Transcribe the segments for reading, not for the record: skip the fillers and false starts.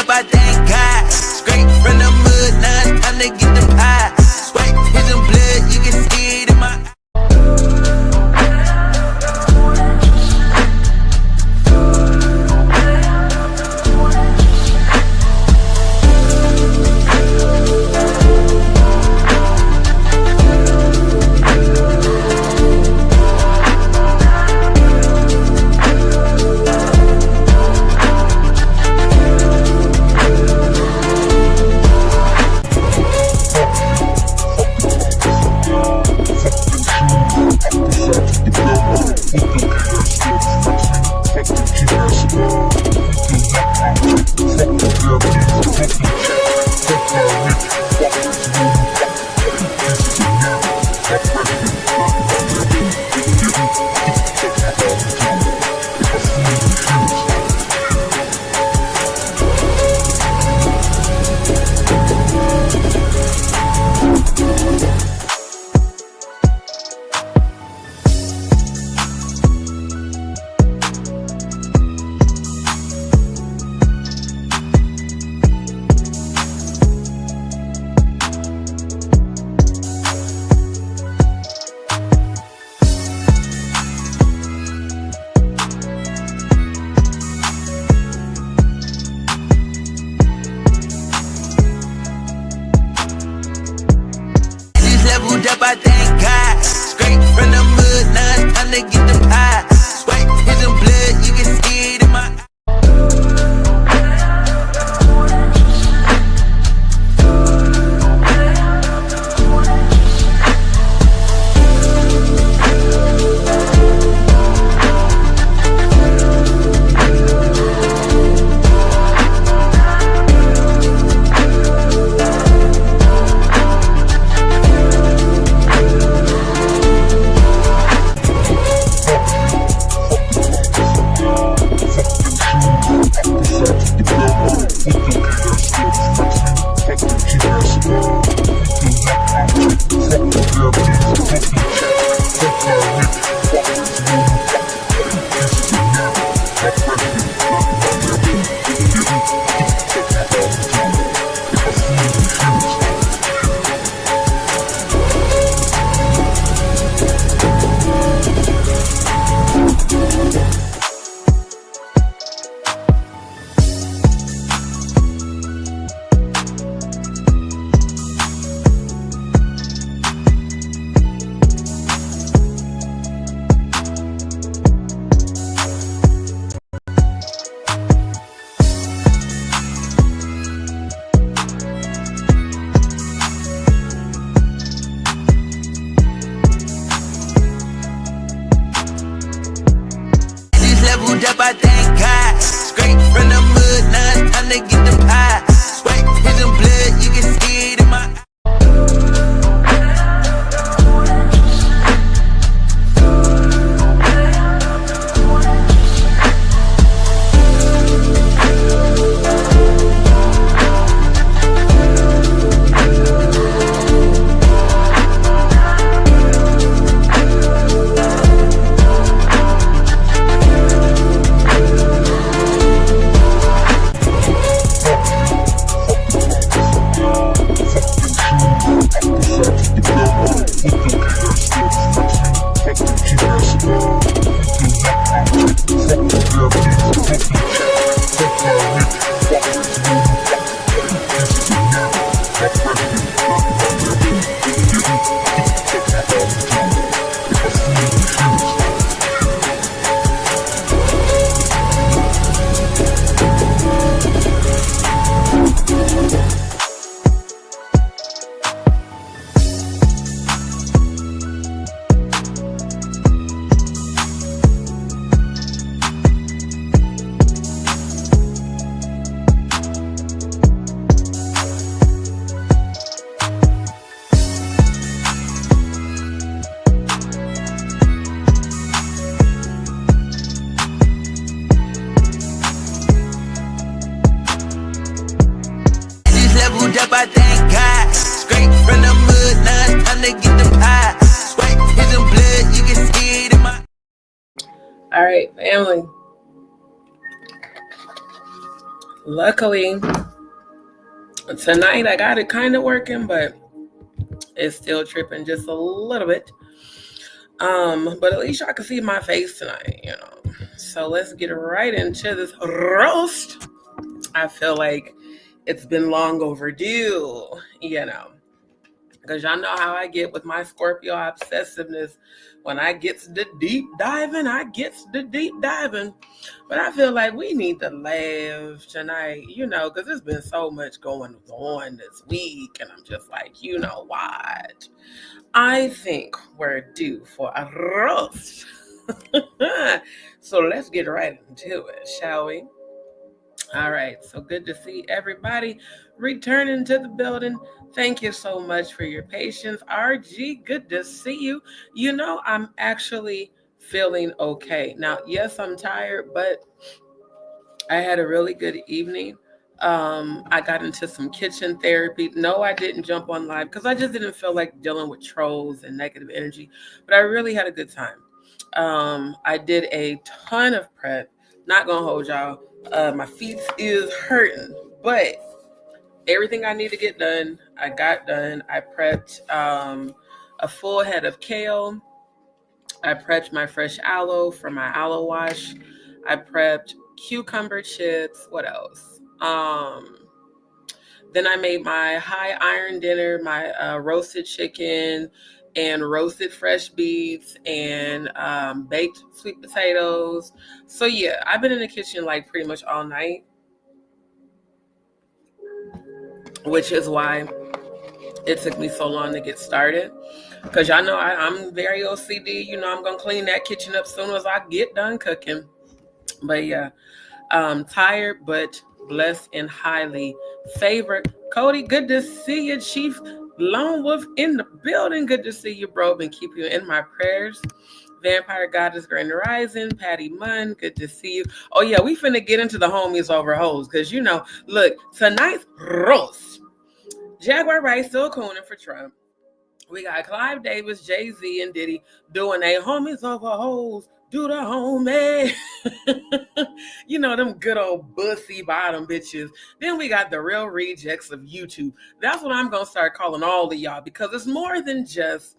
up, I thank God. Straight from the mud, now it's time to get the pie. Sweat, his and blood, you can see it in my eyes. Up, I thank God. Straight from the mud, now it's time to get the pie. Sweat, his and blood, you can see it in my eyes. Up, I thank God. Straight from the mud, now it's time to get the pie. Sweat, his and blood, you can see it in my eyes. Up, I thank God. Straight from the mud, now it's time to get the pie. Sweat, his and blood, you can see it in my. All right, family. Luckily, tonight I got it kind of working, but it's still tripping just a little bit. But at least y'all can see my face tonight, you know. So let's get right into this roast. I feel like it's been long overdue, you know. Because y'all know how I get with my Scorpio obsessiveness. When I get the deep diving, I get the deep diving. But I feel like we need to laugh tonight, you know, because there's been so much going on this week. And I'm just like, you know what? I think we're due for a roast. So let's get right into it, shall we? All right, so good to see everybody returning to the building. Thank you so much for your patience. RG, good to see you. You know, I'm actually feeling okay. Now, yes, I'm tired, but I had a really good evening. I got into some kitchen therapy. No, I didn't jump on live because I just didn't feel like dealing with trolls and negative energy, but I really had a good time. I did a ton of prep. Not gonna hold y'all. My feet is hurting, but everything I need to get done, I got done. I prepped a full head of kale. I prepped my fresh aloe for my aloe wash. I prepped cucumber chips. What else? Then I made my high iron dinner, my roasted chicken and roasted fresh beets and baked sweet potatoes. So yeah, I've been in the kitchen like pretty much all night, which is why it took me so long to get started. Because y'all know I'm very OCD. You know, I'm going to clean that kitchen up as soon as I get done cooking. But yeah, tired, but blessed and highly favored. Cody, good to see you. Chief Lone Wolf in the building. Good to see you, bro. Been keeping you in my prayers. Vampire Goddess Grand Rising, Patty Munn, good to see you. Oh yeah, we finna get into the homies over hoes, because you know, look, tonight's roast. Jaguar Wright still cooning for Trump. We got Clive Davis, Jay-Z, and Diddy doing a homies over hoes. Do the homie. You know, them good old bussy bottom bitches. Then we got the real rejects of YouTube. That's what I'm going to start calling all of y'all, because it's more than just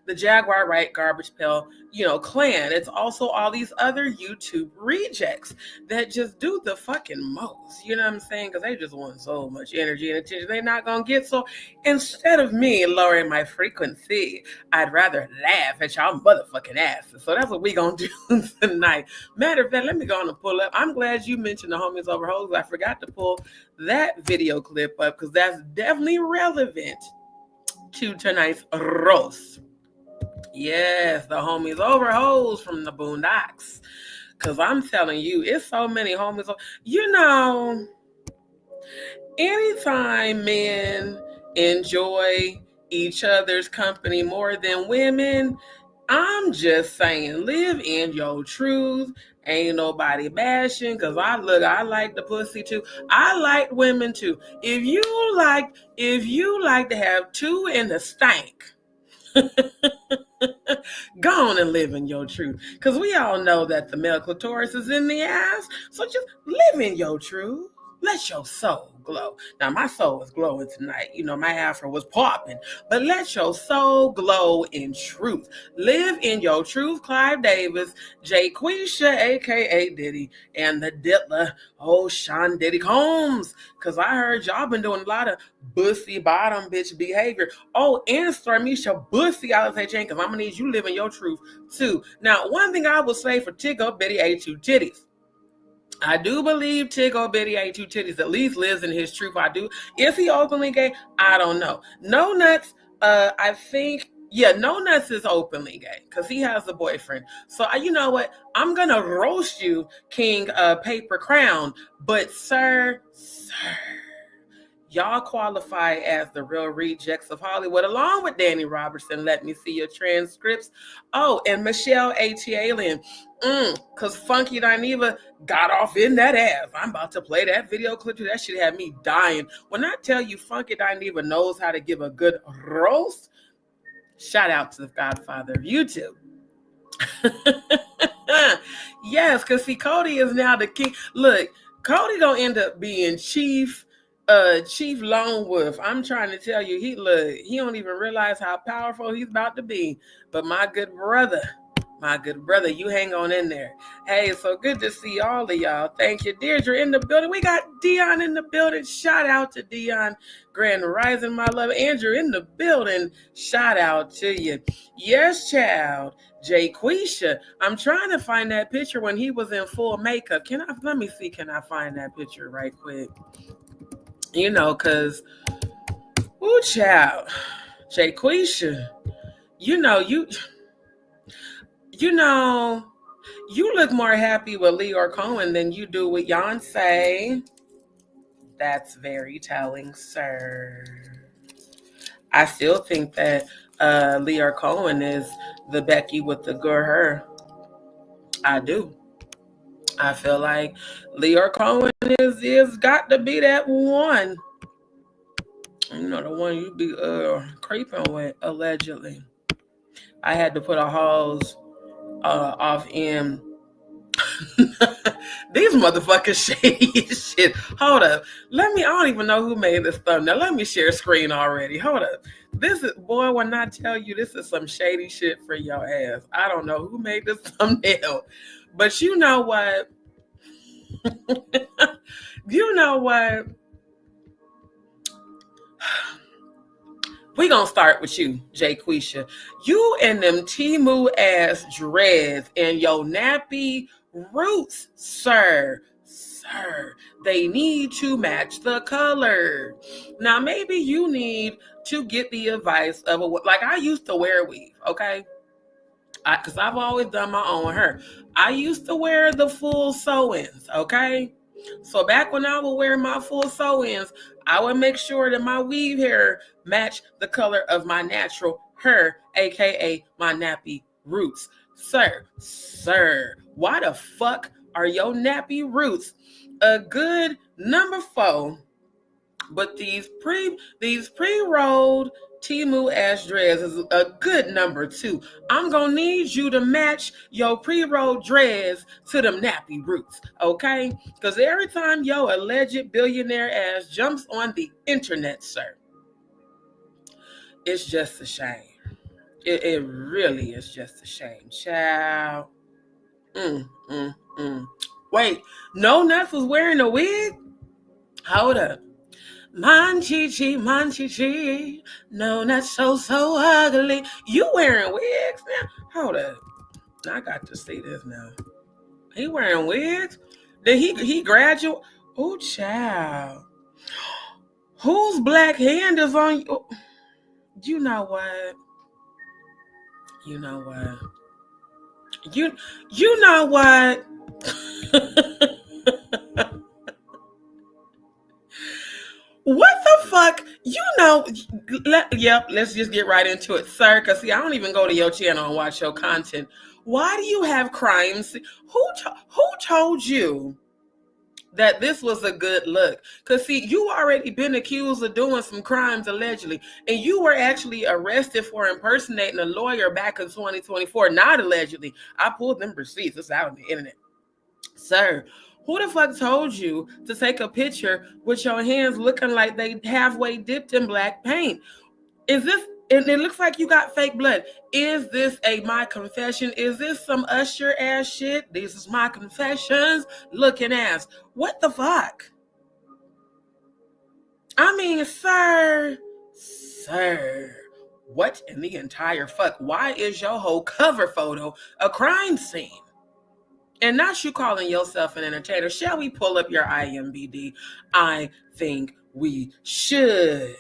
the Jaguar Wright Garbage Pail, you know, clan. It's also all these other YouTube rejects that just do the fucking most. You know what I'm saying? Because they just want so much energy and attention they're not going to get. So instead of me lowering my frequency, I'd rather laugh at y'all motherfucking asses. So that's what we going to do tonight. Matter of fact, let me go on and pull up. I'm glad you mentioned the homies over hoes. I forgot to pull that video clip up because that's definitely relevant to tonight's roast. Yes, the homies over hoes from the boondocks. Because I'm telling you, it's so many homies. You know, anytime men enjoy each other's company more than women, I'm just saying, live in your truth. Ain't nobody bashing, because I like the pussy too. I like women too. If you like to have two in the stank, go on and live in your truth. Because we all know that the male clitoris is in the ass. So just live in your truth. Let your soul glow. Now, my soul is glowing tonight. You know, my afro was popping. But let your soul glow in truth. Live in your truth. Clive Davis, Jayquisha, a.k.a. Diddy, and the DIDDLA, Sean Diddy Combs. Because I heard y'all been doing a lot of bussy bottom bitch behavior. Oh, and Stormisha bussy out of that chain, because I'm going to need you to live in your truth, too. Now, one thing I will say for Tiggo Bitty A2 Titties. I do believe Tiggo Bitty A2 Titties at least lives in his truth. I do. Is he openly gay? I don't know. No Nuts, I think, yeah, No Nuts is openly gay because he has a boyfriend. So you know what? I'm going to roast you, King Paper Crown. But sir, y'all qualify as the real rejects of Hollywood, along with Danny Robertson. Let me see your transcripts. Oh, and Michelle A.T. Allen. Because Funky Dineva got off in that ass. I'm about to play that video clip. That shit had me dying. When I tell you Funky Dineva knows how to give a good roast, shout out to the Godfather of YouTube. Yes, because see, Cody is now the king. Look, Cody gonna end up being Chief Lone Wolf. I'm trying to tell you, he don't even realize how powerful he's about to be. But my good brother, you hang on in there. Hey, so good to see all of y'all. Thank you. Deirdre in the building. We got Dion in the building. Shout out to Dion. Grand Rising, my love. Andrew in the building. Shout out to you. Yes, child. Jayquisha. I'm trying to find that picture when he was in full makeup. Let me see, can I find that picture right quick? You know, cause ooh, child. Jayquisha. You look more happy with Leor Cohen than you do with Beyonce. That's very telling, sir. I still think that Leor Cohen is the Becky with the good hair. I do. I feel like Leor Cohen is got to be that one. You know, the one you be creeping with, allegedly. I had to put a hose off in. These motherfuckers shady as shit. Hold up. I don't even know who made this thumbnail. Let me share screen already. Hold up. This is, boy, when I tell you this is some shady shit for your ass. I don't know who made this thumbnail. But you know what? You know what? We gonna start with you, Jayquisha. You and them Temu ass dreads and your nappy roots, sir. They need to match the color. Now, maybe you need to get the advice of like I used to wear weave, okay? Because I've always done my own hair. I used to wear the full sew-ins, okay? So back when I would wear my full sew-ins, I would make sure that my weave hair matched the color of my natural hair, aka my nappy roots. Sir, why the fuck are your nappy roots a good number 4, but these pre-rolled Temu ass dreads is a good number 2. I'm gonna need you to match your pre-rolled dreads to them nappy roots, okay? Because every time your alleged billionaire ass jumps on the internet, sir, it's just a shame. It really is just a shame, child. Wait, No Nuts was wearing a wig? Hold up. Manchichi, no, not so ugly. You wearing wigs now? Hold up. I got to see this now. He wearing wigs? Did he graduate? Oh, child. Whose black hand is on you? You know what? You know what? You know what? What the fuck? You know, let's just get right into it, sir. Because, see, I don't even go to your channel and watch your content. Why do you have crimes? Who told you that this was a good look? Because, see, you already been accused of doing some crimes, allegedly. And you were actually arrested for impersonating a lawyer back in 2024. Not allegedly. I pulled them receipts. It's out on the internet. Sir, who the fuck told you to take a picture with your hands looking like they halfway dipped in black paint? Is this, and it looks like you got fake blood. Is this my confession? Is this some Usher ass shit? This is my confessions looking ass. What the fuck? I mean, sir, what in the entire fuck? Why is your whole cover photo a crime scene? And not you calling yourself an entertainer. Shall we pull up your IMBD? I think we should.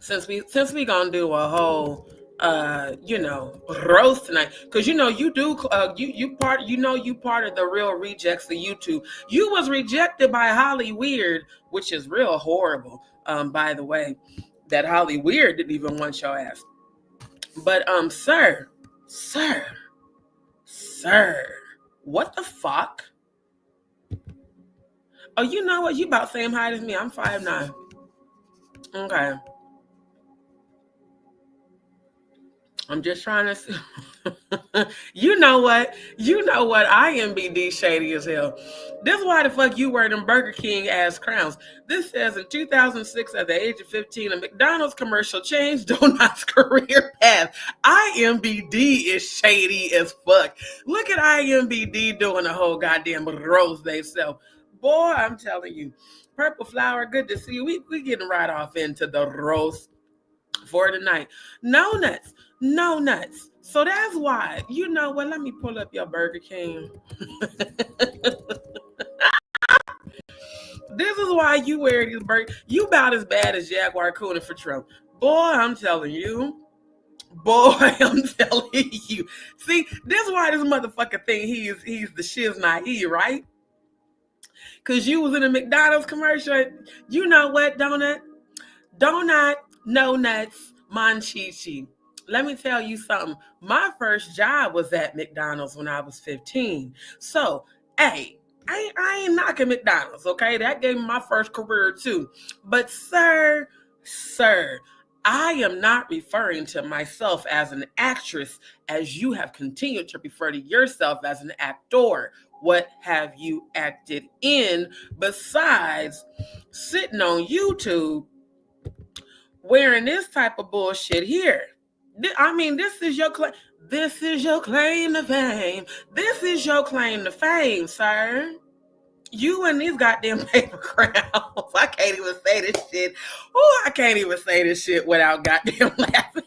Since we gonna do a whole roast tonight, because you part of the real rejects of YouTube. You was rejected by Holly Weird, which is real horrible. By the way, that Holly Weird didn't even want your ass. But sir, what the fuck? Oh, you know what? You about same height as me. I'm 5'9". Okay. I'm just trying to. You know what? I am BD shady as hell. This is why the fuck you wear them Burger King ass crowns. This says in 2006, at the age of 15, a McDonald's commercial changed Donut's career path. IMBD is shady as fuck. Look at IMBD doing the whole goddamn roast they sell. Boy, I'm telling you. Purple Flower, good to see you. We getting right off into the roast for tonight. No nuts. No nuts. So that's why, you know what? Let me pull up your Burger King. This is why you wear these burgers. You about as bad as Jaguar Coonin for Trump. Boy, I'm telling you. Boy, I'm telling you. See, this is why this motherfucker think he's the shiz naive, right? Because you was in a McDonald's commercial. You know what, Donut? Donut, no nuts, Monchichi. Let me tell you something. My first job was at McDonald's when I was 15. So, hey, I ain't knocking McDonald's, okay? That gave me my first career too. But sir, I am not referring to myself as an actress as you have continued to refer to yourself as an actor. What have you acted in besides sitting on YouTube wearing this type of bullshit here? I mean, this is your claim. This is your claim to fame. This is your claim to fame, sir. You and these goddamn paper crowns. I can't even say this shit. Oh, I can't even say this shit without goddamn laughing.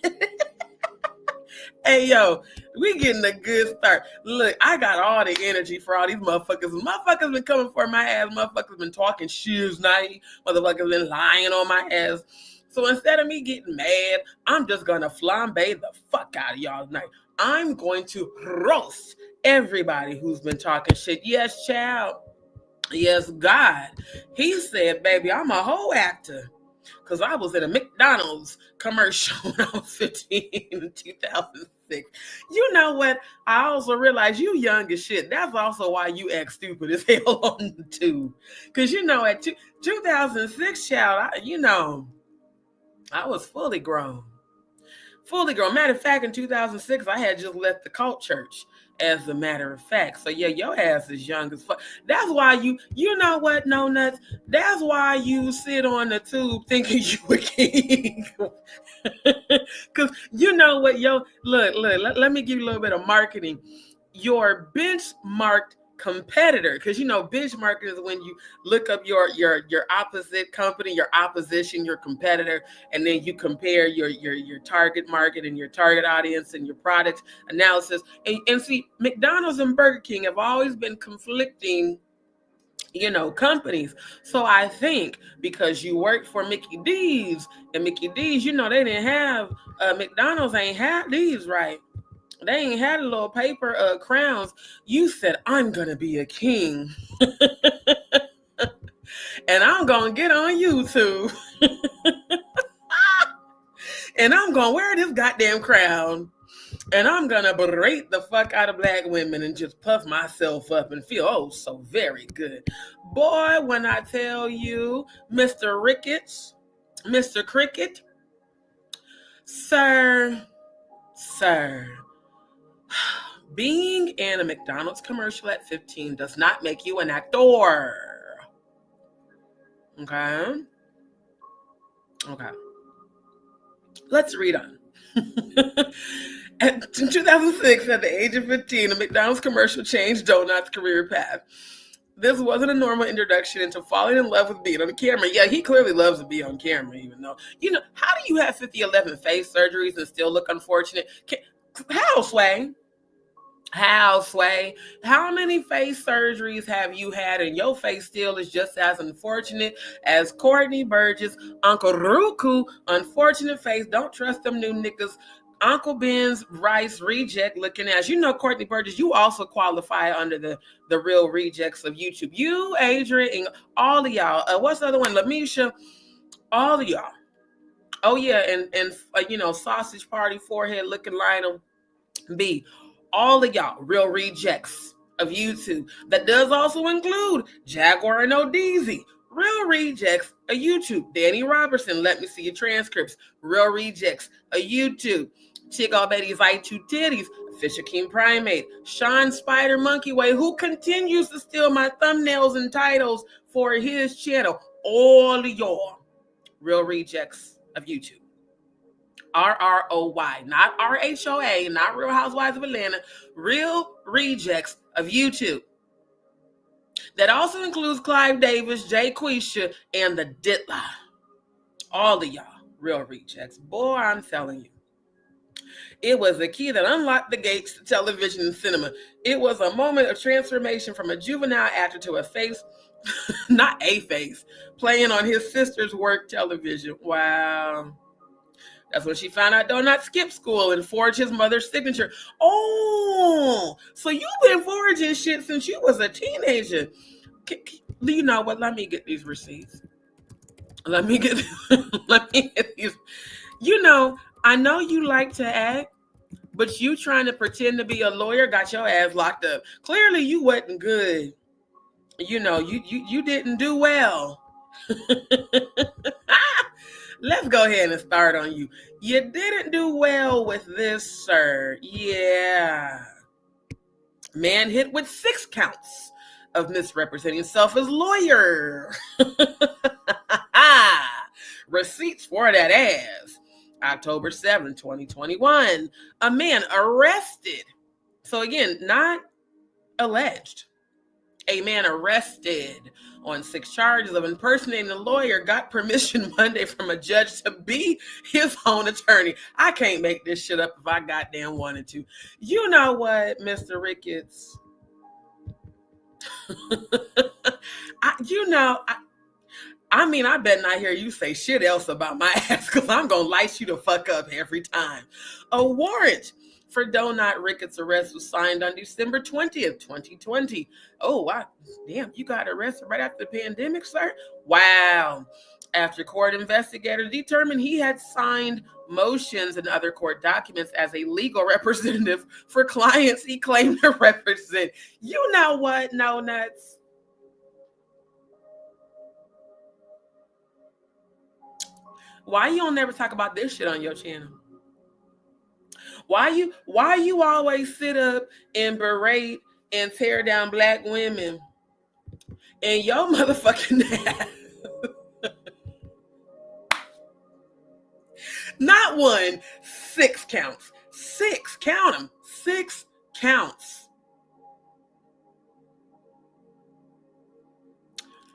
Hey, yo, we getting a good start. Look, I got all the energy for all these motherfuckers. Motherfuckers been coming for my ass. Motherfuckers been talking shoes night. Motherfuckers been lying on my ass. So instead of me getting mad, I'm just going to flambe the fuck out of y'all tonight. I'm going to roast everybody who's been talking shit. Yes, child. Yes, God. He said, baby, I'm a whole actor. Because I was in a McDonald's commercial when I was 15 in 2006. You know what? I also realized you young as shit. That's also why you act stupid as hell on the tube. Because, you know, at 2006, child, I was fully grown. Fully grown. Matter of fact, in 2006, I had just left the cult church, as a matter of fact. So, yeah, your ass is young as fuck. That's why you know what, no nuts? That's why you sit on the tube thinking you a king. Because you know what, look, let me give you a little bit of marketing. Your benchmarked competitor, because you know benchmarking is when you look up your opposite company, your opposition, your competitor, and then you compare your target market and your target audience and your product analysis. And see, McDonald's and Burger King have always been conflicting, companies. So I think because you work for Mickey D's, and Mickey D's, they didn't have McDonald's ain't had these, right? They ain't had a little paper crowns. You said, I'm going to be a king. And I'm going to get on YouTube. And I'm going to wear this goddamn crown. And I'm going to berate the fuck out of black women and just puff myself up and feel, oh, so very good. Boy, when I tell you, Mr. Ricketts, Mr. Cricket, sir, being in a McDonald's commercial at 15 does not make you an actor. Okay. Let's read on. In 2006, at the age of 15, a McDonald's commercial changed Donut's career path. This wasn't a normal introduction into falling in love with being on the camera. Yeah, he clearly loves to be on camera, even though, how do you have 50-11 face surgeries and still look unfortunate? How, Sway? How many face surgeries have you had and your face still is just as unfortunate as Courtney Burgess, Uncle Ruku, unfortunate face, don't trust them new niggas, Uncle Ben's Rice reject looking ass. Courtney Burgess, you also qualify under the real rejects of YouTube. You, Adrian, and all of y'all. What's the other one? Lamisha, all of y'all. Oh, yeah, and sausage party, forehead looking Lionel B. All of y'all, real rejects of YouTube. That does also include Jaguar and Odeezy, real rejects of YouTube. Danny Robertson, let me see your transcripts. Real rejects of YouTube. Chico Betty's like two titties, Fisher King Primate, Sean Spider Monkey Way, who continues to steal my thumbnails and titles for his channel. All of y'all real rejects of YouTube. RROY, not RHOA, not Real Housewives of Atlanta, real rejects of YouTube. That also includes Clive Davis, Jayquisha, and the DIDDLA. All of y'all real rejects. Boy, I'm telling you. It was the key that unlocked the gates to television and cinema. It was a moment of transformation from a juvenile actor to a face, not a face, playing on his sister's work television. Wow. That's when she found out don't not skip school and forge his mother's signature. Oh, so you've been forging shit since you was a teenager. You know what? Let me get these receipts. Let me get these. You know, I know you like to act, but you trying to pretend to be a lawyer got your ass locked up. Clearly you wasn't good. You know, you didn't do well. Let's go ahead and start on you. You didn't do well with this, sir. Yeah. Man hit with 6 counts of misrepresenting self as lawyer. Receipts for that ass. October 7, 2021. A man arrested. So again, not alleged. A man arrested on 6 charges of impersonating a lawyer got permission Monday from a judge to be his own attorney. I can't make this shit up if I goddamn wanted to. You know what, Mr. Ricketts? I mean, I bet not hear you say shit else about my ass because I'm going to light you the fuck up every time. A warrant for Donut Ricketts' arrest was signed on December 20th, 2020. Oh, wow. Damn, you got arrested right after the pandemic, sir? Wow. After court investigators determined he had signed motions and other court documents as a legal representative for clients he claimed to represent. You know what, No Nuts? Why you don't never talk about this shit on your channel? Why you always sit up and berate and tear down black women and your motherfucking ass? Not 1, 6 counts. 6, count them. 6 counts.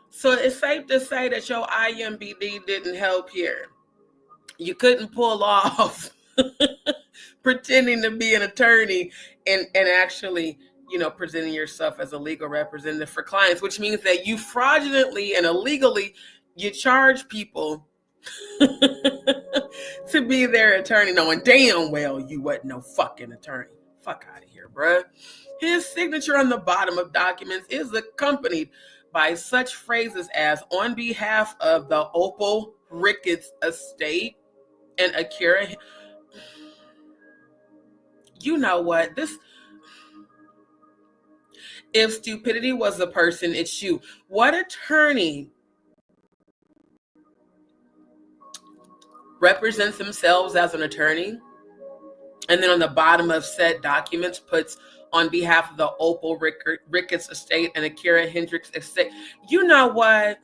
So it's safe to say that your IMBD didn't help here. You couldn't pull off pretending to be an attorney and actually, you know, presenting yourself as a legal representative for clients, which means that you fraudulently and illegally, you charge people to be their attorney, knowing damn well you wasn't no fucking attorney. Fuck out of here, bruh. His signature on the bottom of documents is accompanied by such phrases as on behalf of the Opal Ricketts estate and Akira. You know what? If stupidity was a person, it's you. What attorney represents themselves as an attorney and then on the bottom of said documents puts on behalf of the Opal Ricketts estate and Akira Hendricks estate? You know what?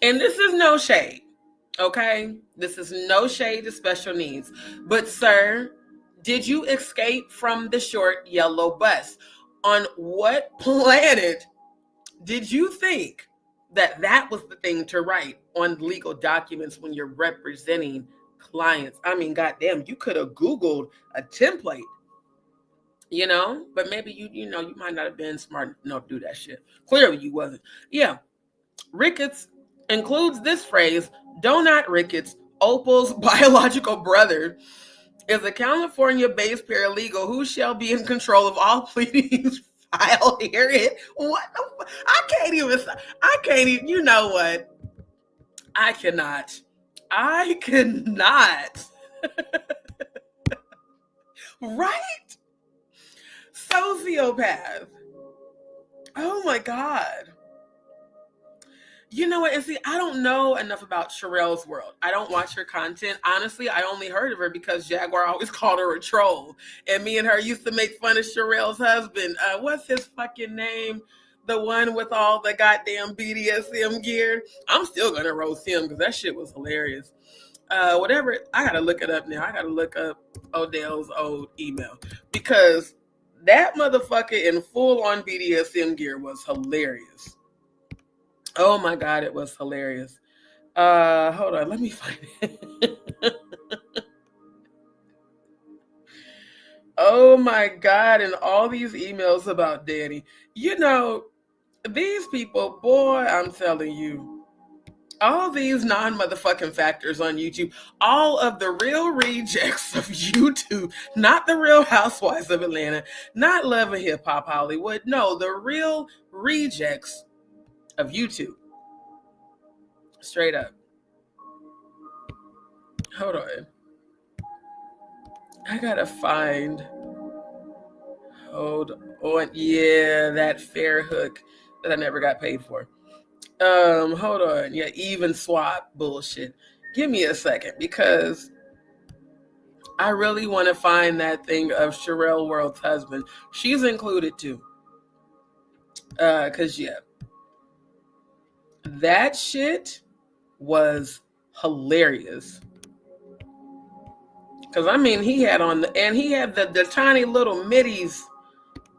And this is no shade, okay? This is no shade to special needs. But, sir, did you escape from the short yellow bus? On what planet did you think that was the thing to write on legal documents when you're representing clients? I mean, goddamn, you could have Googled a template, you know? But maybe you might not have been smart enough to do that shit. Clearly you wasn't. Yeah. Ricketts includes this phrase: Donut Ricketts, Opal's biological brother, is a California-based paralegal who shall be in control of all pleadings filed herein. What the I can't even, you know what? I cannot. Right? Sociopath. Oh my God. You know what? And see, I don't know enough about Sherelle's world. I don't watch her content. Honestly, I only heard of her because Jaguar always called her a troll. And me and her used to make fun of Sherelle's husband. What's his fucking name? The one with all the goddamn BDSM gear. I'm still going to roast him because that shit was hilarious. Whatever. I got to look it up now. I got to look up Odell's old email. Because that motherfucker in full-on BDSM gear was hilarious. Oh my God, it was hilarious. Hold on, let me find it. Oh my God, and all these emails about Daddy. You know, these people, boy, I'm telling you, all these non-motherfucking factors on YouTube, all of the real rejects of YouTube, not the Real Housewives of Atlanta, not Love and Hip Hop Hollywood, no, the real rejects of YouTube. Straight up. Hold on. I gotta find. Hold on. Yeah, that fair hook that I never got paid for. Hold on. Yeah, even swap bullshit. Give me a second because I really want to find that thing of Sherelle World's husband. She's included too. Cause yeah. That shit was hilarious. Because I mean, he had on the tiny little middies,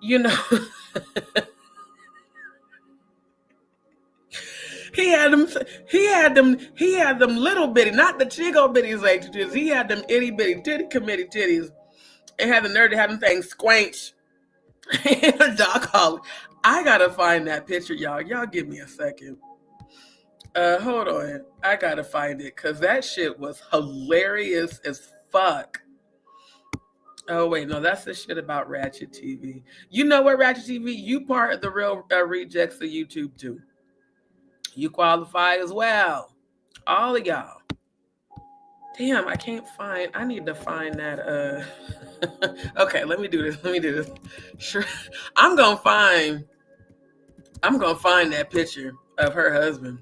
you know. he had them little bitty, not the chigo bitties like this. He had them itty bitty titty committee titties, and had the nerve to have them things squanch in a dog collar. I gotta find that picture, y'all. Y'all give me a second. Hold on. I gotta find it because that shit was hilarious as fuck. Oh, wait. No, that's the shit about Ratchet TV. You know what, Ratchet TV? You part of the real rejects of YouTube, too. You qualify as well. All of y'all. Damn, I can't find. I need to find that. Okay, let me do this. Sure. I'm gonna find that picture of her husband.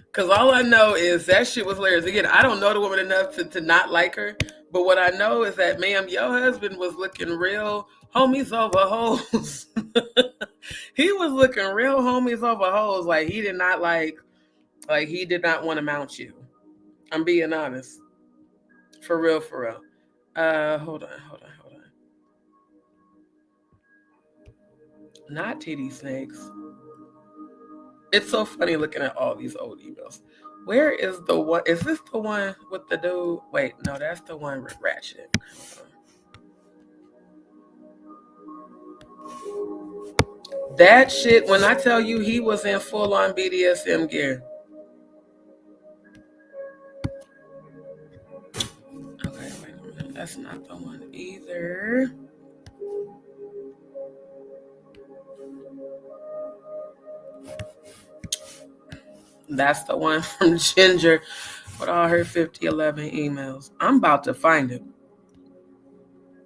Because all I know is that shit was hilarious. Again, I don't know the woman enough to not like her. But what I know is that, ma'am, your husband was looking real homies over hoes. He was looking real homies over hoes. Like he did not want to mount you. I'm being honest. For real, for real. Hold on. Not titty snakes. It's so funny looking at all these old emails. Where is the one? Is this the one with the dude? Wait, no, that's the one with Ratchet. That shit, when I tell you he was in full-on BDSM gear. Okay, wait a minute. That's not the one either. That's the one from Ginger with all her 5011 emails. I'm about to find it.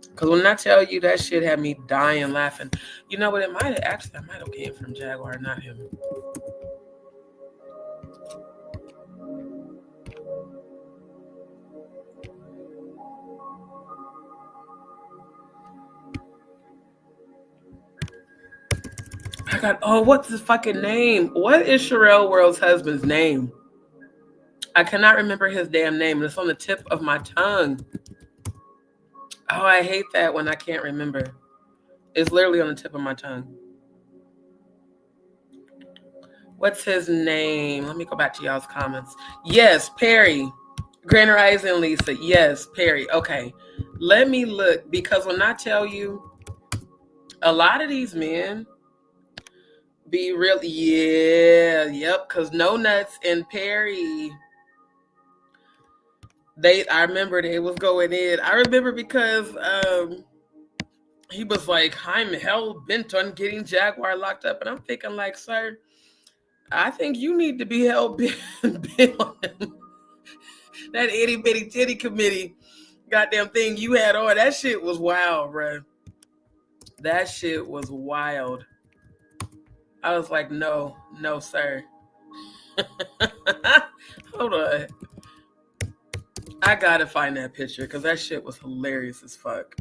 Because when I tell you that shit had me dying laughing. You know what? It might have came from Jaguar, not him. What's his fucking name? What is Sherelle World's husband's name? I cannot remember his damn name. It's on the tip of my tongue. Oh, I hate that when I can't remember. It's literally on the tip of my tongue. What's his name? Let me go back to y'all's comments. Yes, Perry. Grand Rising Lisa. Yes, Perry. Okay. Let me look, because when I tell you, a lot of these men be really, because No Nuts and Perry, I remember they was going in. I remember because he was like, I'm hell bent on getting Jaguar locked up. And I'm thinking like, sir, I think you need to be hell bent on him. That itty bitty titty committee goddamn thing you had on. That shit was wild, bro. That shit was wild. I was like, no, sir. Hold on. I gotta find that picture because that shit was hilarious as fuck.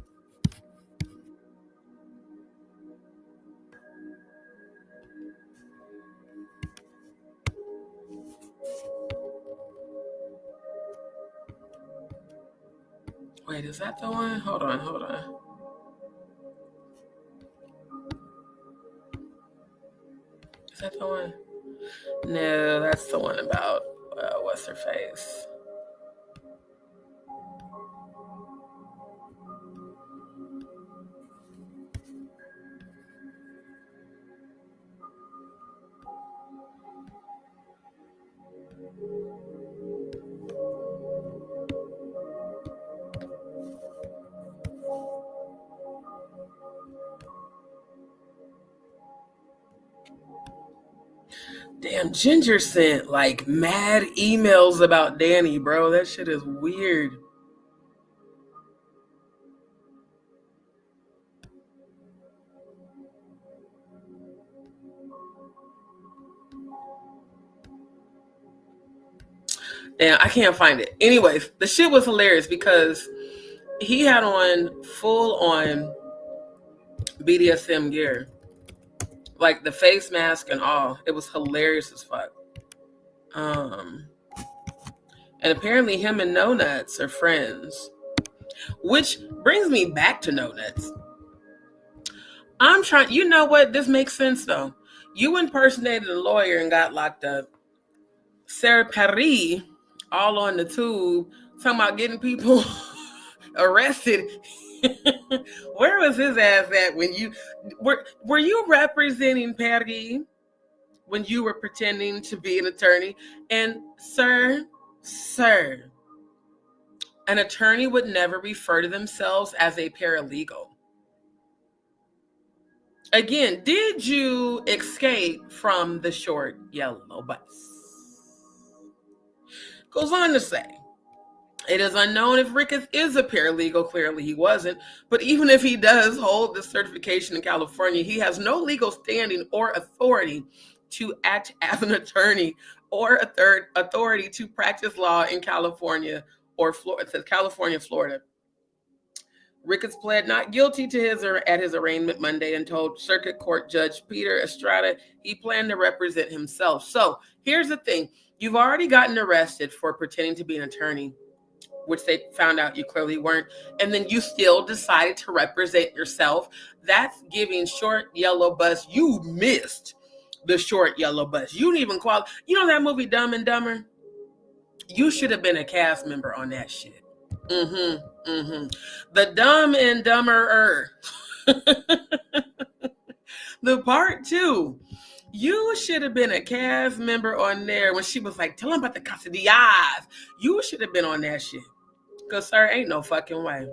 Wait, is that the one? Hold on. Is that the one? No, that's the one about what's her face. Damn, Ginger sent like mad emails about Danny, bro. That shit is weird. Damn, I can't find it. Anyways, the shit was hilarious because he had on full on BDSM gear. Like the face mask and all. It was hilarious as fuck. And apparently him and No Nuts are friends. Which brings me back to No Nuts. I'm trying, you know what? This makes sense though. You impersonated a lawyer and got locked up. Sarah Paris, all on the tube, talking about getting people arrested. Where was his ass at when you were you representing Paris when you were pretending to be an attorney? And sir, an attorney would never refer to themselves as a paralegal. Again, did you escape from the short yellow bus? Goes on to say, it is unknown if Ricketts is a paralegal. Clearly he wasn't. But even if he does hold the certification in California, he has no legal standing or authority to act as an attorney or a third authority to practice law in California or Florida. It says California, Florida. Ricketts pled not guilty to his arraignment Monday and told Circuit Court Judge Peter Estrada he planned to represent himself. So here's the thing. You've already gotten arrested for pretending to be an attorney, which they found out you clearly weren't, and then you still decided to represent yourself. That's giving short yellow bus. You missed the short yellow bus. You didn't even qualify. You know that movie Dumb and Dumber? You should have been a cast member on that shit. The Dumb and Dumberer. The part 2. You should have been a cast member on there when she was like, tell him about the Casadillas. You should have been on that shit. Because, sir, ain't no fucking way.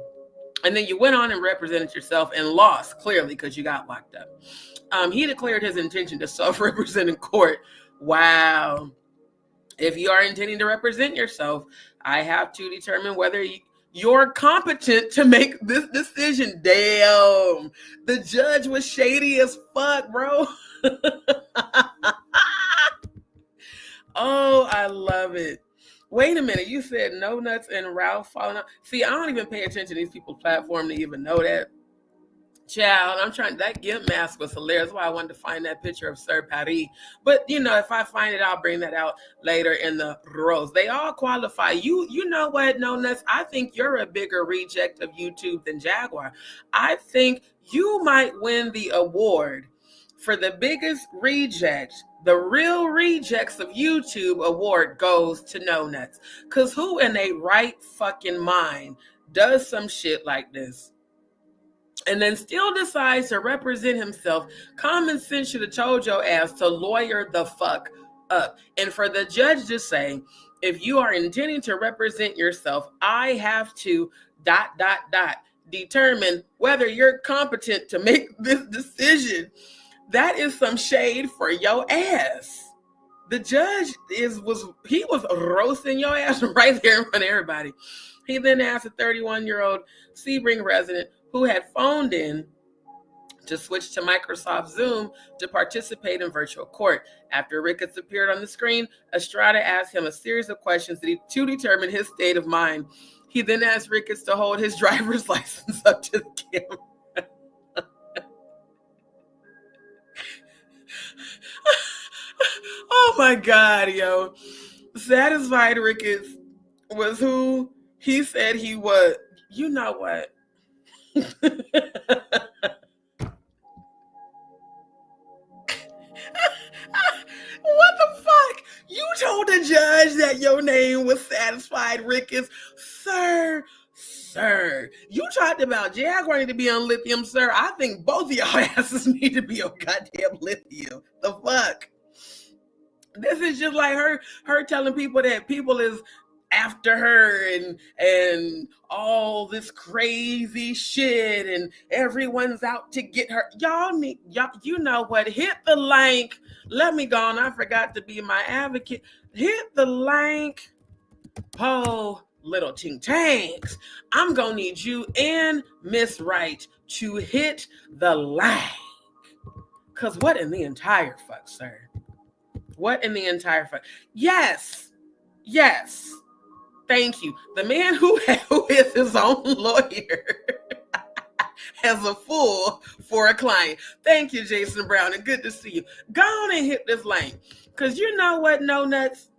And then you went on and represented yourself and lost, clearly, because you got locked up. He declared his intention to self-represent in court. Wow. If you are intending to represent yourself, I have to determine whether you're competent to make this decision. Damn. The judge was shady as fuck, bro. Oh, I love it. Wait a minute. You said No Nuts and Ralph falling out. See, I don't even pay attention to these people's platform to even know that. Child, I'm trying. That gimp mask was hilarious. That's why I wanted to find that picture of Sir Paris. But, you know, if I find it, I'll bring that out later in the roast. They all qualify. You know what, No Nuts? I think you're a bigger reject of YouTube than Jaguar. I think you might win the award for the biggest reject. The Real Rejects of YouTube award goes to No Nuts. Because who in a right fucking mind does some shit like this and then still decides to represent himself? Common sense should have told your ass to lawyer the fuck up. And for the judge to say, if you are intending to represent yourself, I have to ... determine whether you're competent to make this decision. That is some shade for your ass. The judge was roasting your ass right there in front of everybody. He then asked a 31-year-old Sebring resident who had phoned in to switch to Microsoft Zoom to participate in virtual court. After Ricketts appeared on the screen, Estrada asked him a series of questions to determine his state of mind. He then asked Ricketts to hold his driver's license up to the camera. Oh my God, yo. Satisfied Ricketts was who he said he was. You know what? What the fuck? You told the judge that your name was Satisfied Ricketts? Sir, you talked about Jaguar need to be on lithium, sir. I think both of y'all asses need to be on goddamn lithium. The fuck? This is just like her telling people that people is after her and all this crazy shit and everyone's out to get her. Y'all, you know what? Hit the link. Let me go on. I forgot to be my advocate. Hit the link. Oh, little ting tanks. I'm gonna need you and Miss Wright to hit the like. Cause what in the entire fuck, sir? What in the entire fuck? Yes. Thank you. The man who is his own lawyer has a fool for a client. Thank you, Jason Brown, and good to see you. Go on and hit this link. Because you know what, No Nuts?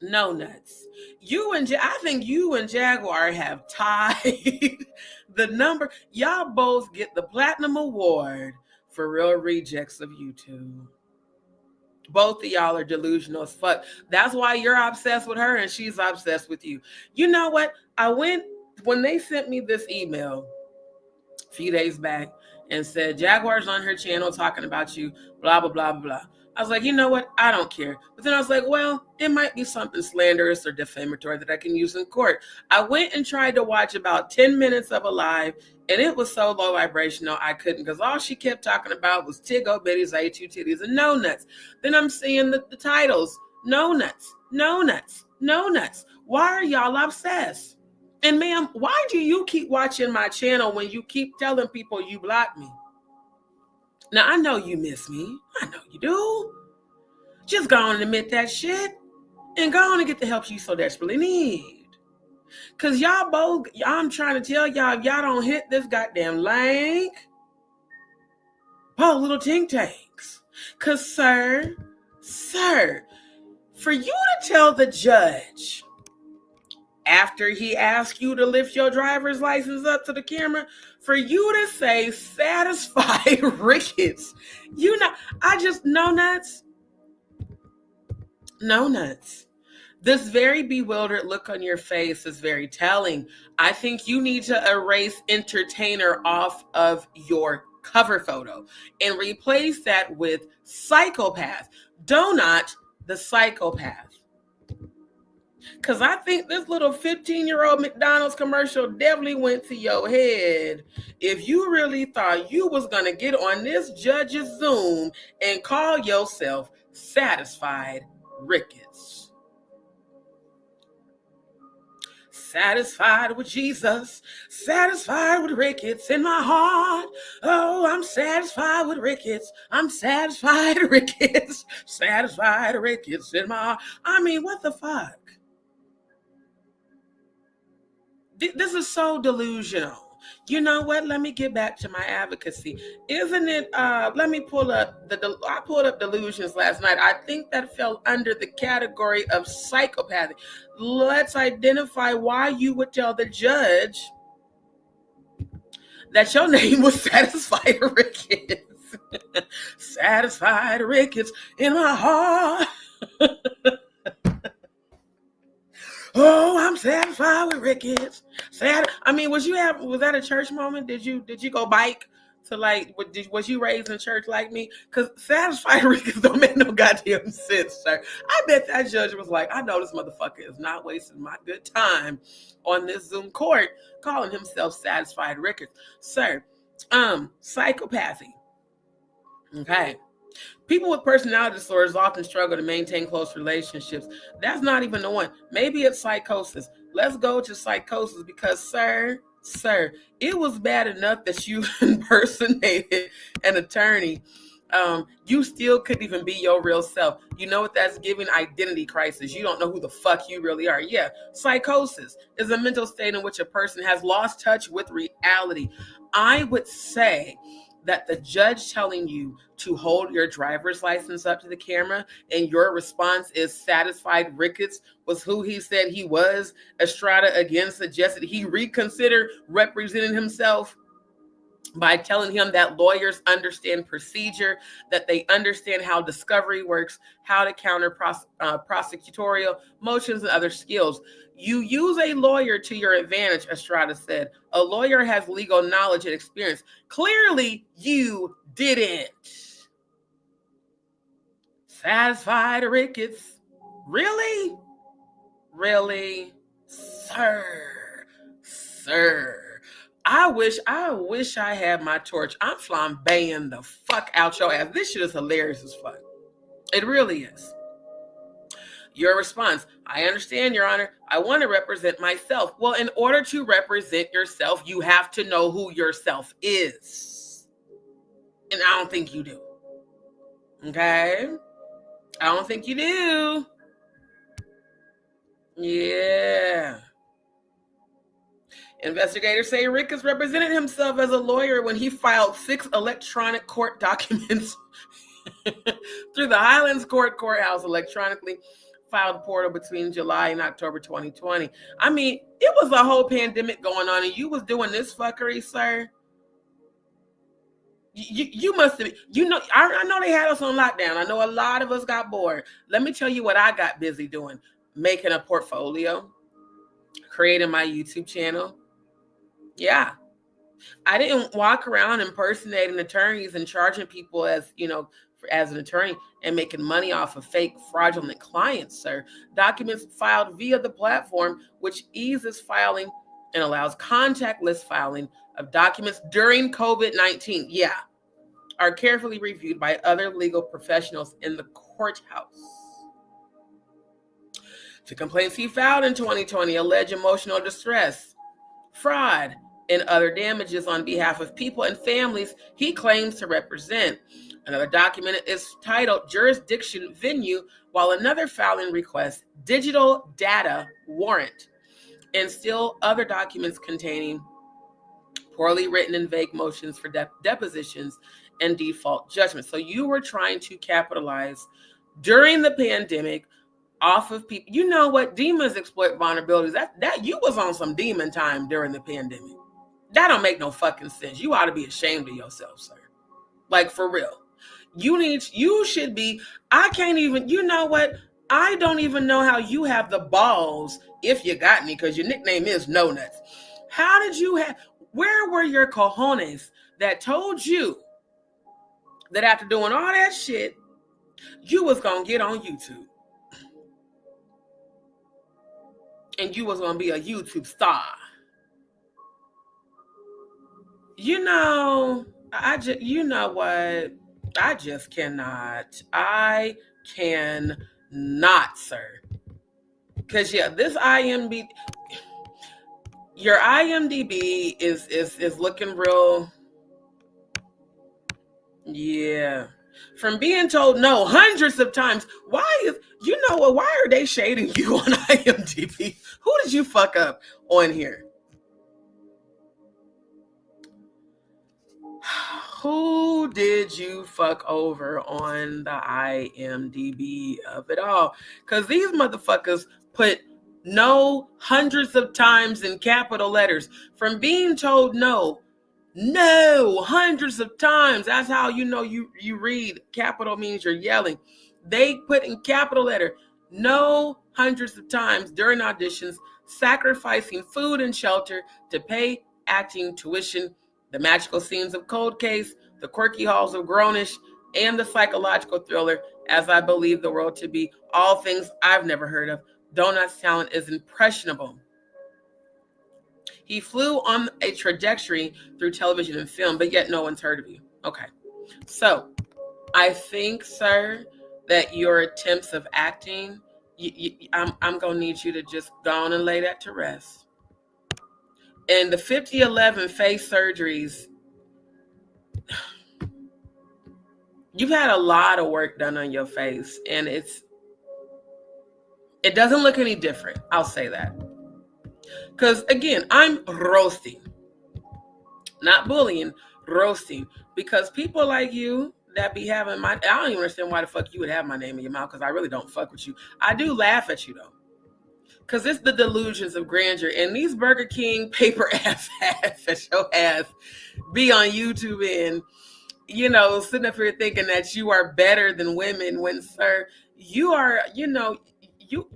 No Nuts. I think you and Jaguar have tied the number. Y'all both get the Platinum Award for Real Rejects of YouTube. Both of y'all are delusional as fuck. That's why you're obsessed with her and she's obsessed with you. You know what? When they sent me this email a few days back and said, Jaguar's on her channel talking about you, blah, blah, blah, blah. I was like, you know what? I don't care. But then I was like, well, it might be something slanderous or defamatory that I can use in court. I went and tried to watch about 10 minutes of a live, and it was so low vibrational I couldn't, because all she kept talking about was Tiggo Bitties, A2 Titties, and No Nuts. Then I'm seeing the titles, No Nuts, No Nuts, No Nuts. Why are y'all obsessed? And ma'am, why do you keep watching my channel when you keep telling people you blocked me? Now, I know you miss me. I know you do. Just go on and admit that shit and go on and get the help you so desperately need. Because y'all both, I'm trying to tell y'all, if y'all don't hit this goddamn link, little ting tanks. Because, sir, for you to tell the judge after he asked you to lift your driver's license up to the camera, for you to say Satisfied Ricketts, No Nuts. This very bewildered look on your face is very telling. I think you need to erase entertainer off of your cover photo and replace that with psychopath. Donut the psychopath. Because I think this little 15-year-old McDonald's commercial definitely went to your head if you really thought you was going to get on this judge's Zoom and call yourself Satisfied Ricketts. Satisfied with Jesus, satisfied with Ricketts in my heart. Oh, I'm satisfied with Ricketts. I'm satisfied Ricketts, satisfied Ricketts in my heart. I mean, what the fuck? This is so delusional. You know what? Let me get back to my advocacy. Isn't it? Let me pull up I pulled up delusions last night. I think that fell under the category of psychopathy. Let's identify why you would tell the judge that your name was Satisfied Ricketts. Satisfied Ricketts in my heart. Oh, I'm satisfied with Ricketts. Was that a church moment? Did you go bike to was you raised in church like me? Because Satisfied Ricketts don't make no goddamn sense, sir. I bet that judge was like, I know this motherfucker is not wasting my good time on this Zoom court calling himself Satisfied Ricketts. Sir, psychopathy. Okay. People with personality disorders often struggle to maintain close relationships. That's not even the one. Maybe it's psychosis. Let's go to psychosis because, sir, Sir, it was bad enough that you impersonated an attorney. You still couldn't even be your real self. You know what that's giving? Identity crisis. You don't know who the fuck you really are. Yeah, psychosis is a mental state in which a person has lost touch with reality. I would say that the judge telling you to hold your driver's license up to the camera and your response is satisfied Ricketts was who he said he was. Estrada again suggested he reconsider representing himself by telling him that lawyers understand procedure, that they understand how discovery works, how to counter prosecutorial motions and other skills. You use a lawyer to your advantage, Estrada said. A lawyer has legal knowledge and experience. Clearly, you didn't. Satisfied Ricketts. Really? Really? Sir. I wish I had my torch. I'm flambeing the fuck out your ass. This shit is hilarious as fuck. It really is. Your response: I understand, Your Honor. I want to represent myself. Well, in order to represent yourself, you have to know who yourself is. And I don't think you do. Okay? I don't think you do. Yeah. Investigators say Ricketts represented himself as a lawyer when he filed 6 electronic court documents through the Highlands Courthouse electronically filed portal between July and October 2020. I mean, it was a whole pandemic going on and you was doing this fuckery, sir. You must have, I know they had us on lockdown. I know a lot of us got bored. Let me tell you what I got busy doing. Making a portfolio, creating my YouTube channel. Yeah. I didn't walk around impersonating attorneys and charging people as an attorney and making money off of fake fraudulent clients, sir. Documents filed via the platform, which eases filing and allows contactless filing of documents during COVID-19, are carefully reviewed by other legal professionals in the courthouse. The complaints he filed in 2020 allege emotional distress, fraud, and other damages on behalf of people and families he claims to represent. Another document is titled Jurisdiction Venue, while another filing requests Digital Data Warrant, and still other documents containing poorly written and vague motions for depositions and default judgments. So you were trying to capitalize during the pandemic off of people. You know what? Demons exploit vulnerabilities. That you was on some demon time during the pandemic. That don't make no fucking sense. You ought to be ashamed of yourself, sir. Like, for real. You should be. I can't even, you know what? I don't even know how you have the balls, if you got any, because your nickname is No Nuts. How did you have, where were your cojones that told you that after doing all that shit, you was going to get on YouTube? And you was going to be a YouTube star. You know what? I just cannot. I cannot, sir. Because, this IMDb, your IMDb is looking real. Yeah. From being told no hundreds of times. Why are they shading you on IMDb? Who did you fuck up on here? Who did you fuck over on the IMDb of it all? Because these motherfuckers put no hundreds of times in capital letters. From being told no hundreds of times. That's how you read. Capital means you're yelling. They put in capital letter no hundreds of times during auditions, sacrificing food and shelter to pay acting tuition, the magical scenes of Cold Case, the quirky halls of Grownish, and the psychological thriller, As I Believe the World to Be, all things I've never heard of. Donut's talent is impressionable. He flew on a trajectory through television and film, but yet no one's heard of you. Okay. So I think, sir, that your attempts of acting, I'm going to need you to just go on and lay that to rest. And the 5011 face surgeries, you've had a lot of work done on your face, and it doesn't look any different. I'll say that. Because again, I'm roasting, not bullying, roasting. Because people like you that be having I don't even understand why the fuck you would have my name in your mouth, because I really don't fuck with you. I do laugh at you though. Because it's the delusions of grandeur. And these Burger King paper ass that your ass be on YouTube and, you know, sitting up here thinking that you are better than women when, sir, you are, you know, you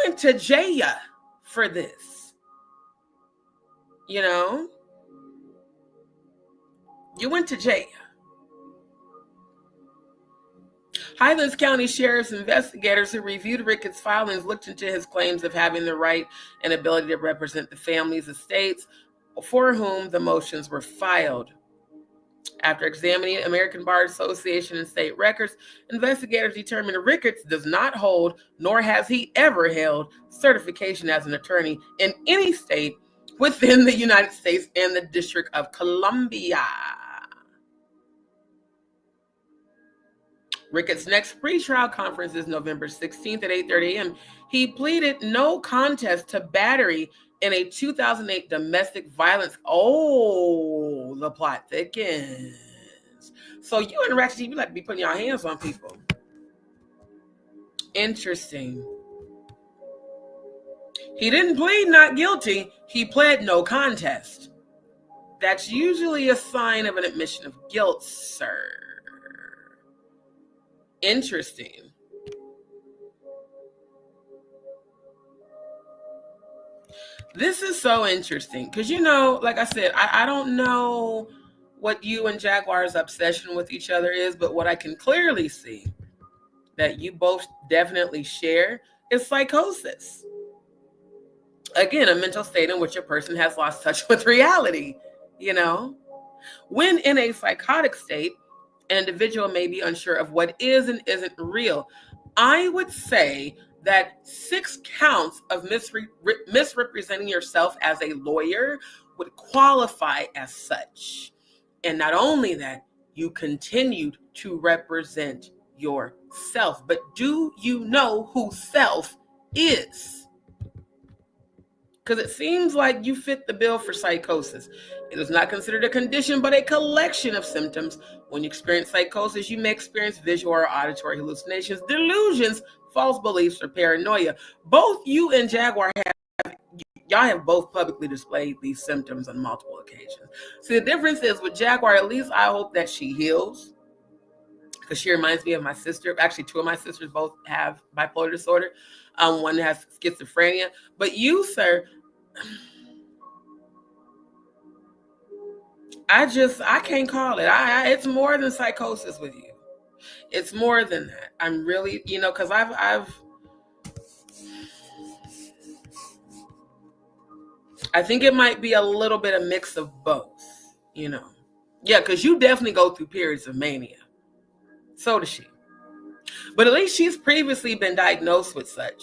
went to jail for this. You know? You went to jail. Highlands County Sheriff's investigators who reviewed Ricketts' filings looked into his claims of having the right and ability to represent the family's estates for whom the motions were filed. After examining American Bar Association and state records, investigators determined Ricketts does not hold, nor has he ever held, certification as an attorney in any state within the United States and the District of Columbia. Ricketts' next pretrial conference is November 16th at 8:30 a.m. He pleaded no contest to battery in a 2008 domestic violence. Oh, the plot thickens. So you and Ratchet, you like to be putting your hands on people. Interesting. He didn't plead not guilty. He pled no contest. That's usually a sign of an admission of guilt, sir. Interesting. This is so interesting because, you know, like I said, I don't know what you and Jaguar's obsession with each other is, but what I can clearly see that you both definitely share is psychosis. Again, a mental state in which a person has lost touch with reality, you know? When in a psychotic state, an individual may be unsure of what is and isn't real. I would say that 6 counts of misrepresenting yourself as a lawyer would qualify as such. And not only that, you continued to represent yourself. But do you know who self is? Because it seems like you fit the bill for psychosis. It is not considered a condition, but a collection of symptoms. When you experience psychosis, you may experience visual or auditory hallucinations, delusions, false beliefs, or paranoia. Both you and Jaguar y'all have both publicly displayed these symptoms on multiple occasions. See, the difference is with Jaguar, at least I hope that she heals. Because she reminds me of my sister. Actually, 2 of my sisters both have bipolar disorder. One has schizophrenia. But you, sir, I can't call it. It's more than psychosis with you. It's more than that. I'm really, you know, because I think it might be a little bit of mix of both, you know. Yeah, because you definitely go through periods of mania. So does she. But at least she's previously been diagnosed with such.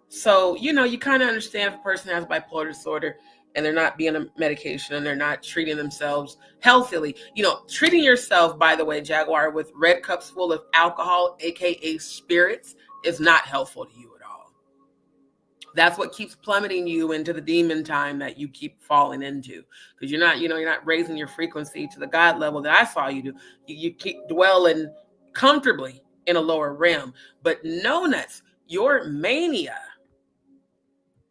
So, you know, you kind of understand if a person has bipolar disorder and they're not being on medication and they're not treating themselves healthily. You know, treating yourself, by the way, Jaguar, with red cups full of alcohol, aka spirits, is not helpful to you at all. That's what keeps plummeting you into the demon time that you keep falling into. Because you're not raising your frequency to the God level that I saw you do. You keep dwelling comfortably in a lower realm. But no nuts, your mania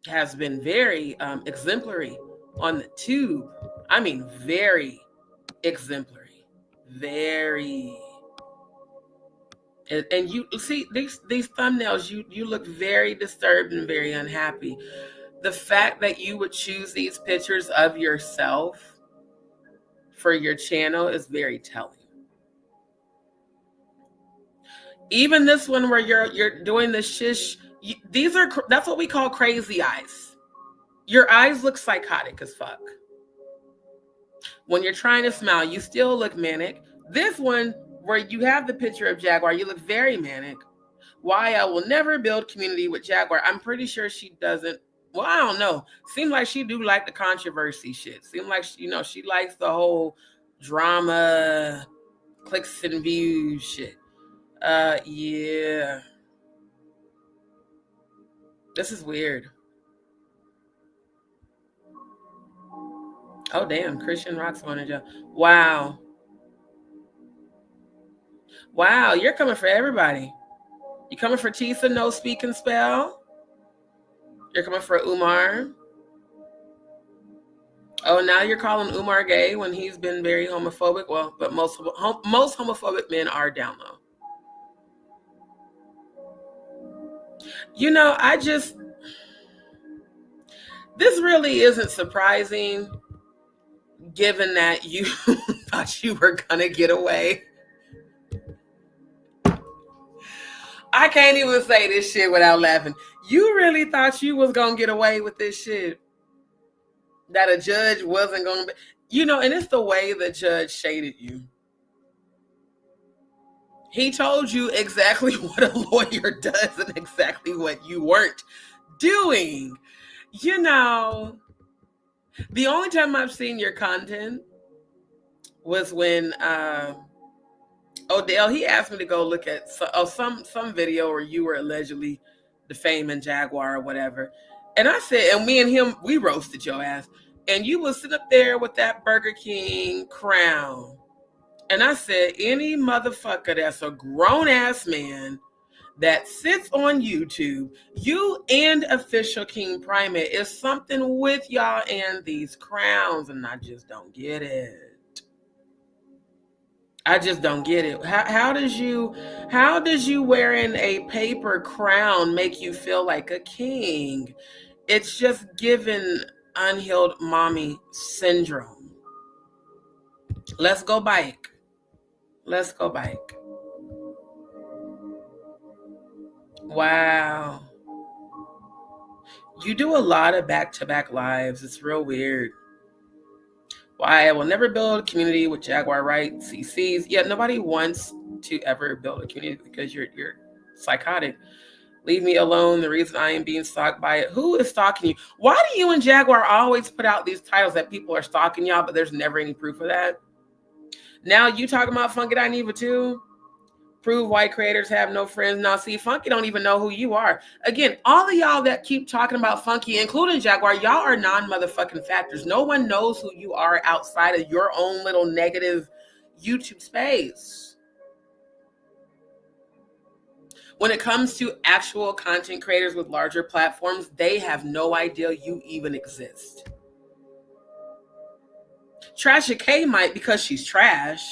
has been very exemplary on the tube. I mean, very exemplary. Very. And you see these thumbnails, you look very disturbed and very unhappy. The fact that you would choose these pictures of yourself for your channel is very telling. Even this one where you're doing the shish, that's what we call crazy eyes. Your eyes look psychotic as fuck. When you're trying to smile, you still look manic. This one where you have the picture of Jaguar, you look very manic. Why I will never build community with Jaguar. I'm pretty sure she doesn't Well, I don't know. Seems like she do like the controversy shit. Seems like, you know, she likes the whole drama, clicks and views shit. Yeah. This is weird. Oh, damn. Christian Rock's going to jail. Wow. Wow. You're coming for everybody. You coming for Tisa, no speak and spell? You're coming for Umar? Oh, now you're calling Umar gay when he's been very homophobic? Well, but most homophobic men are down low. You know, this really isn't surprising given that you thought you were gonna get away. I can't even say this shit without laughing. You really thought you was gonna get away with this shit? That a judge wasn't gonna be, you know, and it's the way the judge shaded you. He told you exactly what a lawyer does and exactly what you weren't doing. You know, the only time I've seen your content was when Odell, he asked me to go look at some video where you were allegedly defaming Jaguar or whatever. And I said, and me and him, we roasted your ass. And you was sitting up there with that Burger King crown. And I said, any motherfucker that's a grown-ass man that sits on YouTube, you and Official King Primate, is something with y'all and these crowns, and I just don't get it. I just don't get it. How does you wearing a paper crown make you feel like a king? It's just given unhealed mommy syndrome. Let's go bike. Let's go bike. Wow. You do a lot of back-to-back lives. It's real weird. Why I will never build a community with Jaguar Wright CCs. Yeah, nobody wants to ever build a community because you're psychotic. Leave me alone. The reason I am being stalked by it. Who is stalking you? Why do you and Jaguar always put out these titles that people are stalking y'all, but there's never any proof of that? Now you talking about Funky Dineva too? Prove white creators have no friends. Now see, Funky don't even know who you are. Again, all of y'all that keep talking about Funky, including Jaguar, y'all are non-motherfucking factors. No one knows who you are outside of your own little negative YouTube space. When it comes to actual content creators with larger platforms, they have no idea you even exist. Trasha K might because she's trash.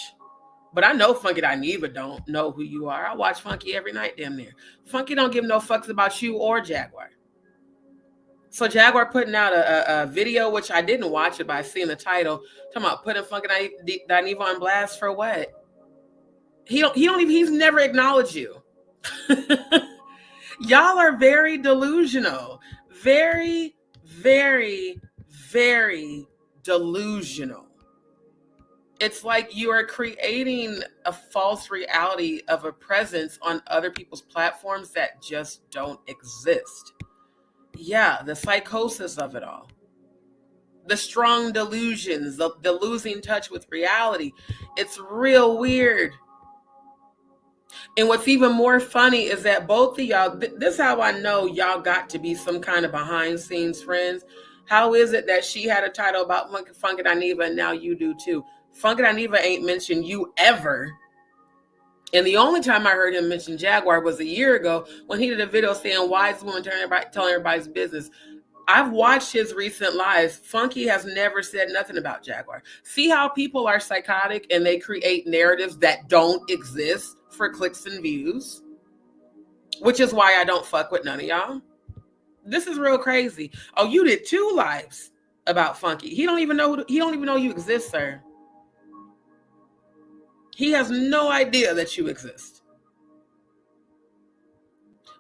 But I know Funky Dineva don't know who you are. I watch Funky every night, damn near. Funky don't give no fucks about you or Jaguar. So Jaguar putting out a video, which I didn't watch it, but I seen the title, talking about putting Funky Dineva on blast for what? He's never acknowledged you. Y'all are very delusional. Very, very, very delusional. It's like you are creating a false reality of a presence on other people's platforms that just don't exist. Yeah, the psychosis of it all. The strong delusions, the losing touch with reality. It's real weird. And what's even more funny is that both of y'all, this is how I know y'all got to be some kind of behind scenes friends. How is it that she had a title about Funky Dineva and now you do too? Funky Dineva ain't mentioned you ever. And the only time I heard him mention Jaguar was a year ago when he did a video saying wise woman telling everybody's business. I've watched his recent lives. Funky has never said nothing about Jaguar. See how people are psychotic and they create narratives that don't exist for clicks and views? Which is why I don't fuck with none of y'all. This is real crazy. Oh, you did 2 lives about Funky. He don't even know you exist, sir. He has no idea that you exist.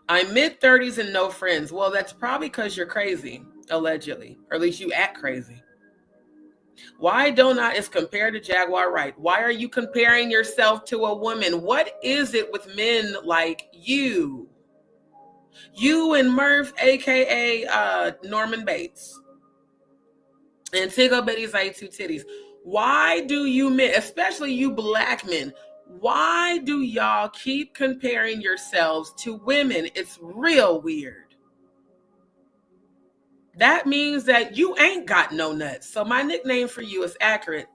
I'm mid-30s and no friends. Well, that's probably because you're crazy, allegedly. Or at least you act crazy. Why don't I is compared to Jaguar Wright? Why are you comparing yourself to a woman? What is it with men like you? You and Murph, aka Norman Bates, and Tiggo Betty's like two titties. Why do you men, especially you black men, why do y'all keep comparing yourselves to women? It's real weird. That means that you ain't got no nuts. So my nickname for you is accurate.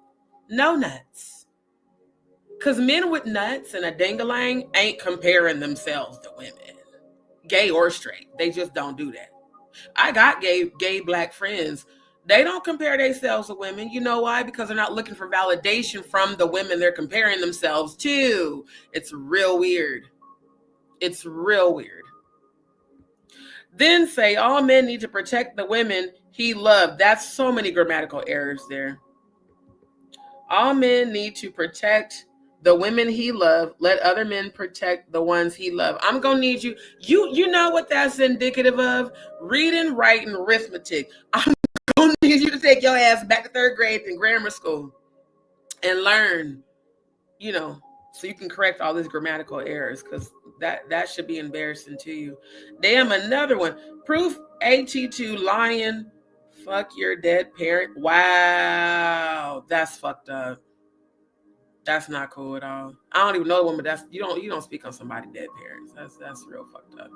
No nuts. Because men with nuts and a ding-a-lang ain't comparing themselves to women. Gay or straight. They just don't do that. I got gay black friends. They don't compare themselves to women. You know why? Because they're not looking for validation from the women they're comparing themselves to. It's real weird. It's real weird. Then say all men need to protect the women he loved. That's so many grammatical errors there. All men need to protect the women he loved. Let other men protect the ones he loved. I'm going to need you. You know what that's indicative of? Reading, writing, arithmetic. I'm going to need you to take your ass back to third grade in grammar school and learn, you know, so you can correct all these grammatical errors, because that should be embarrassing to you. Damn, another one. Proof AT2 lying. Fuck your dead parent. Wow, that's fucked up. That's not cool at all. I don't even know the woman. That's you don't speak on somebody's dead parents. That's real fucked up.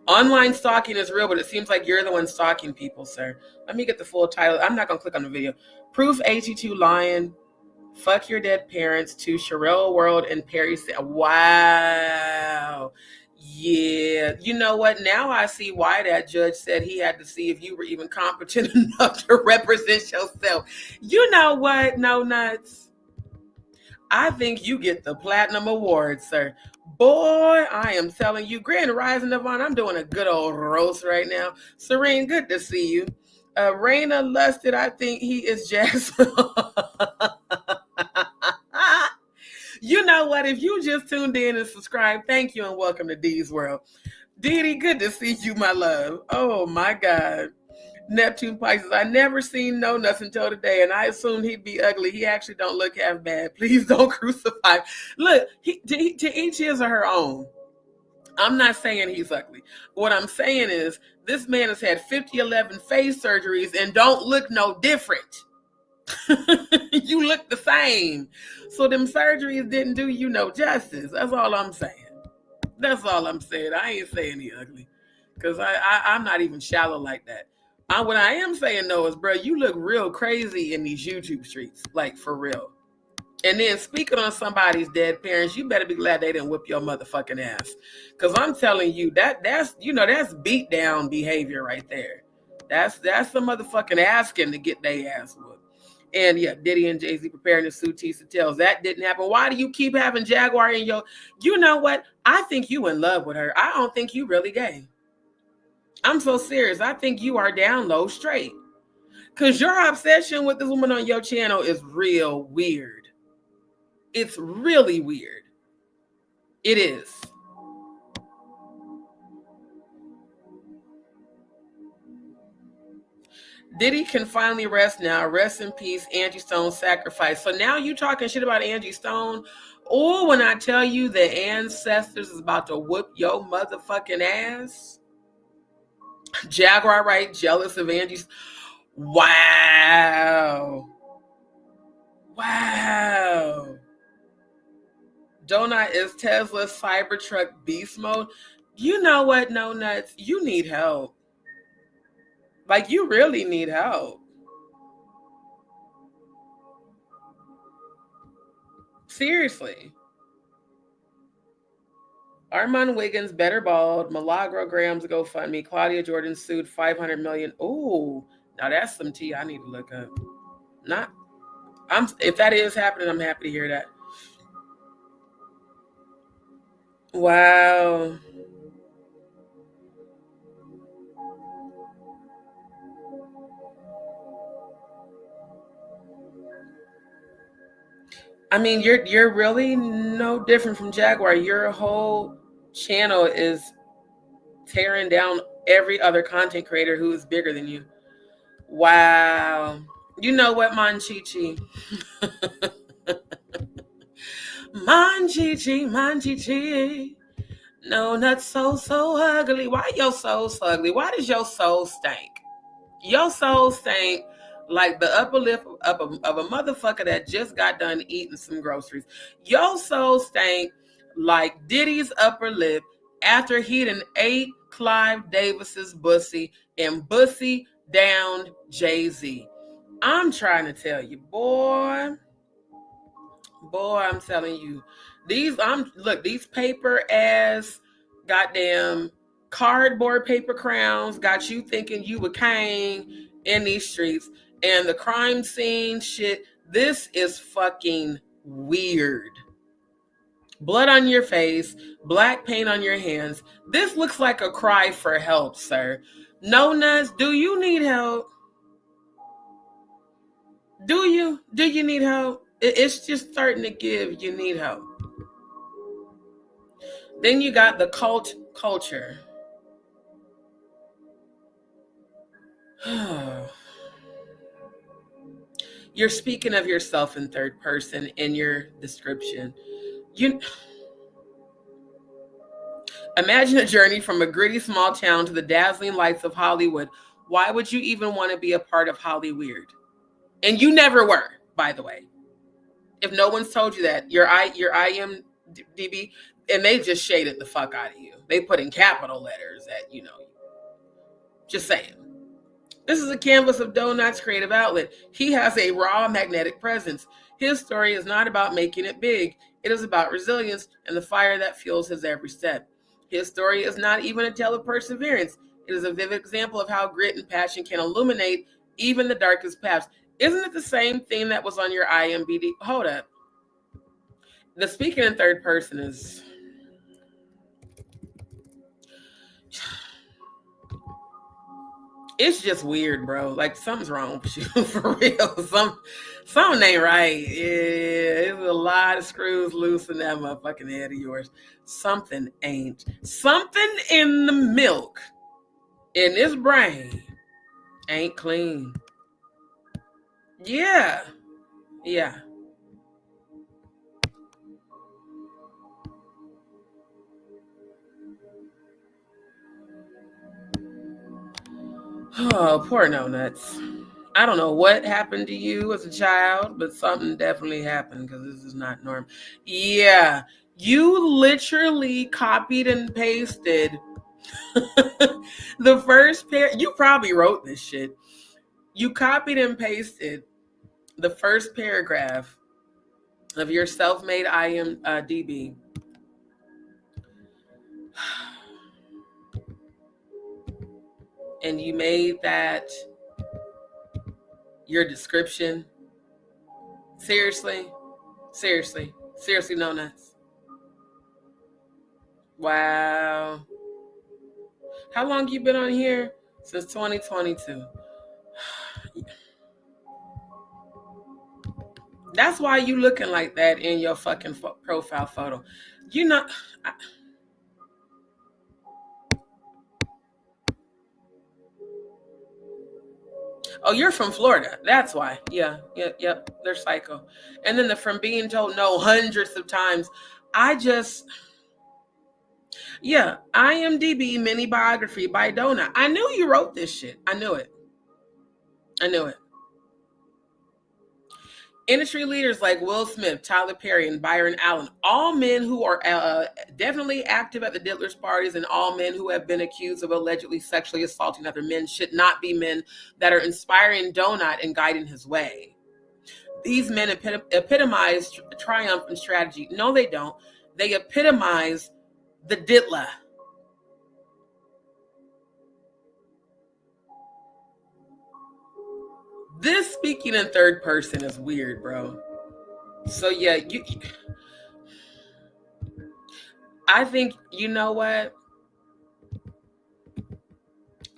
Online stalking is real, but it seems like you're the one stalking people, sir. Let me get the full title. I'm not gonna click on the video. Proof AT2 lying. Fuck your dead parents to Sherelle World and Perry. Wow. Yeah. You know what? Now I see why that judge said he had to see if you were even competent enough to represent yourself. You know what? No nuts. I think you get the platinum award, sir. Boy, I am telling you. Grand Rising, Devon. I'm doing a good old roast right now. Serene, good to see you. Raina Lusted, I think he is Jasmine. You know what? If you just tuned in and subscribed, thank you and welcome to D's World. Diddy, good to see you, my love. Oh, my God. Neptune Pisces, I never seen No Nuts until today, and I assumed he'd be ugly. He actually don't look half bad. Please don't crucify. Look, to each his or her own. I'm not saying he's ugly. What I'm saying is this man has had 50-11 face surgeries and don't look no different. You look the same. So them surgeries didn't do you no justice. That's all I'm saying. That's all I'm saying. I ain't saying he ugly, because I'm not even shallow like that. What I am saying though is, bro, you look real crazy in these YouTube streets, like for real. And then speaking on somebody's dead parents, you better be glad they didn't whip your motherfucking ass. Because I'm telling you, that's beat down behavior right there. That's the motherfucking asking to get their ass whooped. And yeah, Diddy and Jay-Z preparing to sue Tisa Tells. That didn't happen. Why do you keep having Jaguar in your... You know what? I think you in love with her. I don't think you really gay. I'm so serious. I think you are down low straight. Because your obsession with this woman on your channel is real weird. It's really weird. It is. Diddy can finally rest now. Rest in peace, Angie Stone's sacrifice. So now you talking shit about Angie Stone. Oh, when I tell you the ancestors is about to whoop your motherfucking ass. Jaguar Wright jealous of Angie's. Wow. Wow. Donut is Tesla's Cybertruck beast mode. You know what, No Nuts? You need help. Like, you really need help. Seriously. Armand Wiggins, better bald. Milagro Grams GoFundMe. Claudia Jordan sued $500 million. Ooh, now that's some tea I need to look up. If that is happening, I'm happy to hear that. Wow. I mean, you're really no different from Jaguar. Your whole channel is tearing down every other content creator who is bigger than you. Wow. You know what, Monchichi? Monchichi. No, not so ugly. Why your soul so ugly? Why does your soul stink? Your soul stink like the upper lip of a motherfucker that just got done eating some groceries. Your soul stink like Diddy's upper lip after he done ate Clive Davis's bussy and bussy down Jay-Z. I'm trying to tell you, boy, I'm telling you, these paper ass goddamn cardboard paper crowns got you thinking you were king in these streets, and the crime scene shit. This is fucking weird. Blood on your face, black paint on your hands. This looks like a cry for help, sir. No nuts, do you need help? Do you need help? It's just starting to give you need help. Then you got the cult culture. You're speaking of yourself in third person in your description. You imagine a journey from a gritty small town to the dazzling lights of Hollywood. Why would you even want to be a part of Hollyweird? And you never were, by the way. If no one's told you that, your IMDb, and they just shaded the fuck out of you. They put in capital letters that, you know, just saying. This is a canvas of Donut's creative outlet. He has a raw magnetic presence. His story is not about making it big. It is about resilience and the fire that fuels his every step. His story is not even a tale of perseverance. It is a vivid example of how grit and passion can illuminate even the darkest paths. Isn't it the same thing that was on your IMDb? Hold up. The speaking in third person is... It's just weird, bro. Like, something's wrong with you, for real. Something ain't right. Yeah, there's a lot of screws loose in that motherfucking head of yours. Something ain't. Something in the milk in this brain ain't clean. Yeah. Oh, poor No Nuts. I don't know what happened to you as a child, but something definitely happened because this is not normal. Yeah, you literally copied and pasted the first pair. You probably wrote this shit. You copied and pasted the first paragraph of your self-made IMDb. And you made that your description. Seriously, No Nuts. Wow. How long you been on here? Since 2022. That's why you looking like that in your fucking profile photo. You know... Oh, you're from Florida. That's why. Yep. They're psycho. And then from being told no hundreds of times, IMDb mini biography by Donut. I knew you wrote this shit. I knew it. Industry leaders like Will Smith, Tyler Perry, and Byron Allen, all men who are definitely active at the Diddler's parties, and all men who have been accused of allegedly sexually assaulting other men should not be men that are inspiring Donut and guiding his way. These men epitomize triumph and strategy. No, they don't. They epitomize the DIDDLA. This speaking in third person is weird, bro. So yeah, I think, you know what?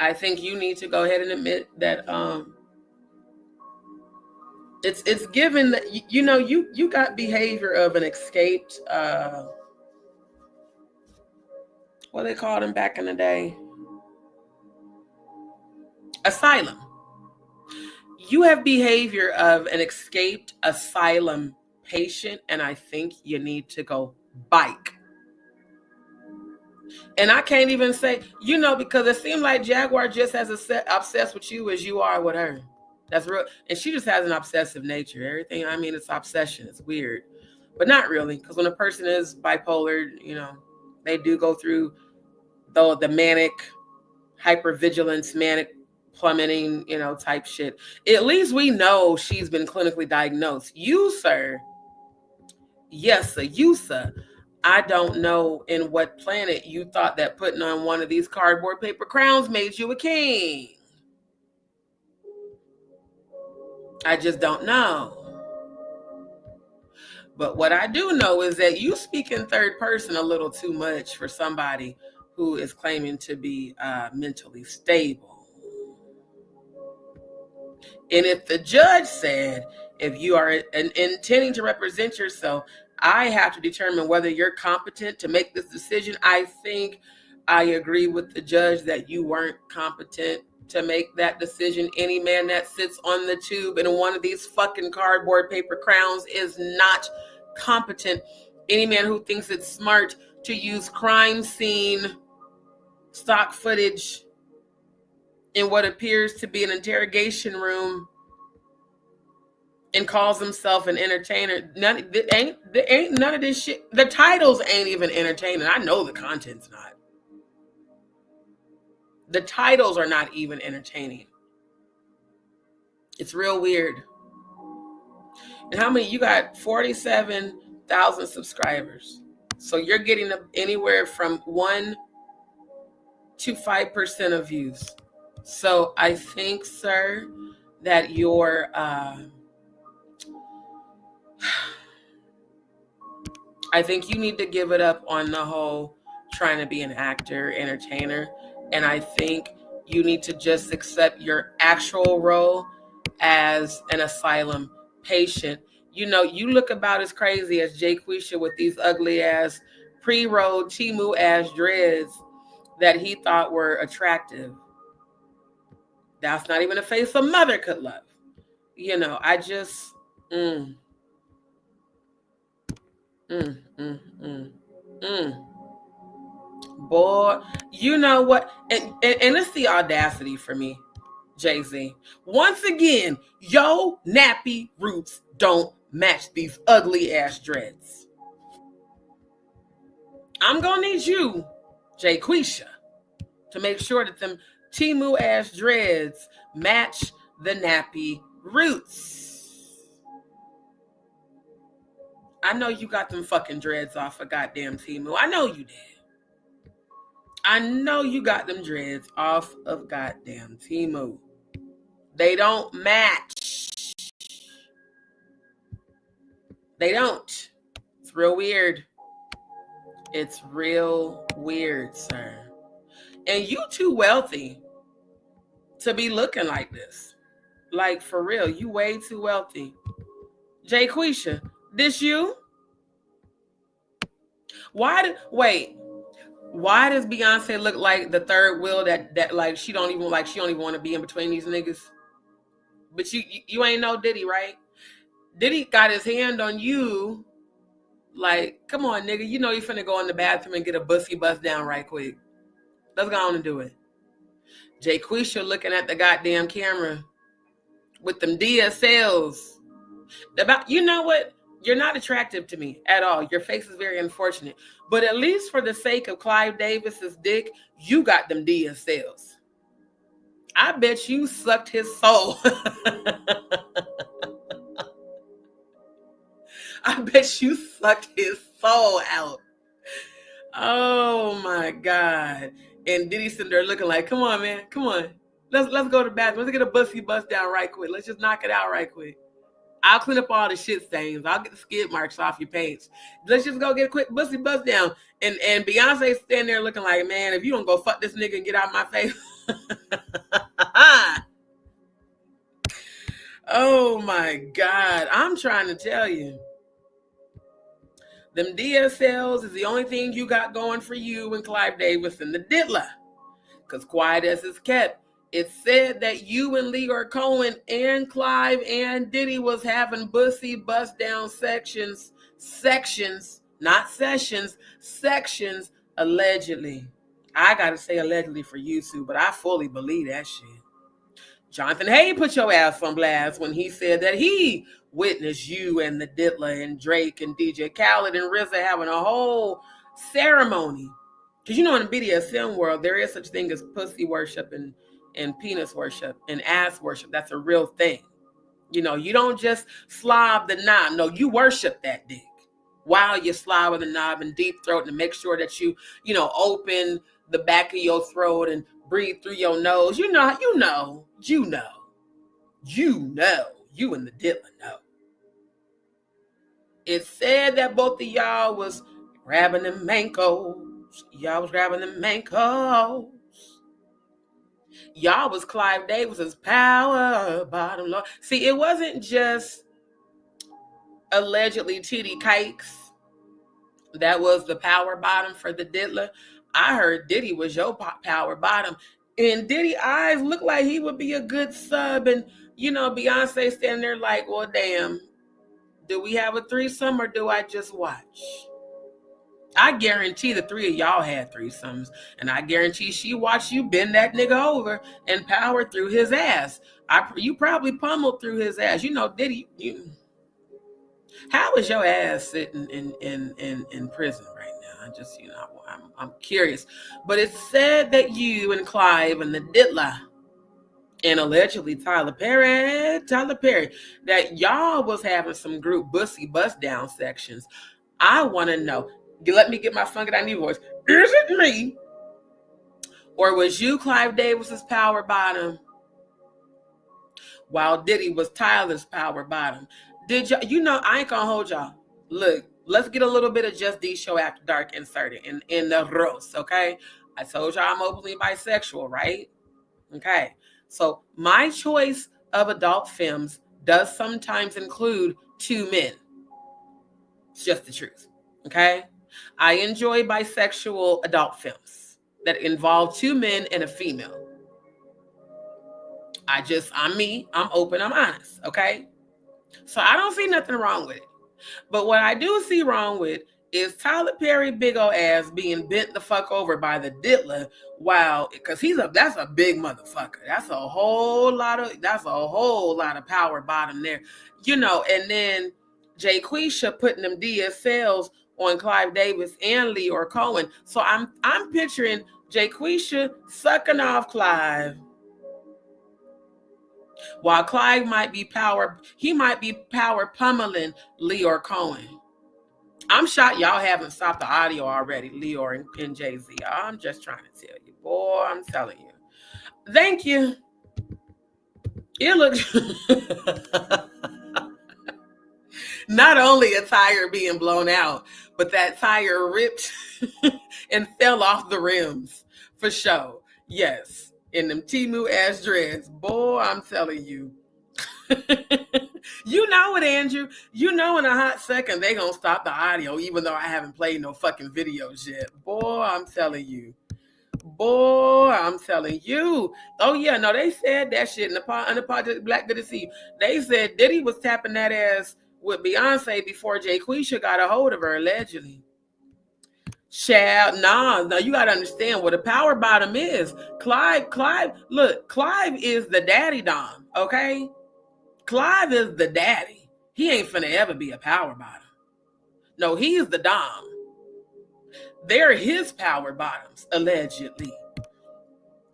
I think you need to go ahead and admit that it's given that you got behavior of an escaped what they called him back in the day? Asylum. You have behavior of an escaped asylum patient, and I think you need to go bike. And I can't even say, you know, because it seems like Jaguar just as obsessed with you as you are with her. That's real. And she just has an obsessive nature. Everything, I mean, it's obsession. It's weird. But not really. Because when a person is bipolar, you know, they do go through the manic, hypervigilance, manic plummeting, you know, type shit. At least we know she's been clinically diagnosed. You, sir. Yes, sir. You, sir. I don't know in what planet you thought that putting on one of these cardboard paper crowns made you a king. I just don't know. But what I do know is that you speak in third person a little too much for somebody who is claiming to be mentally stable. And if the judge said, if you are intending to represent yourself, I have to determine whether you're competent to make this decision. I think I agree with the judge that you weren't competent to make that decision. Any man that sits on the tube in one of these fucking cardboard paper crowns is not competent. Any man who thinks it's smart to use crime scene stock footage in what appears to be an interrogation room and calls himself an entertainer. None of this shit. The titles ain't even entertaining. I know the content's not. The titles are not even entertaining. It's real weird. And how many? You got 47,000 subscribers. So you're getting anywhere from 1 to 5% of views. So I think, sir, that your I think you need to give it up on the whole trying to be an actor, entertainer. And I think you need to just accept your actual role as an asylum patient. You know, you look about as crazy as Jayquisha with these ugly ass pre-rolled Timu ass dreads that he thought were attractive. That's not even a face a mother could love. You know, I just Boy, you know what? And it's the audacity for me, Jay-Z. Once again, yo nappy roots don't match these ugly ass dreads. I'm gonna need you, Jayquisha, to make sure that them Timu ass dreads match the nappy roots. I know you got them fucking dreads off of goddamn Timu. I know you did. I know you got them dreads off of goddamn Timu. They don't match. They don't. It's real weird. It's real weird, sir. And you too wealthy to be looking like this. Like, for real, you way too wealthy. Jayquisha, this you? Why does Beyonce look like the third wheel that like she don't even want to be in between these niggas? But you ain't no Diddy, right? Diddy got his hand on you. Like, come on, nigga. You know you finna go in the bathroom and get a bussy bust down right quick. Let's go on and do it. Jayquisha looking at the goddamn camera with them DSLs. You know what? You're not attractive to me at all. Your face is very unfortunate. But at least for the sake of Clive Davis's dick, you got them DSLs. I bet you sucked his soul. I bet you sucked his soul out. Oh my God. And Diddy sitting there looking like, come on, man. Come on. Let's go to the bathroom. Let's get a bussy bust down right quick. Let's just knock it out right quick. I'll clean up all the shit stains. I'll get the skid marks off your pants. Let's just go get a quick bussy bust down. And Beyonce standing there looking like, man, if you don't go fuck this nigga and get out of my face. Oh my God. I'm trying to tell you. Them DSLs is the only thing you got going for you and Clive Davis and the DIDDLA. Because quiet as it's kept. It said that you and Leor Cohen and Clive and Diddy was having bussy bust down sections, not sessions, sections Allegedly. I gotta say allegedly for YouTube, but I fully believe that shit. Jonathan Hay put your ass on blast when he said that he witnessed you and the DIDDLA and Drake and DJ Khaled and RZA having a whole ceremony. Because you know in the BDSM world, there is such thing as pussy worship and penis worship and ass worship. That's a real thing. You know, you don't just slob the knob. No, you worship that dick while you slob the knob and deep throat and make sure that you open the back of your throat and breathe through your nose. You and the DIDDLA know. It said that both of y'all was grabbing the mancos. Y'all was grabbing the mancos. Y'all was Clive Davis's power bottom lawd. See, it wasn't just allegedly TD Cakes that was the power bottom for the DIDDLA. I heard Diddy was your power bottom. And Diddy eyes look like he would be a good sub. And, Beyonce standing there like, well, damn, do we have a threesome or do I just watch? I guarantee the three of y'all had threesomes. And I guarantee she watched you bend that nigga over and power through his ass. You probably pummeled through his ass. Diddy, how is your ass sitting in prison right now? I just, I'm curious. But it said that you and Clive and the DIDDLA and allegedly Tyler Perry, that y'all was having some group bussy bust down sections. I want to know. Let me get my funky dynamic voice. Is it me? Or was you Clive Davis's power bottom while Diddy was Tyler's power bottom? Did y'all, I ain't gonna hold y'all. Look, let's get a little bit of Just D Show After Dark inserted in the roast, okay? I told y'all I'm openly bisexual, right? Okay. So my choice of adult films does sometimes include two men. It's just the truth, okay? I enjoy bisexual adult films that involve two men and a female. I'm me, I'm open, I'm honest, okay? So I don't see nothing wrong with it. But what I do see wrong with is Tyler Perry big old ass being bent the fuck over by the DIDDLA because that's a big motherfucker. That's a whole lot of power bottom there. And then Jayquisha putting them DSLs on Clive Davis and Leor Cohen. So I'm picturing Jayquisha sucking off Clive while Clive might be power pummeling Leor Cohen. I'm shocked y'all haven't stopped the audio already, Leor and Jay-Z. I'm just trying to tell you, boy, I'm telling you. Thank you. It looks not only a tire being blown out, but that tire ripped and fell off the rims for show. Yes, in them Temu ass dreads. Boy, I'm telling you. You know it, Andrew. In a hot second they gonna stop the audio, even though I haven't played no fucking videos yet. Boy, I'm telling you. Oh yeah, no, they said that shit in the Project Black Good to See. They said Diddy was tapping that ass with Beyonce before Jayquisha got a hold of her, allegedly. Child, no, you gotta understand what a power bottom is. Clive is the daddy dom, okay? Clive is the daddy. He ain't finna ever be a power bottom. No, he is the dom. They're his power bottoms, allegedly.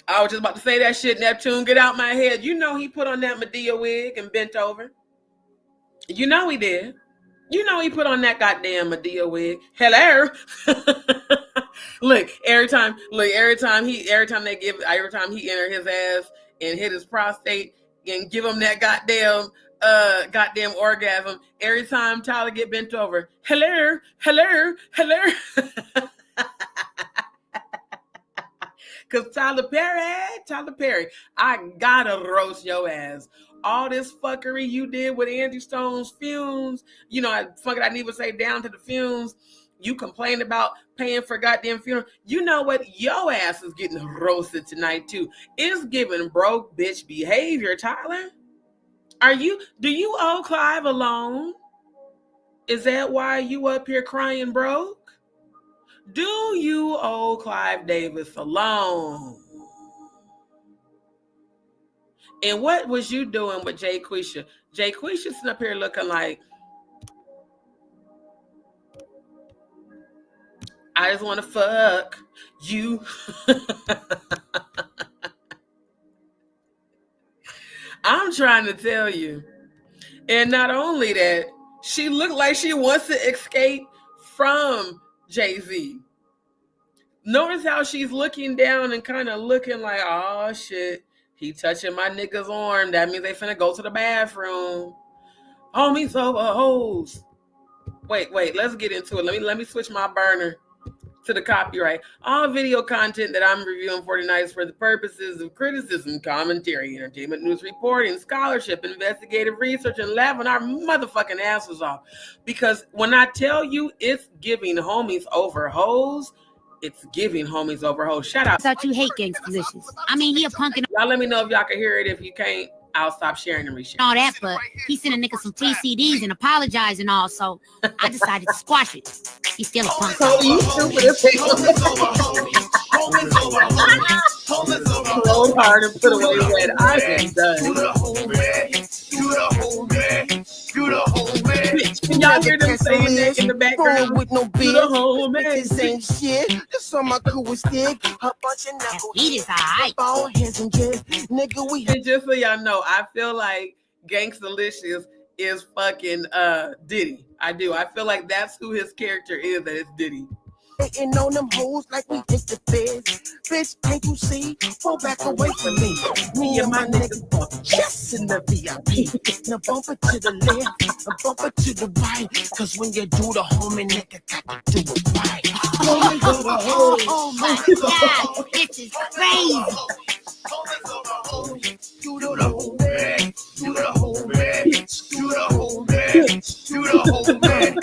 I was just about to say that shit, Neptune. Get out my head. He put on that Medea wig and bent over. He did. He put on that goddamn Medea wig. Hello. Every time he enter his ass and hit his prostate and give him that goddamn orgasm, every time Tyler get bent over, hello. Because Tyler Perry, I gotta roast your ass. All this fuckery you did with Angie Stone's fumes, I need to say down to the fumes. You complained about paying for goddamn funeral. You know what? Your ass is getting roasted tonight too. It's giving broke bitch behavior, Tyler. Do you owe Clive a loan? Is that why you up here crying broke? Do you owe Clive Davis alone? And what was you doing with Jayquisha? Jayquisha sitting up here looking like, I just want to fuck you. I'm trying to tell you. And not only that, she looked like she wants to escape from Jay-Z. Notice how she's looking down and kind of looking like, oh shit, he touching my nigga's arm. That means they finna go to the bathroom. Homies over hoes. Wait, let's get into it. Let me switch my burner to the copyright. All video content that I'm reviewing for tonight is for the purposes of criticism, commentary, entertainment, news reporting, scholarship, investigative research, and laughing our motherfucking asses off. Because when I tell you it's giving homies over hoes, it's giving homies over hoes. Shout out. I thought you hate gangsta delicious. I mean, he a punk and Y'all let me know if y'all can hear it. If you can't, I'll stop sharing and reshare. all that, but he sent a nigga some TCDs and apologized and all, so I decided to squash it. He's still a punk. Oh, you stupid as hell. Roll hard and put away red. I am done. Can y'all hear them saying that in the background? With no Do the whole man. bitches ain't shit. That's on my coolest stick. A bunch of knuckles. He is alright. Ball hands and jet. Nigga, we And just so y'all know, I feel like Gangstalicious is fucking Diddy. I do. I feel like that's who his character is, that it's Diddy. hitting on them hoes like we hit the feds. Bitch, can't you see? Fall back away from me. Me and my niggas fuck just in the VIP. Now bump it to the left, and bump it to the right. Cause when you do the homie, nigga got to do it right. Oh my God, this is crazy. Do the whole man, do the whole man, do the whole man, do the whole man.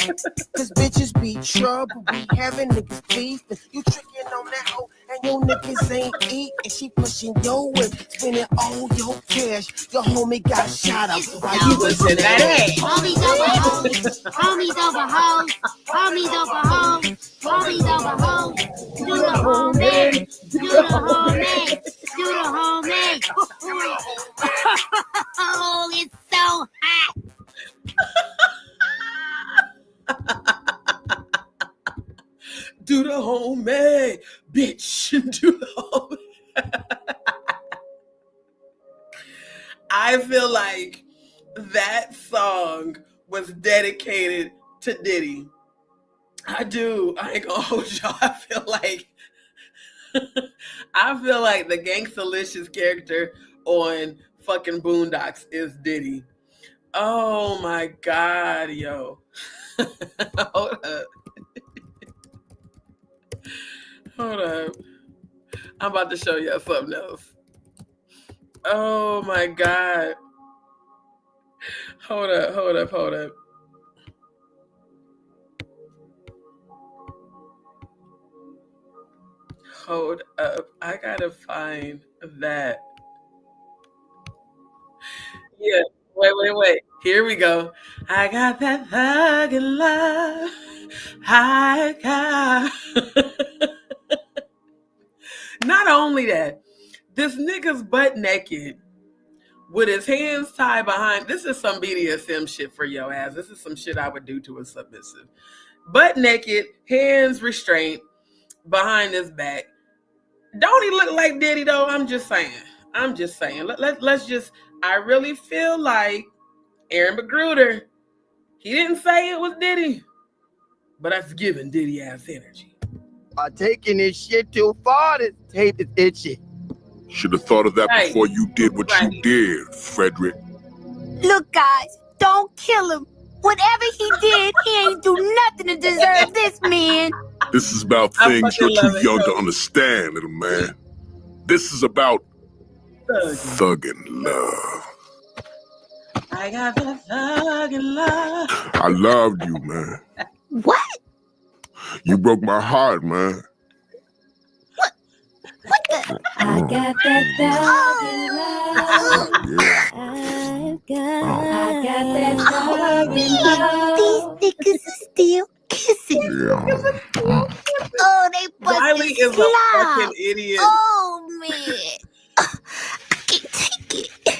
Cause bitches be trouble, we having niggas beef. You tricking on that hoe, and your niggas ain't eat. And she pushing your whip, spending all your cash. Your homie got shot up while you was in that ass. Homies over hoes, homies over hoes, homies over hoes, homies over hoes. Do the homie, do the homie, do the homie. Oh, it's so hot. Do the homie, bitch. Do the homie. I feel like that song was dedicated to Diddy. I do. I ain't gonna hold y'all. I feel like the Gangstalicious character on fucking Boondocks is Diddy. Oh my God, yo. Hold up. Hold up. I'm about to show y'all something else. Oh my God. Hold up. Hold up. I gotta find that. Yeah. Wait. Here we go. I got that thuggin' love. I got. Not only that, this nigga's butt naked with his hands tied behind. This is some BDSM shit for your ass. This is some shit I would do to a submissive. Butt naked, hands restrained behind his back. Don't he look like Diddy though? I'm just saying. Let's just. I really feel like Aaron McGruder. He didn't say it was Diddy, but that's giving Diddy ass energy. Taking this shit too far, this tape is itchy. Should have thought of that before you did what you did, Frederick. Look, guys, don't kill him. Whatever he did, he ain't do nothing to deserve this, man. This is about things you're too young to understand, little man. This is about thuggin' love. I got the thuggin' love. I loved you, man. What? You broke my heart, man. What the? I got that thuggin' love. Yeah. I got that thuggin' love. These niggas are still kissing. Yeah. Oh, they Riley busted is a fucking idiot. Oh, man. I can't take it.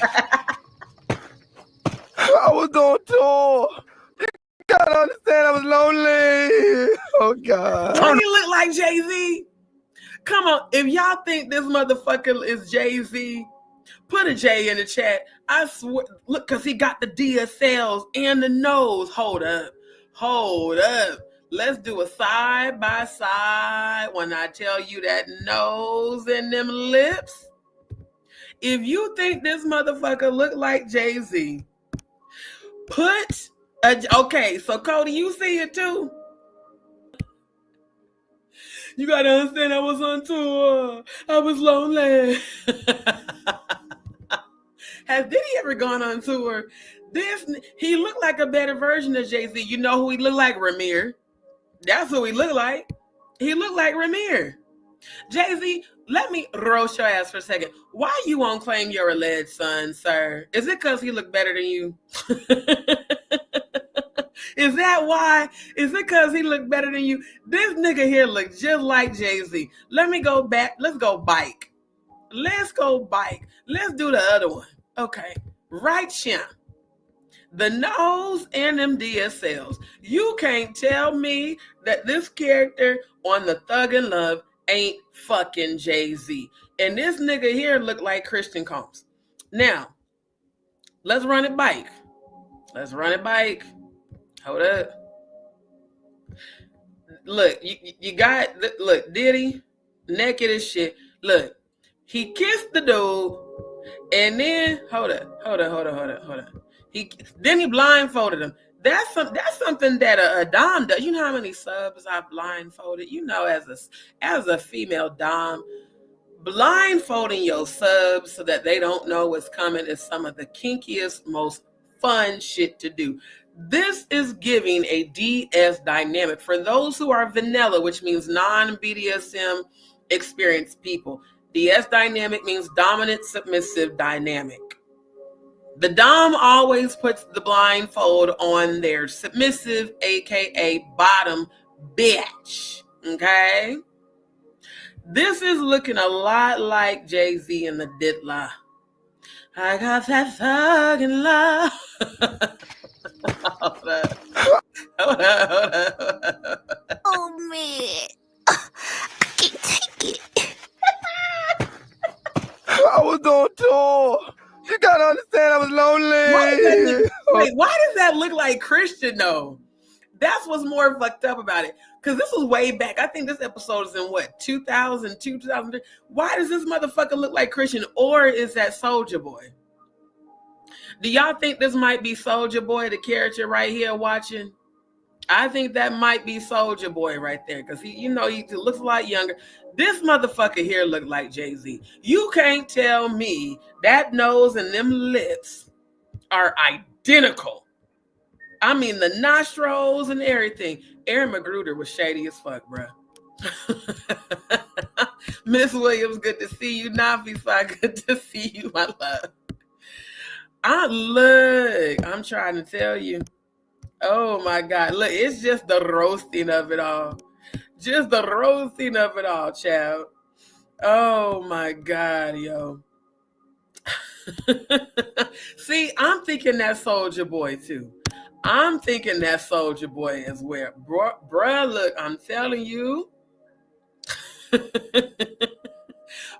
I was on tour. You gotta understand I was lonely. Oh, God. Don't he look like Jay-Z? Come on, if y'all think this motherfucker is Jay-Z, put a J in the chat. I swear, look, because he got the DSLs and the nose. Hold up. Let's do a side by side when I tell you that nose and them lips. If you think this motherfucker look like Jay-Z, put a, okay, so Cody, you see it too? You gotta understand I was on tour. I was lonely. Has Diddy ever gone on tour? He looked like a better version of Jay-Z. You know who he looked like? Ramir. That's who he looked like. He looked like Ramir. Jay-Z, let me roast your ass for a second. Why you won't claim your alleged son, sir? Is it because he looked better than you? Is that why? Is it because he looked better than you? This nigga here looks just like Jay-Z. Let me go back. Let's go bike. Let's do the other one. Okay. Right here. The nose and them DSLs. You can't tell me that this character on the Thug and Love ain't fucking Jay-Z. And this nigga here look like Christian Combs. Now, let's run it bike. Hold up. Look, you got, look, Diddy, naked as shit. Look, he kissed the dude, and then, hold up. Then he blindfolded him. That's something that a dom does. You know how many subs I've blindfolded? You know, as a female dom, blindfolding your subs so that they don't know what's coming is some of the kinkiest, most fun shit to do. This is giving a DS dynamic for those who are vanilla, which means non-BDSM experienced people. DS dynamic means dominant submissive dynamic. The dom always puts the blindfold on their submissive, aka bottom bitch. Okay? This is looking a lot like Jay-Z and the DIDDLA. I got that thug in love. Hold up. Oh, man. I can't take it. I was on tour. You gotta understand I was lonely. Why does that look like Christian though? That's what's more fucked up about it. Because this was way back. I think this episode is in what, 2002, 2003? Why does this motherfucker look like Christian? Or is that Soulja Boy? Do y'all think this might be Soulja Boy, the character right here watching? I think that might be Soulja Boy right there. Because he looks a lot younger. This motherfucker here look like Jay-Z. You can't tell me that nose and them lips are identical. I mean, the nostrils and everything. Aaron Magruder was shady as fuck, bro. Miss Williams, good to see you. Nafisa, good to see you, my love. I'm trying to tell you. Oh my God. Look, it's just the roasting of it all. Just the roasting of it all, child. Oh my God, yo. See, I'm thinking that Soulja Boy too. I'm thinking that Soulja Boy as well. Bruh, look, I'm telling you.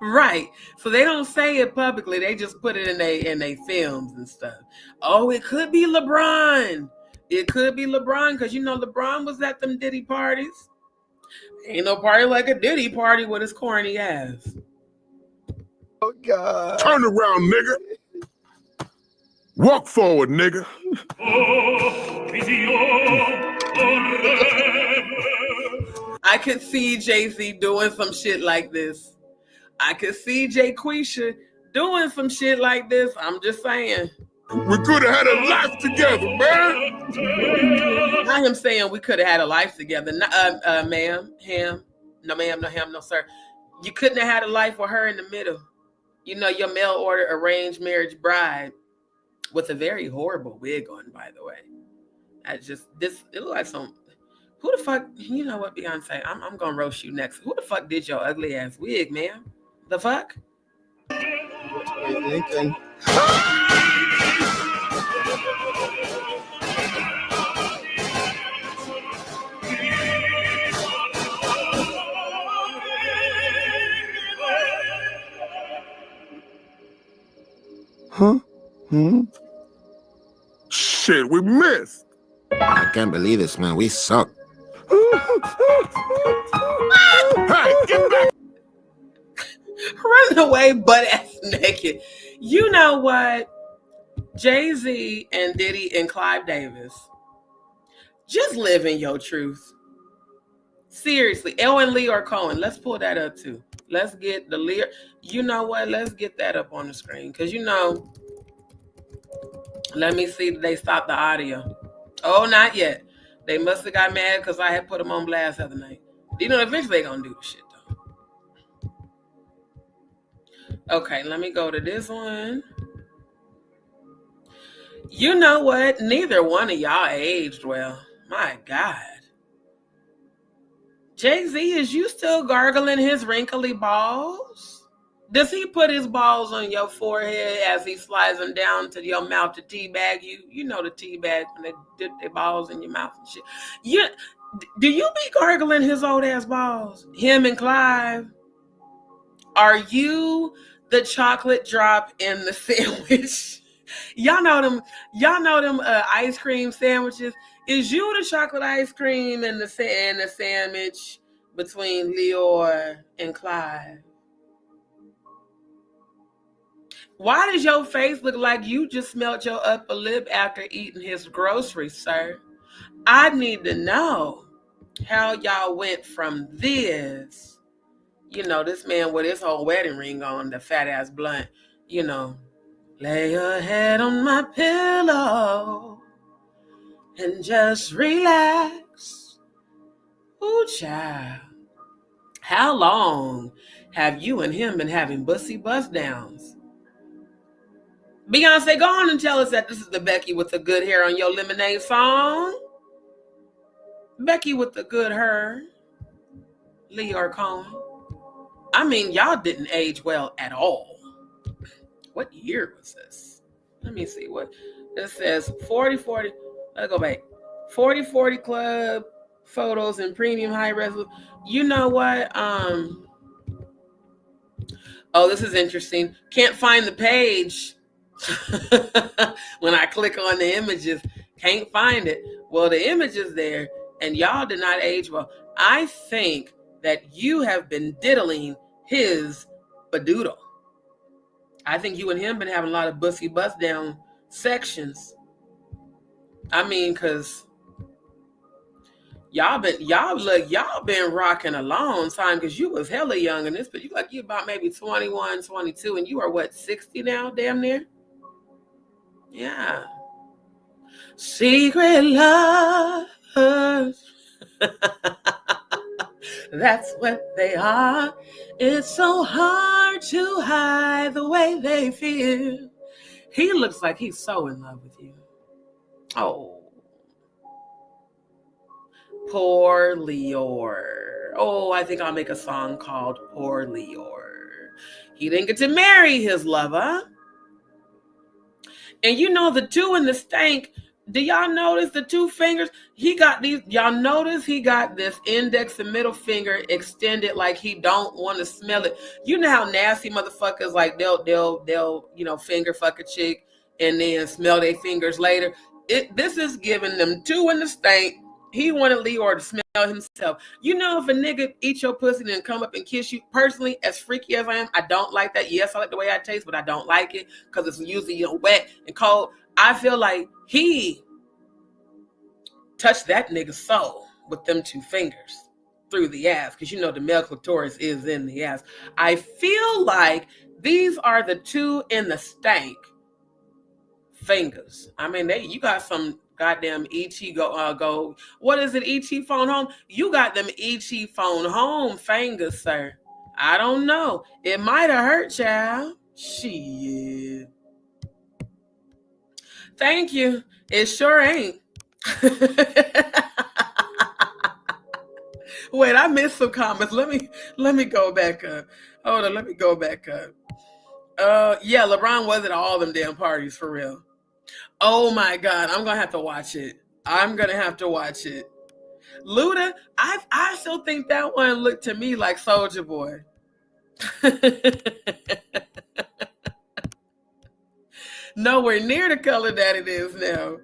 Right. So they don't say it publicly. They just put it in they films and stuff. Oh, it could be LeBron. It could be LeBron because LeBron was at them Diddy parties. Ain't no party like a Diddy party with his corny ass. Oh, God. Turn around, nigga. Walk forward, nigga. I could see Jay-Z doing some shit like this. I could see Jayquisha doing some shit like this. I'm just saying. We could have had a life together, man. Not him saying we could have had a life together. Ma'am, him. No, ma'am, no, him, no, sir. You couldn't have had a life with her in the middle. Your mail order arranged marriage bride with a very horrible wig on, by the way. It looked like some Who the fuck, you know what, Beyonce, I'm gonna roast you next. Who the fuck did your ugly ass wig, man? The fuck? Huh? Shit, we missed. I can't believe this, man. We suck. Hey, get back! Running away butt ass naked. You know what? Jay-Z and Diddy and Clive Davis, just live in your truth. Seriously. And Leor Cohen. Let's pull that up too. Let's get the Leor. You know what? Let's get that up on the screen. Because you know, let me see if they stopped the audio. Oh, not yet. They must have got mad because I had put them on blast the other night. You know, eventually they're going to do the shit though. Okay, let me go to this one. You know what? Neither one of y'all aged well. My God. Jay-Z, is you still gargling his wrinkly balls? Does he put his balls on your forehead as he slides them down to your mouth to teabag you? You know the teabag when they dip their balls in your mouth and shit. Do you be gargling his old ass balls? Him and Clive? Are you the chocolate drop in the sandwich? Y'all know them ice cream sandwiches. Is you the chocolate ice cream and the sandwich between Leor and Clive? Why does your face look like you just smelt your upper lip after eating his groceries, sir? I need to know how y'all went from this, you know, this man with his whole wedding ring on, the fat ass blunt, you know, lay your head on my pillow and just relax. Ooh, child. How long have you and him been having bussy bust downs? Beyonce, go on and tell us that this is the Becky with the good hair on your lemonade song. Becky with the good hair. Leor Cohen. I mean, y'all didn't age well at all. What year was this? Let me see what it says. 40-40. Let's go back. 40-40 club photos and premium high resolution. You know what? Oh, this is interesting. Can't find the page. When I click on the images, can't find it. Well, the image is there, and y'all did not age well. I think that you have been diddling his badoodle. I think you and him been having a lot of bussy bust down sections. I mean, cause y'all been rocking a long time, because you was hella young in this, but you about maybe 21, 22, and you are what, 60 now, damn near? Yeah. Secret lovers. That's what they are. It's so hard to hide the way they feel. He looks like he's so in love with you. Oh. Poor Leor. Oh, I think I'll make a song called Poor Leor. He didn't get to marry his lover. And you know the two in the stank. Do y'all notice the two fingers? He got these. Y'all notice he got this index and middle finger extended like he don't want to smell it. You know how nasty motherfuckers, like they'll you know, finger fuck a chick and then smell their fingers later. This is giving them two in the stank. He wanted Leor to smell himself. You know, if a nigga eat your pussy and then come up and kiss you, personally, as freaky as I am, I don't like that. Yes, I like the way I taste, but I don't like it because it's usually, you know, wet and cold. I feel like he touched that nigga's soul with them two fingers through the ass, because you know the male clitoris is in the ass. I feel like these are the two in the stank fingers. I mean, you got some goddamn ET go what is it, ET phone home? You got them ET phone home fingers, sir. I don't know. It might have hurt, child. Shit. Thank you. It sure ain't. Wait, I missed some comments. Let me go back up. Hold on, let me go back up. Yeah, LeBron was at all them damn parties for real. Oh my God, I'm gonna have to watch it. I'm gonna have to watch it. Luda, I still think that one looked to me like Soulja Boy. Nowhere near the color that it is now.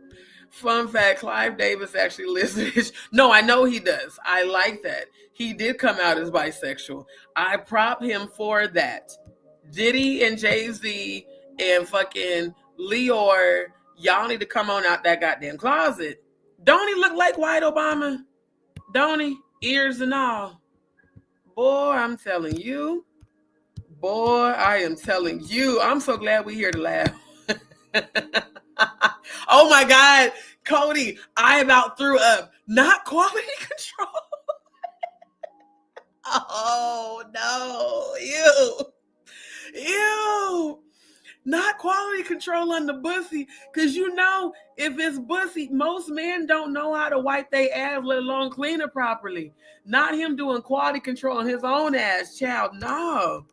Fun fact, Clive Davis actually listed. No, I know he does. I like that. He did come out as bisexual. I prop him for that. Diddy and Jay-Z and fucking Leor, y'all need to come on out that goddamn closet. Don't he look like white Obama? Don't he? Ears and all. Boy, I'm telling you. Boy, I am telling you. I'm so glad we're here to laugh. Oh my God, Cody, I about threw up. Not quality control. Oh no, ew. Not quality control on the bussy. Cause you know, if it's bussy, most men don't know how to wipe their ass, let alone clean it properly. Not him doing quality control on his own ass, child. No.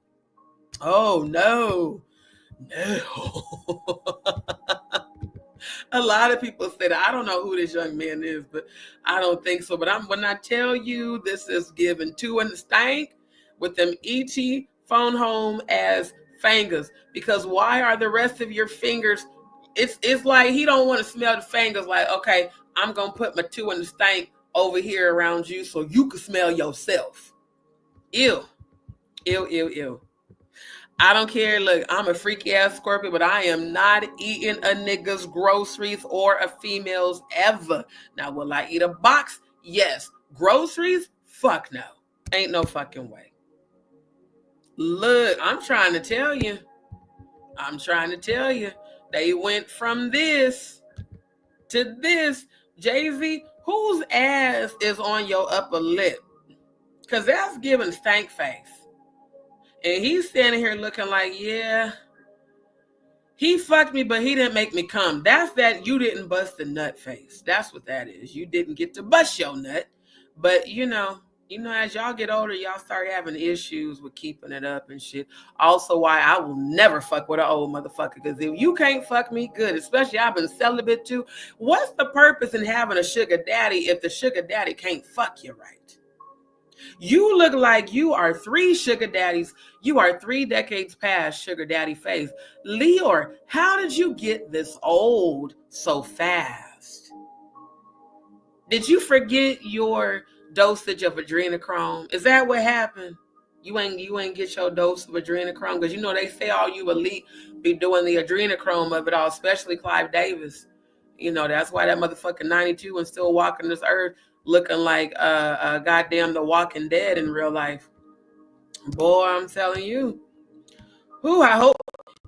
Oh no. A lot of people said, I don't know who this young man is, but I don't think so. But when I tell you this is given 2 in the stank with them ET phone home as fingers, because why are the rest of your fingers? It's like he don't want to smell the fingers. Like, okay, I'm gonna put my 2 in the stank over here around you so you can smell yourself. Ew. I don't care. Look, I'm a freaky ass Scorpio, but I am not eating a nigga's groceries or a female's ever. Now, will I eat a box? Yes. Groceries? Fuck no. Ain't no fucking way. Look, I'm trying to tell you. They went from this to this. Jay-Z, whose ass is on your upper lip? Because that's giving stank face. And he's standing here looking like, yeah, he fucked me, but he didn't make me come. That's that you didn't bust the nut face. That's what that is. You didn't get to bust your nut. But, you know, as y'all get older, y'all start having issues with keeping it up and shit. Also, why I will never fuck with an old motherfucker. Because if you can't fuck me good, especially I've been celibate too, what's the purpose in having a sugar daddy if the sugar daddy can't fuck you right? You look like you are 3 sugar daddies. You are 3 decades past sugar daddy phase. Leor, how did you get this old so fast? Did you forget your dosage of adrenochrome? Is that what happened? You ain't get your dose of adrenochrome? Because you know they say all you elite be doing the adrenochrome of it all, especially Clive Davis. You know, that's why that motherfucking 92 and still walking this earth looking like goddamn The Walking Dead in real life. Boy, I'm telling you. Who I hope,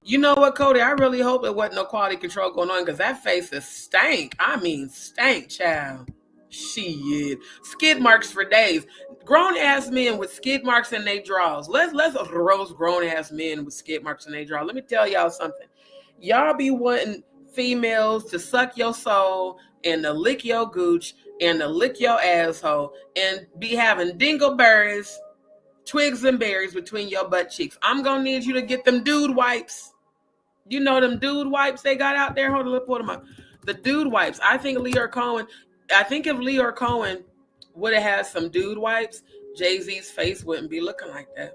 you know what, Cody? I really hope there wasn't no quality control going on because that face is stank. I mean, stank, child. Shit. Skid marks for days. Grown-ass men with skid marks in their drawers. Let's roast grown-ass men with skid marks in their drawers. Let me tell y'all something. Y'all be wanting females to suck your soul and to lick your gooch and to lick your asshole and be having dingleberries, twigs and berries between your butt cheeks. I'm gonna need you to get them dude wipes. You know them dude wipes they got out there? Hold on, let's pull them up. The dude wipes. I think if Leor Cohen would have had some dude wipes, Jay-Z's face wouldn't be looking like that.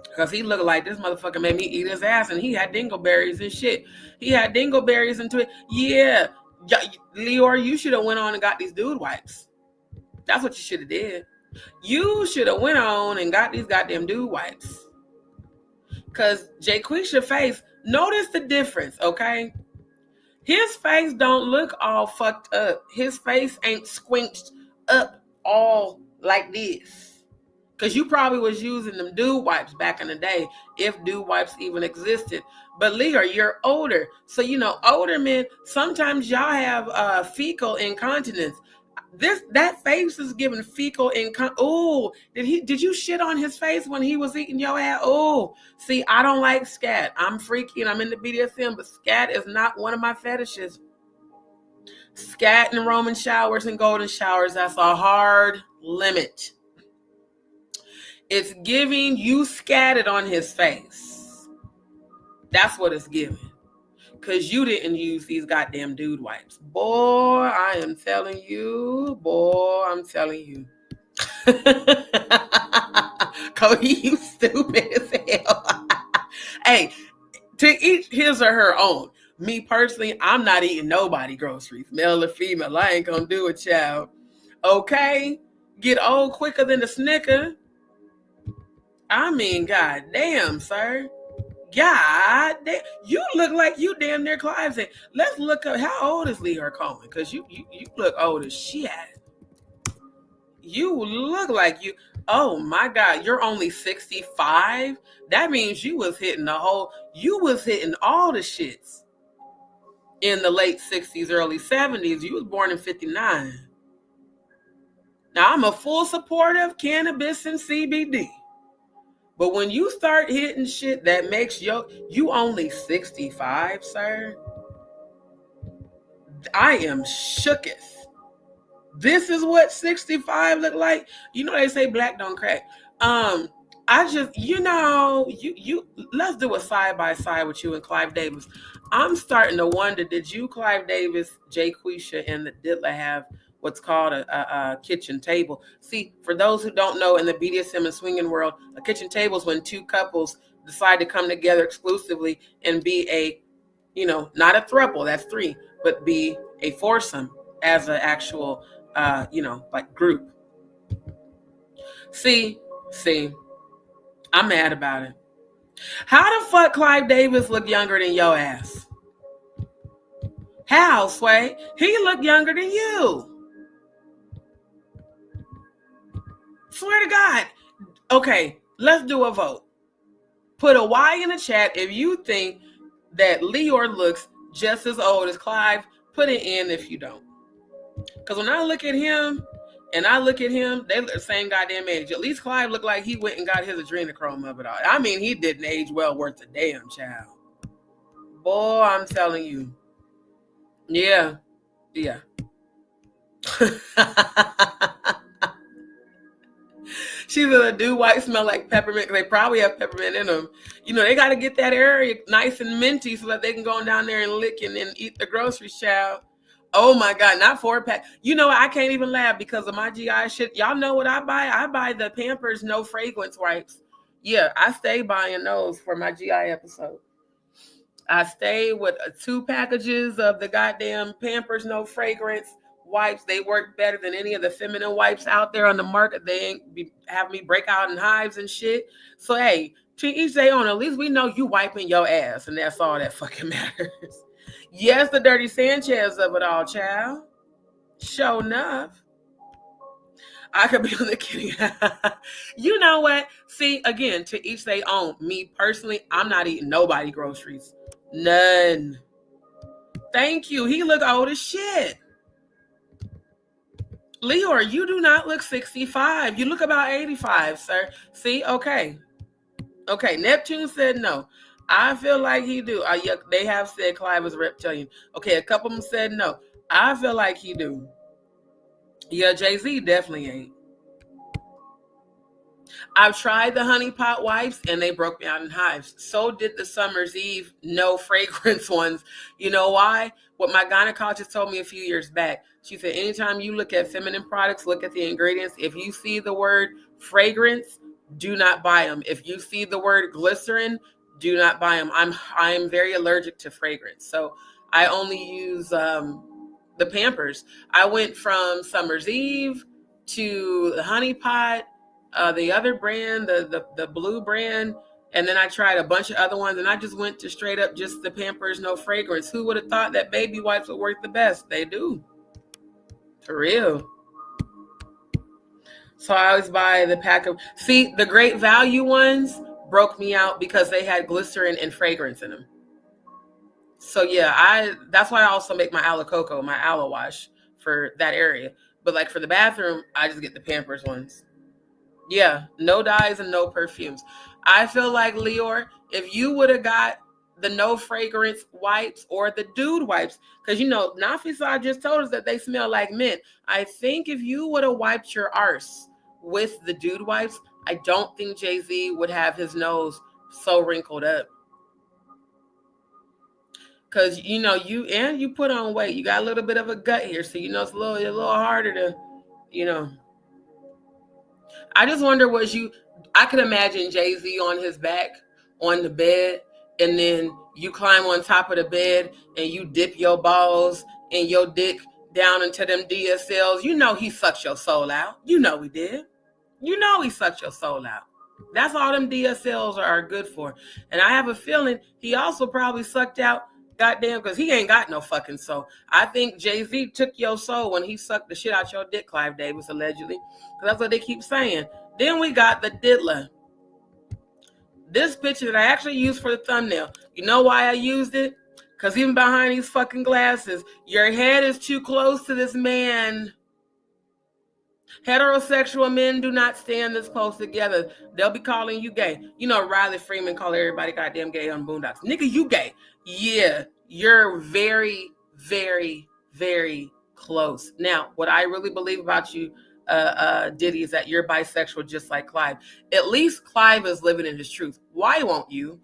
Because he looked like this motherfucker made me eat his ass and he had dingleberries and shit. He had dingleberries and twig. Yeah. Leor, you should have went on and got these dude wipes. That's what you should have did. You should have went on and got these goddamn dude wipes. Because Jayquisha face, notice the difference, okay? His face don't look all fucked up. His face ain't squinched up all like this. Because you probably was using them dude wipes back in the day, if dude wipes even existed. But Leor, you're older. So, you know, older men, sometimes y'all have fecal incontinence. That face is giving fecal incontinence. Oh, did you shit on his face when he was eating your ass? Oh, see, I don't like scat. I'm freaky and I'm into BDSM, but scat is not one of my fetishes. Scat and Roman showers and golden showers, that's a hard limit. It's giving you scattered on his face. That's what it's giving. Because you didn't use these goddamn dude wipes. Boy, I am telling you. Boy, I'm telling you. Cody, you stupid as hell. Hey, to each his or her own. Me personally, I'm not eating nobody groceries, male or female. I ain't gonna do it, child. Okay? Get old quicker than a snicker. I mean, goddamn, sir. God damn. You look like you damn near Clive's age. Let's look up, how old is Leor Cohen? Because you look old as shit. You look like you, oh my God, you're only 65? That means you was hitting all the shits in the late 60s, early 70s. You was born in 59. Now, I'm a full supporter of cannabis and CBD. But when you start hitting shit that makes you only 65, sir, I am shooketh. This is what 65 look like. You know they say black don't crack. I just, you let's do a side by side with you and Clive Davis. I'm starting to wonder, did you, Clive Davis, Jayquisha, and the DIDDLA have what's called a kitchen table? See, for those who don't know, in the BDSM and swinging world, a kitchen table is when two couples decide to come together exclusively and be a, not a throuple, that's three, but be a foursome as an actual, like group. See, I'm mad about it. How the fuck Clive Davis look younger than your ass? How, Sway? He look younger than you. Swear to God. Okay, let's do a vote. Put a Y in the chat if you think that Leor looks just as old as Clive. Put it in if you don't. Because when I look at him and I look at him, they're the same goddamn age. At least Clive looked like he went and got his adrenochrome of it all. I mean, he didn't age well worth a damn, child. Boy, I'm telling you. Yeah. She said, "Do white smell like peppermint?" They probably have peppermint in them. They got to get that area nice and minty so that they can go down there and lick and eat the groceries, child. Oh my God, not 4-pack. I can't even laugh because of my GI shit. Y'all know what I buy? I buy the Pampers no fragrance wipes. Yeah, I stay buying those for my GI episode. I stay with 2 packages of the goddamn Pampers no fragrance wipes. They work better than any of the feminine wipes out there on the market. They ain't be having me break out in hives and shit. So hey, to each their own. At least we know you wiping your ass, and that's all that fucking matters. Yes, the Dirty Sanchez of it all, child. Sure enough. I could be on the kitty. You know what? See, again, to each their own. Me personally, I'm not eating nobody groceries. None. Thank you. He look old as shit. Leor, you do not look 65. You look about 85, sir. See? Okay. Neptune said no. I feel like he do. They have said Clive is reptilian. Okay, a couple of them said no. I feel like he do. Yeah, Jay-Z definitely ain't. I've tried the honey pot wipes and they broke me out in hives. So did the Summer's Eve no fragrance ones. You know why? What my gynecologist told me a few years back. She said, anytime you look at feminine products, look at the ingredients. If you see the word fragrance, do not buy them. If you see the word glycerin, do not buy them. I'm very allergic to fragrance. So I only use the Pampers. I went from Summer's Eve to the honey pot, the other brand, the blue brand, and then I tried a bunch of other ones, and I just went to straight up just the Pampers no fragrance. Who would have thought that baby wipes would work the best? They do. For real. So I always buy the pack of, see, the great value ones broke me out because they had glycerin and fragrance in them. So yeah, that's why I also make my aloe cocoa, my aloe wash for that area. But like for the bathroom, I just get the Pampers ones. Yeah, no dyes and no perfumes. I feel like, Leor, if you would have got the no fragrance wipes or the dude wipes, because Nafisa just told us that they smell like mint. I think if you would have wiped your arse with the dude wipes, I don't think Jay-Z would have his nose so wrinkled up. Because, you know, you put on weight. You got a little bit of a gut here. So, you know, it's a little harder to, you know. I just wonder I could imagine Jay-Z on his back on the bed, and then you climb on top of the bed and you dip your balls and your dick down into them DSLs. You know he sucked your soul out. You know he did. You know he sucked your soul out. That's all them DSLs are good for. And I have a feeling he also probably sucked out, goddamn, because he ain't got no fucking soul. I think Jay-Z took your soul when he sucked the shit out your dick, Clive Davis, allegedly. Because that's what they keep saying. Then we got the DIDDLA. This picture that I actually used for the thumbnail. You know why I used it? Because even behind these fucking glasses, your head is too close to this man. Heterosexual men do not stand this close together. They'll be calling you gay. You know, Riley Freeman called everybody goddamn gay on Boondocks. Nigga, you gay. Yeah, you're very, very, very close. Now, what I really believe about you, Diddy, is that you're bisexual just like Clive. At least Clive is living in his truth. Why won't you?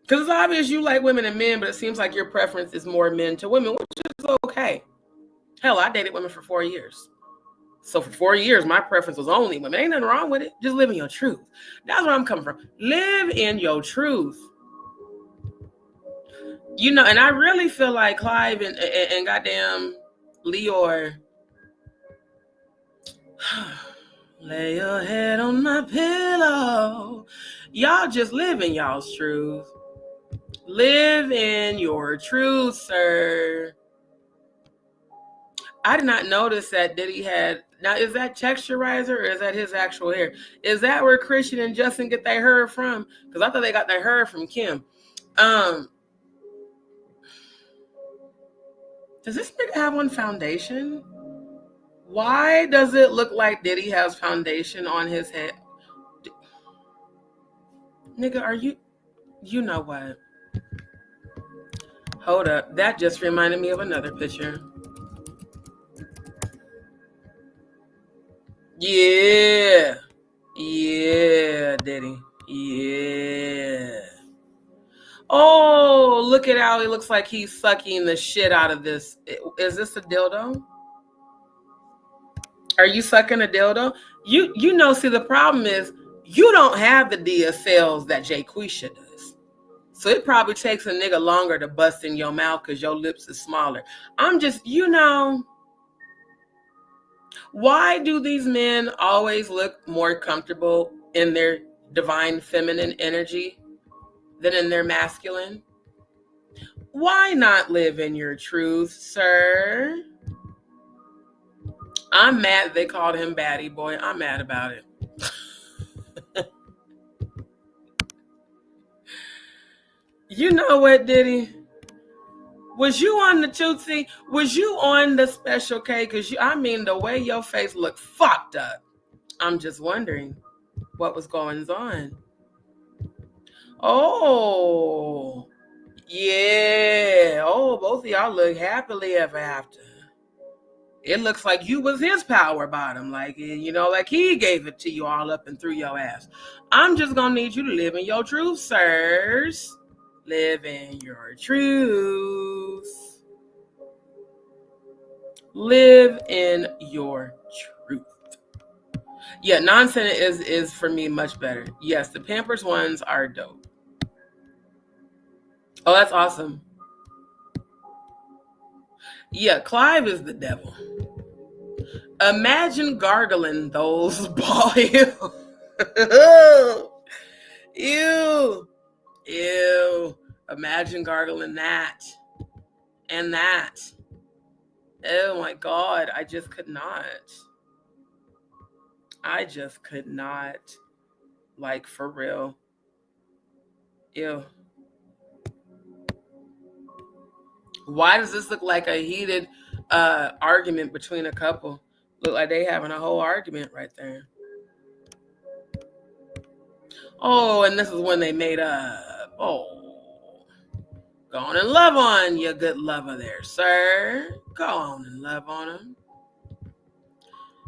Because it's obvious you like women and men, but it seems like your preference is more men to women, which is okay. Hell, I dated women for 4 years. So for 4 years, my preference was only women. Ain't nothing wrong with it. Just live in your truth. That's where I'm coming from. Live in your truth. You know, and I really feel like Clive and goddamn Leor. Lay your head on my pillow. Y'all just live in y'all's truth. Live in your truth, sir. I did not notice that Diddy had. Now, is that texturizer or is that his actual hair? Is that where Christian and Justin get their hair from? Because I thought they got their hair from Kim. Does this nigga have on foundation? Why does it look like Diddy has foundation on his head? Nigga, are you? You know what? Hold up. That just reminded me of another picture. Yeah. Yeah, Diddy. Yeah. Oh, look at how he looks like he's sucking the shit out of this. Is this a dildo? Are you sucking a dildo? You know, see, the problem is you don't have the DSLs that Jayquisha does. So it probably takes a nigga longer to bust in your mouth because your lips is smaller. I'm just, you know, why do these men always look more comfortable in their divine feminine energy than in their masculine? Why not live in your truth, sir? I'm mad they called him Baddie Boy. I'm mad about it. You know what, Diddy? Was you on the Tootsie? Was you on the Special K? Because I mean, the way your face looked fucked up. I'm just wondering what was going on. Oh, yeah. Oh, both of y'all look happily ever after. It looks like you was his power bottom, like, you know, like he gave it to you all up and through your ass. I'm just gonna need you to live in your truth, sirs. Live in your truth. Live in your truth. Yeah, nonsense is for me much better. Yes, the Pampers ones are dope. Oh, that's awesome. Yeah, Clive is the devil. Imagine gargling those balls. Ew. Ew. Imagine gargling that. And that. Oh my God. I just could not. I just could not. Like, for real. Ew. Why does this look like a heated argument between a couple? Look like they having a whole argument right there. Oh, and this is when they made up. Oh, go on and love on your good lover there, sir. Go on and love on him.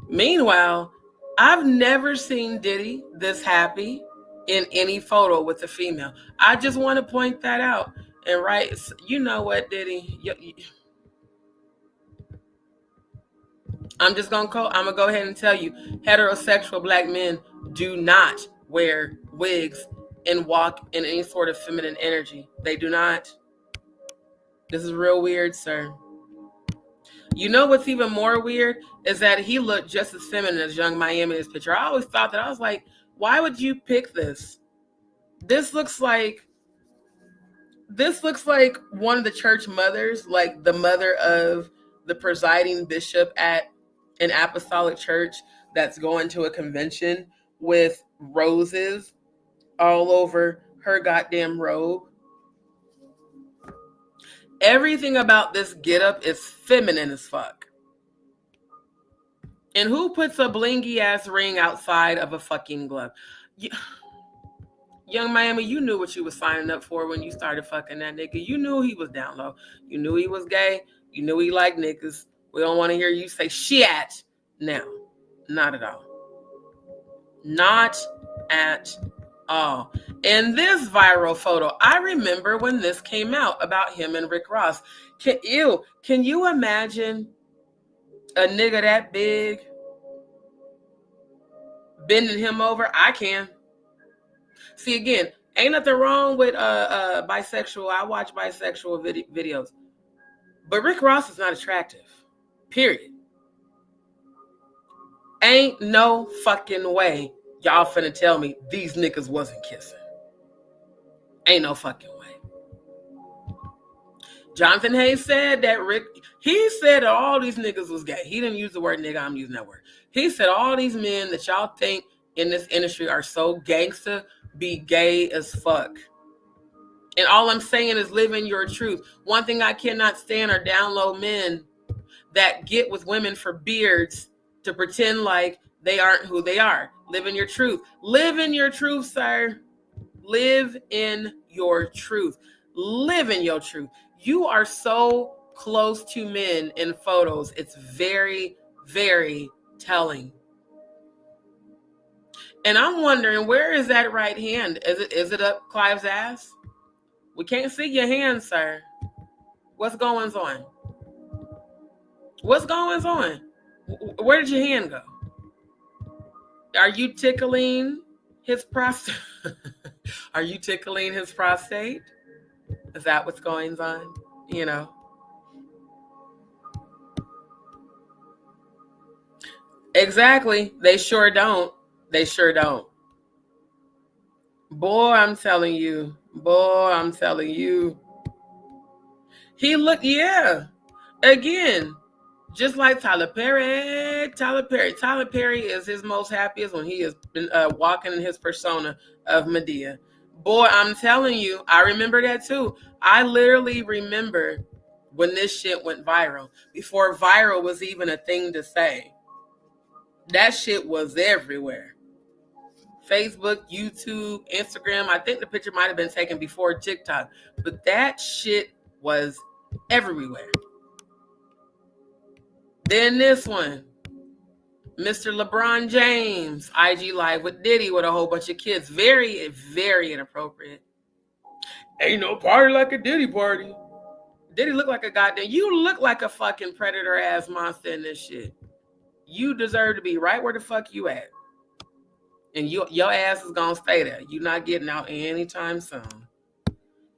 Meanwhile, I've never seen Diddy this happy in any photo with a female. I just want to point that out. And right, you know what, Diddy? I'm gonna go ahead and tell you, heterosexual black men do not wear wigs and walk in any sort of feminine energy. They do not. This is real weird, sir. You know what's even more weird is that he looked just as feminine as Young Miami in this picture. I always thought that. I was like, why would you pick this? This looks like one of the church mothers, like the mother of the presiding bishop at an apostolic church that's going to a convention with roses all over her goddamn robe. Everything about this getup is feminine as fuck. And who puts a blingy ass ring outside of a fucking glove? Young Miami, you knew what you was signing up for when you started fucking that nigga. You knew he was down low. You knew he was gay. You knew he liked niggas. We don't want to hear you say shit now. Not at all. Not at all. In this viral photo, I remember when this came out about him and Rick Ross. Can you imagine a nigga that big bending him over? I can. See, again, ain't nothing wrong with bisexual. I watch bisexual videos. But Rick Ross is not attractive. Period. Ain't no fucking way y'all finna tell me these niggas wasn't kissing. Ain't no fucking way. Jonathan Hayes said that he said that all these niggas was gay. He didn't use the word nigga, I'm using that word. He said all these men that y'all think in this industry are so gangster be gay as fuck. And all I'm saying is live in your truth. One thing I cannot stand are down low men that get with women for beards to pretend like they aren't who they are. Live in your truth. Live in your truth, sir. Live in your truth. Live in your truth. You are so close to men in photos. It's very, very telling. And I'm wondering, where is that right hand? Is it up Clive's ass? We can't see your hand, sir. What's going on? What's going on? Where did your hand go? Are you tickling his prostate? Are you tickling his prostate? Is that what's going on? You know. Exactly. They sure don't. They sure don't. Boy, I'm telling you. Boy, I'm telling you. He looked, yeah. Again, just like Tyler Perry. Tyler Perry is his most happiest when he has been walking in his persona of Medea. Boy, I'm telling you, I remember that too. I literally remember when this shit went viral. Before viral was even a thing to say. That shit was everywhere. Facebook, YouTube, Instagram. I think the picture might have been taken before TikTok. But that shit was everywhere. Then this one. Mr. LeBron James. IG Live with Diddy with a whole bunch of kids. Very, very inappropriate. Ain't no party like a Diddy party. Diddy look like a goddamn... You look like a fucking predator-ass monster in this shit. You deserve to be right where the fuck you at. And your ass is gonna stay there. You're not getting out anytime soon.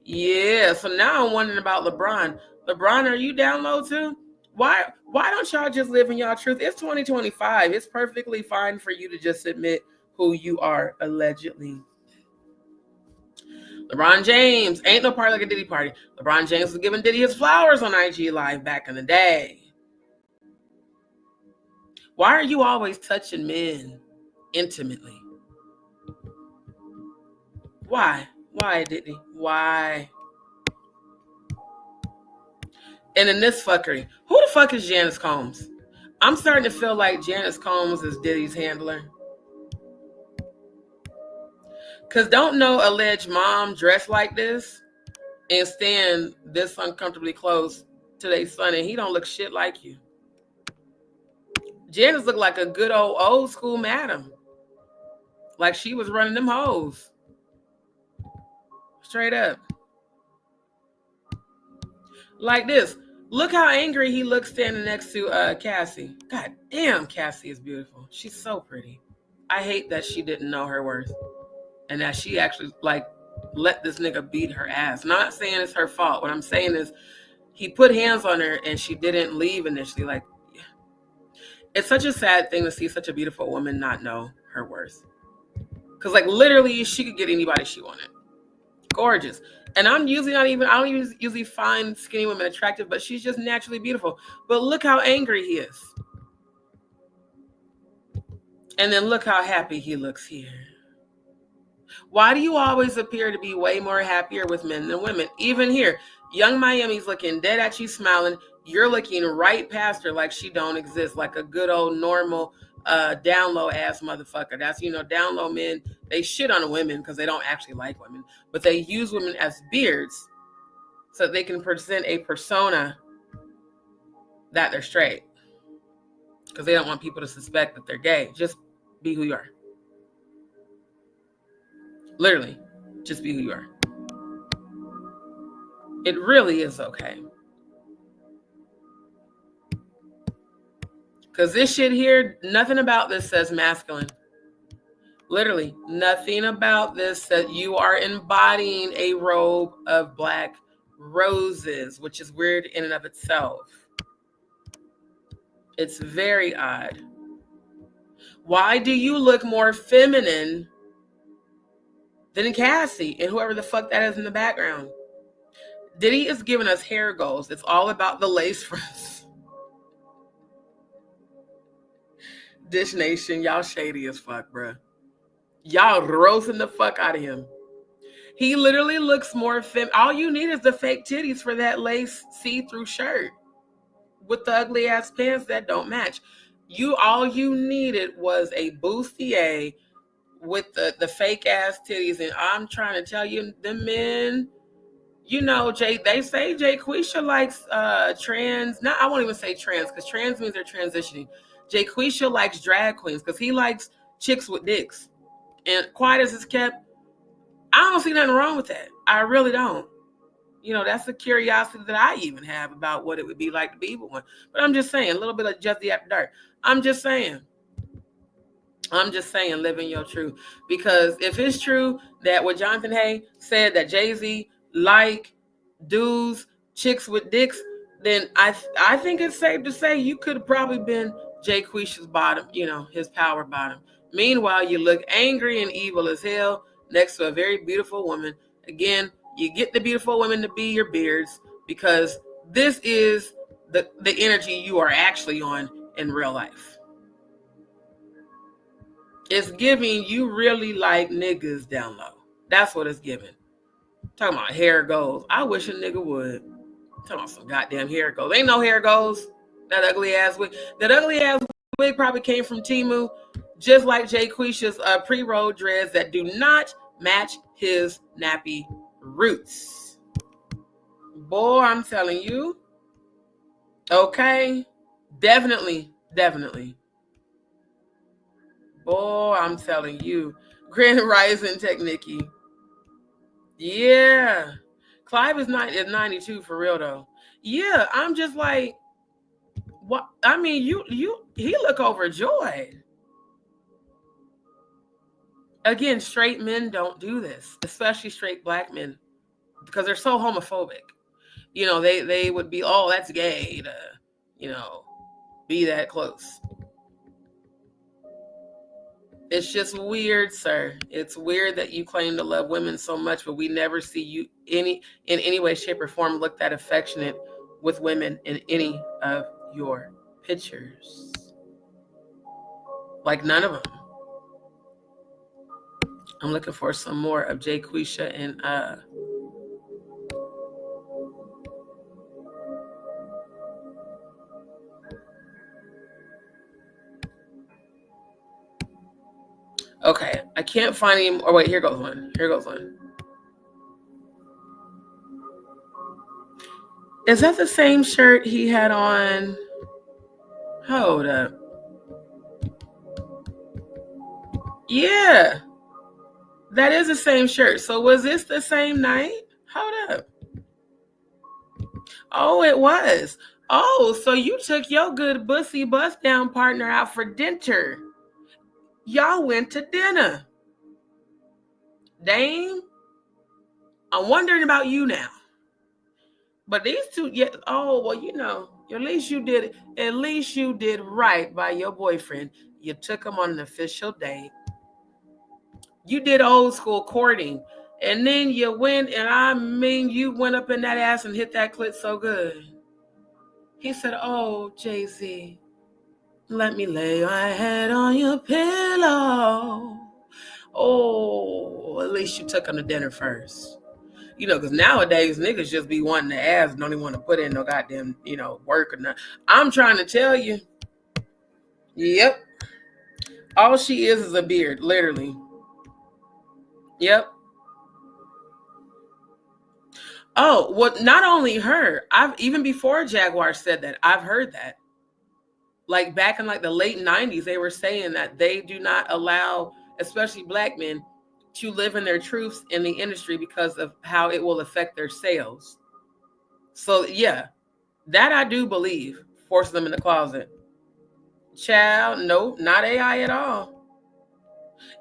Yeah, so now I'm wondering about LeBron. LeBron, are you down low too? Why don't y'all just live in y'all truth? It's 2025. It's perfectly fine for you to just admit who you are, allegedly. LeBron James, ain't no party like a Diddy party. LeBron James was giving Diddy his flowers on IG Live back in the day. Why are you always touching men intimately? Why? Why, Diddy? Why? And in this fuckery, who the fuck is Janice Combs? I'm starting to feel like Janice Combs is Diddy's handler. Because don't no alleged mom dress like this and stand this uncomfortably close to their son, and he don't look shit like you. Janice looked like a good old school madam. Like she was running them hoes. Straight up. Like this. Look how angry he looks standing next to Cassie. God damn, Cassie is beautiful. She's so pretty. I hate that she didn't know her worth. And that she actually, like, let this nigga beat her ass. I'm not saying it's her fault. What I'm saying is he put hands on her and she didn't leave initially. Like, yeah. It's such a sad thing to see such a beautiful woman not know her worth. Because, like, literally, she could get anybody she wanted. Gorgeous. And I'm usually not even, I don't usually find skinny women attractive, but she's just naturally beautiful. But look how angry he is. And then look how happy he looks here. Why do you always appear to be way more happier with men than women? Even here, young Miami's looking dead at you, smiling. You're looking right past her like she don't exist, like a good old normal down low ass motherfucker. That's, you know, down low men, they shit on women because they don't actually like women, but they use women as beards so that they can present a persona that they're straight because they don't want people to suspect that they're gay. Just be who you are. Literally, just be who you are. It really is okay. Because this shit here, nothing about this says masculine. Literally, nothing about this says you are embodying a robe of black roses, which is weird in and of itself. It's very odd. Why do you look more feminine than Cassie and whoever the fuck that is in the background? Diddy is giving us hair goals. It's all about the lace fronts. Dish Nation, y'all shady as fuck, bruh. Y'all roasting the fuck out of him. He literally looks more all you need is the fake titties for that lace see-through shirt with the ugly ass pants that don't match. All you needed was a bustier with the fake ass titties. And I'm trying to tell you, the men, you know, they say Jayquisha likes trans. Not, I won't even say trans because trans means they're transitioning. Jayquisha likes drag queens because he likes chicks with dicks. And quiet as it's kept, I don't see nothing wrong with that. I really don't. You know, that's a curiosity that I even have about what it would be like to be with one. But I'm just saying, a little bit of Jesse After Dark. I'm just saying, living your truth. Because if it's true that what Jonathan Hay said, that Jay-Z like dudes, chicks with dicks, then I think it's safe to say you could have probably been Jayquisha's bottom, you know, his power bottom. Meanwhile, you look angry and evil as hell next to a very beautiful woman. Again, you get the beautiful women to be your beards because this is the energy you are actually on in real life. It's giving you really like niggas down low. That's what it's giving. Talking about hair goals. I wish a nigga would. Talking about some goddamn hair goals. Ain't no hair goals. That ugly ass wig. That ugly ass wig probably came from Temu, just like Jayquisha's pre-roll dreads that do not match his nappy roots. Boy, I'm telling you. Okay. Definitely. Boy, I'm telling you. Grand Rising Technique. Yeah. Clive is 92 for real though. Yeah, I'm just like, what? I mean, he look overjoyed. Again, straight men don't do this, especially straight black men, because they're so homophobic. You know, they would be, oh, that's gay to, you know, be that close. It's just weird, sir. It's weird that you claim to love women so much, but we never see you in any way, shape, or form look that affectionate with women in any of your pictures. Like none of them. I'm looking for some more of Jayquisha and okay, I can't find any more. Wait, here goes one. Is that the same shirt he had on? Hold up. Yeah, that is the same shirt. So was this the same night? Hold up. Oh, it was. Oh, so you took your good bussy bust down partner out for dinner. Y'all went to dinner. Dame, I'm wondering about you now. But these two, yeah. Oh, well, you know, at least you did right by your boyfriend. You took him on an official date. You did old school courting. And then you went, and I mean, you went up in that ass and hit that clit so good. He said, oh, Jay-Z, let me lay my head on your pillow. Oh, at least you took him to dinner first. You know, because nowadays niggas just be wanting the ass and don't even want to put in no goddamn, you know, work or nothing. I'm trying to tell you. Yep. All she is a beard, literally. Yep. Oh, well, not only her. Even before Jaguar said that, I've heard that. Like back in like the late 90s, they were saying that they do not allow, especially black men, to live in their truths in the industry because of how it will affect their sales. So yeah, that I do believe forces them in the closet. Child, no, not AI at all.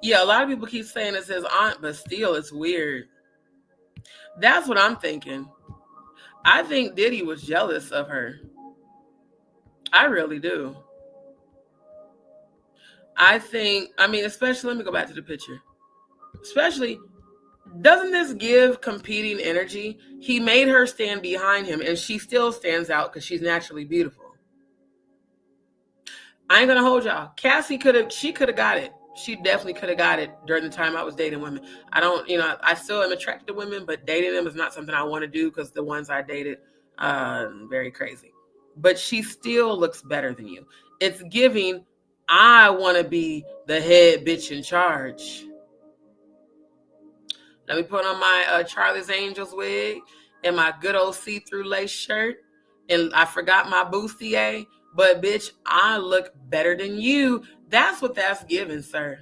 Yeah, a lot of people keep saying it's his aunt, but still it's weird. That's what I'm thinking. I think Diddy was jealous of her. I really do. I mean, especially, let me go back to the picture. Especially, doesn't this give competing energy? He made her stand behind him, and she still stands out because she's naturally beautiful. I ain't gonna hold y'all. Cassie could have got it. She definitely could have got it during the time I was dating women. I don't, you know, I still am attracted to women, but dating them is not something I want to do because the ones I dated, very crazy. But she still looks better than you. It's giving, I want to be the head bitch in charge. Let me put on my Charlie's Angels wig and my good old see-through lace shirt. And I forgot my bustier, but bitch, I look better than you. That's what that's giving, sir.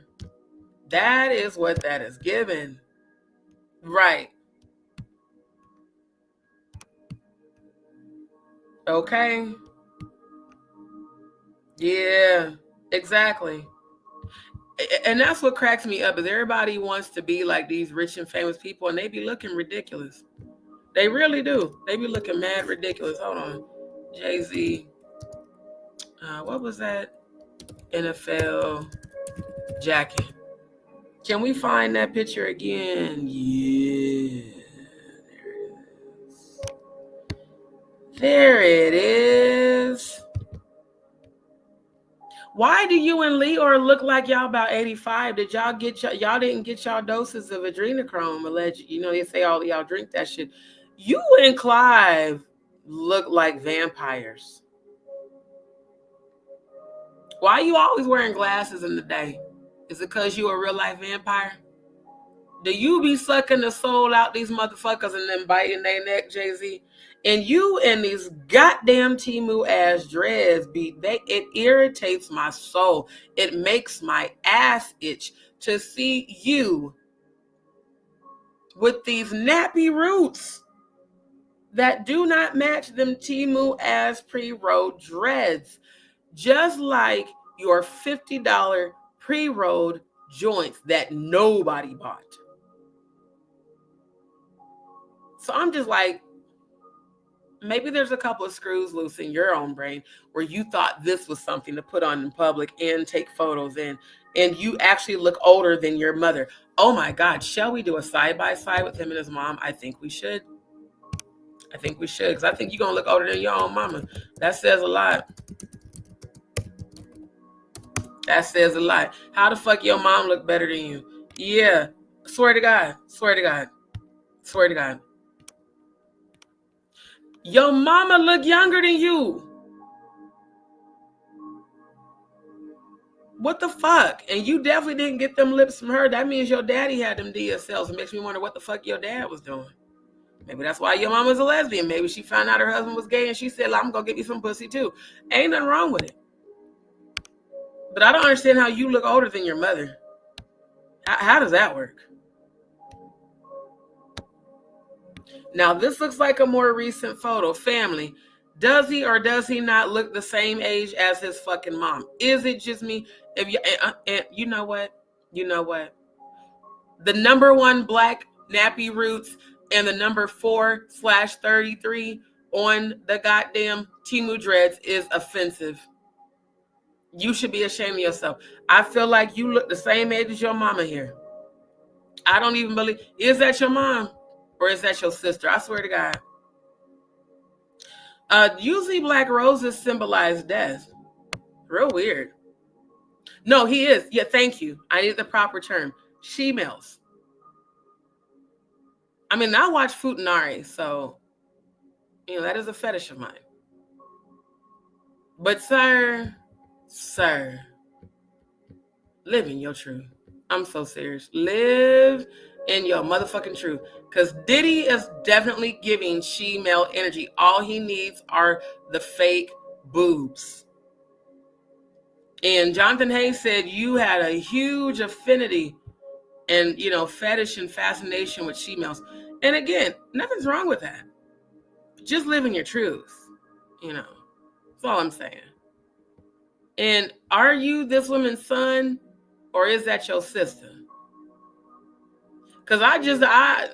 That is what that is giving. Right. Okay. Yeah, exactly. And that's what cracks me up is everybody wants to be like these rich and famous people, and they be looking ridiculous. They really do. They be looking mad ridiculous. Hold on. Jay-Z. What was that? NFL jacket. Can we find that picture again? Yeah. There it is. Why do you and Leor look like y'all about 85? Did y'all didn't get y'all doses of adrenochrome allegedly? You know, they say all of y'all drink that shit. You and Clive look like vampires. Why are you always wearing glasses in the day? Is it because you a real life vampire? Do you be sucking the soul out these motherfuckers and then biting their neck, Jay-Z? And you and these goddamn Timu ass dreads it irritates my soul. It makes my ass itch to see you with these nappy roots that do not match them Timu ass pre-rolled dreads. Just like your $50 pre-rolled joints that nobody bought. So I'm just like, maybe there's a couple of screws loose in your own brain where you thought this was something to put on in public and take photos in, and you actually look older than your mother. Oh my God, shall we do a side-by-side with him and his mom? I think we should. I think we should, because I think you're going to look older than your own mama. That says a lot. That says a lot. How the fuck your mom look better than you? Yeah. Swear to God. Swear to God. Swear to God. Your mama look younger than you. What the fuck? And you definitely didn't get them lips from her. That means your daddy had them DSLs. It makes me wonder what the fuck your dad was doing. Maybe that's why your mama's a lesbian. Maybe she found out her husband was gay and she said, I'm going to get you some pussy too. Ain't nothing wrong with it. But I don't understand how you look older than your mother. How does that work? Now, this looks like a more recent photo. Family, does he or does he not look the same age as his fucking mom? Is it just me? If you, and you know what? You know what? The number 1 black nappy roots and the number 4/33 on the goddamn Timu dreads is offensive. You should be ashamed of yourself. I feel like you look the same age as your mama here. I don't even believe. Is that your mom? Or is that your sister? I swear to God. Usually black roses symbolize death. Real weird. No, he is. Yeah, thank you. I need the proper term. She-males. I mean, I watch Futanari, so, you know, that is a fetish of mine. But sir, live in your truth. I'm so serious. Live in your motherfucking truth. Because Diddy is definitely giving she-male energy. All he needs are the fake boobs. And Jonathan Hayes said you had a huge affinity and, you know, fetish and fascination with she-males. And again, nothing's wrong with that. Just live in your truth. You know, that's all I'm saying. And are you this woman's son or is that your sister? Because I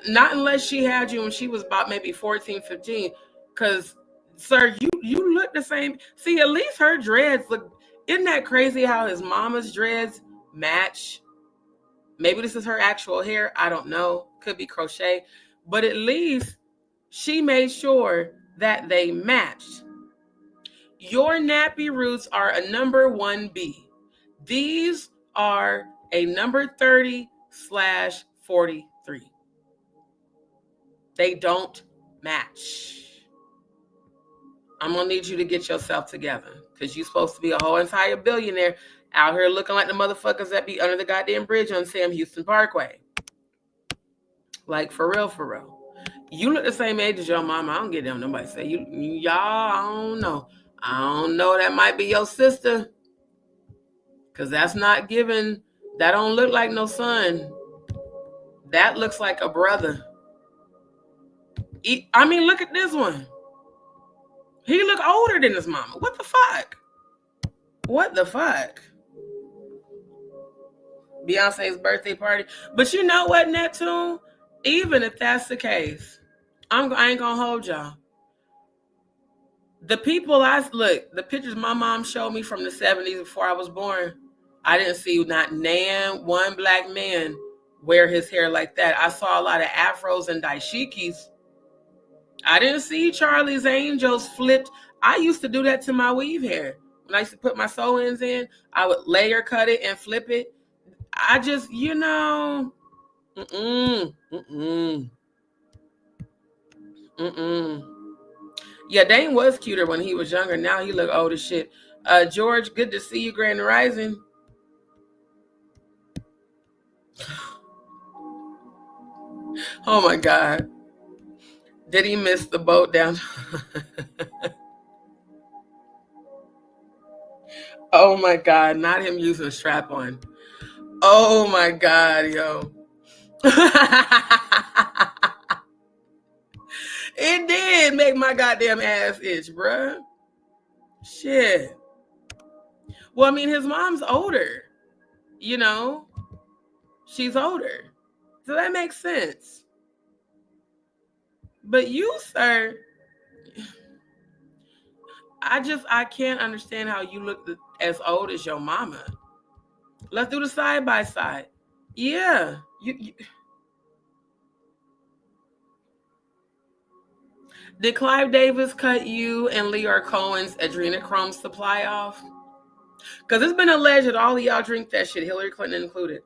not unless she had you when she was about maybe 14, 15. Because, sir, you look the same. See, at least her dreads look, isn't that crazy how his mama's dreads match? Maybe this is her actual hair. I don't know. Could be crochet. But at least she made sure that they matched. Your nappy roots are a number 1B. These are a number 30/43. They don't match. I'm going to need you to get yourself together because you're supposed to be a whole entire billionaire out here looking like the motherfuckers that be under the goddamn bridge on Sam Houston Parkway. Like, for real, for real. You look the same age as your mama. I don't get them. Nobody say y'all, I don't know. I don't know. That might be your sister. Because that's not given. That don't look like no son. That looks like a brother. I mean, look at this one. He look older than his mama. What the fuck? What the fuck? Beyonce's birthday party. But you know what, Neptune? Even if that's the case, I ain't gonna hold y'all. The people the pictures my mom showed me from the 70s before I was born, I didn't see not one black man wear his hair like that. I saw a lot of afros and dashikis. I didn't see Charlie's Angels flipped. I used to do that to my weave hair. When I used to put my sew-ins in, I would layer cut it and flip it. I just, you know, Yeah, Dane was cuter when he was younger. Now he look old as shit. George, good to see you, Grand Rising. Oh my God. Did he miss the boat down? Oh my God, not him using a strap on. Oh my God, yo. It did make my goddamn ass itch, bruh. Shit. Well, I mean, his mom's older. You know? She's older. So that makes sense. But you, sir, I can't understand how you look as old as your mama. Let's do the side by side. Yeah. You. Did Clive Davis cut you and Leor Cohen's adrenochrome supply off? Because it's been alleged that all of y'all drink that shit, Hillary Clinton included.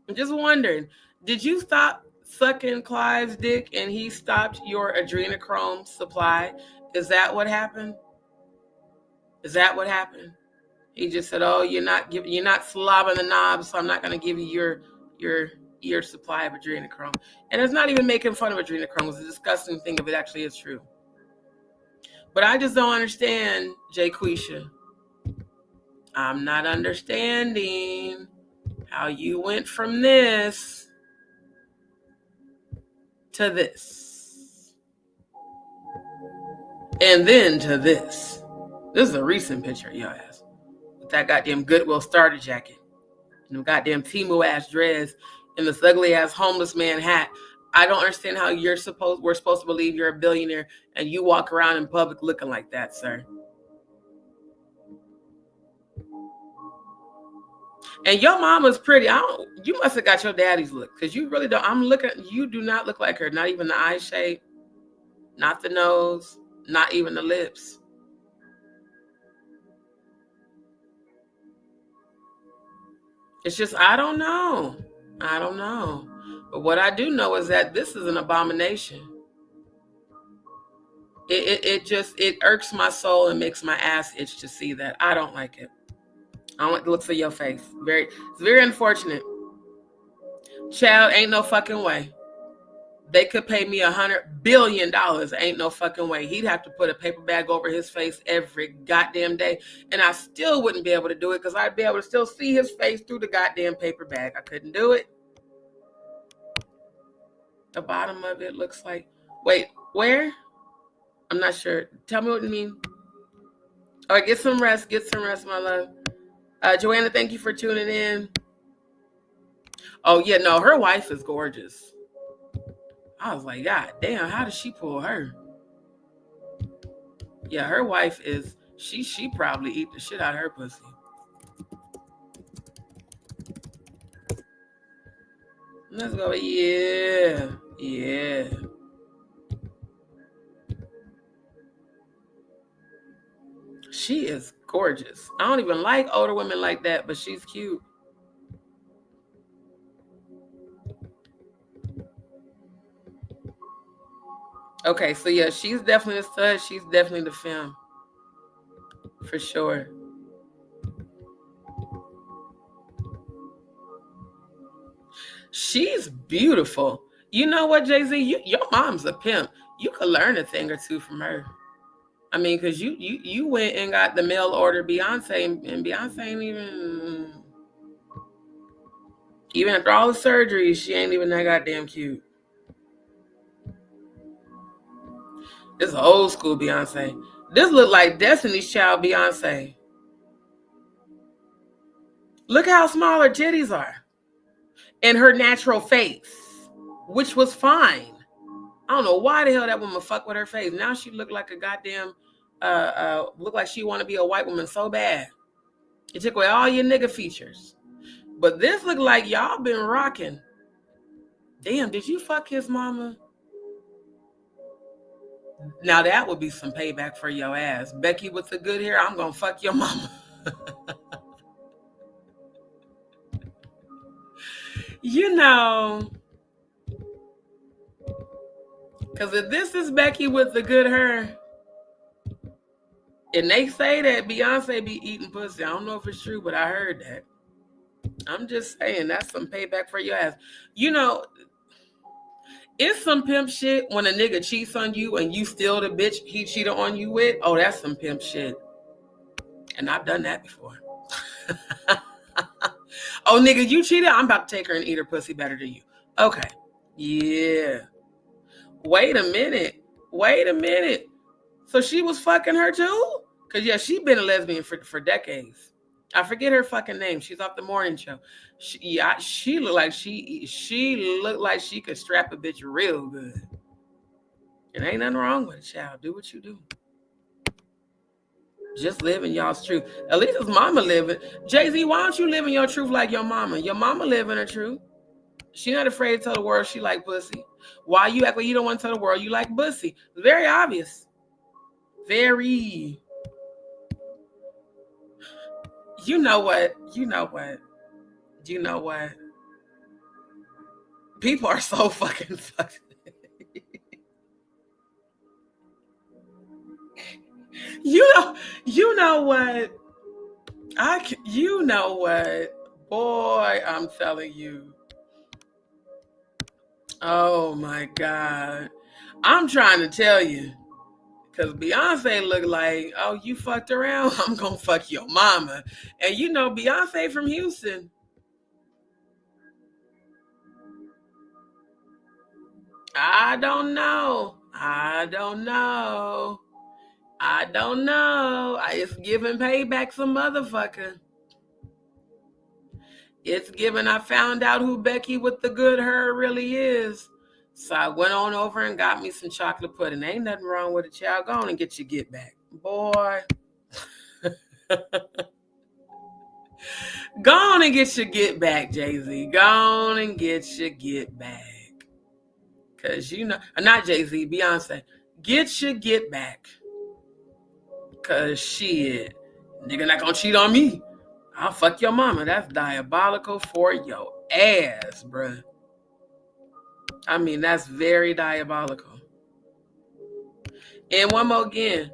I'm just wondering, did you stop sucking Clive's dick and he stopped your adrenochrome supply? Is that what happened? Is that what happened? He just said, "Oh, you're not slobbing the knob, so I'm not going to give you your supply of adrenochrome." And it's not even making fun of adrenochrome. It's a disgusting thing if it actually is true. But I just don't understand, Jayquisha. I'm not understanding how you went from this to this. And then to this. This is a recent picture of your ass. With that goddamn Goodwill starter jacket. And the goddamn Temu ass dress. And this ugly ass homeless man hat. I don't understand how we're supposed to believe you're a billionaire and you walk around in public looking like that, sir. And your mama's pretty. You must have got your daddy's look, because you really don't. You do not look like her. Not even the eye shape, not the nose, not even the lips. It's just, I don't know. I don't know. But what I do know is that this is an abomination. It irks my soul and makes my ass itch to see that. I don't like it. I don't like the looks of your face. It's very unfortunate. Child, ain't no fucking way. They could pay me $100 billion. Ain't no fucking way. He'd have to put a paper bag over his face every goddamn day. And I still wouldn't be able to do it because I'd be able to still see his face through the goddamn paper bag. I couldn't do it. The bottom of it looks like... Wait, where? I'm not sure. Tell me what you mean. All right, get some rest. Get some rest, my love. Joanna, thank you for tuning in. Oh, yeah, no, her wife is gorgeous. I was like, God damn, how did she pull her? Yeah, her wife is, she probably eat the shit out of her pussy. Let's go. Yeah, yeah. She is gorgeous. I don't even like older women like that, but she's cute. Okay, so yeah, she's definitely a stud. She's definitely the femme. For sure. She's beautiful. You know what, Jay-Z? Your mom's a pimp. You could learn a thing or two from her. I mean, because you went and got the mail order Beyonce, and Beyonce ain't even after all the surgeries, she ain't even that goddamn cute. This is old school Beyonce. This look like Destiny's Child Beyonce. Look how small her titties are. And her natural face, which was fine. I don't know why the hell that woman fucked with her face. Now she look like a goddamn, look like she want to be a white woman so bad. It took away all your nigga features. But this look like y'all been rocking. Damn, did you fuck his mama? Now that would be some payback for your ass. Becky with the good hair, I'm gonna fuck your mama. You know, because if this is Becky with the good hair, and they say that Beyonce be eating pussy, I don't know if it's true, but I heard that. I'm just saying, that's some payback for your ass. You know, it's some pimp shit when a nigga cheats on you and you still the bitch he cheated on you with. Oh, that's some pimp shit. And I've done that before. Oh, nigga, you cheated? I'm about to take her and eat her pussy better than you. Okay. Yeah. Wait a minute. So she was fucking her too? Because, yeah, she been a lesbian for decades. I forget her fucking name. She's off the morning show. She looked like she could strap a bitch real good. And ain't nothing wrong with it, child. Do what you do. Just living y'all's truth. At least his mama living. Jay-Z, why don't you live in your truth like your mama? Your mama living her truth. She not afraid to tell the world she like pussy. Why you act like you don't want to tell the world you like pussy? It's very obvious. Very. You know what? People are so fucking fucked. You know what? Boy, I'm telling you. Oh my God. I'm trying to tell you. Because Beyonce look like, oh, you fucked around? I'm going to fuck your mama. And you know, Beyonce from Houston. I don't know. It's giving payback some motherfucker. It's giving I found out who Becky with the good hair really is. So I went on over and got me some chocolate pudding. Ain't nothing wrong with it, child. Go on and get your get back. Boy. Go on and get your get back, Jay-Z. Go on and get your get back. Because you know, not Jay-Z, Beyonce. Get your get back. Because shit, nigga not gonna cheat on me. I'll fuck your mama. That's diabolical for your ass, bruh. I mean, that's very diabolical. And one more again.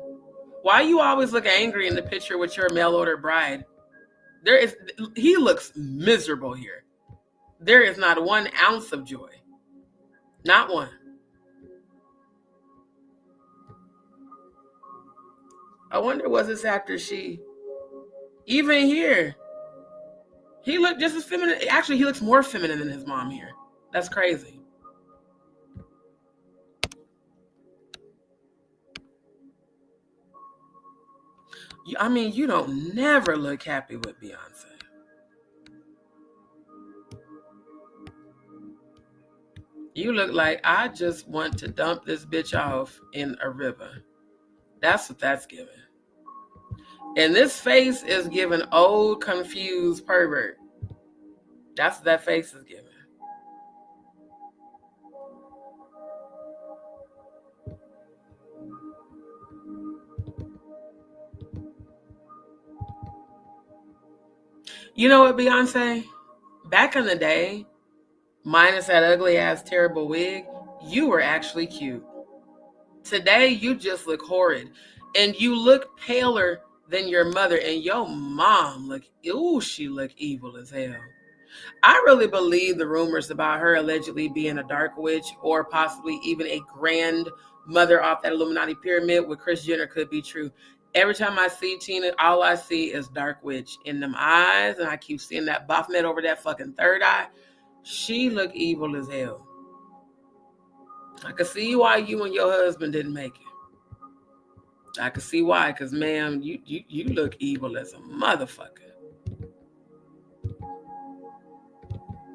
Why you always look angry in the picture with your mail-order bride? He looks miserable here. There is not 1 ounce of joy. Not one. I wonder was this after she... Even here, he looked just as feminine. Actually, he looks more feminine than his mom here. That's crazy. I mean, you don't never look happy with Beyonce. You look like I just want to dump this bitch off in a river. That's what that's giving. And this face is giving old, confused pervert. That's what that face is giving. You know what, Beyonce? Back in the day, minus that ugly ass terrible wig, you were actually cute. Today, you just look horrid. And you look paler than your mother. And your mom look, ooh, she look evil as hell. I really believe the rumors about her allegedly being a dark witch or possibly even a grandmother off that Illuminati pyramid with Kris Jenner could be true. Every time I see Tina, all I see is dark witch in them eyes. And I keep seeing that Baphomet over that fucking third eye. She look evil as hell. I can see why you and your husband didn't make it. I can see why, because, ma'am, you look evil as a motherfucker.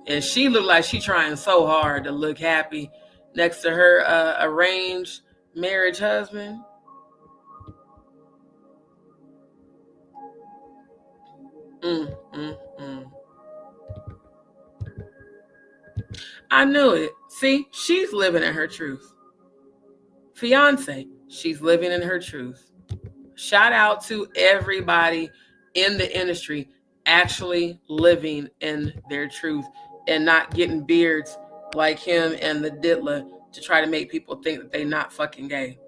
And she looked like she trying so hard to look happy next to her arranged marriage husband. I knew it. See, she's living in her truth. Fiance, she's living in her truth. Shout out to everybody in the industry actually living in their truth and not getting beards like him and the DIDDLA to try to make people think that they're not fucking gay.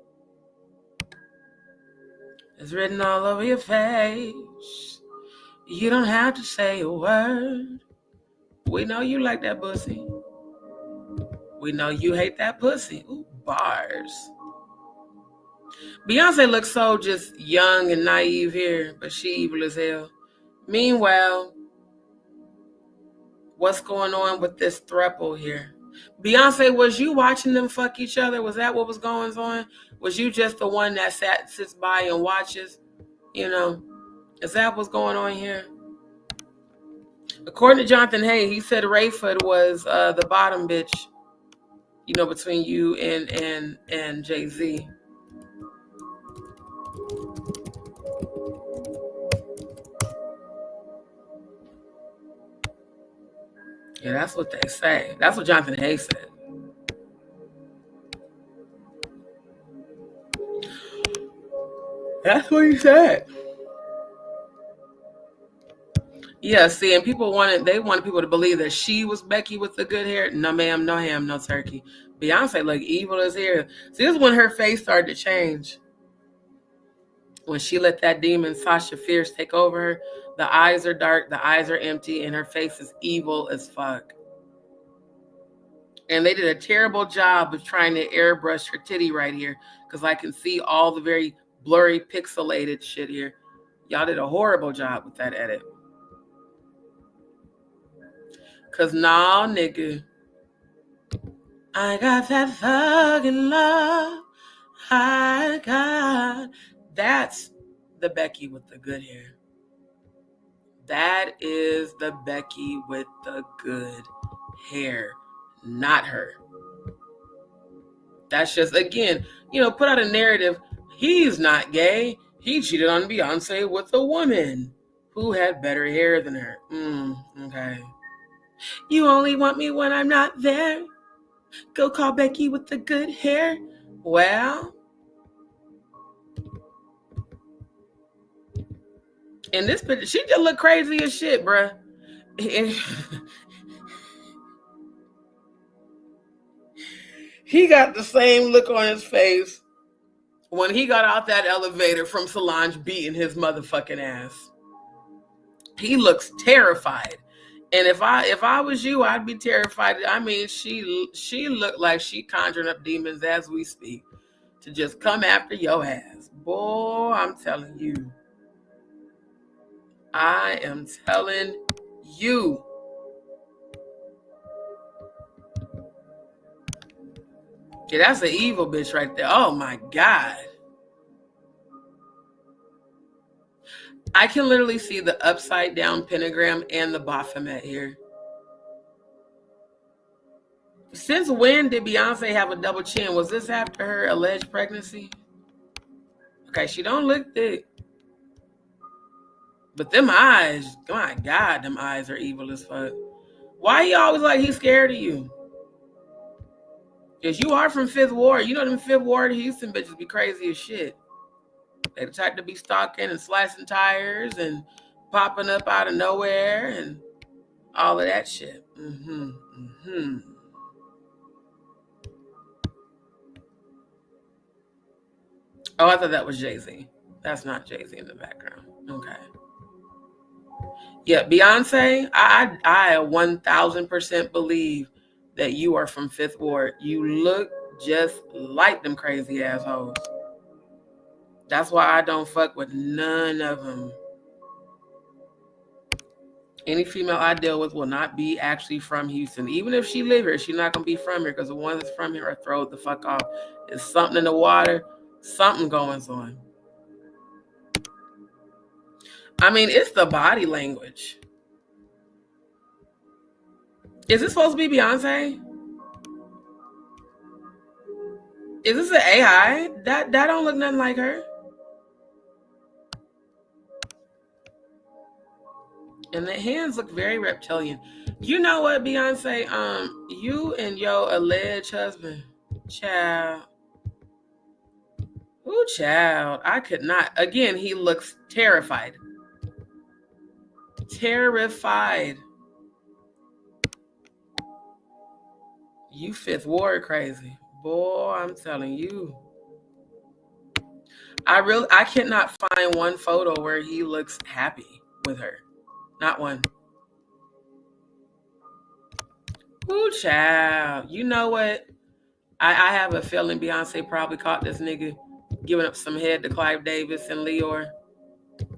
It's written all over your face. You don't have to say a word. We know you like that pussy. We know you hate that pussy. Ooh, bars. Beyonce looks so just young and naive here, but she evil as hell. Meanwhile, what's going on with this throuple here? Beyonce, was you watching them fuck each other? Was that what was going on? Was you just the one that sits by and watches? You know, is that what's going on here? According to Jonathan Hay, he said Rayford was the bottom bitch, you know, between you and Jay-Z. Yeah, that's what they say. That's what Jonathan Hay said. That's what he said. Yeah, see, and they wanted people to believe that she was Becky with the good hair. No, ma'am, no ham, no turkey. Beyonce look evil as hell. See, this is when her face started to change. When she let that demon Sasha Fierce take over her, the eyes are dark, the eyes are empty, and her face is evil as fuck. And they did a terrible job of trying to airbrush her titty right here, because I can see all the very blurry, pixelated shit here. Y'all did a horrible job with that edit. Because nah, nigga, I got that thuggin' love. I got. That's the Becky with the good hair. That is the Becky with the good hair, not her. That's just, again, put out a narrative. He's not gay. He cheated on Beyonce with a woman who had better hair than her. Okay. You only want me when I'm not there. Go call Becky with the good hair. Well, in this picture, she just look crazy as shit, bruh. He got the same look on his face when he got out that elevator from Solange beating his motherfucking ass. He looks terrified. And if I was you, I'd be terrified. I mean, she looked like she conjuring up demons as we speak to just come after your ass. Boy, I'm telling you. I am telling you. Yeah, that's an evil bitch right there. Oh my God. I can literally see the upside down pentagram and the Baphomet here. Since when did Beyonce have a double chin? Was this after her alleged pregnancy? Okay, she don't look thick. But them eyes, my God, them eyes are evil as fuck. Why you always like he's scared of you? Because you are from 5th Ward. You know them 5th Ward Houston bitches be crazy as shit. They the type to be stalking and slicing tires and popping up out of nowhere and all of that shit. Oh, I thought that was Jay-Z. That's not Jay-Z in the background. Okay. Yeah, Beyonce, I 1000% believe that you are from 5th Ward. You look just like them crazy assholes. That's why I don't fuck with none of them. Any female I deal with will not be actually from Houston. Even if she live here, she's not going to be from here because the ones that's from here are throw the fuck off. There's something in the water, something going on. I mean, it's the body language. Is this supposed to be Beyonce? Is this an AI? That don't look nothing like her. And the hands look very reptilian. You know what, Beyonce? You and your alleged husband, child. Ooh, child. I could not. Again, he looks terrified. Terrified. You 5th Ward crazy. Boy, I'm telling you. I cannot find one photo where he looks happy with her. Not one. Ooh, child. You know what? I have a feeling Beyonce probably caught this nigga giving up some head to Clive Davis and Leor.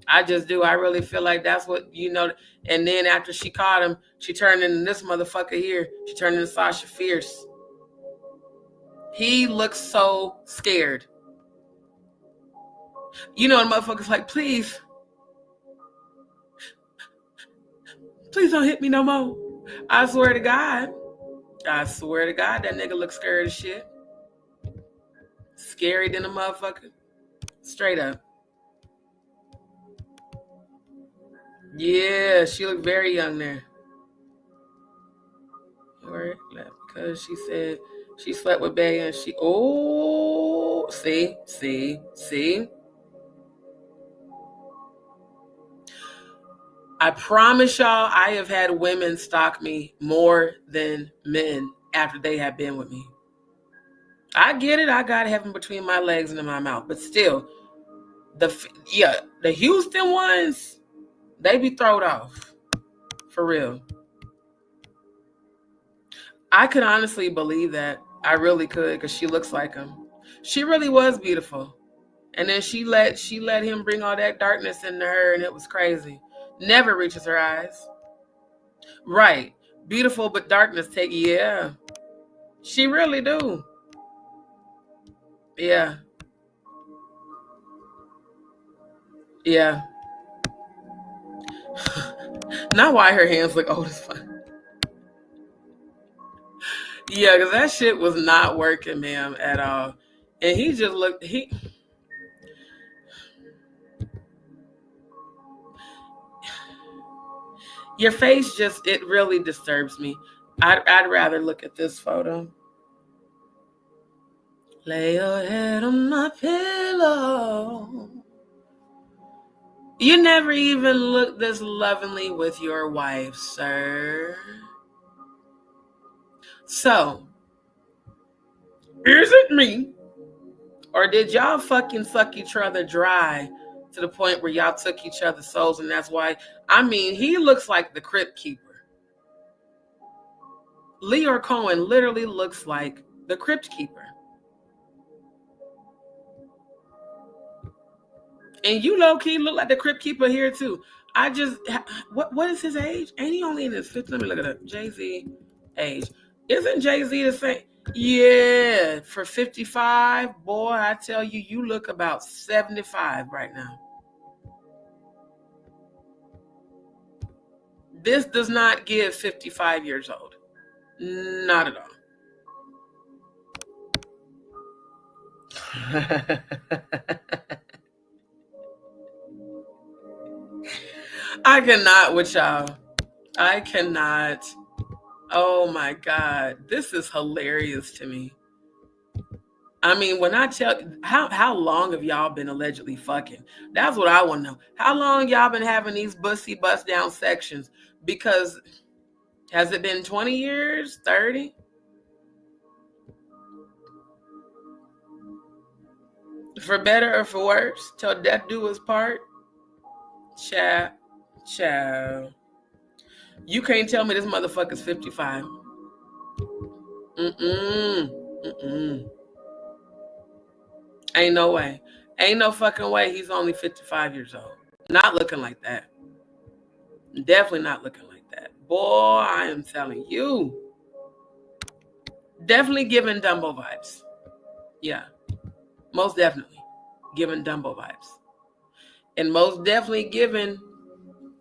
I just do. I really feel like that's what, And then after she caught him, she turned into this motherfucker here. She turned into Sasha Fierce. He looks so scared. The motherfucker's like, please don't hit me no more. I swear to God. That nigga looks scared as shit. Scary than a motherfucker. Straight up. Yeah, she looked very young there. Because she said she slept with Bay and see. I promise y'all, I have had women stalk me more than men after they have been with me. I get it. I got heaven between my legs and in my mouth. But still, the Houston ones, they be thrown off. For real. I could honestly believe that. I really could, because she looks like him. She really was beautiful. And then she let him bring all that darkness into her, and it was crazy. Never reaches her eyes. Right. Beautiful, but darkness take, yeah. She really do. Yeah. Yeah. Not why her hands look old as fuck. Yeah, because that shit was not working, ma'am, at all. And he just looked, your face just, it really disturbs me. I'd rather look at this photo. Lay your head on my pillow. You never even looked this lovingly with your wife, sir. So, is it me? Or did y'all fucking suck each other dry to the point where y'all took each other's souls? And that's why, I mean, he looks like the Crypt Keeper. Leor Cohen literally looks like the Crypt Keeper. And you low-key look like the Crypt Keeper here too. I just, what is his age? Ain't he only in his 50s? Let me look it up. Jay-Z age. Isn't Jay-Z the same? Yeah, for 55, boy, I tell you, you look about 75 right now. This does not give 55 years old. Not at all. I cannot with y'all. I cannot. Oh my God. This is hilarious to me. I mean, when I tell, how long have y'all been allegedly fucking? That's what I want to know. How long y'all been having these bussy bust down sections? Because has it been 20 years, 30? For better or for worse, till death do us part. Child. You can't tell me this motherfucker's 55. Ain't no way. Ain't no fucking way he's only 55 years old. Not looking like that. Definitely not looking like that. Boy, I am telling you. Definitely giving Dumbo vibes. Yeah. Most definitely giving Dumbo vibes. And most definitely giving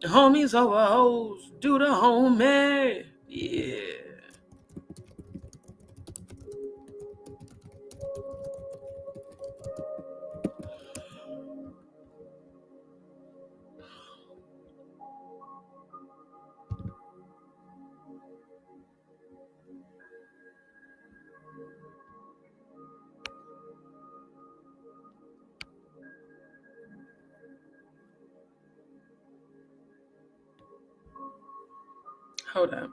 homies over hoes, do the homie. Yeah. Hold up.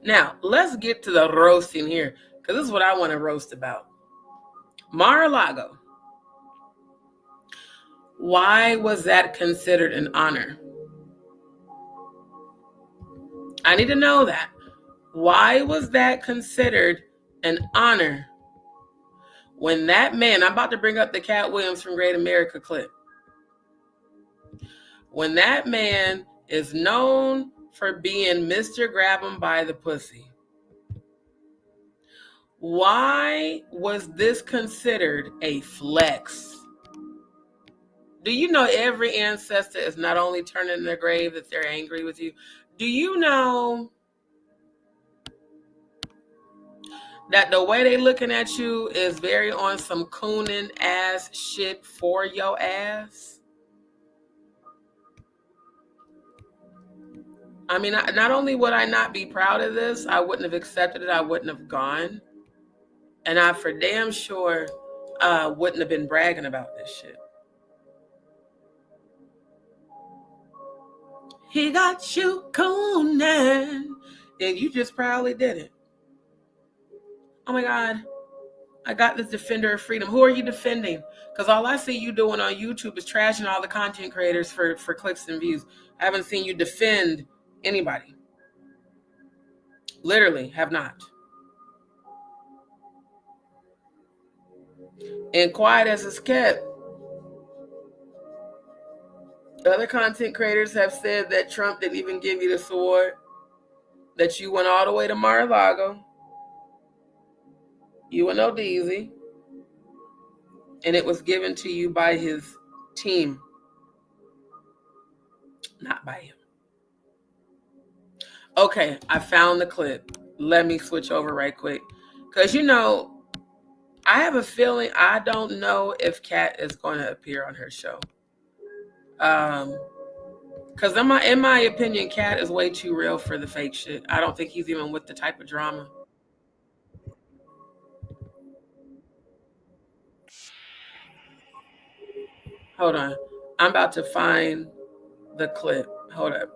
Now, let's get to the roasting here, because this is what I want to roast about. Mar-a-Lago. Why was that considered an honor? I need to know that. Why was that considered an honor when that man, I'm about to bring up the Cat Williams from Great America clip. When that man is known for being Mr. Grab 'em by the pussy. Why was this considered a flex? Do you know every ancestor is not only turning in their grave that they're angry with you? Do you know that the way they looking at you is very on some cooning ass shit for your ass? I mean, not only would I not be proud of this, I wouldn't have accepted it. I wouldn't have gone. And I for damn sure wouldn't have been bragging about this shit. He got you cooning. And you just proudly did it. Oh my God. I got this defender of freedom. Who are you defending? Because all I see you doing on YouTube is trashing all the content creators for clicks and views. I haven't seen you defend anybody. Literally have not. And quiet as it's kept. Other content creators have said that Trump didn't even give you the sword. that you went all the way to Mar-a-Lago. You and Odeezy. And it was given to you by his team, not by him. Okay, I found the clip. Let me switch over right quick. Because, you know, I have a feeling, I don't know if Kat is going to appear on her show. Because in my opinion, Kat is way too real for the fake shit. I don't think he's even with the type of drama. Hold on. I'm about to find the clip. Hold up.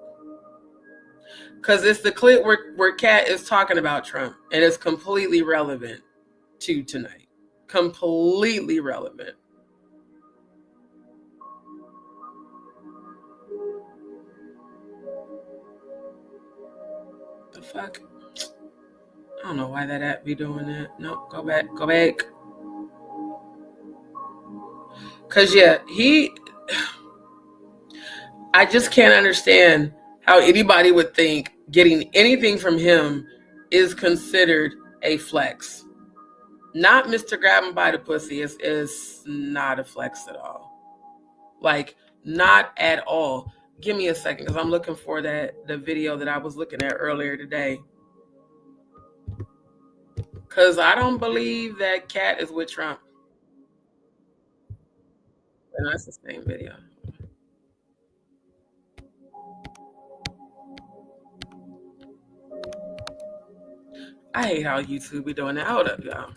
Because it's the clip where Kat is talking about Trump. And it's completely relevant to tonight. Completely relevant. The fuck? I don't know why that app be doing that. Nope, go back. Go back. Because, yeah, I just can't understand how anybody would think getting anything from him is considered a flex. Not Mr. Grabbing by the pussy is not a flex at all. Like, not at all. Give me a second, because I'm looking for the video that I was looking at earlier today. Because I don't believe that Kat is with Trump. And that's the same video. I hate how YouTube be doing that. Hold up, y'all.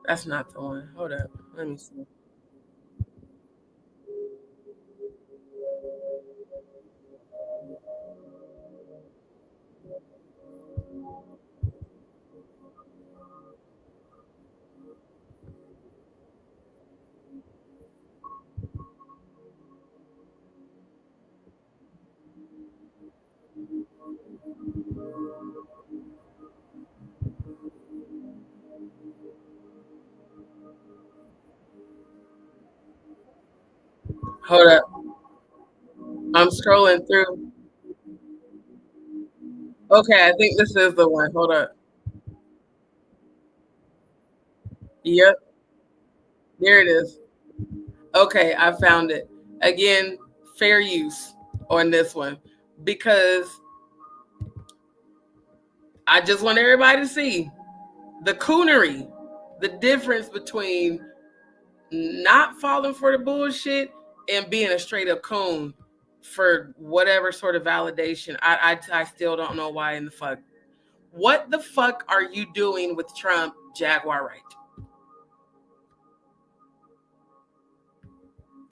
That's not the one. Hold up. Let me see. Hold up. I'm scrolling through. Okay, I think this is the one. Hold up. Yep. There it is. Okay, I found it. Again, fair use on this one. Because I just want everybody to see the coonery, the difference between not falling for the bullshit and being a straight up coon for whatever sort of validation. I still don't know why in the fuck. What the fuck are you doing with Trump, Jaguar Wright?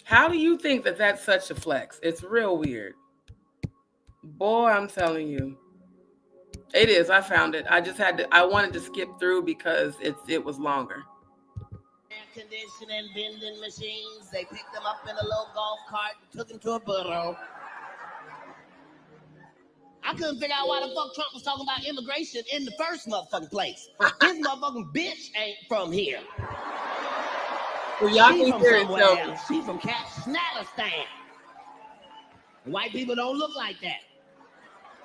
How do you think that that's such a flex? It's real weird. Boy, I'm telling you. It is. I found it. I wanted to skip through because it was longer. Air conditioning vending machines. They picked them up in a little golf cart and took them to a burrow. I couldn't figure out why the fuck Trump was talking about immigration in the first motherfucking place. His motherfucking bitch ain't from here. Well, y'all She can from hear it. somewhere else. She from Snatterstan. White people don't look like that.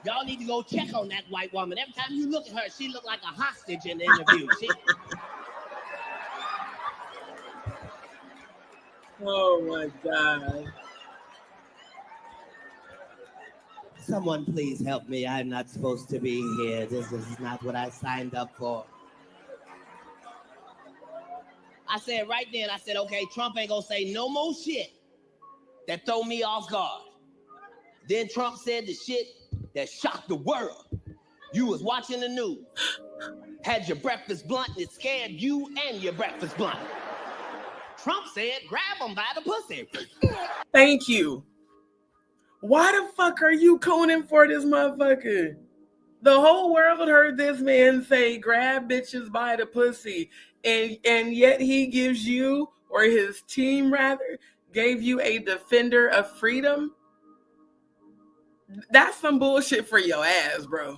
Y'all need to go check on that white woman. Every time you look at her, she look like a hostage in the interview. Oh my God. Someone please help me. I'm not supposed to be here. This is not what I signed up for. I said right then, I said, okay, Trump ain't gonna say no more shit that throw me off guard. Then Trump said the shit that shocked the world. You was watching the news, had your breakfast blunt, and it scared you and your breakfast blunt. Trump said, grab him by the pussy. Thank you. Why the fuck are you cooning for this motherfucker? The whole world heard this man say, grab bitches by the pussy. And yet he gives you, or his team rather, gave you a defender of freedom. That's some bullshit for your ass, bro.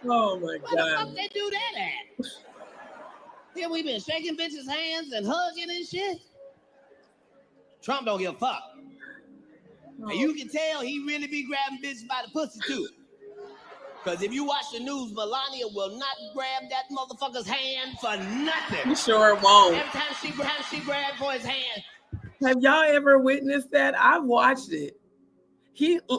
Oh my God. Where the fuck they do that at? Here we been shaking bitches' hands and hugging and shit. Trump don't give a fuck. Oh. And you can tell he really be grabbing bitches by the pussy too. Because if you watch the news, Melania will not grab that motherfucker's hand for nothing. You sure won't. Every time she grabbed for his hand. Have y'all ever witnessed that? I've watched it.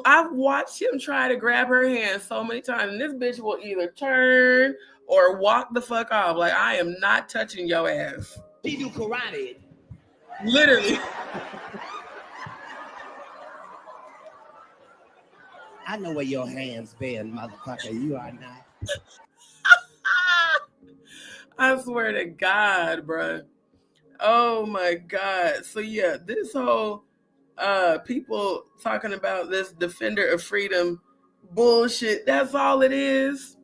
I've watched him try to grab her hand so many times, and this bitch will either turn or walk the fuck off. Like, I am not touching your ass. She do karate. Literally. I know where your hands been, motherfucker. You are not. I swear to God, bro. Oh my God. So yeah, this whole people talking about this defender of freedom bullshit, that's all it is.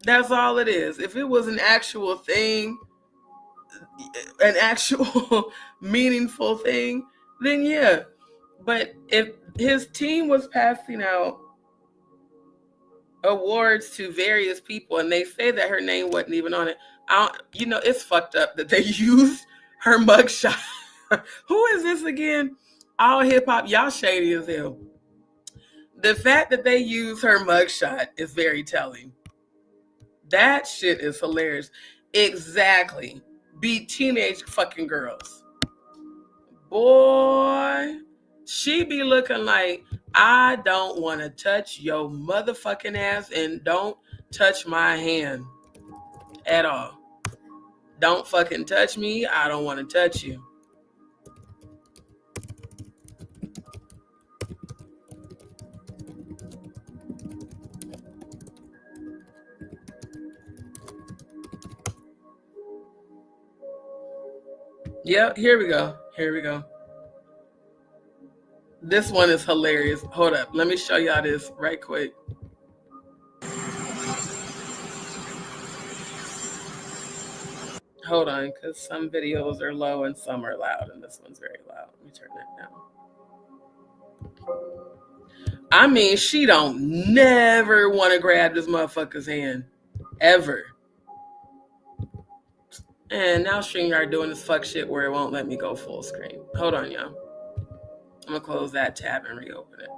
That's all it is. If it was an actual thing, an actual meaningful thing, then yeah. But if his team was passing out awards to various people and they say that her name wasn't even on it, it's fucked up that they used her mugshot. Who is this again? All hip hop, y'all shady as hell. The fact that they use her mugshot is very telling. That shit is hilarious. Exactly. Be teenage fucking girls. Boy, she be looking like, I don't want to touch your motherfucking ass and don't touch my hand at all. Don't fucking touch me. I don't want to touch you. Yep, here we go. Here we go. This one is hilarious. Hold up. Let me show y'all this right quick. Hold on, because some videos are low and some are loud, and this one's very loud. Let me turn that down. I mean, she don't never want to grab this motherfucker's hand. Ever. And now StreamYard doing this fuck shit where it won't let me go full screen. Hold on, y'all. I'm going to close that tab and reopen it.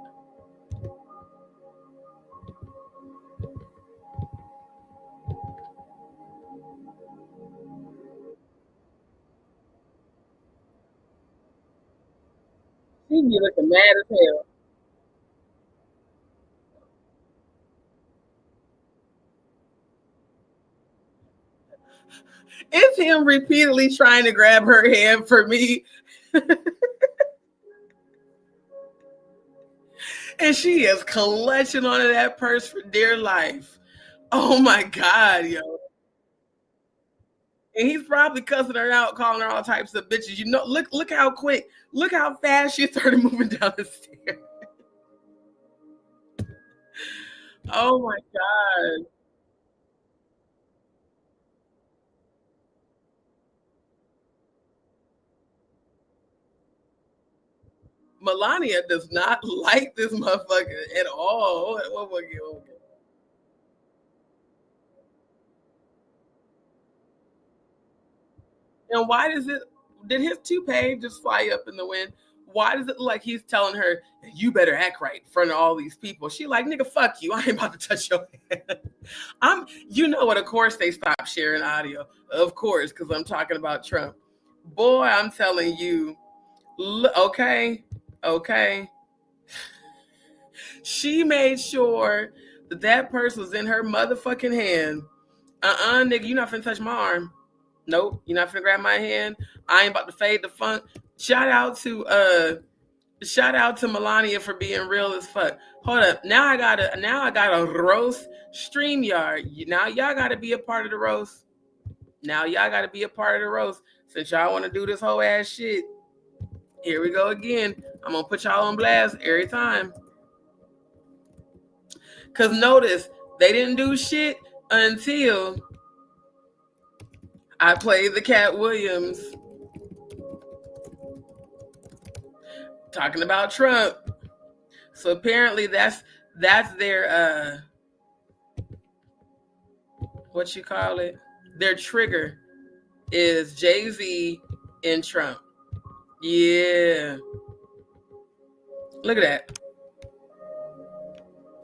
She be looking mad as hell. It's him repeatedly trying to grab her hand for me. And she is clutching onto that purse for dear life. Oh my God, yo. And he's probably cussing her out, calling her all types of bitches. You know, look how quick, look how fast she started moving down the stairs. Oh my God. Melania does not like this motherfucker at all. Okay. And why did his toupee just fly up in the wind? Why does it look like he's telling her, you better act right in front of all these people? She like, nigga, fuck you. I ain't about to touch your hand. You know what? Of course they stopped sharing audio. Of course, because I'm talking about Trump. Boy, I'm telling you, okay. She made sure that purse was in her motherfucking hand. Nigga, you're not finna touch my arm. Nope, you're not finna grab my hand. I ain't about to fade the funk. Shout out to Melania for being real as fuck. Hold up. Now I gotta roast StreamYard. Now y'all gotta be a part of the roast. Since y'all want to do this whole ass shit, here we go again. I'm going to put y'all on blast every time. Because notice, they didn't do shit until I played the Cat Williams talking about Trump. So apparently that's their, what you call it? Their trigger is Jay-Z and Trump. Yeah. Look at that.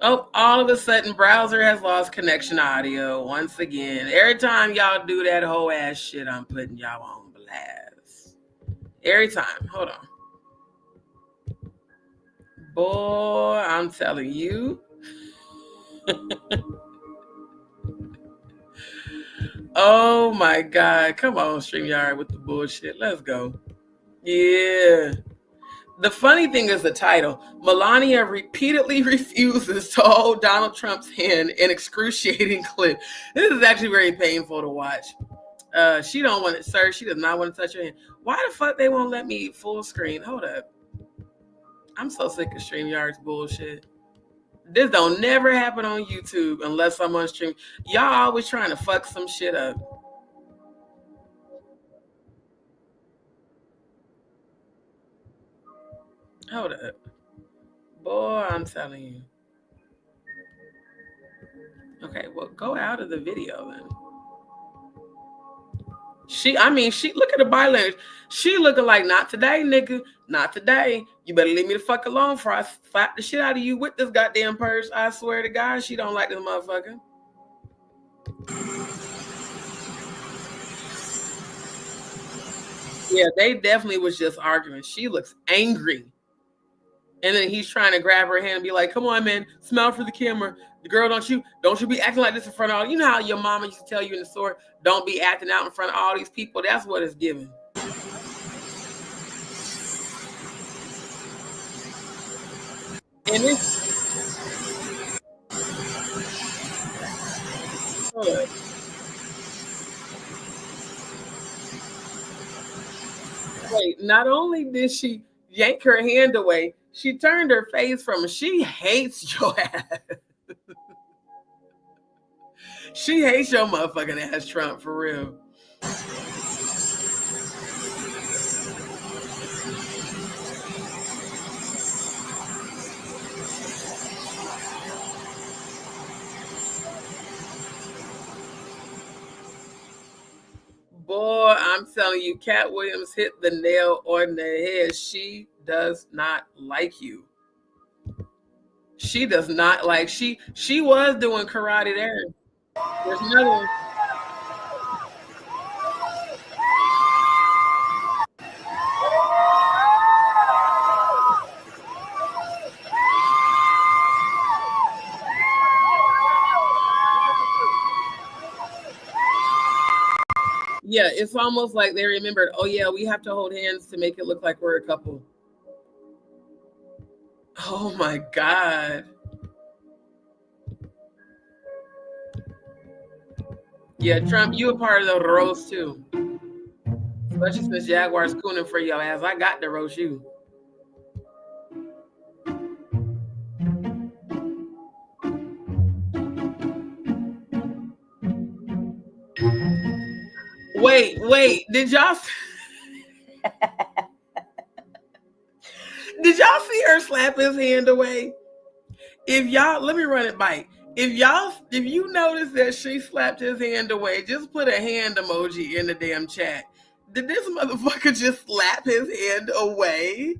Oh, all of a sudden, browser has lost connection audio once again. Every time y'all do that whole ass shit, I'm putting y'all on blast. Every time. Hold on. Boy, I'm telling you. Oh my God. Come on, StreamYard with the bullshit. Let's go. Yeah. The funny thing is the title. Melania repeatedly refuses to hold Donald Trump's hand in excruciating clip. This is actually very painful to watch. She don't want it, sir. She does not want to touch your hand. Why the fuck they won't let me full screen? Hold up. I'm so sick of StreamYard's bullshit. This don't never happen on YouTube unless someone's streaming. Y'all always trying to fuck some shit up. Hold up. Boy, I'm telling you. Okay, well, go out of the video then. She, look at the body language. She looking like, not today, nigga. Not today. You better leave me the fuck alone before I slap the shit out of you with this goddamn purse. I swear to God, she don't like this motherfucker. Yeah, they definitely was just arguing. She looks angry. And then he's trying to grab her hand and be like, come on, man, smile for the camera. The girl, don't you be acting like this in front of all. You know how your mama used to tell you in the store, don't be acting out in front of all these people. That's what it's giving. And it's wait, not only did she yank her hand away, she turned her face from her. She hates your ass. She hates your motherfucking ass, Trump, for real. Boy, I'm telling you, Cat Williams hit the nail on the head. She does not like you. She does not like, she was doing karate there. There's another one. Yeah, it's almost like they remembered, oh yeah, we have to hold hands to make it look like we're a couple. Oh my God. Yeah, Trump, you a part of the roast too. Especially since Jaguar's cooning for your ass. I got to roast you. Wait, did y'all see her slap his hand away? If y'all, let me run it by. If you notice that she slapped his hand away, just put a hand emoji in the damn chat. Did this motherfucker just slap his hand away?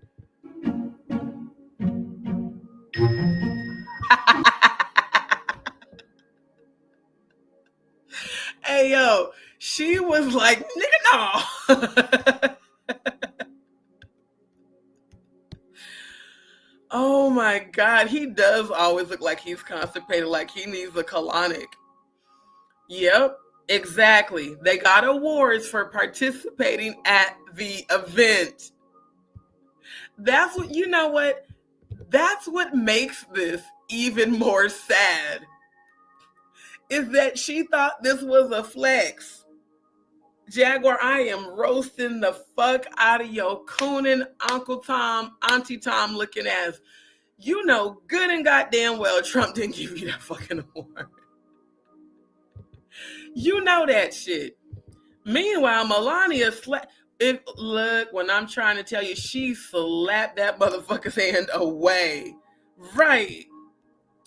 Hey, yo, she was like, nigga, no. Oh my God, he does always look like he's constipated, like he needs a colonic. Yep, exactly. They got awards for participating at the event. That's what, you know what? That's what makes this even more sad. Is that she thought this was a flex. Jaguar, I am roasting the fuck out of your cooning Uncle Tom, Auntie Tom looking ass. You know good and goddamn well Trump didn't give you that fucking award. You know that shit. Meanwhile, Melania look, when I'm trying to tell you, she slapped that motherfucker's hand away. Right.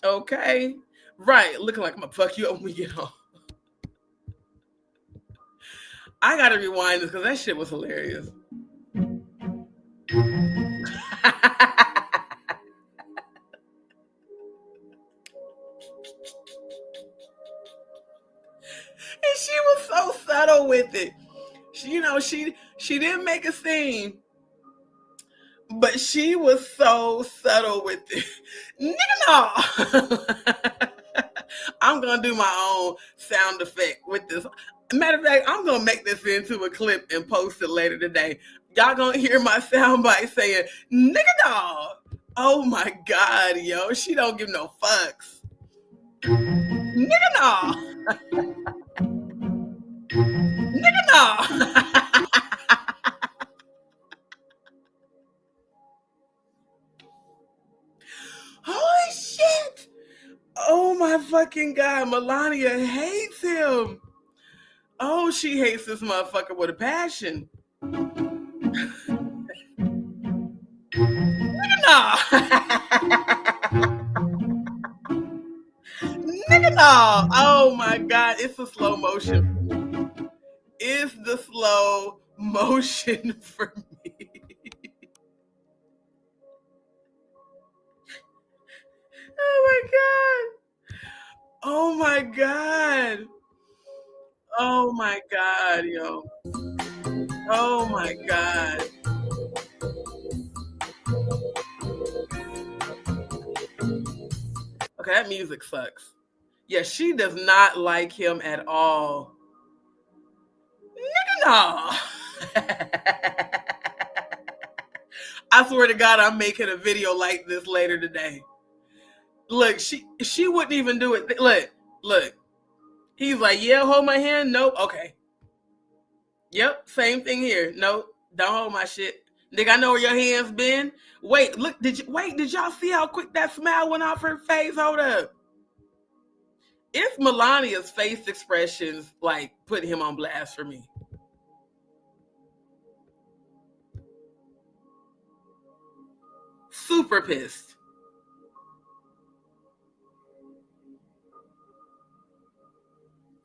Okay. Right. Looking like I'm gonna fuck you up when we get home. I gotta rewind this because that shit was hilarious. And she was so subtle with it. She didn't make a scene, but she was so subtle with it. Nigga, no. I'm gonna do my own sound effect with this. Matter of fact, I'm gonna make this into a clip and post it later today. Y'all gonna hear my soundbite saying, nigga dog. Oh my God, yo. She don't give no fucks. Nigga no. Nigga no. Holy shit. Oh my fucking God. Melania hates him. Oh, she hates this motherfucker with a passion. Nigga no. Nigga no. Oh my God. It's a slow motion. It's the slow motion for me. Oh my God. Oh my God, yo. Oh my God. Okay, that music sucks. Yeah, she does not like him at all. Nigga, no. I swear to God, I'm making a video like this later today. Look, she wouldn't even do it. Look. He's like, yeah, hold my hand. Nope. Okay. Yep. Same thing here. Nope. Don't hold my shit. Nigga, I know where your hands been. Wait, look, did y'all see how quick that smile went off her face? Hold up. It's Melania's face expressions like put him on blast for me. Super pissed.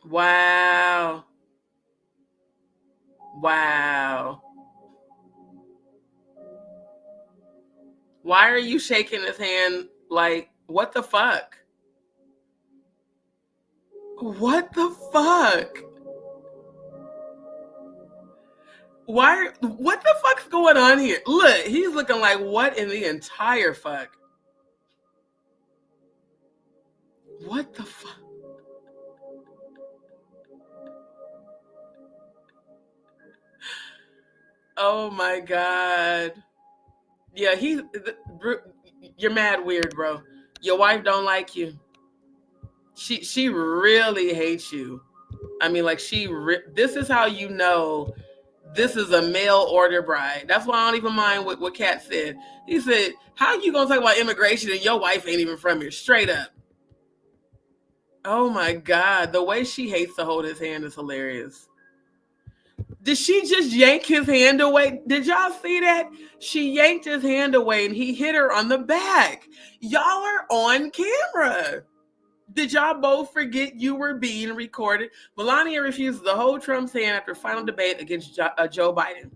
Wow. Wow. Why are you shaking his hand like, what the fuck? What the fuck? What the fuck's going on here? Look, he's looking like, what in the entire fuck? What the fuck? Oh my God. Yeah, you're mad weird, bro. Your wife don't like you. She really hates you. I mean, like this is how you know this is a mail order bride. That's why I don't even mind what Kat said. He said, how you gonna talk about immigration and your wife ain't even from here? Straight up. Oh my God. The way she hates to hold his hand is hilarious. Did she just yank his hand away? Did y'all see that? She yanked his hand away and he hit her on the back. Y'all are on camera. Did y'all both forget you were being recorded? Melania refuses to hold Trump's hand after final debate against Joe Biden.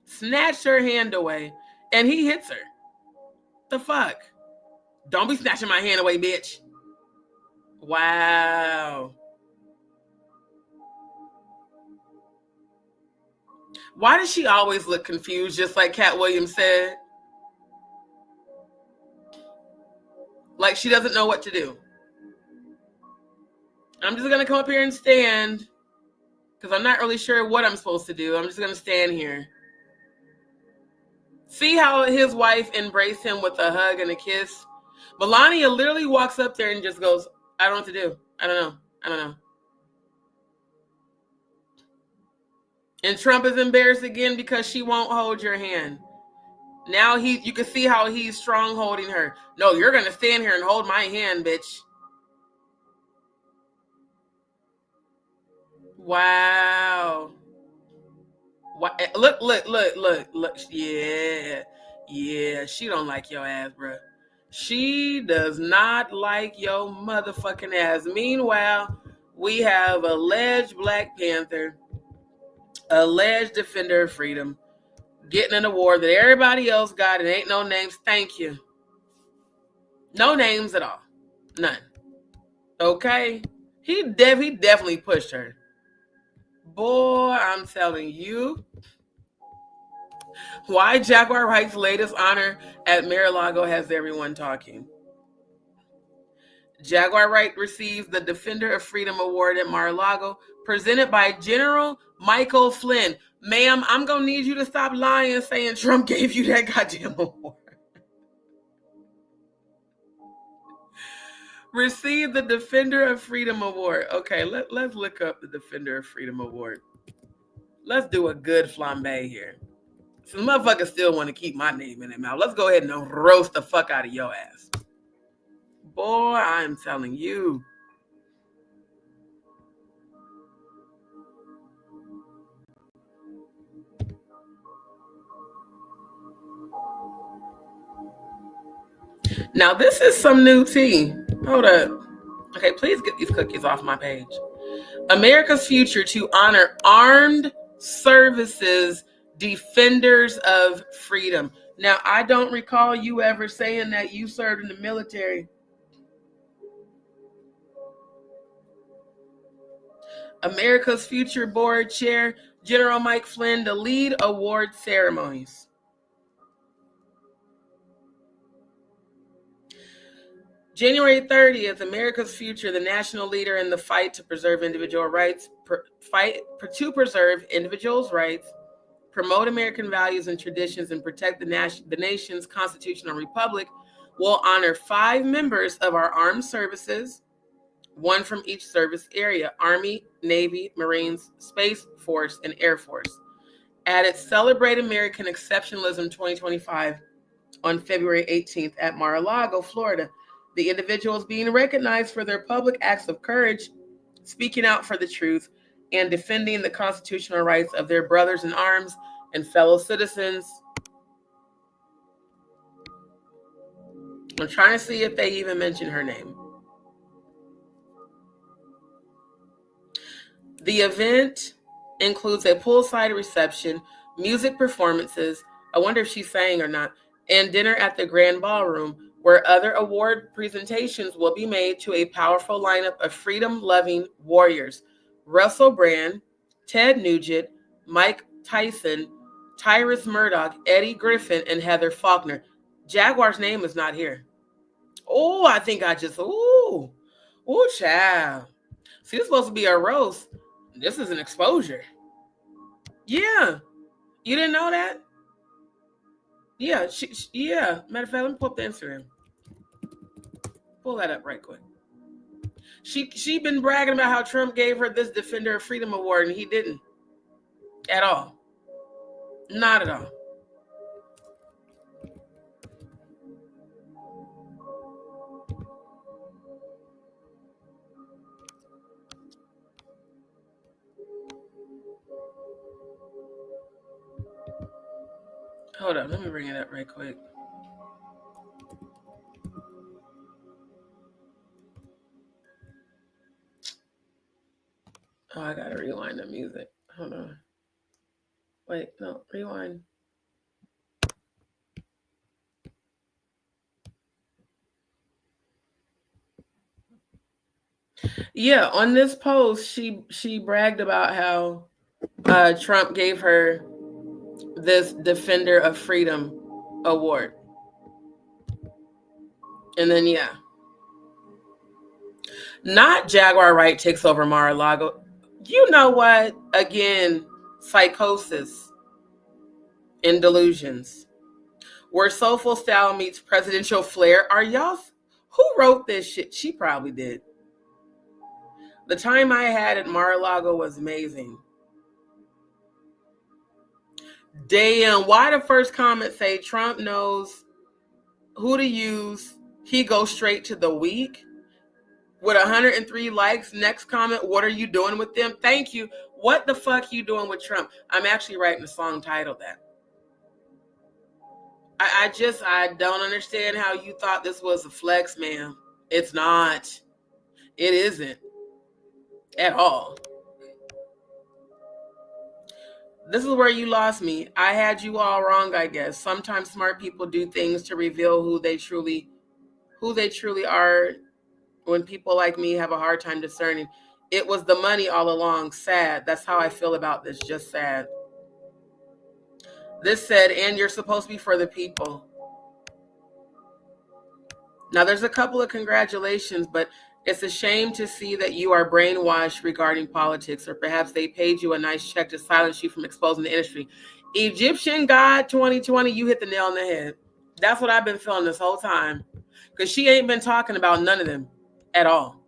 Snatched her hand away and he hits her. The fuck? Don't be snatching my hand away, bitch. Wow. Why does she always look confused, just like Cat Williams said? Like she doesn't know what to do. I'm just going to come up here and stand because I'm not really sure what I'm supposed to do. I'm just going to stand here. See how his wife embraced him with a hug and a kiss? Melania literally walks up there and just goes, I don't know what to do. I don't know. And Trump is embarrassed again because she won't hold your hand. Now you can see how he's strong holding her. No, you're going to stand here and hold my hand, bitch. Wow. Look. Yeah. She don't like your ass, bro. She does not like your motherfucking ass. Meanwhile, we have alleged Black Panther, alleged defender of freedom, getting an award that everybody else got and ain't no names. Thank you. No names at all. None. Okay? He definitely pushed her. Boy, I'm telling you. Why Jaguar Wright's latest honor at Mar-a-Lago has everyone talking. Jaguar Wright receives the Defender of Freedom Award at Mar-a-Lago, presented by General Michael Flynn. Ma'am, I'm going to need you to stop lying saying Trump gave you that goddamn award. Received the Defender of Freedom Award. Okay, let's look up the Defender of Freedom Award. Let's do a good flambe here. So the motherfuckers still want to keep my name in their mouth. Let's go ahead and roast the fuck out of your ass. Boy, I'm telling you. Now, this is some new tea. Hold up. Okay, please get these cookies off my page. America's future to honor armed services defenders of freedom. Now, I don't recall you ever saying that you served in the military. America's Future Board Chair, General Mike Flynn, to lead award ceremonies. January 30th, America's Future, the national leader in the fight to preserve individual rights, preserve individuals' rights, promote American values and traditions, and protect the nation's constitutional republic, will honor 5 members of our armed services, 1 from each service area: Army, Navy, Marines, Space Force, and Air Force, at its Celebrate American Exceptionalism 2025 on February 18th at Mar-a-Lago, Florida. The individuals being recognized for their public acts of courage, speaking out for the truth, and defending the constitutional rights of their brothers in arms and fellow citizens. I'm trying to see if they even mention her name. The event includes a poolside reception, music performances, I wonder if she sang or not, and dinner at the Grand Ballroom, where other award presentations will be made to a powerful lineup of freedom-loving warriors: Russell Brand, Ted Nugent, Mike Tyson, Tyrus Murdoch, Eddie Griffin, and Heather Faulkner. Jaguar's name is not here. Oh, I think I just, ooh, child. See, this is supposed to be a roast. This is an exposure. Yeah. You didn't know that? Yeah, yeah. Matter of fact, let me pull up the Instagram. Pull that up right quick. She been bragging about how Trump gave her this Defender of Freedom Award, and he didn't. At all. Not at all. Hold on, let me bring it up right quick. Oh, I gotta rewind the music. Hold on. Wait, no, rewind. Yeah, on this post, she bragged about how Trump gave her this Defender of Freedom Award. And then, yeah. Not Jaguar Wright takes over Mar-a-Lago. You know what? Again, psychosis and delusions. Where soulful style meets presidential flair. Are y'all... Who wrote this shit? She probably did. The time I had at Mar-a-Lago was amazing. Damn, why the first comment say Trump knows who to use? He goes straight to the weak. With 103 likes, next comment, what are you doing with them? Thank you. What the fuck you doing with Trump? I'm actually writing a song titled that. I don't understand how you thought this was a flex, ma'am. It's not. It isn't. At all. This is where you lost me. I had you all wrong, I guess. Sometimes smart people do things to reveal who they truly are, when people like me have a hard time discerning. It was the money all along. Sad. That's how I feel about this. Just sad. This said, and you're supposed to be for the people. Now, there's a couple of congratulations, but it's a shame to see that you are brainwashed regarding politics, or perhaps they paid you a nice check to silence you from exposing the industry. Egyptian God 2020, you hit the nail on the head. That's what I've been feeling this whole time, because she ain't been talking about none of them at all.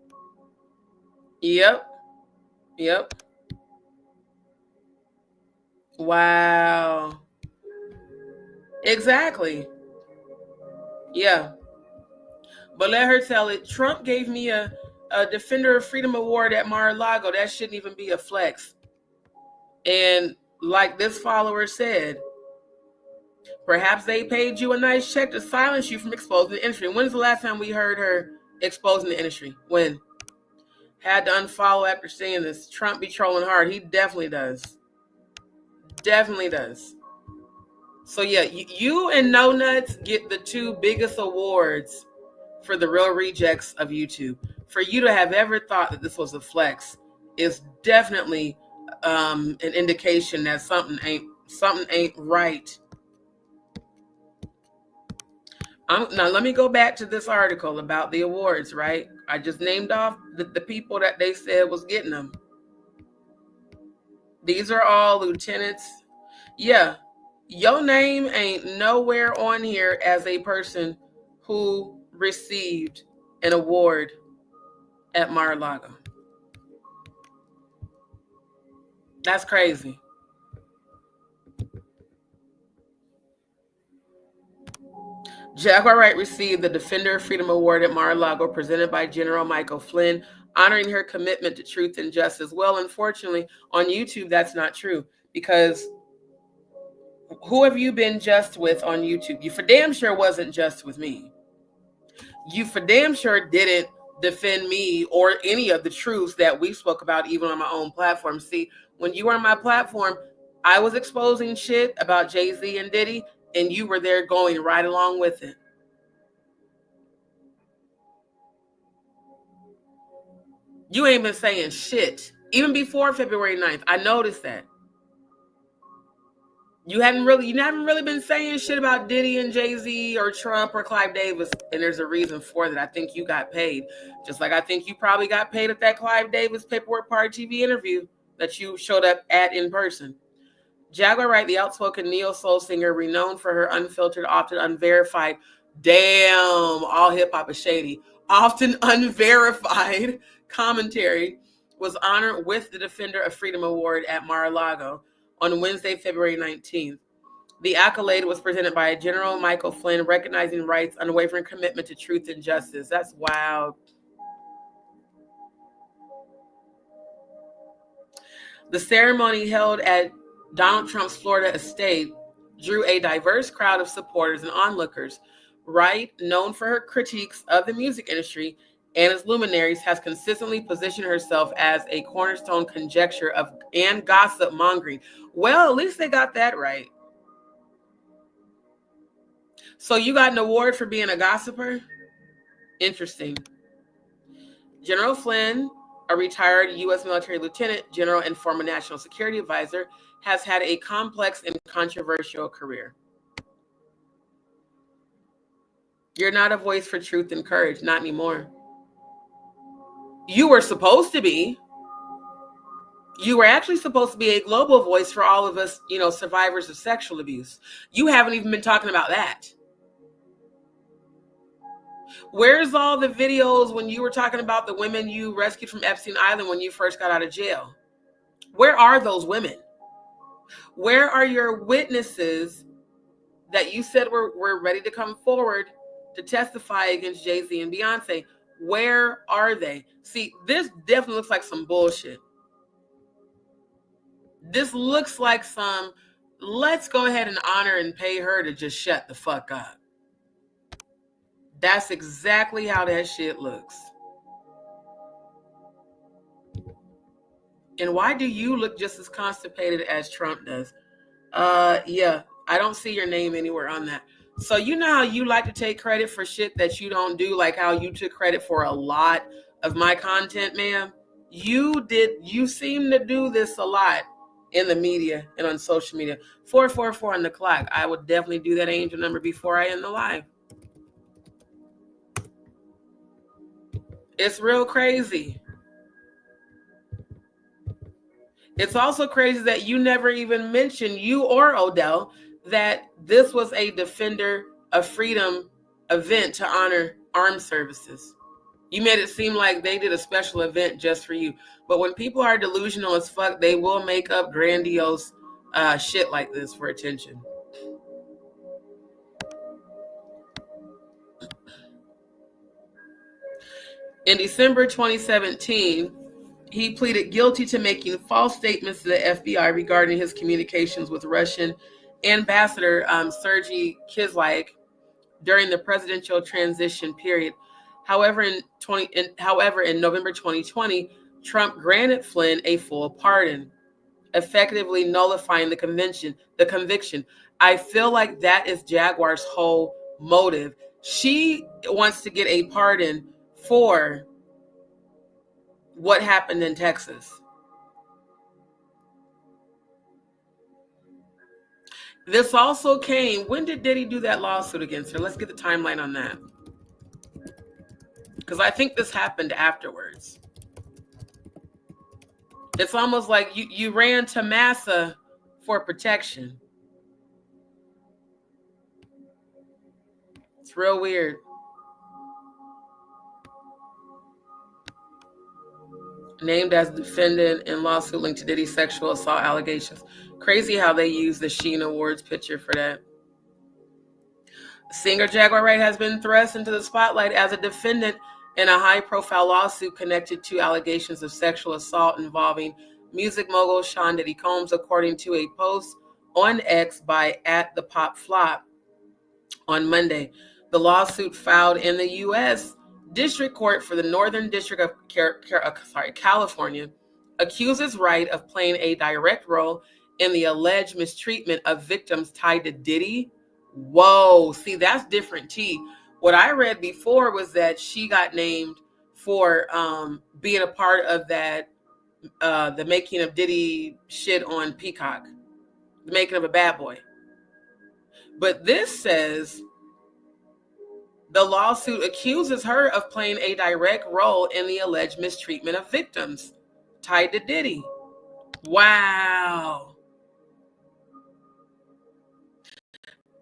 Yep. Wow. Exactly. Yeah. But let her tell it. Trump gave me a Defender of Freedom Award at Mar-a-Lago. That shouldn't even be a flex. And like this follower said, perhaps they paid you a nice check to silence you from exposing the industry. When's the last time we heard her exposing the industry? When? Had to unfollow after seeing this. Trump be trolling hard. He definitely does. Definitely does. So yeah, you and No Nuts get the two biggest awards for the real rejects of YouTube. For you to have ever thought that this was a flex is definitely an indication that something ain't right. Now let me go back to this article about the awards, right? I just named off the people that they said was getting them. These are all lieutenants. Yeah, your name ain't nowhere on here as a person who received an award at Mar-a-Lago. That's crazy. Jaguar Wright received the Defender of Freedom Award at Mar-a-Lago presented by General Michael Flynn, honoring her commitment to truth and justice. Well, unfortunately, on YouTube, that's not true, because who have you been just with on YouTube? You for damn sure wasn't just with me. You for damn sure didn't defend me or any of the truths that we spoke about, even on my own platform. See, when you were on my platform, I was exposing shit about Jay-Z and Diddy, and you were there going right along with it. You ain't been saying shit. Even before February 9th, I noticed that. You haven't really been saying shit about Diddy and Jay-Z or Trump or Clive Davis, and there's a reason for that. I think you got paid. Just like I think you probably got paid at that Clive Davis Paperwork Party TV interview that you showed up at in person. Jaguar Wright, the outspoken neo-soul singer, renowned for her unfiltered, often unverified, damn, all hip-hop is shady, often unverified commentary, was honored with the Defender of Freedom Award at Mar-a-Lago on Wednesday, February 19th. The accolade was presented by General Michael Flynn, recognizing Wright's unwavering commitment to truth and justice. That's wild. The ceremony, held at Donald Trump's Florida estate, drew a diverse crowd of supporters and onlookers. Wright, known for her critiques of the music industry and its luminaries, has consistently positioned herself as a cornerstone conjecture of and gossip mongering. Well, at least they got that right. So you got an award for being a gossiper? Interesting. General Flynn, a retired U.S. military lieutenant general and former national security advisor, has had a complex and controversial career. You're not a voice for truth and courage, not anymore. You were supposed to be. You were actually supposed to be a global voice for all of us, survivors of sexual abuse. You haven't even been talking about that. Where's all the videos when you were talking about the women you rescued from Epstein Island when you first got out of jail? Where are those women? Where are your witnesses that you said were ready to come forward to testify against Jay-Z and Beyonce? Where are they? See, this definitely looks like some bullshit. This looks like some, let's go ahead and honor and pay her to just shut the fuck up. That's exactly how that shit looks. And why do you look just as constipated as Trump does? Yeah, I don't see your name anywhere on that. So you know how you like to take credit for shit that you don't do, like how you took credit for a lot of my content, ma'am? You seem to do this a lot in the media and on social media. 444 on the clock. I would definitely do that angel number before I end the live. It's real crazy. It's also crazy that you never even mentioned, you or Odell, that this was a Defender of Freedom event to honor armed services. You made it seem like they did a special event just for you. But when people are delusional as fuck, they will make up grandiose shit like this for attention. In December 2017, he pleaded guilty to making false statements to the FBI regarding his communications with Russian Ambassador Sergei Kislyak during the presidential transition period. However, in November 2020, Trump granted Flynn a full pardon, effectively nullifying the conviction. I feel like that is Jaguar's whole motive. She wants to get a pardon for what happened in Texas. This also came, when did Diddy do that lawsuit against her? Let's get the timeline on that. Because I think this happened afterwards. It's almost like you ran to Massa for protection. It's real weird. Named as defendant in lawsuit linked to Diddy's sexual assault allegations. Crazy how they use the Sheen Awards picture for that. Singer Jaguar Wright has been thrust into the spotlight as a defendant in a high-profile lawsuit connected to allegations of sexual assault involving music mogul Sean Diddy Combs, according to a post on X by @ThePopFlop on Monday. The lawsuit filed in the U.S. District Court for the Northern District of California accuses Wright of playing a direct role in the alleged mistreatment of victims tied to Diddy. Whoa, see, that's different tea. What I read before was that she got named for being a part of that, the making of Diddy shit on Peacock, the making of a Bad Boy. But this says the lawsuit accuses her of playing a direct role in the alleged mistreatment of victims tied to Diddy. Wow.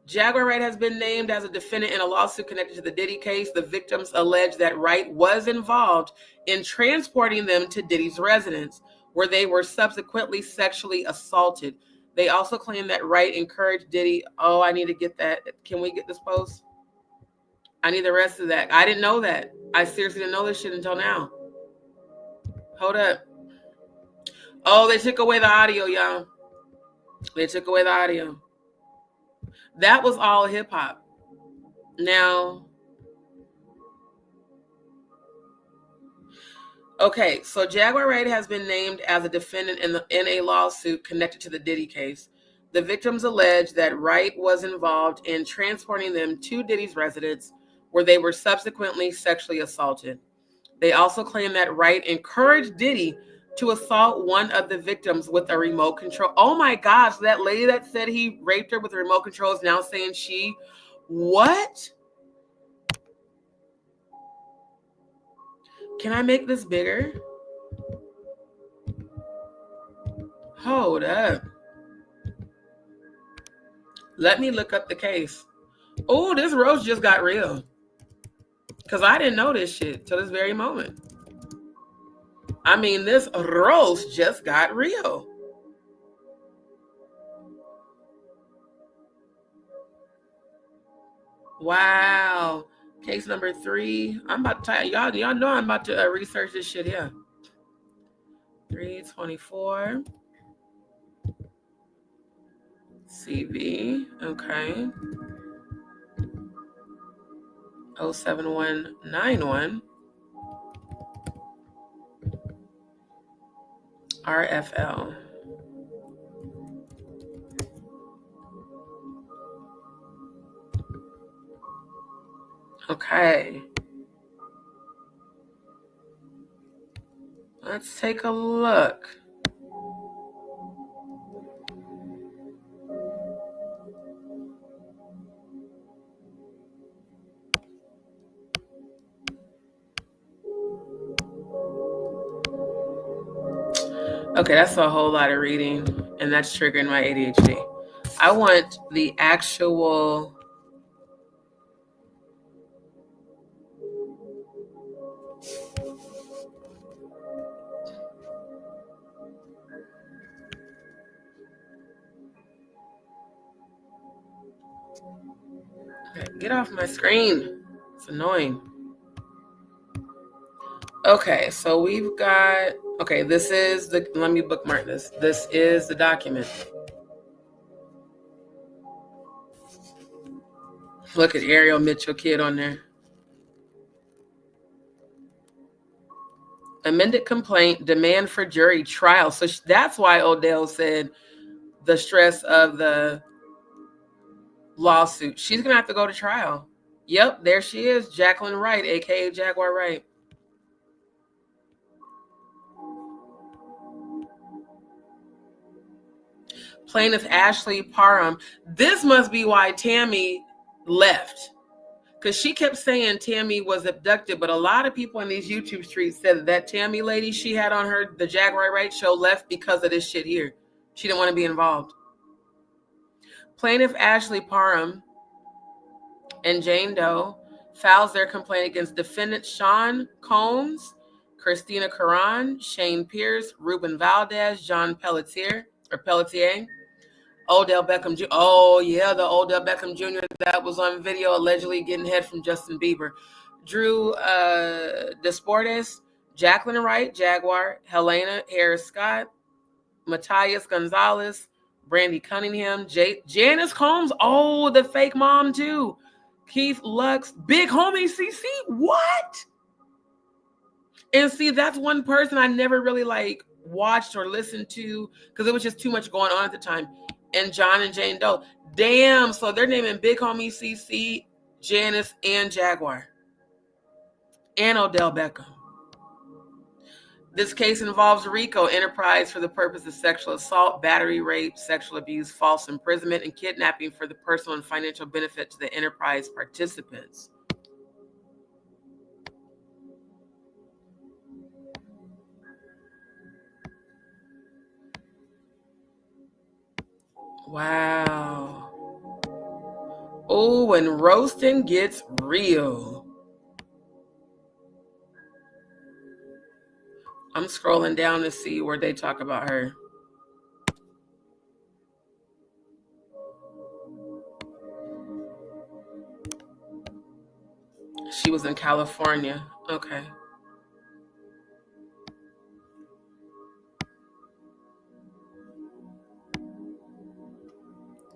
Jaguar Wright has been named as a defendant in a lawsuit connected to the Diddy case. The victims allege that Wright was involved in transporting them to Diddy's residence, where they were subsequently sexually assaulted. They also claim that Wright encouraged Diddy. Oh, I need to get that. Can we get this post? I need the rest of that. I didn't know that. I seriously didn't know this shit until now. Hold up. Oh, they took away the audio, y'all. They took away the audio. That was all hip hop. Now, okay, so Jaguar Wright has been named as a defendant in a lawsuit connected to the Diddy case. The victims allege that Wright was involved in transporting them to Diddy's residence, where they were subsequently sexually assaulted. They also claim that Wright encouraged Diddy to assault one of the victims with a remote control. Oh my gosh, that lady that said he raped her with a remote control is now saying she, what? Can I make this bigger? Hold up. Let me look up the case. Oh, this roast just got real. Because I didn't know this shit till this very moment. I mean, this roast just got real. Wow. Case number 3. I'm about to tell y'all know I'm about to research this shit here. 324. CV. Okay. 07191. RFL. Okay. Let's take a look. Okay, that's a whole lot of reading, and that's triggering my ADHD. I want the actual... Get off my screen. It's annoying. Okay, so we've got... Okay, this is the... Let me bookmark this. This is the document. Look at Ariel Mitchell Kid on there. Amended complaint, demand for jury trial. So that's why Odell said the stress of the lawsuit. She's going to have to go to trial. Yep, there she is. Jacqueline Wright, a.k.a. Jaguar Wright. Plaintiff Ashley Parham. This must be why Tammy left. Because she kept saying Tammy was abducted, but a lot of people in these YouTube streets said that Tammy lady she had on her, the Jaguar Wright show, left because of this shit here. She didn't want to be involved. Plaintiff Ashley Parham and Jane Doe files their complaint against defendants Sean Combs, Christina Caron, Shane Pierce, Ruben Valdez, John Pelletier, Odell Beckham Jr. Oh, yeah, the Odell Beckham Jr. that was on video allegedly getting head from Justin Bieber. Drew Desportes, Jacqueline Wright, Jaguar, Helena Harris Scott, Matthias Gonzalez, Brandy Cunningham, Janice Combs. Oh, the fake mom, too. Keith Lux, Big Homie CC. What? And see, that's one person I never really like watched or listened to because it was just too much going on at the time. And John and Jane Doe. Damn, so they're naming Big Homie CC, Janice, and Jaguar. And Odell Beckham. This case involves RICO, enterprise for the purpose of sexual assault, battery, rape, sexual abuse, false imprisonment, and kidnapping for the personal and financial benefit to the enterprise participants. Wow. Oh, when roasting gets real. I'm scrolling down to see where they talk about her. She was in California. Okay.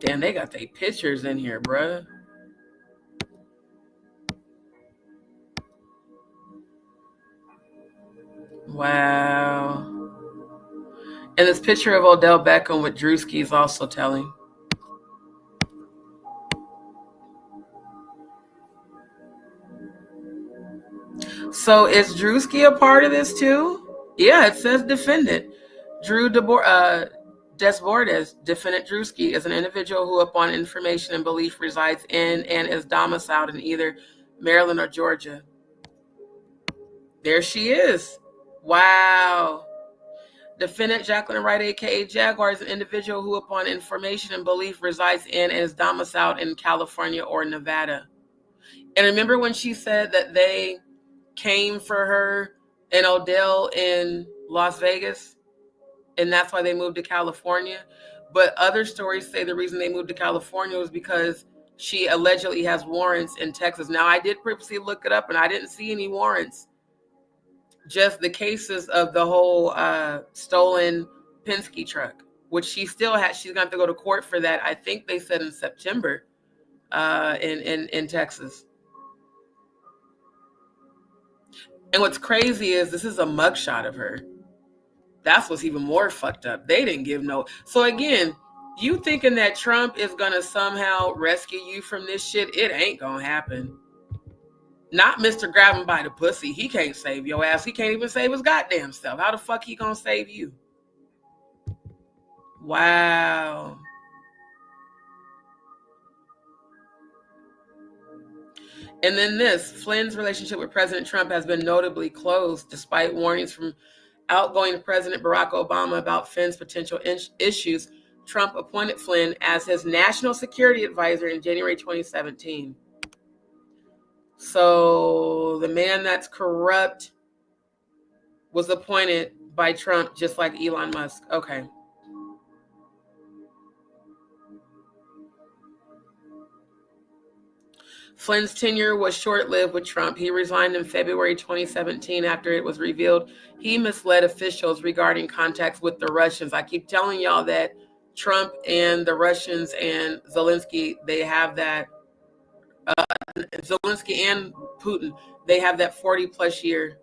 Damn, they got their pictures in here, bruh. Wow. And this picture of Odell Beckham with Drewski is also telling. So is Drewski a part of this too? Yeah, it says defendant. Drew Desportes, defendant Drewski, is an individual who, upon information and belief, resides in and is domiciled in either Maryland or Georgia. There she is. Wow. Defendant Jacqueline Wright, a.k.a. Jaguar, is an individual who, upon information and belief, resides in and is domiciled in California or Nevada. And remember when she said that they came for her and Odell in Las Vegas? And that's why they moved to California. But other stories say the reason they moved to California was because She allegedly has warrants in Texas. Now, I did previously look it up, and I didn't see any warrants. Just the cases of the whole stolen Penske truck, which she still has. She's going to have to go to court for that. I think they said in September in Texas. And what's crazy is this is a mugshot of her. That's what's even more fucked up. They didn't give no. So again, you thinking that Trump is going to somehow rescue you from this shit? It ain't going to happen. Not Mr. Grabbing by the pussy. He can't save your ass. He can't even save his goddamn self. How the fuck he going to save you? Wow. And then this, Flynn's relationship with President Trump has been notably close despite warnings from outgoing President Barack Obama about Flynn's potential issues. Trump appointed Flynn as his national security advisor in January 2017. So the man that's corrupt was appointed by Trump, just like Elon Musk. Okay. Flynn's tenure was short-lived with Trump. He resigned in February 2017 after it was revealed he misled officials regarding contacts with the Russians. I keep telling y'all that Trump and the Russians and Zelensky, they have that, Zelensky and Putin, they have that 40-plus year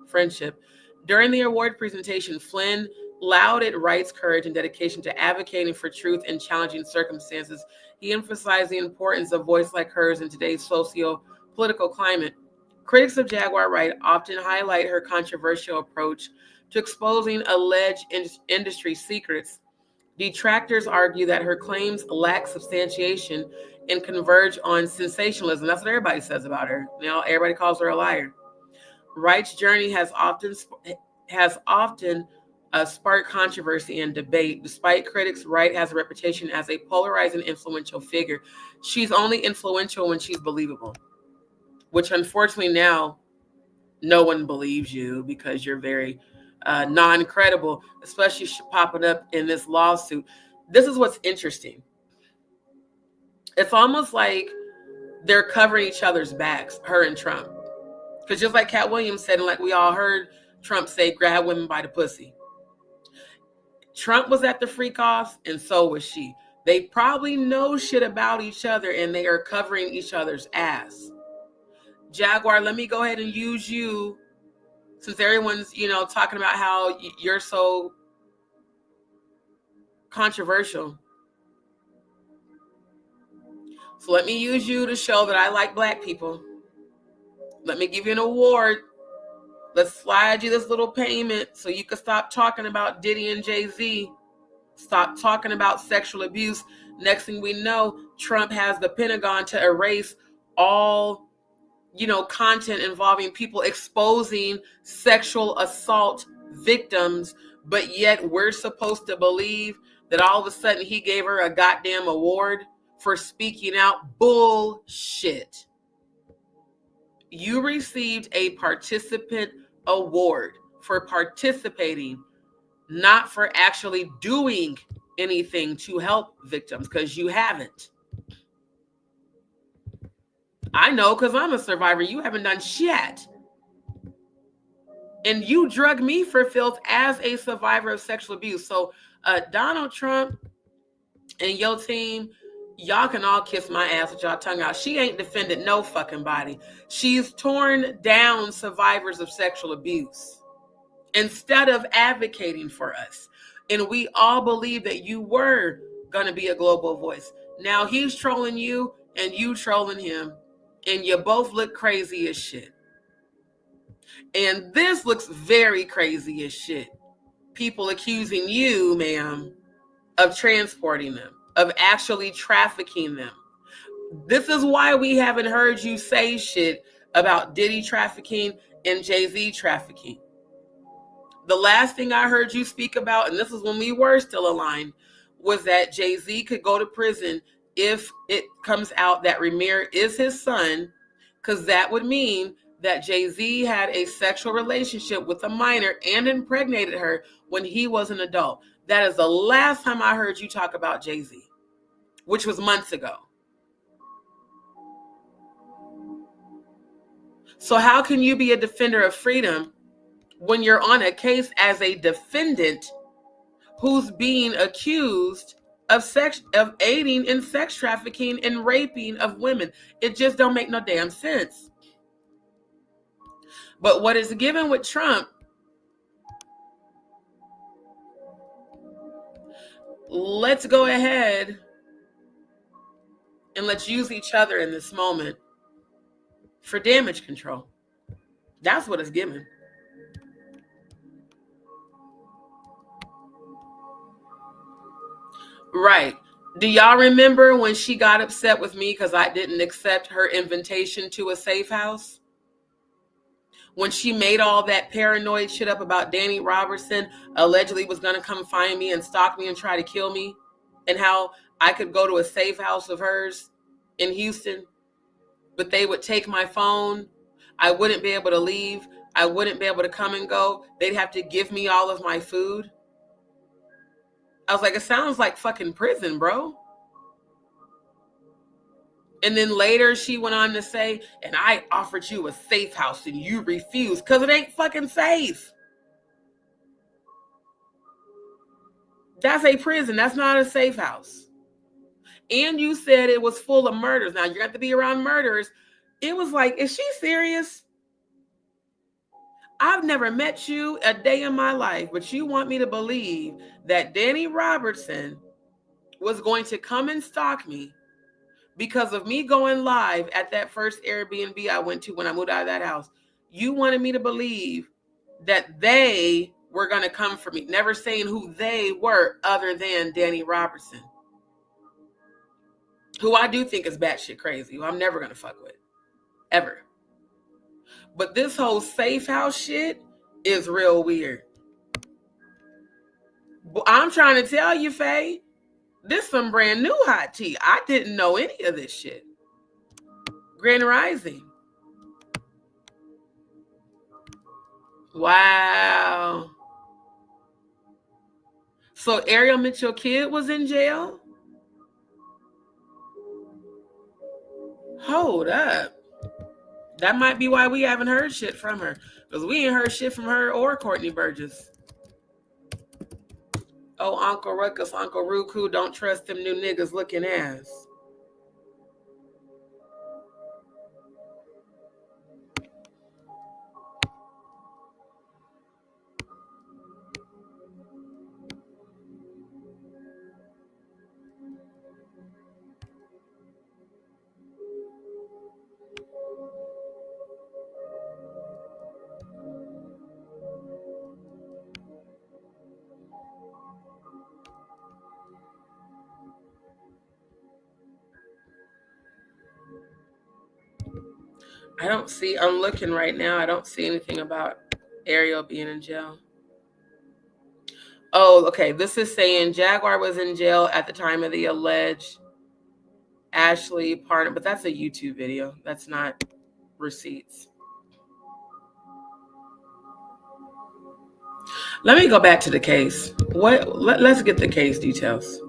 friendship. During the award presentation, Flynn lauded Wright's courage and dedication to advocating for truth in challenging circumstances. He emphasized the importance of a voice like hers in today's socio-political climate. Critics of Jaguar Wright often highlight her controversial approach to exposing alleged industry secrets. Detractors argue that her claims lack substantiation and converge on sensationalism. That's what everybody says about her. You know, everybody calls her a liar. Wright's journey has often sparked controversy and debate. Despite critics, Wright has a reputation as a polarizing, influential figure. She's only influential when she's believable, which unfortunately now no one believes you because you're very non-credible, especially popping up in this lawsuit. This is what's interesting. It's almost like they're covering each other's backs, her and Trump. Because just like Cat Williams said, and like we all heard Trump say, grab women by the pussy. Trump was at the freak off, and so was she. They probably know shit about each other, and they are covering each other's ass. Jaguar, let me go ahead and use you, since everyone's, talking about how you're so controversial. So let me use you to show that I like black people. Let me give you an award. Let's slide you this little payment so you can stop talking about Diddy and Jay-Z. Stop talking about sexual abuse. Next thing we know, Trump has the Pentagon to erase all, content involving people exposing sexual assault victims, but yet we're supposed to believe that all of a sudden he gave her a goddamn award for speaking out. Bullshit. You received a participant award for participating, not for actually doing anything to help victims, because you haven't. I know, because I'm a survivor. You haven't done shit. And you drug me for filth as a survivor of sexual abuse. So Donald Trump and your team, y'all can all kiss my ass with y'all tongue out. She ain't defended no fucking body. She's torn down survivors of sexual abuse instead of advocating for us. And we all believe that you were going to be a global voice. Now he's trolling you and you trolling him, and you both look crazy as shit. And this looks very crazy as shit. People accusing you, ma'am, of transporting them, of actually trafficking them. This is why we haven't heard you say shit about Diddy trafficking and Jay-Z trafficking. The last thing I heard you speak about, and this is when we were still aligned, was that Jay-Z could go to prison if it comes out that Ramir is his son, because that would mean that Jay-Z had a sexual relationship with a minor and impregnated her when he was an adult. That is the last time I heard you talk about Jay-Z, which was months ago. So how can you be a defender of freedom when you're on a case as a defendant who's being accused of aiding in sex trafficking and raping of women? It just don't make no damn sense. But what is given with Trump, let's go ahead and let's use each other in this moment for damage control. That's what it's given. Right. Do y'all remember when she got upset with me because I didn't accept her invitation to a safe house? When she made all that paranoid shit up about Danny Robertson allegedly was going to come find me and stalk me and try to kill me, and how I could go to a safe house of hers in Houston, but they would take my phone. I wouldn't be able to leave. I wouldn't be able to come and go. They'd have to give me all of my food. I was like, it sounds like fucking prison, bro. And then later she went on to say, and I offered you a safe house and you refused because it ain't fucking safe. That's a prison. That's not a safe house. And you said it was full of murders. Now, you have to be around murderers. It was like, is she serious? I've never met you a day in my life, but you want me to believe that Danny Robertson was going to come and stalk me because of me going live at that first Airbnb I went to when I moved out of that house. You wanted me to believe that they were going to come for me, never saying who they were other than Danny Robertson, who I do think is batshit crazy, who I'm never going to fuck with, ever. But this whole safe house shit is real weird. I'm trying to tell you, Faye, this is some brand new hot tea. I didn't know any of this shit. Grand Rising. Wow. So Ariel Mitchell Kidd was in jail? Hold up. That might be why we haven't heard shit from her. Because we ain't heard shit from her or Courtney Burgess. Oh, Uncle Ruckus, Uncle Ruku, don't trust them new niggas looking ass. I don't see, I'm looking right now. I don't see anything about Ariel being in jail. Oh, okay. This is saying Jaguar was in jail at the time of the alleged Ashley partner, but that's a YouTube video. That's not receipts. Let me go back to the case. Let's get the case details.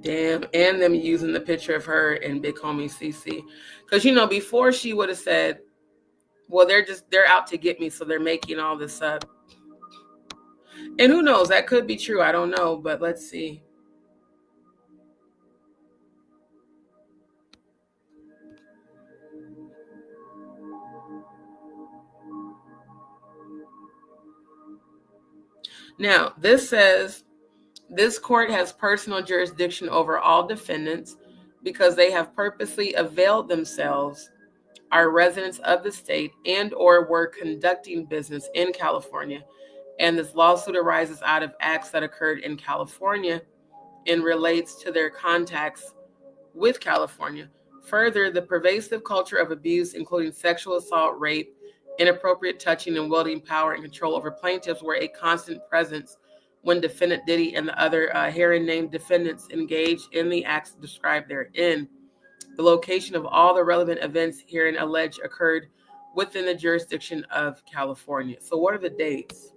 Damn, and them using the picture of her and Big Homie CC. Because, you know, before she would have said, well, they're out to get me, so they're making all this up. And who knows, that could be true. I don't know, but let's see. Now, this says, this court has personal jurisdiction over all defendants because they have purposely availed themselves, are residents of the state, and or were conducting business in California. And this lawsuit arises out of acts that occurred in California and relates to their contacts with California. Further, the pervasive culture of abuse, including sexual assault, rape, inappropriate touching, and wielding power and control over plaintiffs were a constant presence when defendant Diddy and the other herein named defendants engaged in the acts described therein. The location of all the relevant events herein alleged occurred within the jurisdiction of California. So what are the dates?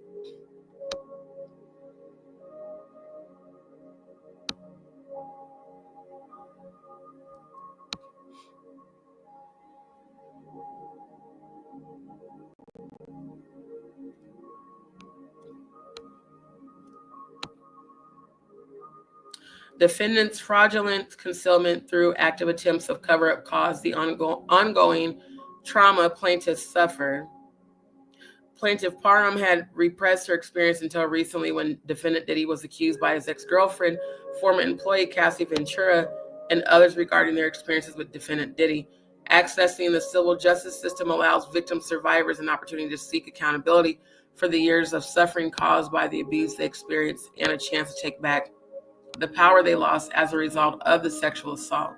Defendant's fraudulent concealment through active attempts of cover-up caused the ongoing trauma plaintiff suffered. Plaintiff Parham had repressed her experience until recently when defendant Diddy was accused by his ex-girlfriend, former employee Cassie Ventura, and others regarding their experiences with defendant Diddy. Accessing the civil justice system allows victim survivors an opportunity to seek accountability for the years of suffering caused by the abuse they experienced and a chance to take back the power they lost as a result of the sexual assault.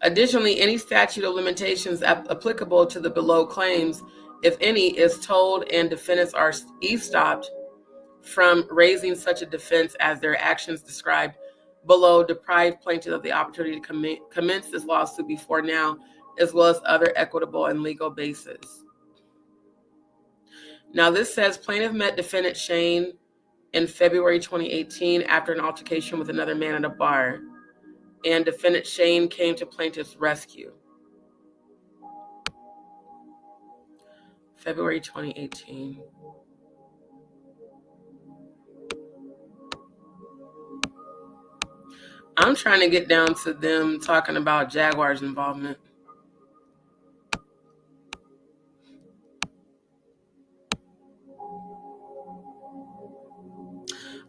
Additionally, any statute of limitations applicable to the below claims, if any, is told and defendants are eavesdropped from raising such a defense as their actions described below deprive plaintiff of the opportunity to commence this lawsuit before now, as well as other equitable and legal bases. Now this says plaintiff met defendant Shane in February 2018 after an altercation with another man at a bar, and defendant Shane came to plaintiff's rescue. February 2018. I'm trying to get down to them talking about Jaguar's involvement.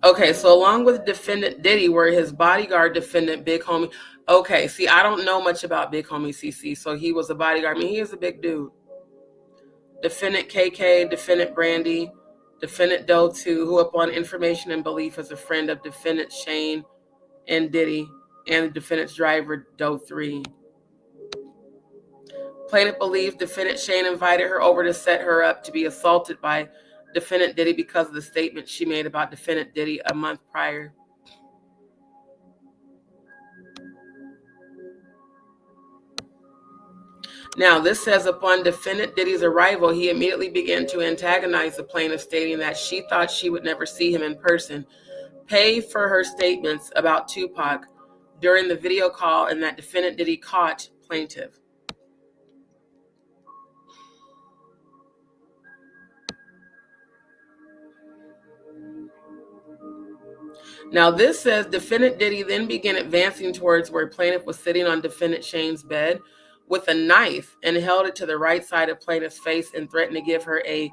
Okay, so along with defendant Diddy were his bodyguard defendant Big Homie. Okay, see, I don't know much about Big Homie CC, so he was a bodyguard. I mean, he is a big dude. Defendant KK, defendant Brandy, defendant Doe 2, who upon information and belief is a friend of defendant Shane and Diddy, and the defendant's driver Doe 3. Plaintiff believes defendant Shane invited her over to set her up to be assaulted by defendant Diddy because of the statement she made about defendant Diddy a month prior. Now, this says upon defendant Diddy's arrival, he immediately began to antagonize the plaintiff, stating that she thought she would never see him in person, pay for her statements about Tupac during the video call, and that defendant Diddy caught plaintiff. Now this says defendant Diddy then began advancing towards where plaintiff was sitting on defendant Shane's bed with a knife and held it to the right side of plaintiff's face and threatened to give her a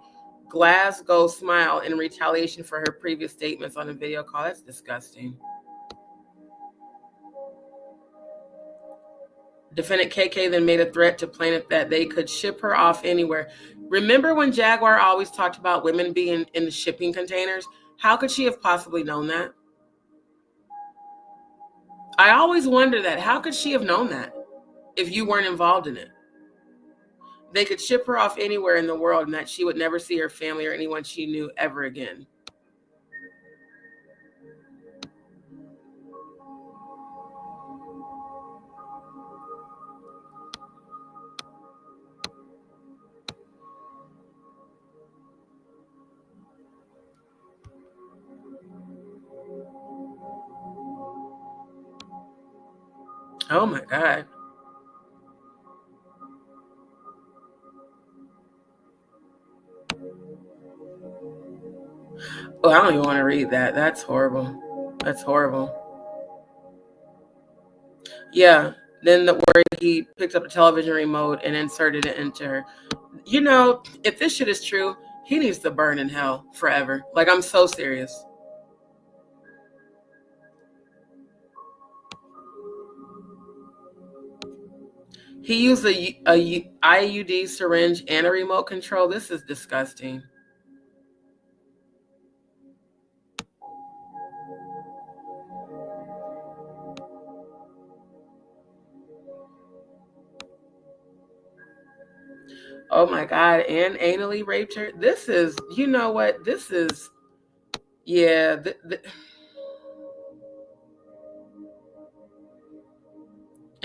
Glasgow smile in retaliation for her previous statements on a video call. That's disgusting. Defendant KK then made a threat to plaintiff that they could ship her off anywhere. Remember when Jaguar always talked about women being in the shipping containers? How could she have possibly known that? I always wonder that. How could she have known that if you weren't involved in it? They could ship her off anywhere in the world and that she would never see her family or anyone she knew ever again. Oh my God. Oh, I don't even want to read that. That's horrible. That's horrible. Yeah. Then where he picked up a television remote and inserted it into her. You know, if this shit is true, he needs to burn in hell forever. Like, I'm so serious. He used a IUD syringe and a remote control. This is disgusting. Oh my God. And anally raped her. This is, you know what? This is, yeah.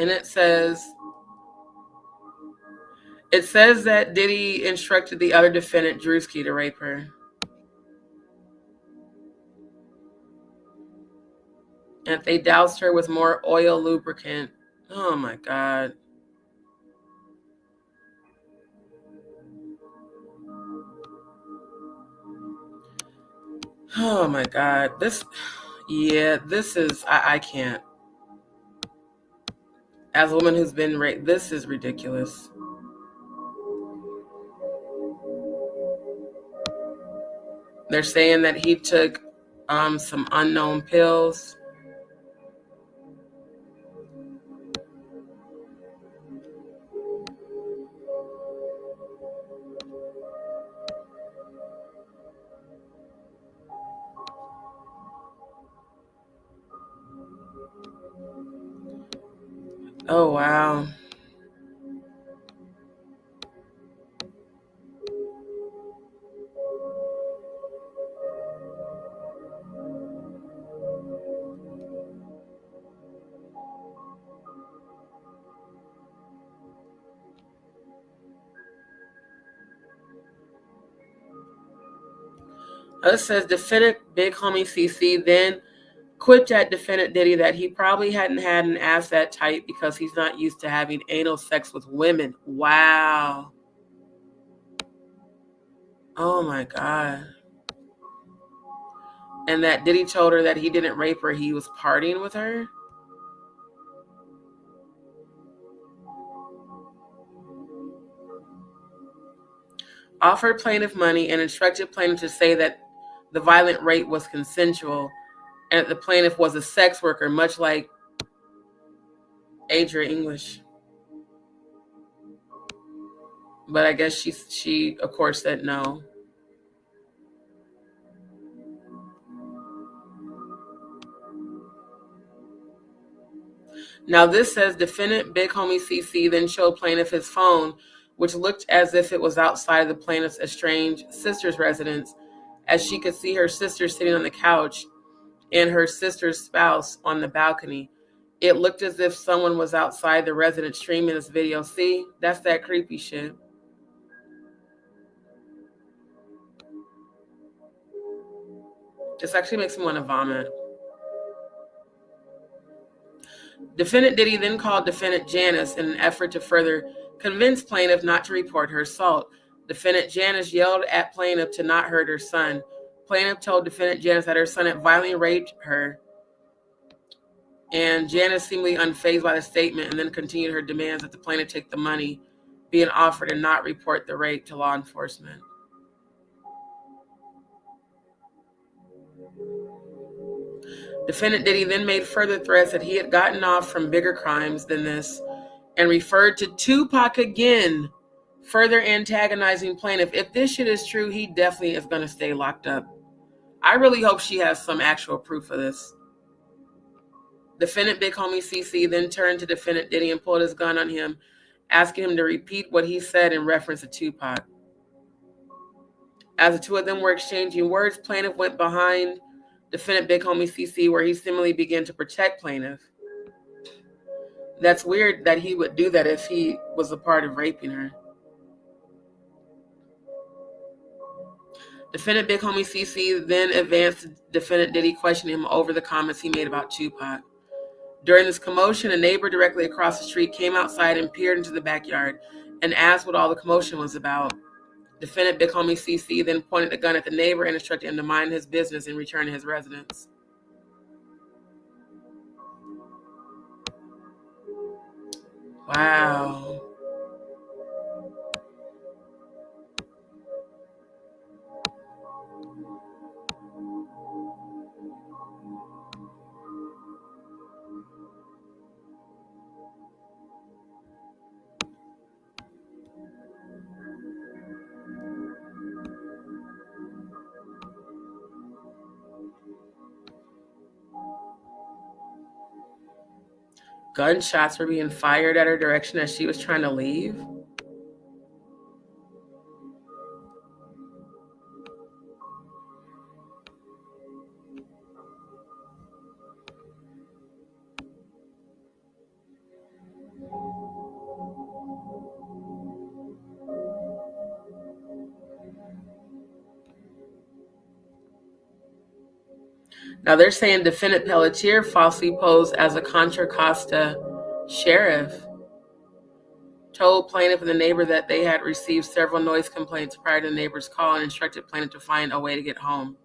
And it says that Diddy instructed the other defendant, Drewski, to rape her. And they doused her with more oil lubricant. Oh my God. Oh my God. This is, I can't. As a woman who's been raped, this is ridiculous. They're saying that he took some unknown pills. Oh, wow. It says defendant Big Homie CC then quipped at defendant Diddy that he probably hadn't had an ass that tight because he's not used to having anal sex with women. Wow. Oh my God. And that Diddy told her that he didn't rape her, he was partying with her. Offered plaintiff money and instructed plaintiff to say that the violent rape was consensual and that the plaintiff was a sex worker, much like Adria English. But I guess she of course said no. Now this says defendant Big Homie CC then showed plaintiff his phone, which looked as if it was outside the plaintiff's estranged sister's residence, as she could see her sister sitting on the couch and her sister's spouse on the balcony. It looked as if someone was outside the residence streaming this video. See, that's that creepy shit. This actually makes me want to vomit. Defendant Diddy then called defendant Janice in an effort to further convince plaintiff not to report her assault. Defendant Janice yelled at plaintiff to not hurt her son. Plaintiff told defendant Janice that her son had violently raped her, and Janice seemingly unfazed by the statement and then continued her demands that the plaintiff take the money being offered and not report the rape to law enforcement. Defendant Diddy then made further threats that he had gotten off from bigger crimes than this and referred to Tupac again, further antagonizing plaintiff. If this shit is true, he definitely is going to stay locked up. I really hope she has some actual proof of this. Defendant Big Homie CC then turned to defendant Diddy and pulled his gun on him, asking him to repeat what he said in reference to Tupac. As the two of them were exchanging words, plaintiff went behind defendant Big Homie CC, where he similarly began to protect plaintiff. That's weird that he would do that if he was a part of raping her. Defendant Big Homie CC then advanced to defendant Diddy, questioning him over the comments he made about Tupac. During this commotion, a neighbor directly across the street came outside and peered into the backyard and asked what all the commotion was about. Defendant Big Homie CC then pointed the gun at the neighbor and instructed him to mind his business and return to his residence. Wow. Gunshots were being fired at her direction as she was trying to leave. Now they're saying defendant Pelletier falsely posed as a Contra Costa sheriff, told plaintiff and the neighbor that they had received several noise complaints prior to the neighbor's call and instructed plaintiff to find a way to get home.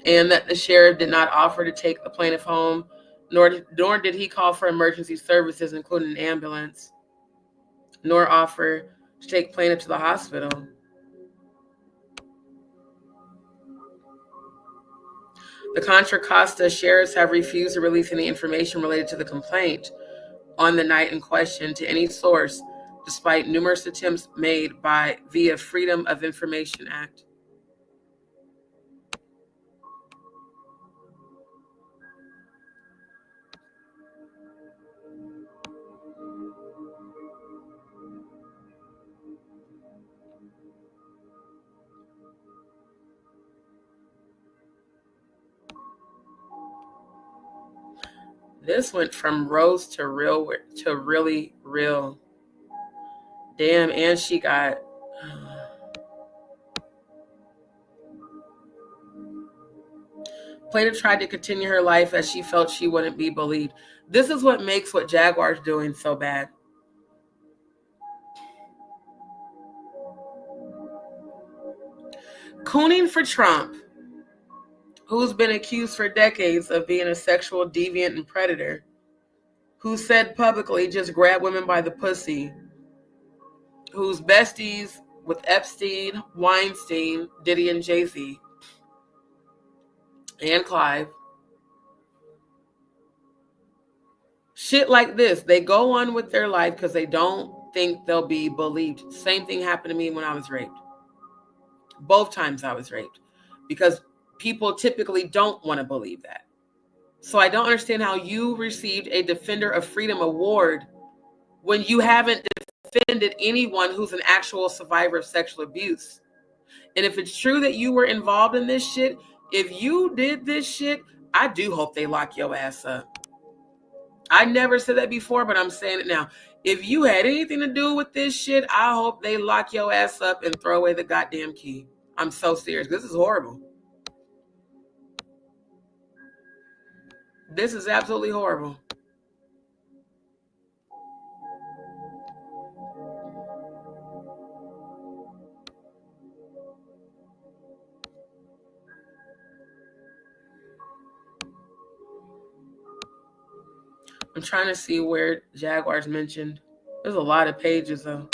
And that the sheriff did not offer to take the plaintiff home, nor did he call for emergency services, including an ambulance, nor offer to take plaintiff to the hospital. The Contra Costa sheriffs have refused to release any information related to the complaint on the night in question to any source, despite numerous attempts made via Freedom of Information Act. This went from rose to real to really real. Damn, and she got... Plaintiff tried to continue her life as she felt she wouldn't be believed. This is what makes what Jaguar's doing so bad. Cooning for Trump, who's been accused for decades of being a sexual deviant and predator, who said publicly just grab women by the pussy, who's besties with Epstein, Weinstein, Diddy and Jay-Z, and Clive. Shit like this. They go on with their life because they don't think they'll be believed. Same thing happened to me when I was raped. Both times I was raped. Because people typically don't want to believe that. So I don't understand how you received a Defender of Freedom award when you haven't defended anyone who's an actual survivor of sexual abuse. And if it's true that you were involved in this shit, if you did this shit, I do hope they lock your ass up. I never said that before, but I'm saying it now. If you had anything to do with this shit, I hope they lock your ass up and throw away the goddamn key. I'm so serious. This is horrible. This is absolutely horrible. I'm trying to see where Jaguar's mentioned. There's a lot of pages though.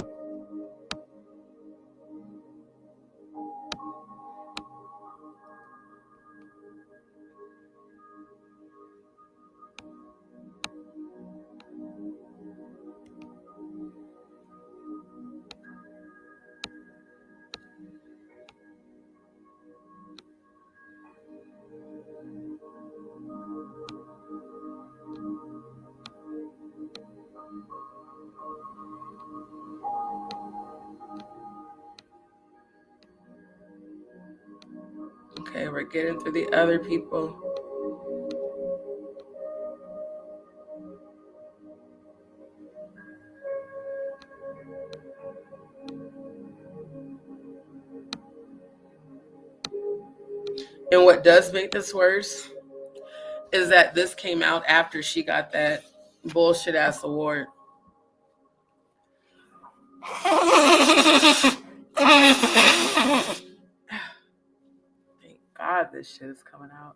Okay, we're getting through the other people. And what does make this worse is that this came out after she got that bullshit ass award. Thank God this shit is coming out.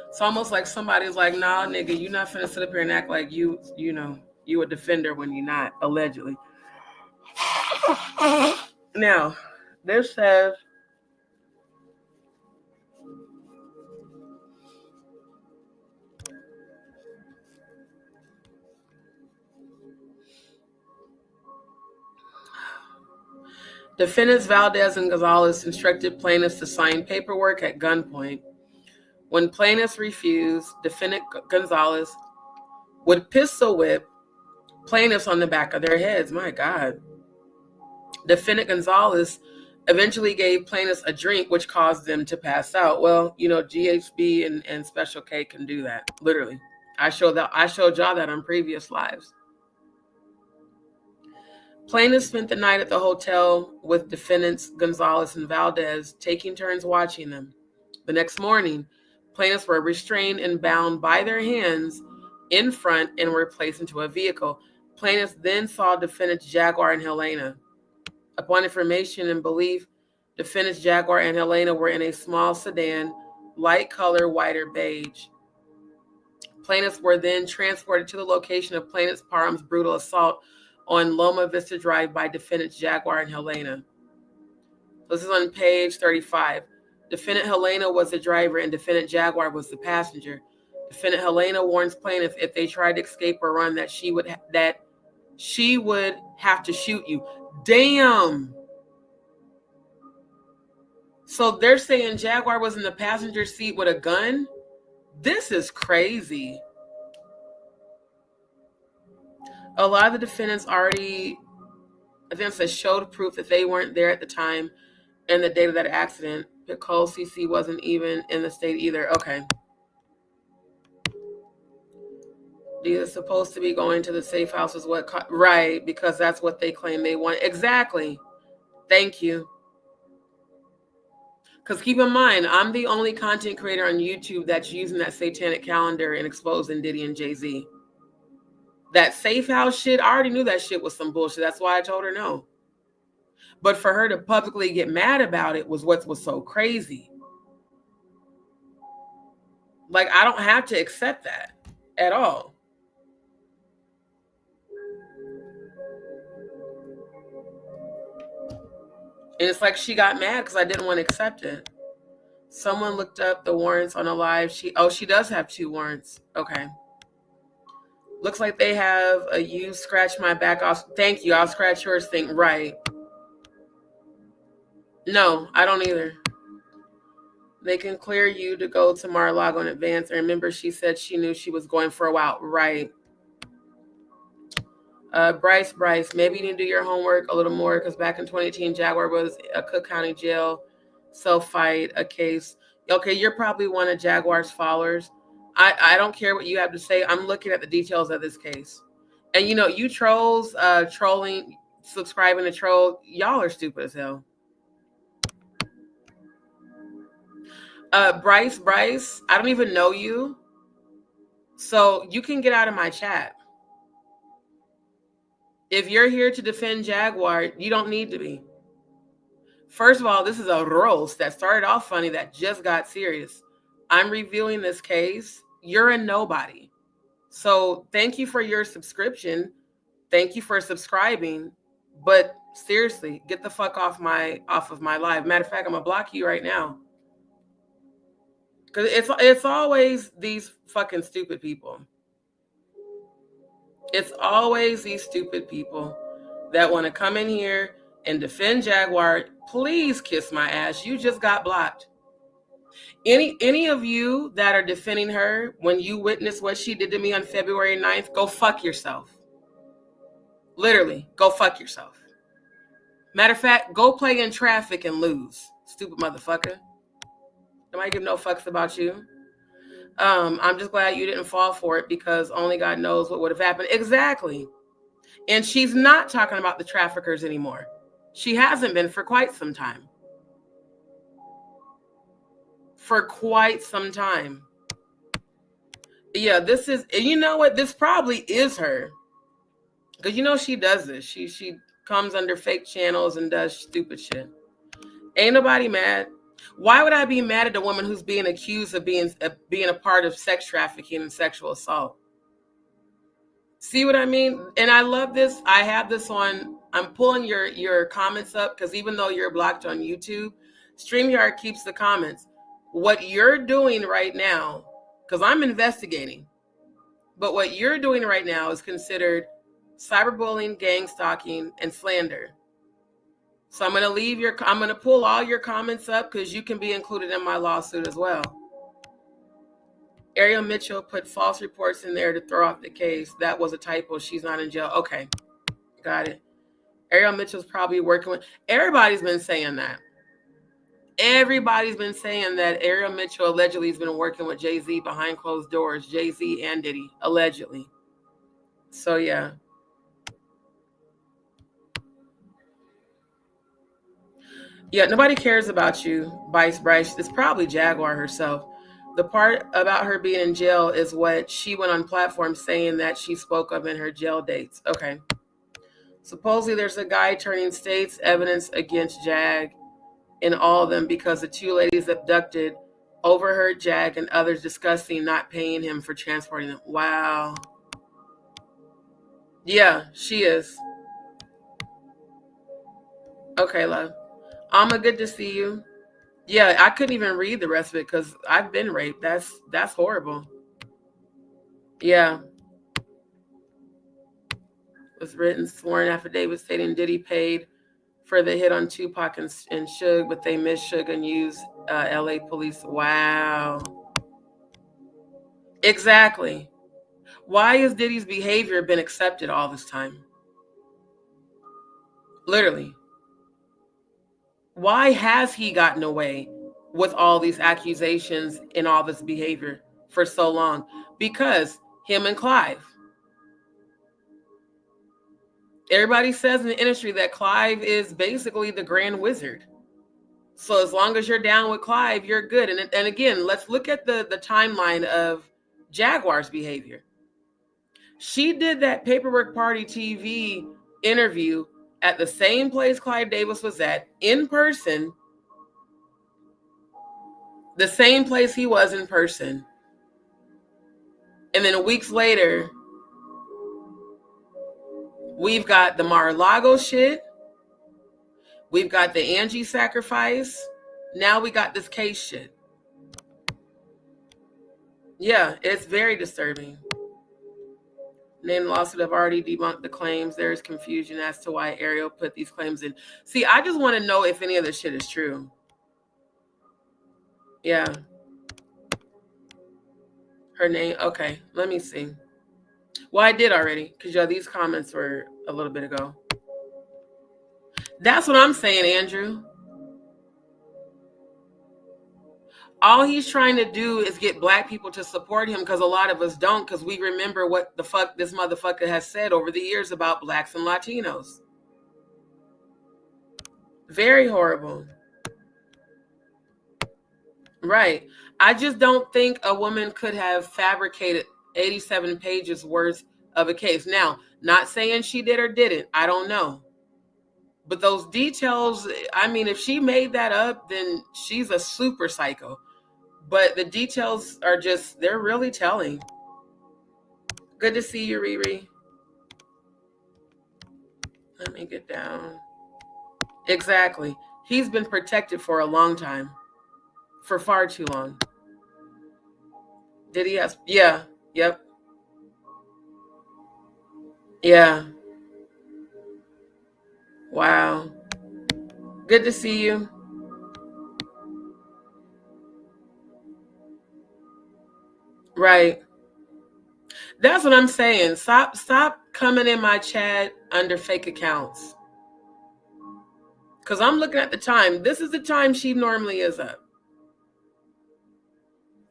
It's almost like somebody's like, nah, nigga, you not finna sit up here and act like you a defender when you're not, allegedly. Now, this says, defendants Valdez and Gonzalez instructed plaintiffs to sign paperwork at gunpoint. When plaintiffs refused, defendant Gonzalez would pistol whip plaintiffs on the back of their heads. My God. Defendant Gonzalez eventually gave plaintiffs a drink, which caused them to pass out. Well, you know, GHB and Special K can do that. Literally. I showed y'all that on previous lives. Plaintiffs spent the night at the hotel with defendants Gonzalez and Valdez, taking turns watching them. The next morning, plaintiffs were restrained and bound by their hands in front and were placed into a vehicle. Plaintiffs then saw defendants Jaguar and Helena. Upon information and belief, defendants Jaguar and Helena were in a small sedan, light color, white or beige. Plaintiffs were then transported to the location of plaintiffs Parham's brutal assault on Loma Vista Drive by defendants Jaguar and Helena. This is on page 35. Defendant Helena was the driver and defendant Jaguar was the passenger. Defendant Helena warns plaintiff if they tried to escape or run that she would have to shoot you. Damn. So they're saying Jaguar was in the passenger seat with a gun? This is crazy. A lot of the defendants already, I think it says, showed proof that they weren't there at the time and the date of that accident. Nicole CC wasn't even in the state either. Okay. These are supposed to be going to the safe house is what, right, because that's what they claim they want. Exactly. Thank you. Because keep in mind, I'm the only content creator on YouTube that's using that satanic calendar and exposing Diddy and Jay-Z. That safe house shit, I already knew that shit was some bullshit. That's why I told her no. But for her to publicly get mad about it was what was so crazy. Like, I don't have to accept that at all. And it's like she got mad because I didn't want to accept it. Someone looked up the warrants on a live. She does have 2 warrants. Okay. Looks like they have a "you scratch my back off." Thank you. I'll scratch yours thing. Right. No, I don't either. They can clear you to go to Mar-a-Lago in advance. I remember she said she knew she was going for a while. Right. Bryce, maybe you need to do your homework a little more because back in 2018, Jaguar was a Cook County jail self-fight a case. Okay, you're probably one of Jaguar's followers. I don't care what you have to say. I'm looking at the details of this case. And, you know, you trolls, trolling, subscribing to troll, y'all are stupid as hell. Bryce, I don't even know you. So you can get out of my chat. If you're here to defend Jaguar, you don't need to be. First of all, this is a roast that started off funny that just got serious. I'm reviewing this case. You're a nobody. So thank you for your subscription. Thank you for subscribing. But seriously, get the fuck off of my live. Matter of fact, I'm gonna block you right now. Because it's always these fucking stupid people. It's always these stupid people that want to come in here and defend Jaguar. Please kiss my ass. You just got blocked. Any of you that are defending her when you witnessed what she did to me on February 9th, go fuck yourself. Literally, go fuck yourself. Matter of fact, go play in traffic and lose. Stupid motherfucker. Nobody give no fucks about you. I'm just glad you didn't fall for it because only God knows what would have happened. Exactly. And she's not talking about the traffickers anymore. She hasn't been for quite some time. For quite some time. Yeah, this is, you know what? This probably is her. Because you know she does this. She comes under fake channels and does stupid shit. Ain't nobody mad. Why would I be mad at a woman who's being accused of being a part of sex trafficking and sexual assault? See what I mean? And I love this. I have this on. I'm pulling your comments up because even though you're blocked on YouTube, StreamYard keeps the comments. What you're doing right now, because I'm investigating, but what you're doing right now is considered cyberbullying, gang stalking, and slander. So I'm going to pull all your comments up because you can be included in my lawsuit as well. Ariel Mitchell put false reports in there to throw off the case. That was a typo. She's not in jail. Okay. Got it. Ariel Mitchell's probably working with, everybody's been saying that. Everybody's been saying that Ariel Mitchell allegedly has been working with Jay-Z behind closed doors. Jay-Z and Diddy, allegedly. So yeah. Yeah, nobody cares about you, Bryce. It's probably Jaguar herself. The part about her being in jail is what she went on platform saying that she spoke of in her jail dates. Okay. Supposedly there's a guy turning state's evidence against Jag in all of them because the two ladies abducted overheard Jag and others discussing not paying him for transporting them. Wow. Yeah, she is. Okay, love. Alma, good to see you. Yeah, I couldn't even read the rest of it because I've been raped. That's horrible. Yeah. It was written, sworn affidavit stating Diddy paid for the hit on Tupac and Suge, but they missed Suge and used LA police. Wow. Exactly. Why has Diddy's behavior been accepted all this time? Literally. Why has he gotten away with all these accusations and all this behavior for so long? Because him and Clive. Everybody says in the industry that Clive is basically the grand wizard. So as long as you're down with Clive, you're good. And again, let's look at the timeline of Jaguar's behavior. She did that Paperwork Party TV interview at the same place Clive Davis was at, in person, the same place he was in person. And then weeks later, we've got the Mar-a-Lago shit. We've got the Angie sacrifice. Now we got this case shit. Yeah, it's very disturbing. Named lawsuit have already debunked the claims. There is confusion as to why Ariel put these claims in. See, I just want to know if any of this shit is true. Yeah. Her name. Okay, let me see. Well, I did already because these comments were a little bit ago. That's what I'm saying, Andrew. All he's trying to do is get black people to support him because a lot of us don't, because we remember what the fuck this motherfucker has said over the years about blacks and Latinos. Very horrible. Right. I just don't think a woman could have fabricated 87 pages worth of a case. Now, not saying she did or didn't. I don't know. But those details, I mean, if she made that up, then she's a super psycho. But the details are just, they're really telling. Good to see you, Riri. Let me get down. Exactly. He's been protected for a long time. For far too long. Did he ask? Yeah. Yep. Yeah. Wow. Good to see you. Right. That's what I'm saying. Stop coming in my chat under fake accounts. Because I'm looking at the time. This is the time she normally is up.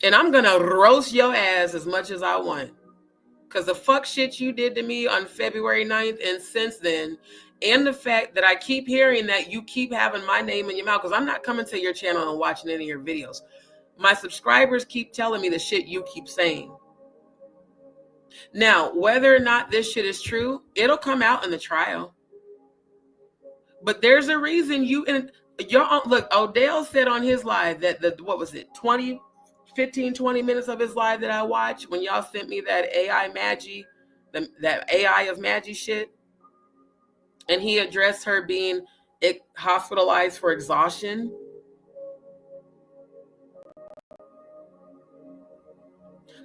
And I'm going to roast your ass as much as I want. Because the fuck shit you did to me on February 9th and since then, and the fact that I keep hearing that you keep having my name in your mouth, because I'm not coming to your channel and watching any of your videos. My subscribers keep telling me the shit you keep saying. Now, whether or not this shit is true, it'll come out in the trial. But there's a reason look, Odell said on his live that what was it, 15, 20 minutes of his live that I watched when y'all sent me that AI Maggie, that AI of Maggie shit. And he addressed her being hospitalized for exhaustion.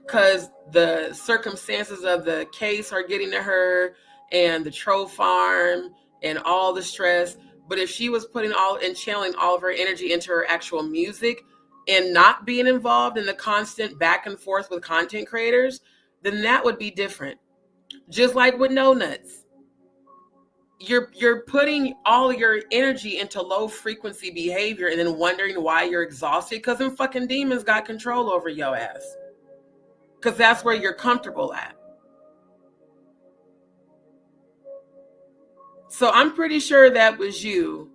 Because the circumstances of the case are getting to her and the troll farm and all the stress. But if she was putting and channeling all of her energy into her actual music and not being involved in the constant back and forth with content creators, then that would be different. Just like with No Nuts. You're putting all your energy into low frequency behavior and then wondering why you're exhausted because them fucking demons got control over your ass. Because that's where you're comfortable at. So I'm pretty sure that was you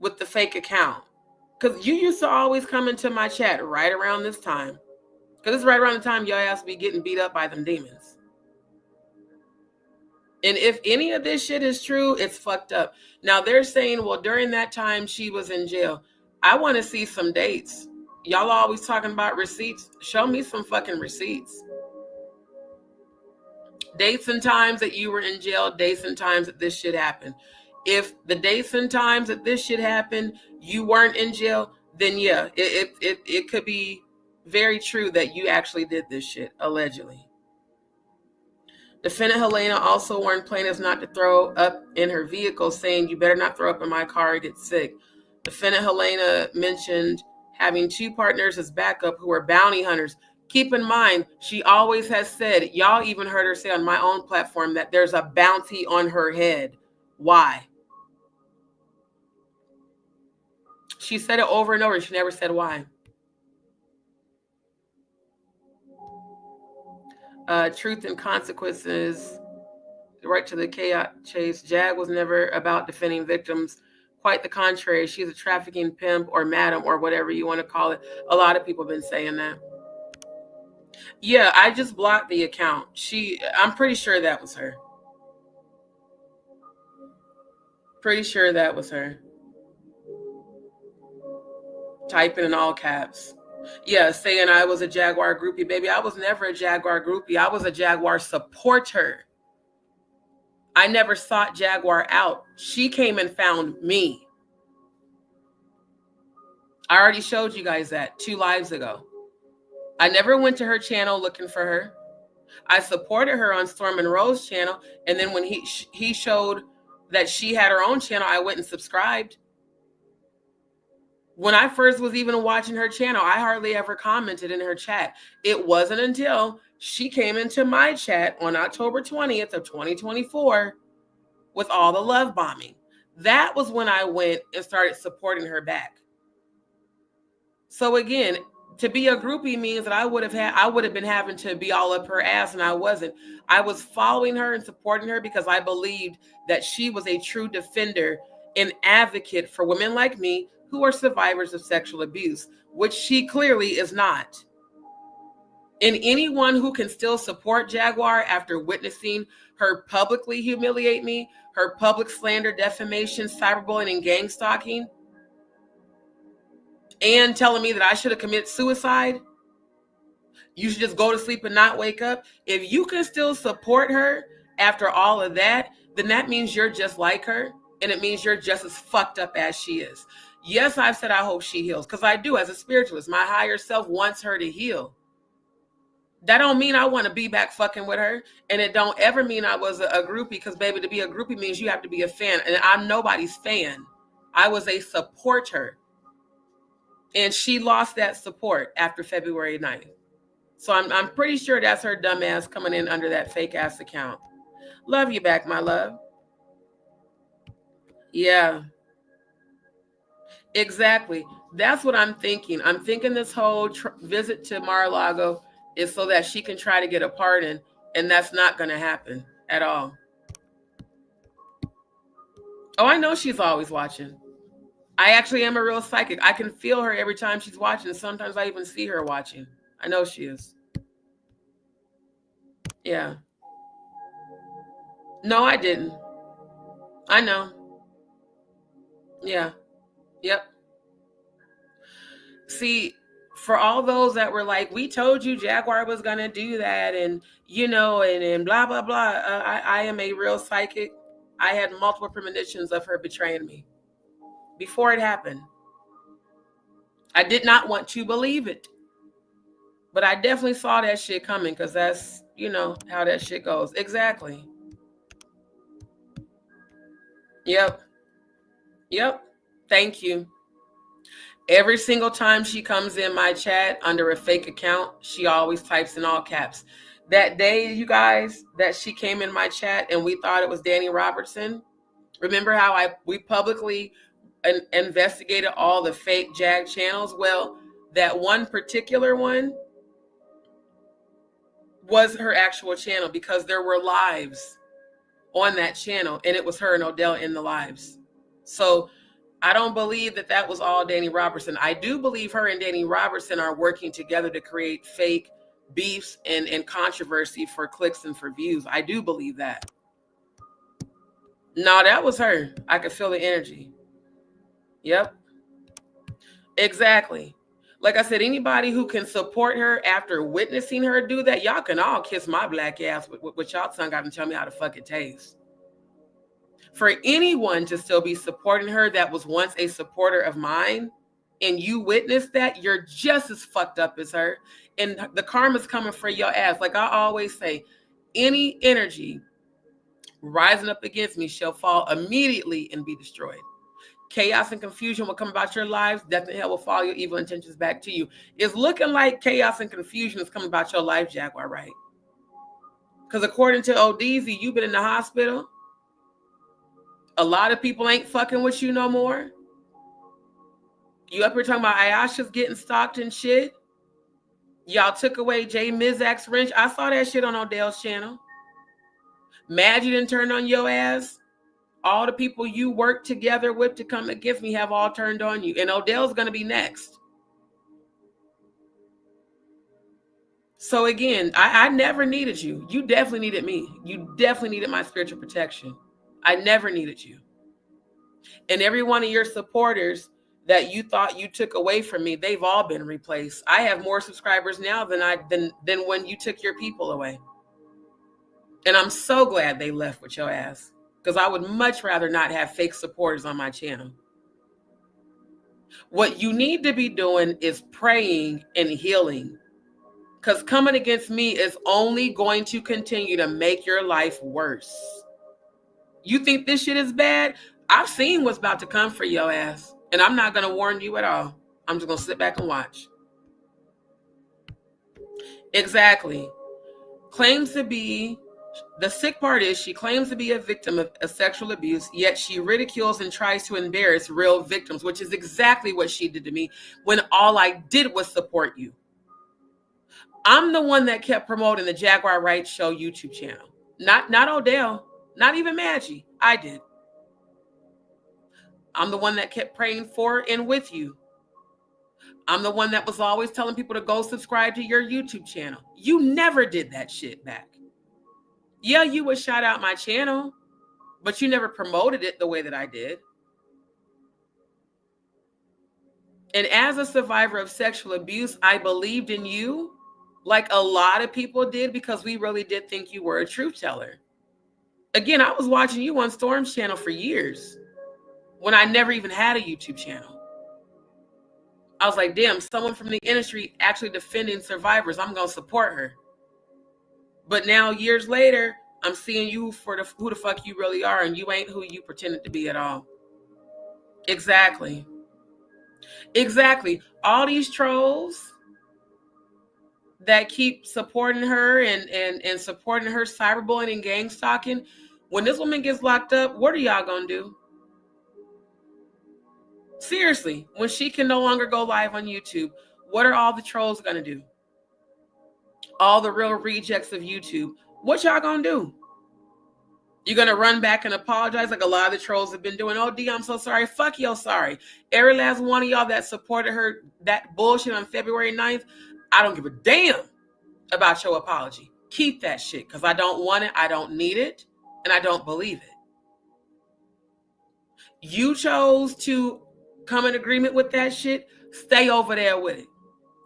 with the fake account. Because you used to always come into my chat right around this time. Because it's right around the time your ass be getting beat up by them demons. And if any of this shit is true, it's fucked up. Now they're saying, well, during that time she was in jail. I want to see some dates. Y'all always talking about receipts. Show me some fucking receipts. Dates and times that you were in jail, dates and times that this shit happened. If the dates and times that this shit happened, you weren't in jail, then yeah, it could be very true that you actually did this shit, allegedly. Defendant Helena also warned plaintiffs not to throw up in her vehicle, saying, you better not throw up in my car or get sick. Defendant Helena mentioned having 2 partners as backup who are bounty hunters. Keep in mind, she always has said, y'all even heard her say on my own platform, that there's a bounty on her head. Why? She said it over and over. She never said why. Truth and consequences. Right to the chaos chase. Jag was never about defending victims. Quite the contrary. She's a trafficking pimp or madam or whatever you want to call it. A lot of people have been saying that. Yeah, I just blocked the account. I'm pretty sure that was her. Pretty sure that was her. Typing in all caps. Yeah, saying I was a Jaguar groupie. Baby, I was never a Jaguar groupie. I was a Jaguar supporter. I never sought Jaguar out. She came and found me. I already showed you guys that 2 lives ago. I never went to her channel looking for her. I supported her on Storm and Rose channel. And then when he showed that she had her own channel, I went and subscribed. When I first was even watching her channel, I hardly ever commented in her chat. It wasn't until she came into my chat on October 20th of 2024 with all the love bombing. That was when I went and started supporting her back. So again, to be a groupie means that I would have been having to be all up her ass, and I wasn't. I was following her and supporting her because I believed that she was a true defender and advocate for women like me who are survivors of sexual abuse, which she clearly is not. And anyone who can still support Jaguar after witnessing her publicly humiliate me, her public slander, defamation, cyberbullying, and gang stalking, and telling me that I should have committed suicide, you should just go to sleep and not wake up. If you can still support her after all of that, then that means you're just like her, and it means you're just as fucked up as she is. Yes, I've said I hope she heals, because I do. As a spiritualist, my higher self wants her to heal. That don't mean I want to be back fucking with her, and it don't ever mean I was a groupie, because baby, to be a groupie means you have to be a fan, and I'm nobody's fan. I was a supporter, and she lost that support after February 9th. So I'm pretty sure that's her dumb ass coming in under that fake ass account. Love you back, my love. Yeah. Exactly. That's what I'm thinking. I'm thinking this whole visit to Mar-a-Lago is so that she can try to get a pardon, and that's not going to happen at all. Oh, I know she's always watching. I actually am a real psychic. I can feel her every time she's watching. Sometimes I even see her watching. I know she is. Yeah. No, I didn't. I know. Yeah. Yep. See, for all those that were like, we told you Jaguar was going to do that, and, you know, and blah, blah, blah. I am a real psychic. I had multiple premonitions of her betraying me before it happened. I did not want to believe it, but I definitely saw that shit coming, because that's, you know, how that shit goes. Exactly. Yep. Yep. Thank you. Every single time she comes in my chat under a fake account, she always types in all caps. That day, you guys, that she came in my chat and we thought it was Danny Robertson. Remember how we publicly investigated all the fake Jag channels? Well, that one particular one was her actual channel, because there were lives on that channel, and it was her and Odell in the lives. So I don't believe that that was all Danny Robertson. I do believe her and Danny Robertson are working together to create fake beefs and controversy for clicks and for views. I do believe that. No, that was her. I could feel the energy. Yep. Exactly. Like I said, anybody who can support her after witnessing her do that, y'all can all kiss my black ass with y'all tongue out and tell me how to fuck it tastes. For anyone to still be supporting her that was once a supporter of mine, and you witnessed that, you're just as fucked up as her. And the karma's coming for your ass. Like I always say, any energy rising up against me shall fall immediately and be destroyed. Chaos and confusion will come about your lives. Death and hell will follow your evil intentions back to you. It's looking like chaos and confusion is coming about your life, Jaguar Wright. Because according to ODZ, you've been in the hospital. A lot of people ain't fucking with you no more. You up here talking about Ayasha's getting stalked and shit. Y'all took away Jay Mizak's wrench. I saw that shit on Odell's channel. Mad you didn't turn on your ass. All the people you worked together with to come against me have all turned on you. And Odell's going to be next. So again, I never needed you. You definitely needed me. You definitely needed my spiritual protection. I never needed you. And every one of your supporters that you thought you took away from me, they've all been replaced. I have more subscribers now than when you took your people away. And I'm so glad they left with your ass. Because I would much rather not have fake supporters on my channel. What you need to be doing is praying and healing. Because coming against me is only going to continue to make your life worse. You think this shit is bad? I've seen what's about to come for your ass. And I'm not going to warn you at all. I'm just going to sit back and watch. Exactly. Claims to be... The sick part is she claims to be a victim of sexual abuse, yet she ridicules and tries to embarrass real victims, which is exactly what she did to me when all I did was support you. I'm the one that kept promoting the Jaguar Wright Show YouTube channel. Not Odell, not even Maggie. I did. I'm the one that kept praying for and with you. I'm the one that was always telling people to go subscribe to your YouTube channel. You never did that shit back. Yeah, you would shout out my channel, but you never promoted it the way that I did. And as a survivor of sexual abuse, I believed in you like a lot of people did because we really did think you were a truth teller. Again, I was watching you on Storm's channel for years when I never even had a YouTube channel. I was like, damn, someone from the industry actually defending survivors. I'm going to support her. But now, years later, I'm seeing you for who the fuck you really are, and you ain't who you pretended to be at all. Exactly. Exactly. All these trolls that keep supporting her and supporting her cyberbullying and gang stalking, when this woman gets locked up, what are y'all going to do? Seriously, when she can no longer go live on YouTube, what are all the trolls going to do? All the real rejects of YouTube, what y'all gonna do? You're gonna run back and apologize like a lot of the trolls have been doing? Oh, D, I'm so sorry. Fuck you, sorry. Every last one of y'all that supported her, that bullshit on February 9th, I don't give a damn about your apology. Keep that shit, because I don't want it, I don't need it, and I don't believe it. You chose to come in agreement with that shit, stay over there with it.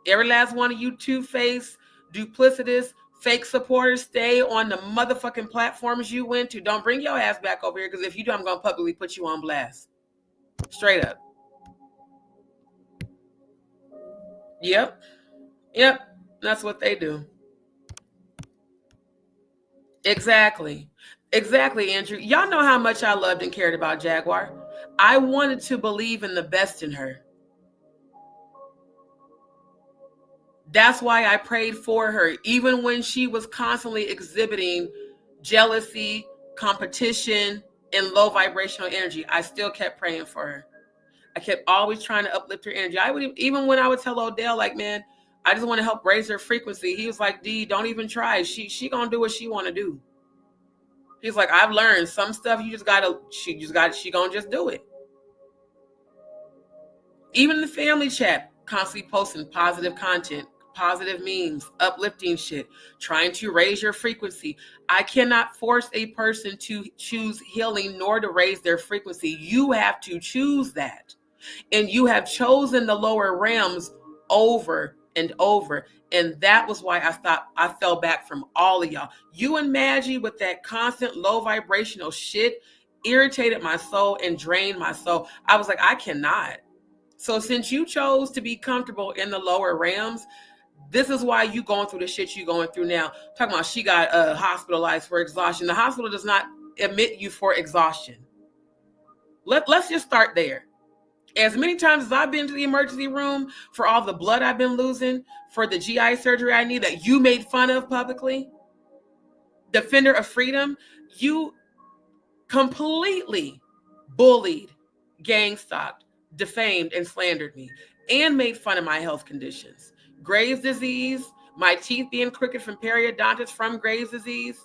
Every last one of you two-faced, duplicitous, fake supporters, stay on the motherfucking platforms you went to. Don't bring your ass back over here, because if you do, I'm going to publicly put you on blast. Straight up. Yep. That's what they do. Exactly. Exactly, Andrew. Y'all know how much I loved and cared about Jaguar. I wanted to believe in the best in her. That's why I prayed for her, even when she was constantly exhibiting jealousy, competition, and low vibrational energy. I still kept praying for her. I kept always trying to uplift her energy. I would, even when I would tell Odell, like, man, I just want to help raise her frequency. He was like, D, don't even try. She gonna do what she want to do. He's like, I've learned some stuff. She gonna just do it. Even in the family chat, constantly posting positive content, positive memes, uplifting shit, trying to raise your frequency. I cannot force a person to choose healing nor to raise their frequency. You have to choose that. And you have chosen the lower realms over and over. And that was why I fell back from all of y'all. You and Maggie with that constant low vibrational shit irritated my soul and drained my soul. I was like, I cannot. So since you chose to be comfortable in the lower realms, this is why you going through the shit you going through now. Talking about she got hospitalized for exhaustion. The hospital does not admit you for exhaustion. Let's just start there. As many times as I've been to the emergency room for all the blood I've been losing, for the GI surgery I need that you made fun of publicly, defender of freedom, you completely bullied, gang stalked, defamed, and slandered me, and made fun of my health conditions. Graves' disease, my teeth being crooked from periodontitis from Graves' disease,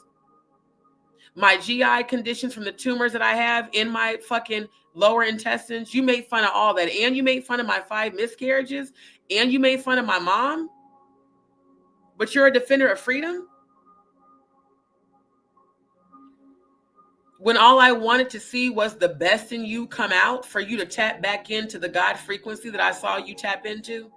my GI conditions from the tumors that I have in my fucking lower intestines. You made fun of all that. And you made fun of my 5 miscarriages. And you made fun of my mom. But you're a defender of freedom? When all I wanted to see was the best in you come out for you to tap back into the God frequency that I saw you tap into.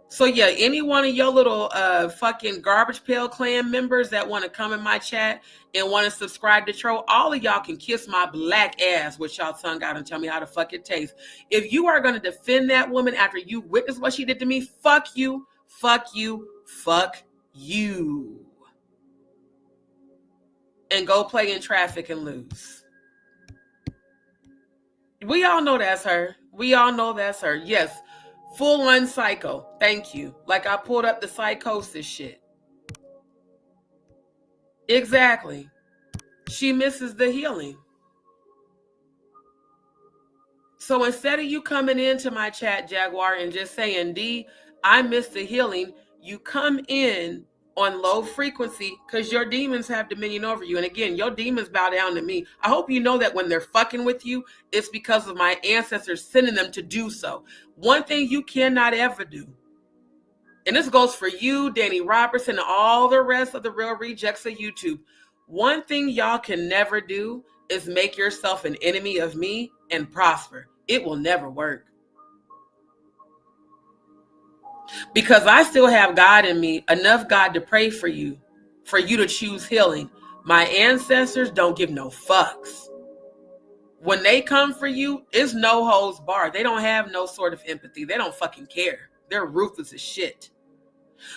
So yeah, any one of your little fucking Garbage Pail Clan members that want to come in my chat and want to subscribe to Troll, all of y'all can kiss my black ass with y'all tongue out and tell me how the fuck it tastes. If you are going to defend that woman after you witnessed what she did to me, fuck you, fuck you, fuck you. And go play in traffic and lose. We all know that's her. We all know that's her. Yes. Full-on psycho. Thank you. Like I pulled up the psychosis shit. Exactly. She misses the healing. So instead of you coming into my chat, Jaguar, and just saying, D, I miss the healing, you come in on low frequency because your demons have dominion over you. And again, your demons bow down to me. I hope you know that when they're fucking with you, it's because of my ancestors sending them to do so. One thing you cannot ever do, and this goes for you, Danny Robertson, and all the rest of the real rejects of YouTube. One thing y'all can never do is make yourself an enemy of me and prosper. It will never work. Because I still have God in me, enough God to pray for you to choose healing. My ancestors don't give no fucks. When they come for you, it's no holds barred. They don't have no sort of empathy. They don't fucking care. They're ruthless as shit.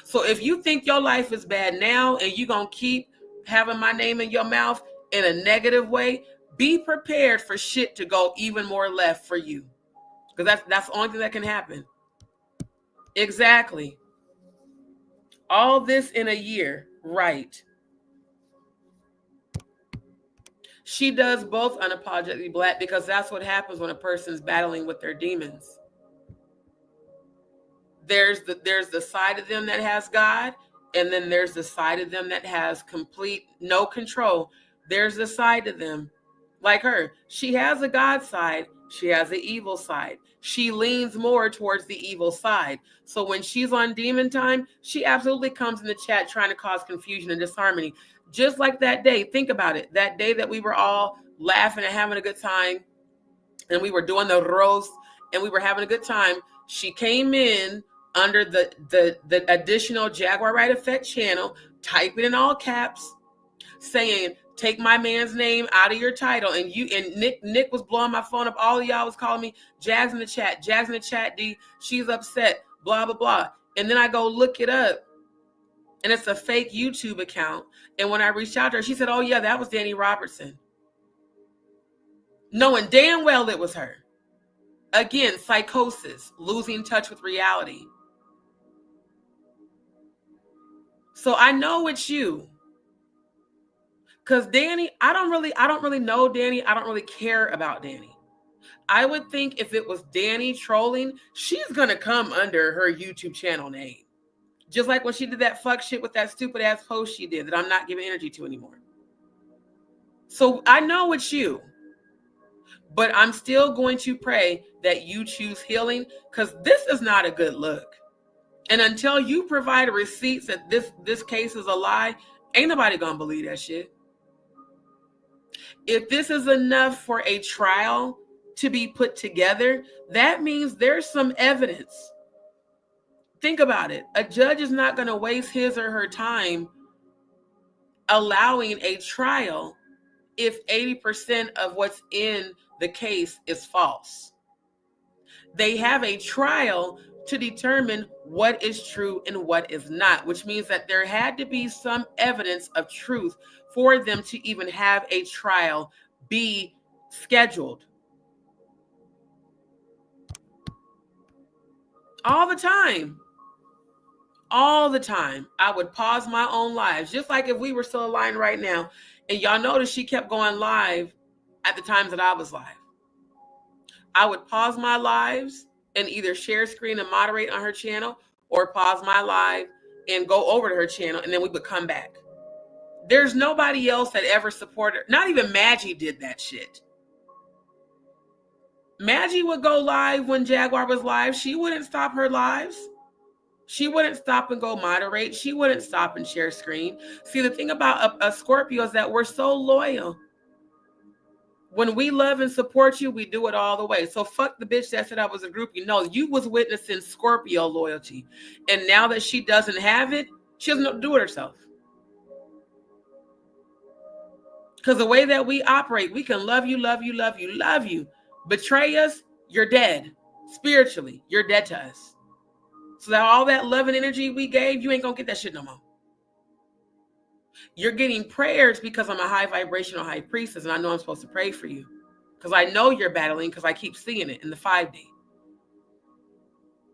So if you think your life is bad now and you're going to keep having my name in your mouth in a negative way, be prepared for shit to go even more left for you. Because that's the only thing that can happen. Exactly. All this in a year, right? She does both unapologetically black because that's what happens when a person's battling with their demons. There's the side of them that has God, and then there's the side of them that has complete no control. There's the side of them like her. She has a God side. She has the evil side. She leans more towards the evil side. So when she's on demon time, she absolutely comes in the chat trying to cause confusion and disharmony. Just like that day. Think about it. That day that we were all laughing and having a good time, and we were doing the roast, and we were having a good time. She came in under the additional Jaguar Wright Effect channel, typing in all caps, saying, take my man's name out of your title. And Nick was blowing my phone up. All of y'all was calling me Jags in the chat, D. She's upset, blah, blah, blah. And then I go look it up, and it's a fake YouTube account. And when I reached out to her, she said, oh, yeah, that was Danny Robertson. Knowing damn well it was her. Again, psychosis, losing touch with reality. So I know it's you. Because Danny, I don't really know Danny. I don't really care about Danny. I would think if it was Danny trolling, she's going to come under her YouTube channel name. Just like when she did that fuck shit with that stupid ass post she did that I'm not giving energy to anymore. So I know it's you. But I'm still going to pray that you choose healing, because this is not a good look. And until you provide receipts that this case is a lie, ain't nobody gonna believe that shit. If this is enough for a trial to be put together, that means there's some evidence. Think about it. A judge is not going to waste his or her time allowing a trial if 80% of what's in the case is false. They have a trial to determine what is true and what is not, which means that there had to be some evidence of truth for them to even have a trial be scheduled. All the time. All the time. I would pause my own lives, just like if we were still alive right now. And y'all notice she kept going live at the times that I was live. I would pause my lives and either share screen and moderate on her channel, or pause my live and go over to her channel, and then we would come back. There's nobody else that ever supported her. Not even Maggie did that shit. Maggie would go live when Jaguar was live. She wouldn't stop her lives. She wouldn't stop and go moderate. She wouldn't stop and share screen. See, the thing about a Scorpio is that we're so loyal. When we love and support you, we do it all the way. So fuck the bitch that said I was a groupie. No, you was witnessing Scorpio loyalty. And now that she doesn't have it, she doesn't do it herself. Because the way that we operate, we can love you, love you, love you, love you. Betray us, you're dead. Spiritually, you're dead to us. So that all that love and energy we gave, you ain't gonna get that shit no more. You're getting prayers because I'm a high vibrational high priestess, and I know I'm supposed to pray for you. Because I know you're battling, because I keep seeing it in the 5D.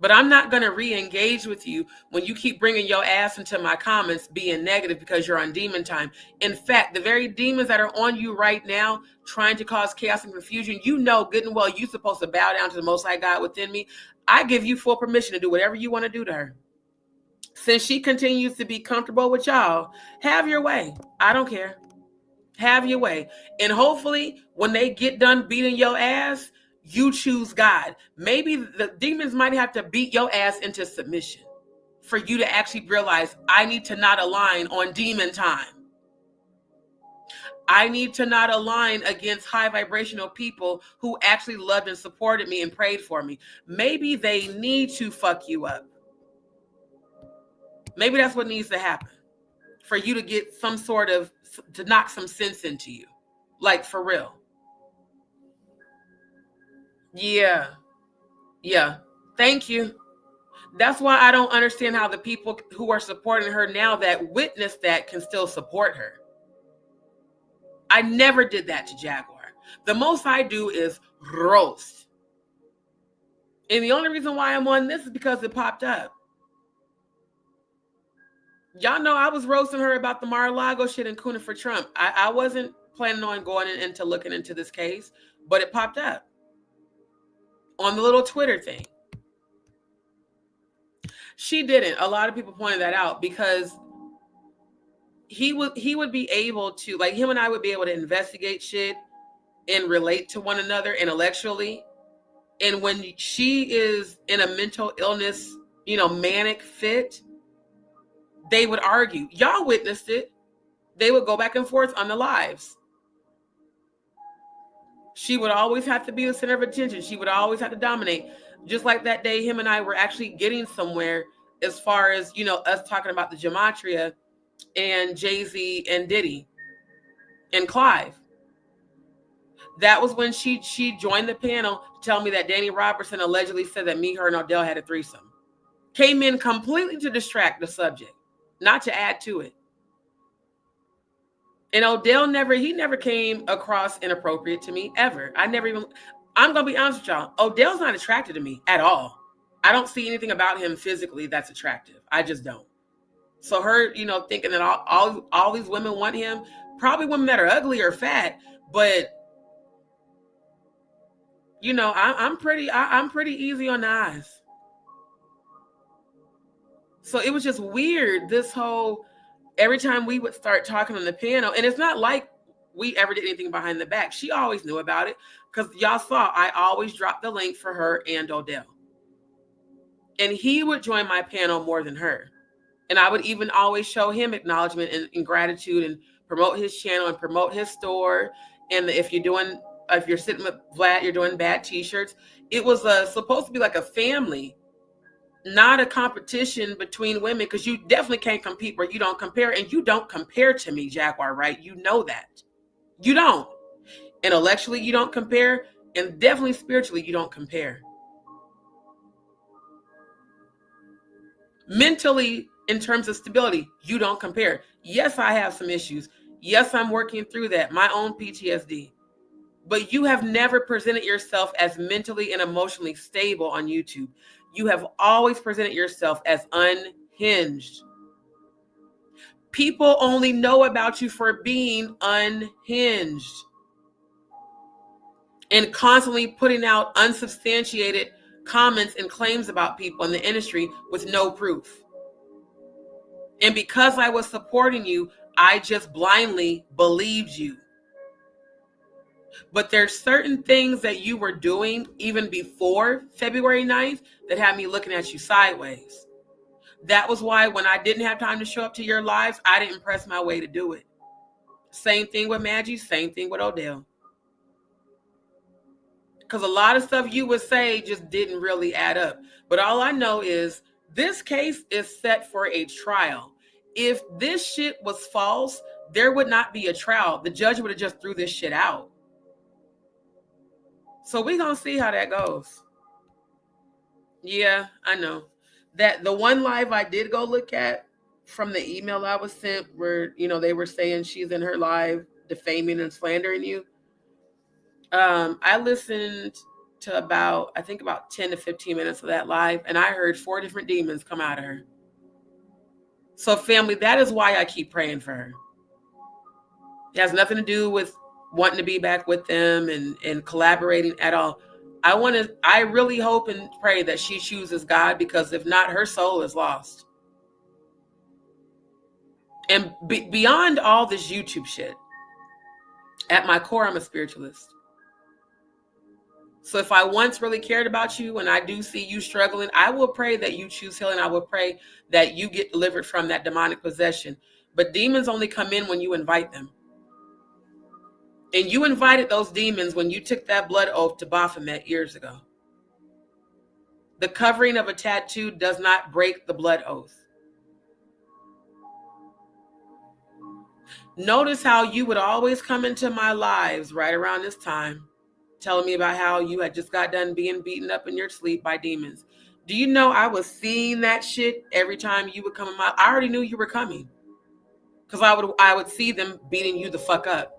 But I'm not going to re-engage with you when you keep bringing your ass into my comments being negative because you're on demon time. In fact, the very demons that are on you right now trying to cause chaos and confusion, you know good and well you're supposed to bow down to the Most High God within me. I give you full permission to do whatever you want to do to her. Since she continues to be comfortable with y'all, have your way. I don't care. Have your way. And hopefully when they get done beating your ass, you choose God. Maybe the demons might have to beat your ass into submission for you to actually realize I need to not align on demon time. I need to not align against high vibrational people who actually loved and supported me and prayed for me. Maybe they need to fuck you up. Maybe that's what needs to happen for you to get some sort of, to knock some sense into you. Like for real. Yeah. Thank you. That's why I don't understand how the people who are supporting her now that witnessed that can still support her. I never did that to Jaguar. The most I do is roast. And the only reason why I'm on this is because it popped up. Y'all know I was roasting her about the Mar-a-Lago shit and cooning for Trump. I wasn't planning on going into looking into this case, but it popped up on the little Twitter thing. She didn't. A lot of people pointed that out because he would be able to, like, him and I would be able to investigate shit and relate to one another intellectually. And when she is in a mental illness, manic fit, they would argue. Y'all witnessed it. They would go back and forth on the lives. She would always have to be the center of attention. She would always have to dominate. Just like that day, him and I were actually getting somewhere as far as, us talking about the gematria and Jay-Z and Diddy and Clive. That was when she joined the panel to tell me that Danny Robertson allegedly said that me, her, and Odell had a threesome. Came in completely to distract the subject, not to add to it. And Odell never came across inappropriate to me, ever. I'm going to be honest with y'all. Odell's not attracted to me at all. I don't see anything about him physically that's attractive. I just don't. So her, thinking that all these women want him, probably women that are ugly or fat, but I'm pretty easy on the eyes. So it was just weird, this whole, every time we would start talking on the panel, and it's not like we ever did anything behind the back. She always knew about it because y'all saw I always dropped the link for her and Odell. And he would join my panel more than her. And I would even always show him acknowledgement and gratitude and promote his channel and promote his store. And if you're sitting with Vlad, you're doing bad t-shirts. It was supposed to be like a family, not a competition between women, because you definitely can't compete where you don't compare. And you don't compare to me, Jaguar Wright. You know that. You don't. Intellectually, you don't compare. And definitely spiritually, you don't compare. Mentally, in terms of stability, you don't compare. Yes, I have some issues. Yes, I'm working through that, my own PTSD. But you have never presented yourself as mentally and emotionally stable on YouTube. You have always presented yourself as unhinged. People only know about you for being unhinged and constantly putting out unsubstantiated comments and claims about people in the industry with no proof. And because I was supporting you, I just blindly believed you. But there's certain things that you were doing even before February 9th that had me looking at you sideways. That was why when I didn't have time to show up to your lives, I didn't press my way to do it. Same thing with Maggie, same thing with Odell. Because a lot of stuff you would say just didn't really add up. But all I know is this case is set for a trial. If this shit was false, there would not be a trial. The judge would have just threw this shit out. So we're going to see how that goes. Yeah, I know. That the one live I did go look at from the email I was sent where, they were saying she's in her live defaming and slandering you. I listened to about 10 to 15 minutes of that live, and I heard 4 different demons come out of her. So family, that is why I keep praying for her. It has nothing to do with wanting to be back with them and collaborating at all. I really hope and pray that she chooses God, because if not, her soul is lost. And beyond all this YouTube shit, at my core, I'm a spiritualist. So if I once really cared about you and I do see you struggling, I will pray that you choose healing. I will pray that you get delivered from that demonic possession. But demons only come in when you invite them. And you invited those demons when you took that blood oath to Baphomet years ago. The covering of a tattoo does not break the blood oath. Notice how you would always come into my lives right around this time, telling me about how you had just got done being beaten up in your sleep by demons. Do you know I was seeing that shit every time you would come in I already knew you were coming. Because I would see them beating you the fuck up.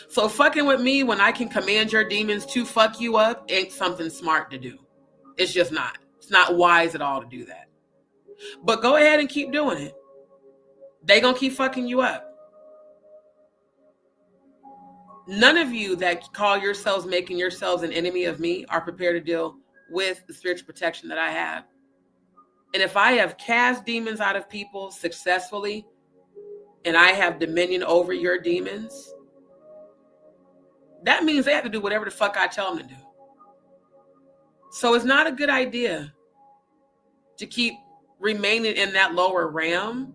So fucking with me when I can command your demons to fuck you up ain't something smart to do. It's just not. It's not wise at all to do that. But go ahead and keep doing it. They gonna keep fucking you up. None of you that call yourselves making yourselves an enemy of me are prepared to deal with the spiritual protection that I have. And if I have cast demons out of people successfully and I have dominion over your demons, that means they have to do whatever the fuck I tell them to do. So it's not a good idea to keep remaining in that lower realm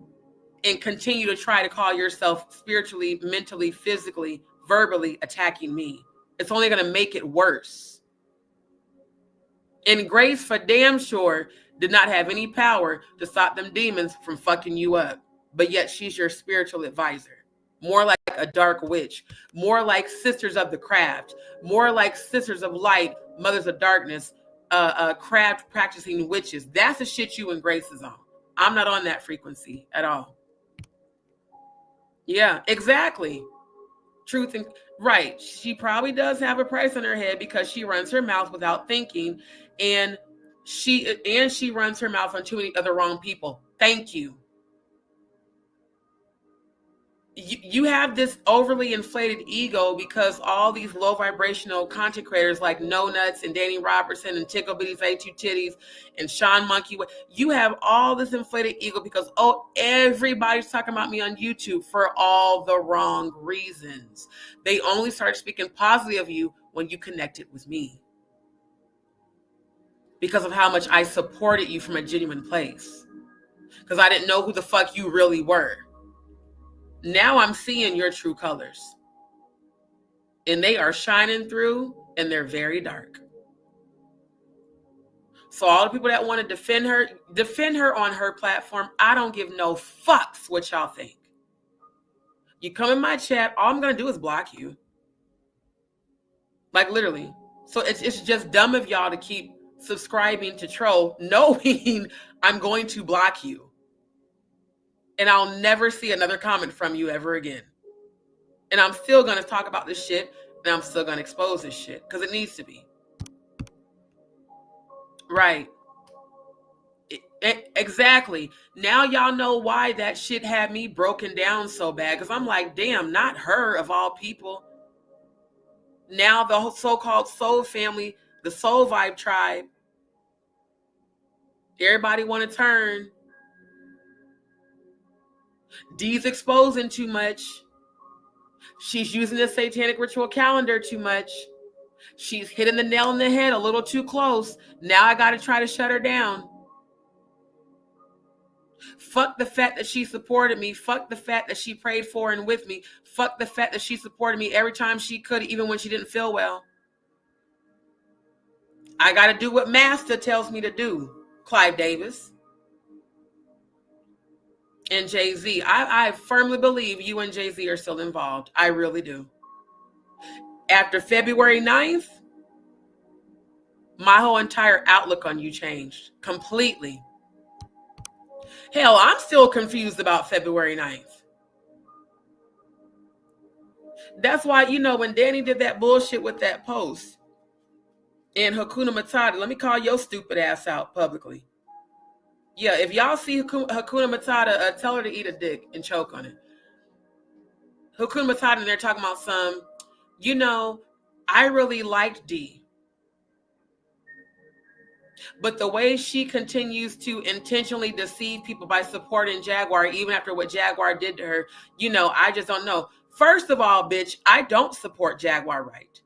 and continue to try to call yourself spiritually, mentally, physically, verbally attacking me. It's only going to make it worse. And Grace for damn sure did not have any power to stop them demons from fucking you up. But yet she's your spiritual advisor. More like a dark witch. More like Sisters of the Craft. More like Sisters of Light, Mothers of Darkness, craft practicing witches. That's the shit you and Grace is on. I'm not on that frequency at all. Yeah, exactly. Truth and right. She probably does have a price on her head because she runs her mouth without thinking, and she runs her mouth on too many other wrong people. Thank you. You have this overly inflated ego because all these low vibrational content creators like No Nuts and Danny Robertson and Tickle Bitties A2 Titties and Sean Monkey, you have all this inflated ego because, oh, everybody's talking about me on YouTube for all the wrong reasons. They only start speaking positively of you when you connected with me because of how much I supported you from a genuine place, because I didn't know who the fuck you really were. Now I'm seeing your true colors, and they are shining through, and they're very dark. So all the people that want to defend her on her platform, I don't give no fucks what y'all think. You come in my chat, all I'm going to do is block you. Like literally. So it's just dumb of y'all to keep subscribing to troll, knowing I'm going to block you. And I'll never see another comment from you ever again. And I'm still going to talk about this shit, and I'm still going to expose this shit because it needs to be. Right. Exactly. Now y'all know why that shit had me broken down so bad, because I'm like, damn, not her of all people. Now the whole so-called soul family, the soul vibe tribe, everybody want to turn. D's exposing too much. She's using the satanic ritual calendar too much. She's hitting the nail on the head a little too close. Now I got to try to shut her down. Fuck the fact that she supported me. Fuck the fact that she prayed for and with me. Fuck the fact that she supported me every time she could, even when she didn't feel well. I got to do what Master tells me to do, Clive Davis. And Jay-Z. I firmly believe you and Jay-Z are still involved. I really do. After February 9th, my whole entire outlook on you changed completely. Hell, I'm still confused about February 9th. That's why, you know, when Danny did that bullshit with that post and Hakuna Matata, let me call your stupid ass out publicly. Yeah, if y'all see Hakuna Matata, tell her to eat a dick and choke on it. Hakuna Matata, and they're talking about some, you know, I really liked D. But the way she continues to intentionally deceive people by supporting Jaguar, even after what Jaguar did to her, you know, I just don't know. First of all, bitch, I don't support Jaguar Wright.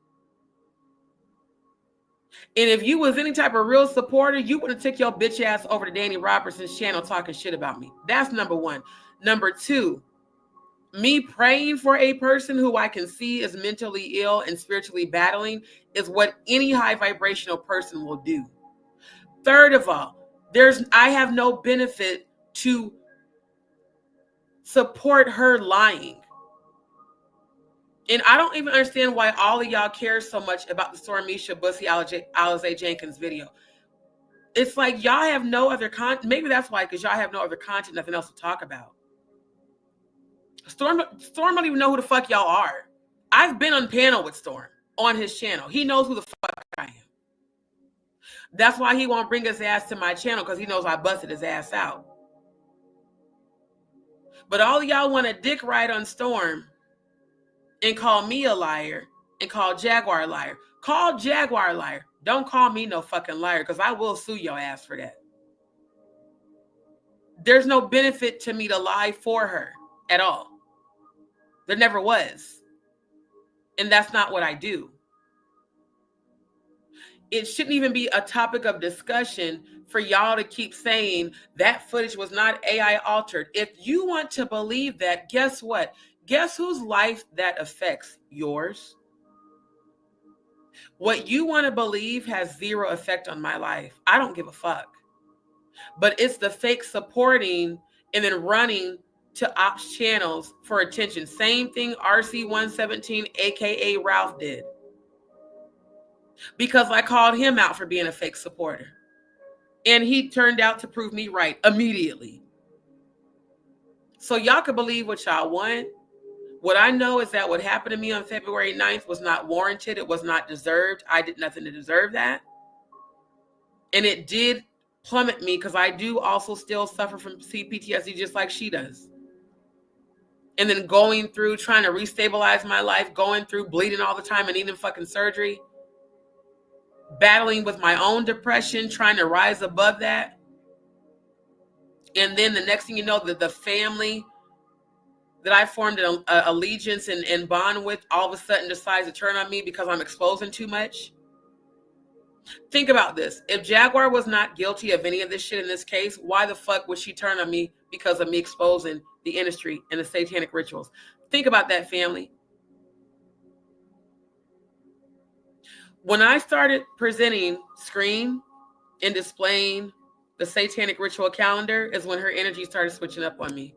And if you was any type of real supporter, you would have took your bitch ass over to Danny Robertson's channel talking shit about me. That's number one. Number two, me praying for a person who I can see is mentally ill and spiritually battling is what any high vibrational person will do. Third of all, I have no benefit to support her lying. And I don't even understand why all of y'all care so much about the Stormisha Bussy Alize Jenkins video. It's like y'all have no other content. Maybe that's why, because y'all have no other content, nothing else to talk about. Storm don't even know who the fuck y'all are. I've been on panel with Storm on his channel. He knows who the fuck I am. That's why he won't bring his ass to my channel, because he knows I busted his ass out. But all of y'all want to dick ride on Storm and call me a liar and call Jaguar a liar. Call Jaguar a liar. Don't call me no fucking liar, because I will sue your ass for that. There's no benefit to me to lie for her at all. There never was. And that's not what I do. It shouldn't even be a topic of discussion for y'all to keep saying that footage was not AI altered. If you want to believe that, guess what? Guess whose life that affects? Yours. What you want to believe has zero effect on my life. I don't give a fuck. But it's the fake supporting and then running to ops channels for attention. Same thing RC117, aka Ralph, did. Because I called him out for being a fake supporter. And he turned out to prove me right immediately. So y'all can believe what y'all want. What I know is that what happened to me on February 9th was not warranted. It was not deserved. I did nothing to deserve that. And it did plummet me, because I do also still suffer from PTSD just like she does. and then going through trying to restabilize my life, going through bleeding all the time and needing fucking surgery, battling with my own depression, trying to rise above that. And then the next thing you know, the family that I formed an allegiance and bond with all of a sudden decides to turn on me because I'm exposing too much. Think about this. If Jaguar was not guilty of any of this shit in this case, why the fuck would she turn on me because of me exposing the industry and the satanic rituals? Think about that, family. When I started presenting, screen, and displaying the satanic ritual calendar is when her energy started switching up on me.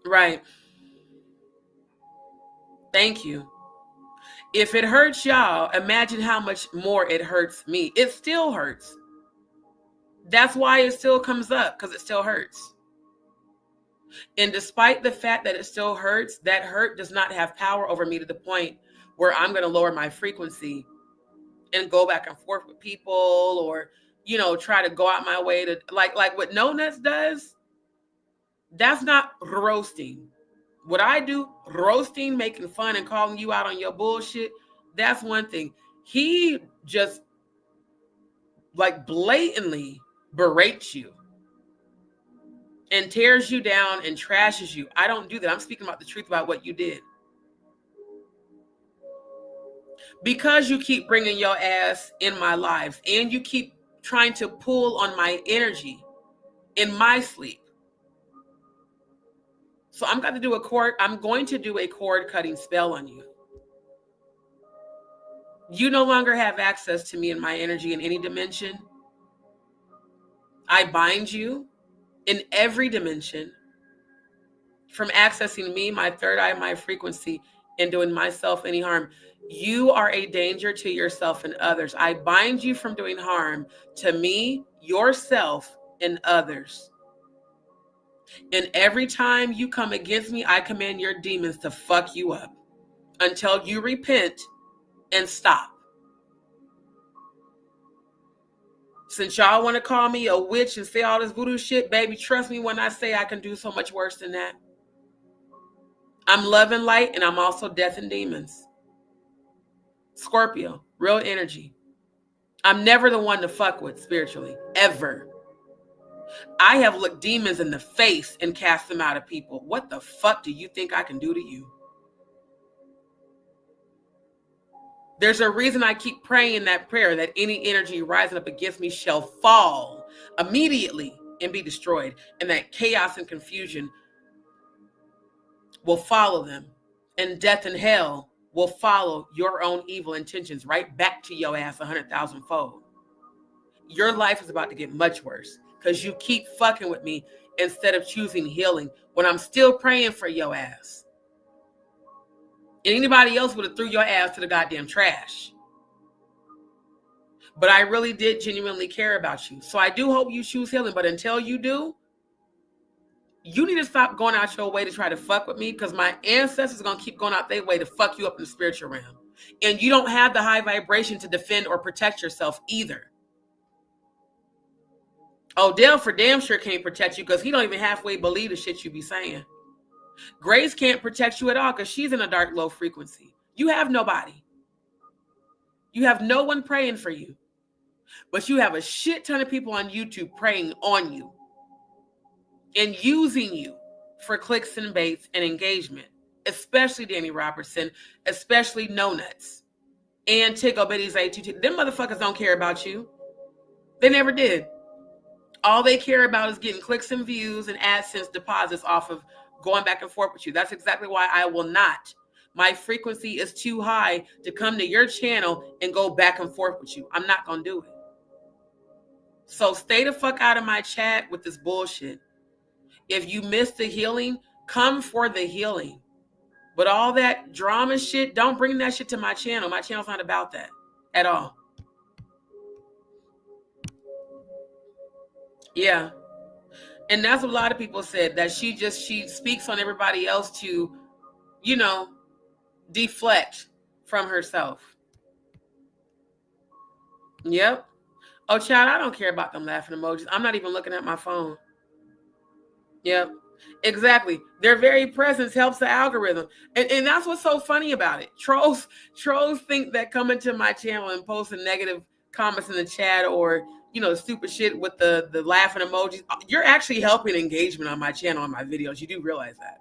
Right. Thank you. If it hurts y'all, imagine how much more it hurts me. It still hurts. That's why it still comes up, because it still hurts. And despite the fact that it still hurts, that hurt does not have power over me to the point where I'm going to lower my frequency and go back and forth with people, or, you know, try to go out my way to like what No Nuts does. That's not roasting. What I do, roasting, making fun and calling you out on your bullshit, that's one thing. He just like blatantly berates you and tears you down and trashes you. I don't do that. I'm speaking about the truth about what you did. Because you keep bringing your ass in my lives and you keep trying to pull on my energy in my sleep. So I'm going to do a cord cutting spell on you. You no longer have access to me and my energy in any dimension. I bind you in every dimension from accessing me, my third eye, my frequency, and doing myself any harm. You are a danger to yourself and others. I bind you from doing harm to me, yourself, and others. And every time you come against me, I command your demons to fuck you up until you repent and stop. Since y'all want to call me a witch and say all this voodoo shit, baby, trust me when I say I can do so much worse than that. I'm love and light, and I'm also death and demons. Scorpio, real energy. I'm never the one to fuck with spiritually, ever. I have looked demons in the face and cast them out of people. What the fuck do you think I can do to you? There's a reason I keep praying that prayer, that any energy rising up against me shall fall immediately and be destroyed. And that chaos and confusion will follow them. And death and hell will follow your own evil intentions right back to your ass 100,000-fold. Your life is about to get much worse because you keep fucking with me instead of choosing healing when I'm still praying for your ass. And anybody else would have threw your ass to the goddamn trash. But I really did genuinely care about you. So I do hope you choose healing. But until you do, you need to stop going out your way to try to fuck with me, because my ancestors are going to keep going out their way to fuck you up in the spiritual realm. And you don't have the high vibration to defend or protect yourself either. Odell for damn sure can't protect you because he don't even halfway believe the shit you be saying. Grace can't protect you at all because she's in a dark, low frequency. You have nobody. You have no one praying for you. But you have a shit ton of people on YouTube praying on you and using you for clicks and baits and engagement, especially Danny Robertson, especially No Nuts, and Tickle Bitty's A22. Them motherfuckers don't care about you. They never did. All they care about is getting clicks and views and AdSense deposits off of going back and forth with you. That's exactly why I will not. My frequency is too high to come to your channel and go back and forth with you. I'm not going to do it. So stay the fuck out of my chat with this bullshit. If you missed the healing, come for the healing. But all that drama shit, don't bring that shit to my channel. My channel's not about that at all. Yeah. And that's what a lot of people said, that she speaks on everybody else to, you know, deflect from herself. Yep. Oh, child, I don't care about them laughing emojis. I'm not even looking at my phone. Yep. Exactly. Their very presence helps the algorithm. And that's what's so funny about it. Trolls think that coming to my channel and posting negative comments in the chat or, you know, stupid shit with the laughing emojis, you're actually helping engagement on my channel and my videos. You do realize that.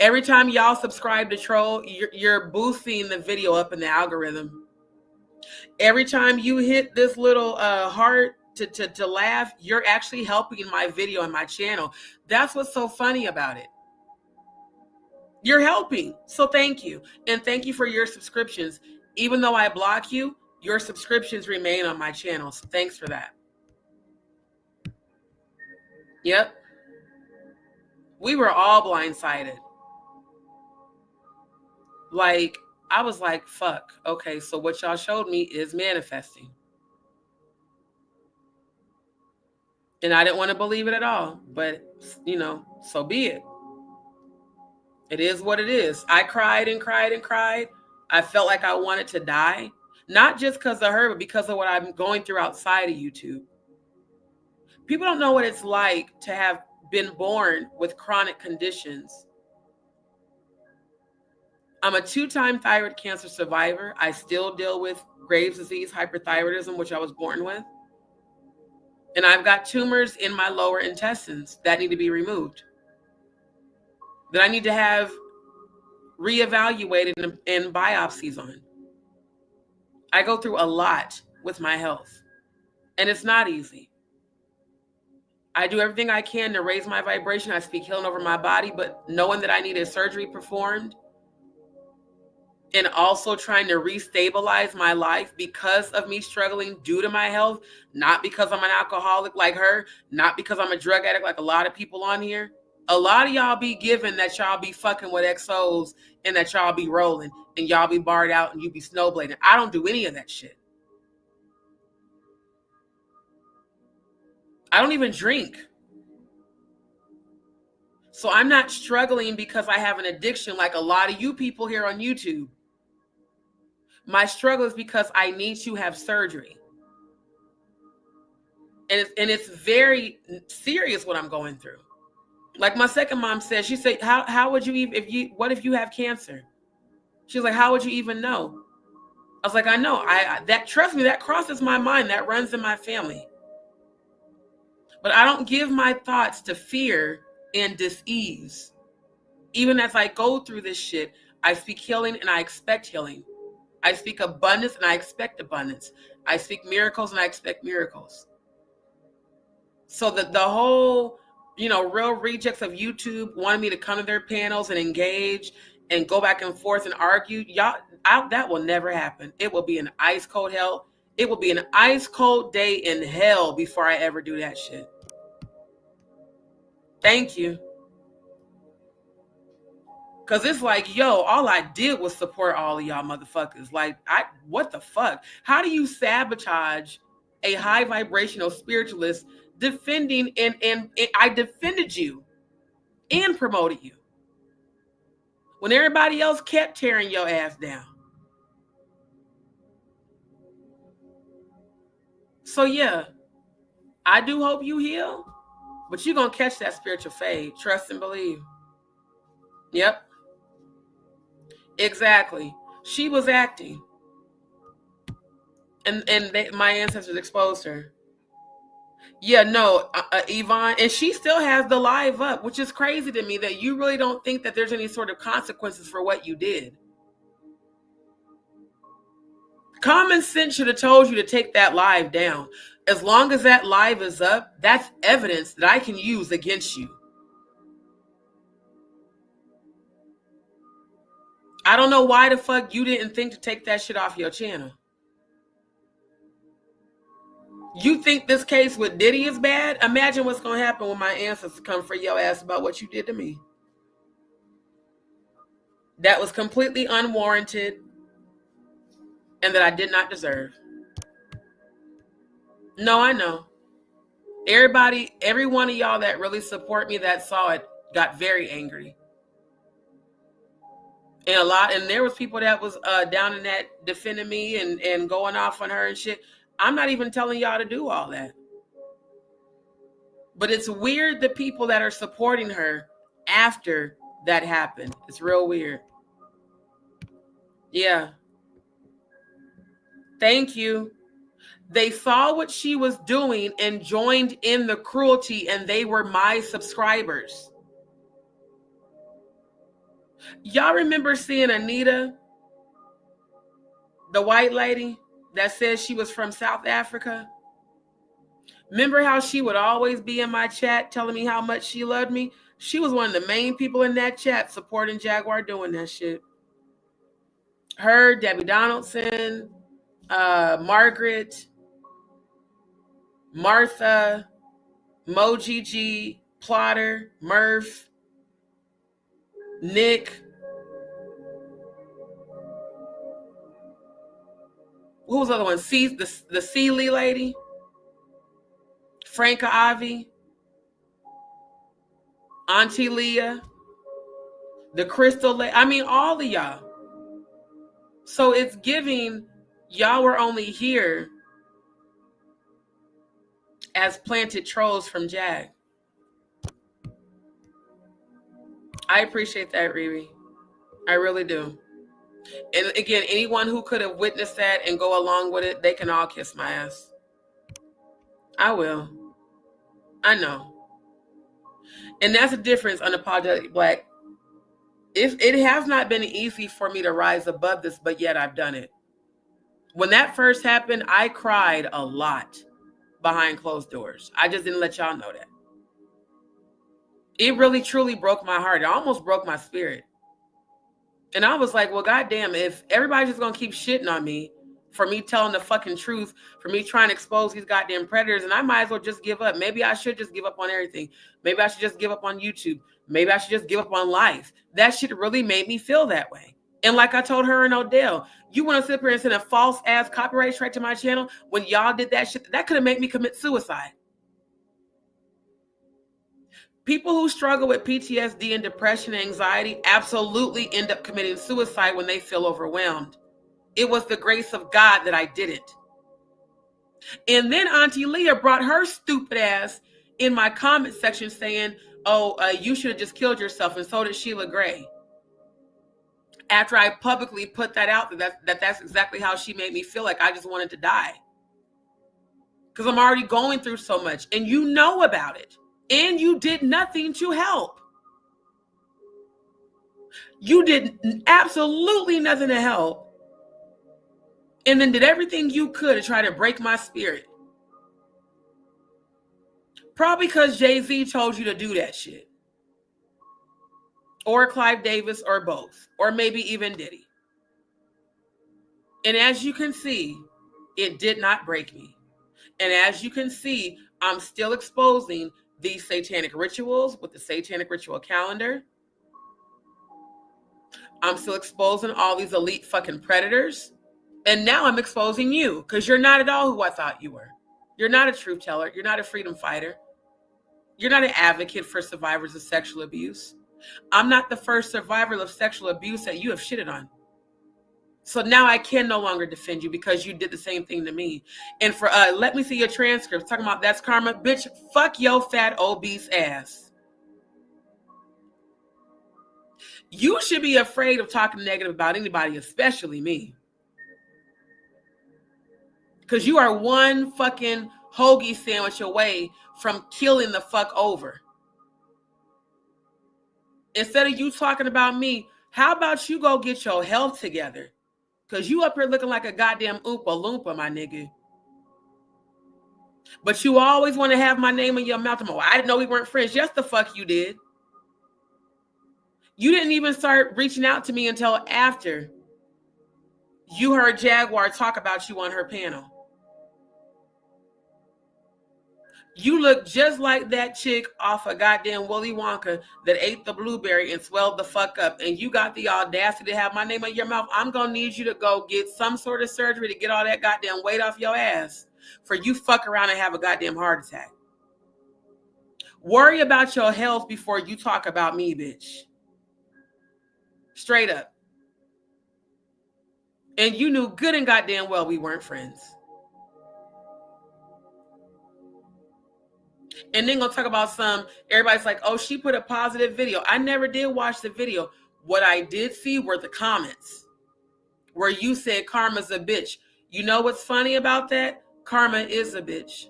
Every time y'all subscribe to Troll, you're boosting the video up in the algorithm. Every time you hit this little heart to laugh, you're actually helping my video and my channel. That's what's so funny about it. You're helping. So thank you. And thank you for your subscriptions. Even though I block you, your subscriptions remain on my channel. So thanks for that. Yep. We were all blindsided. Like, I was like, fuck. Okay, so what y'all showed me is manifesting. And I didn't want to believe it at all. But, you know, so be it. It is what it is. I cried and cried and cried. I felt like I wanted to die. Not just because of her, but because of what I'm going through outside of YouTube. People don't know what it's like to have been born with chronic conditions. I'm a 2-time thyroid cancer survivor. I still deal with Graves' disease, hyperthyroidism, which I was born with. And I've got tumors in my lower intestines that need to be removed, that I need to have reevaluated and biopsies on. I go through a lot with my health, and it's not easy. I do everything I can to raise my vibration. I speak healing over my body, but knowing that I needed surgery performed and also trying to restabilize my life because of me struggling due to my health, not because I'm an alcoholic like her, not because I'm a drug addict like a lot of people on here. A lot of y'all be giving that y'all be fucking with XOs and that y'all be rolling and y'all be barred out and you be snowblading. I don't do any of that shit. I don't even drink. So I'm not struggling because I have an addiction like a lot of you people here on YouTube. My struggle is because I need to have surgery. And it's very serious what I'm going through. Like my second mom said, she said, how would you even, what if you have cancer? She was like, how would you even know? I was like, I know, trust me, that crosses my mind. That runs in my family. But I don't give my thoughts to fear and dis-ease. Even as I go through this shit, I speak healing and I expect healing. I speak abundance and I expect abundance. I speak miracles and I expect miracles. So that the whole, you know, real rejects of YouTube wanted me to come to their panels and engage and go back and forth and argue. Y'all, that will never happen. It will be an ice cold hell. It will be an ice cold day in hell before I ever do that shit. Thank you. Because it's like, yo, all I did was support all of y'all motherfuckers. Like, what the fuck? How do you sabotage a high vibrational spiritualist defending and I defended you and promoted you when everybody else kept tearing your ass down? So yeah, I do hope you heal, but you're going to catch that spiritual fade. Trust and believe. Yep. Exactly. She was acting. And my ancestors exposed her. Yeah, no, Yvonne, and she still has the live up, which is crazy to me that you really don't think that there's any sort of consequences for what you did. Common sense should have told you to take that live down. As long as that live is up, that's evidence that I can use against you. I don't know why the fuck you didn't think to take that shit off your channel. You think this case with Diddy is bad? Imagine what's going to happen when my ancestors come for your ass about what you did to me. That was completely unwarranted and that I did not deserve. No, I know. Every one of y'all that really support me that saw it got very angry. And there was people that was down in that defending me and going off on her and shit. I'm not even telling y'all to do all that. But it's weird the people that are supporting her after that happened. It's real weird. Yeah. Thank you. They saw what she was doing and joined in the cruelty, and they were my subscribers. Y'all remember seeing Anita, the white lady that says she was from South Africa? Remember how she would always be in my chat telling me how much she loved me? She was one of the main people in that chat supporting Jaguar doing that shit. Her, Debbie Donaldson, Margaret, Martha, Mo Gigi, Plotter, Murph, Nick. Who was the other one? The Sealy lady, Franca Avi, Auntie Leah, the Crystal lady. I mean, all of y'all. So it's giving y'all were only here as planted trolls from Jag. I appreciate that, Riri. I really do. And again, anyone who could have witnessed that and go along with it, they can all kiss my ass. I will. I know. And that's the difference, Unapologetic Black. If it has not been easy for me to rise above this, but yet I've done it. When that first happened, I cried a lot behind closed doors. I just didn't let y'all know that. It really, truly broke my heart. It almost broke my spirit. And I was like, well, goddamn, if everybody's just going to keep shitting on me for me telling the fucking truth, for me trying to expose these goddamn predators, and I might as well just give up. Maybe I should just give up on everything. Maybe I should just give up on YouTube. Maybe I should just give up on life. That shit really made me feel that way. And like I told her and Odell, you want to sit here and send a false ass copyright strike to my channel when y'all did that shit? That could have made me commit suicide. People who struggle with PTSD and depression and anxiety absolutely end up committing suicide when they feel overwhelmed. It was the grace of God that I didn't. And then Auntie Leah brought her stupid ass in my comment section saying, oh, you should have just killed yourself, and so did Sheila Gray. After I publicly put that out, that's exactly how she made me feel, like I just wanted to die. Because I'm already going through so much, and you know about it. And you did nothing to help. You did absolutely nothing to help. And then did everything you could to try to break my spirit. Probably because Jay-Z told you to do that shit. Or Clive Davis, or both. Or maybe even Diddy. And as you can see, it did not break me. And as you can see, I'm still exposing these satanic rituals with the satanic ritual calendar. I'm still exposing all these elite fucking predators. And now I'm exposing you because you're not at all who I thought you were. You're not a truth teller. You're not a freedom fighter. You're not an advocate for survivors of sexual abuse. I'm not the first survivor of sexual abuse that you have shitted on. So now I can no longer defend you because you did the same thing to me. And for let me see your transcripts talking about that's karma. Bitch, fuck your fat obese ass. You should be afraid of talking negative about anybody, especially me. Because you are one fucking hoagie sandwich away from killing the fuck over. Instead of you talking about me, how about you go get your health together? Because you up here looking like a goddamn Oompa Loompa, my nigga. But you always want to have my name in your mouth. Oh, I didn't know we weren't friends. Yes, the fuck you did. You didn't even start reaching out to me until after you heard Jaguar talk about you on her panel. You look just like that chick off of goddamn Willy Wonka that ate the blueberry and swelled the fuck up. And you got the audacity to have my name in your mouth. I'm going to need you to go get some sort of surgery to get all that goddamn weight off your ass for you fuck around and have a goddamn heart attack. Worry about your health before you talk about me, bitch. Straight up. And you knew good and goddamn well we weren't friends. And then gonna talk about everybody's like, oh, she put a positive video. I never did watch the video. What I did see were the comments where you said karma's a bitch. You know what's funny about that? Karma is a bitch.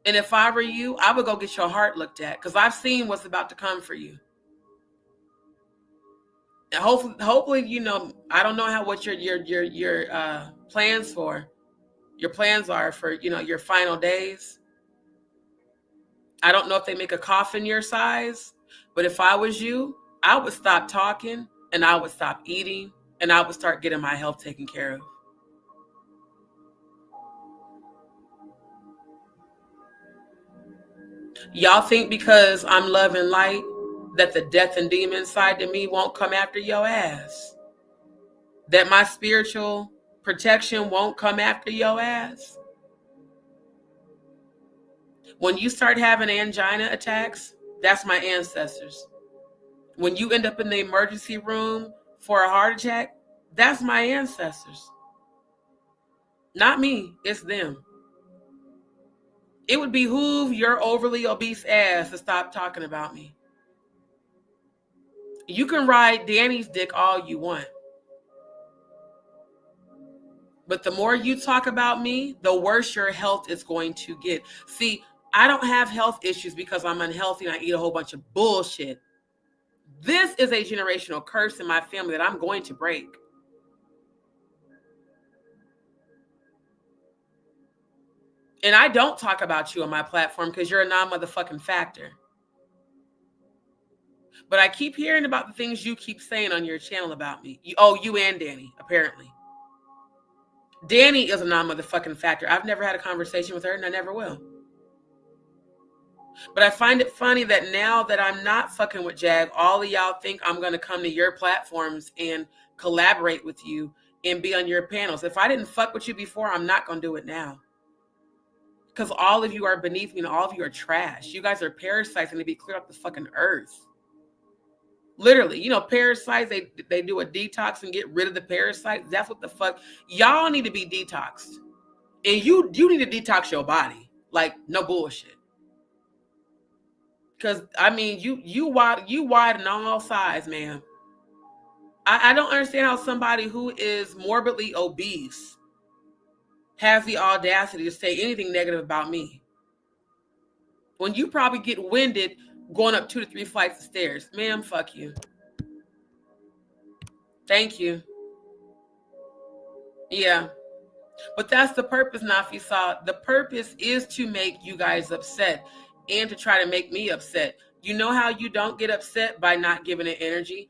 And if I were you, I would go get your heart looked at, because I've seen what's about to come for you. And hopefully, you know, I don't know what your plans are for, you know, your final days. I don't know if they make a coffin your size, but if I was you, I would stop talking and I would stop eating and I would start getting my health taken care of. Y'all think because I'm love and light that the death and demon side to me won't come after your ass? That my spiritual protection won't come after your ass? When you start having angina attacks, that's my ancestors. When you end up in the emergency room for a heart attack, that's my ancestors. Not me, it's them. It would behoove your overly obese ass to stop talking about me. You can ride Danny's dick all you want. But the more you talk about me, the worse your health is going to get. See, I don't have health issues because I'm unhealthy and I eat a whole bunch of bullshit. This is a generational curse in my family that I'm going to break. And I don't talk about you on my platform because you're a non-motherfucking factor. But I keep hearing about the things you keep saying on your channel about me. You and Danny, apparently. Danny is a non-motherfucking factor. I've never had a conversation with her and I never will. But I find it funny that now that I'm not fucking with Jag, all of y'all think I'm going to come to your platforms and collaborate with you and be on your panels. If I didn't fuck with you before, I'm not going to do it now. Because all of you are beneath me and all of you are trash. You guys are parasites and they be cleared off the fucking earth. Literally, you know, parasites, they do a detox and get rid of the parasites. That's what the fuck. Y'all need to be detoxed. And you need to detox your body. Like, no bullshit. Because, I mean, you wide on all sides, man. I don't understand how somebody who is morbidly obese has the audacity to say anything negative about me. When you probably get winded going up 2 to 3 flights of stairs. Ma'am, fuck you. Thank you. Yeah. But that's the purpose, Nafisa. The purpose is to make you guys upset and to try to make me upset. You know how you don't get upset? By not giving it energy.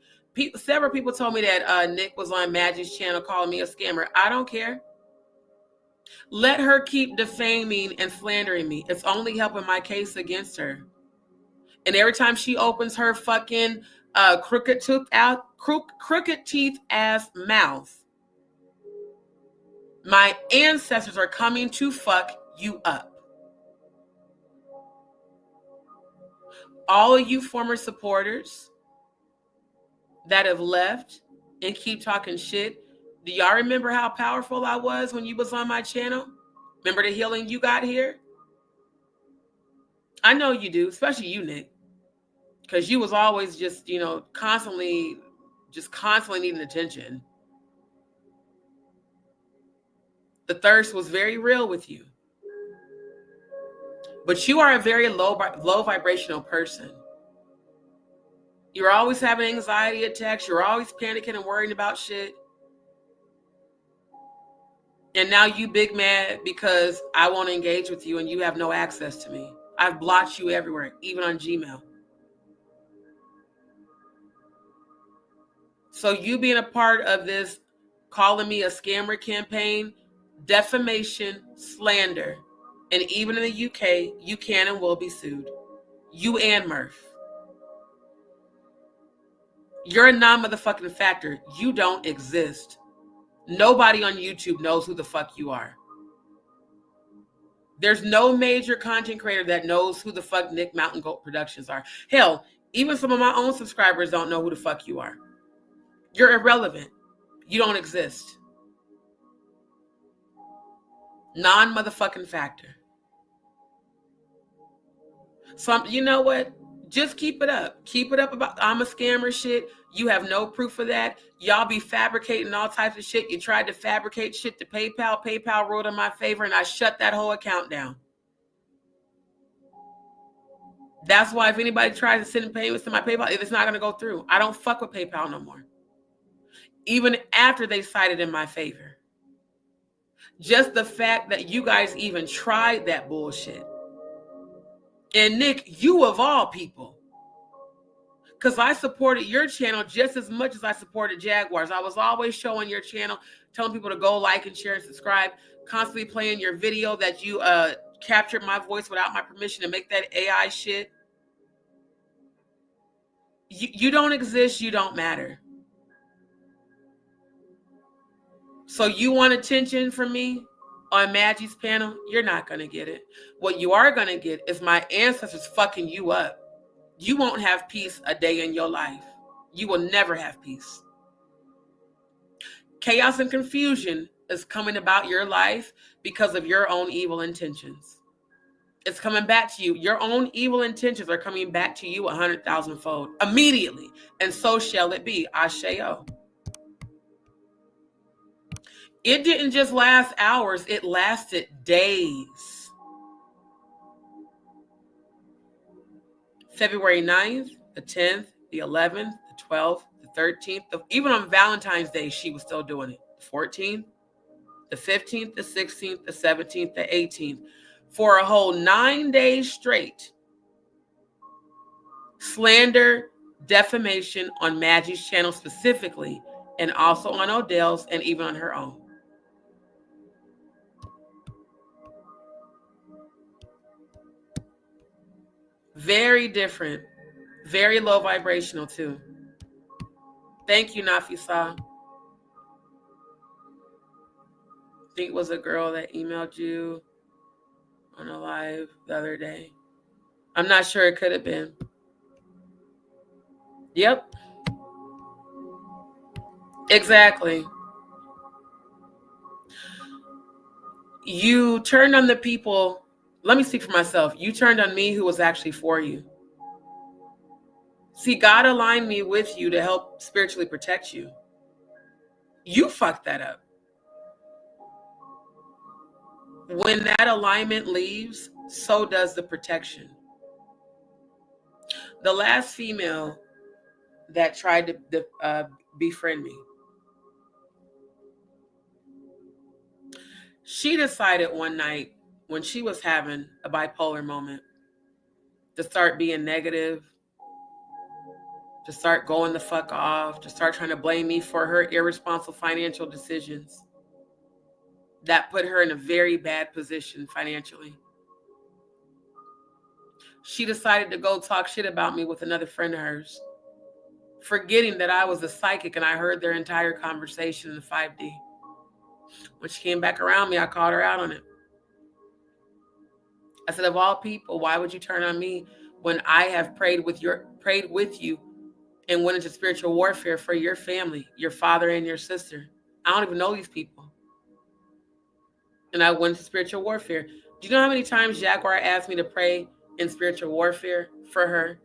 Several people told me that Nick was on Magic's channel calling me a scammer. I don't care. Let her keep defaming and slandering me. It's only helping my case against her. And every time she opens her fucking crooked teeth ass mouth, my ancestors are coming to fuck you up. All of you former supporters that have left and keep talking shit, do y'all remember how powerful I was when you was on my channel? Remember the healing you got here? I know you do, especially you, Nick. Because you was always just, you know, constantly needing attention. The thirst was very real with you. But you are a very low vibrational person. You're always having anxiety attacks. You're always panicking and worrying about shit. And now you big mad because I won't engage with you and you have no access to me. I've blocked you everywhere, even on Gmail. So you being a part of this calling me a scammer campaign, defamation, slander, and even in the UK, you can and will be sued. You and Murph. You're a non-motherfucking factor. You don't exist. Nobody on YouTube knows who the fuck you are. There's no major content creator that knows who the fuck Nick Mountain Goat Productions are. Hell, even some of my own subscribers don't know who the fuck you are. You're irrelevant. You don't exist. Non-motherfucking factor. You know what? Just keep it up. Keep it up about I'm a scammer shit. You have no proof of that. Y'all be fabricating all types of shit. You tried to fabricate shit to PayPal. PayPal ruled in my favor, and I shut that whole account down. That's why if anybody tries to send payments to my PayPal, it's not going to go through. I don't fuck with PayPal no more. Even after they cited in my favor. Just the fact that you guys even tried that bullshit. And Nick, you of all people. Because I supported your channel just as much as I supported Jaguars. I was always showing your channel, telling people to go like and share and subscribe, constantly playing your video that you captured my voice without my permission to make that AI shit. You don't exist, you don't matter. So you want attention from me on Maggie's panel? You're not going to get it. What you are going to get is my ancestors fucking you up. You won't have peace a day in your life. You will never have peace. Chaos and confusion is coming about your life because of your own evil intentions. It's coming back to you. Your own evil intentions are coming back to you 100,000-fold immediately. And so shall it be. Asheo. It didn't just last hours. It lasted days. February 9th, the 10th, the 11th, the 12th, the 13th. Even on Valentine's Day, she was still doing it. The 14th, the 15th, the 16th, the 17th, the 18th. For a whole 9 days straight. Slander, defamation on Maggie's channel specifically, and also on Odell's and even on her own. Very different. Very low vibrational too. Thank you, Nafisa. I think it was a girl that emailed you on a live the other day. I'm not sure, it could have been. Yep. Exactly. You turned on the people. Let me speak for myself. You turned on me who was actually for you. See, God aligned me with you to help spiritually protect you. You fucked that up. When that alignment leaves, so does the protection. The last female that tried to befriend me, she decided one night when she was having a bipolar moment to start being negative, to start going the fuck off, to start trying to blame me for her irresponsible financial decisions. That put her in a very bad position financially. She decided to go talk shit about me with another friend of hers, forgetting that I was a psychic and I heard their entire conversation in the 5D. When she came back around me, I called her out on it. I said, of all people, why would you turn on me when I have prayed with you and went into spiritual warfare for your family, your father and your sister? I don't even know these people. And I went into spiritual warfare. Do you know how many times Jaguar asked me to pray in spiritual warfare for her?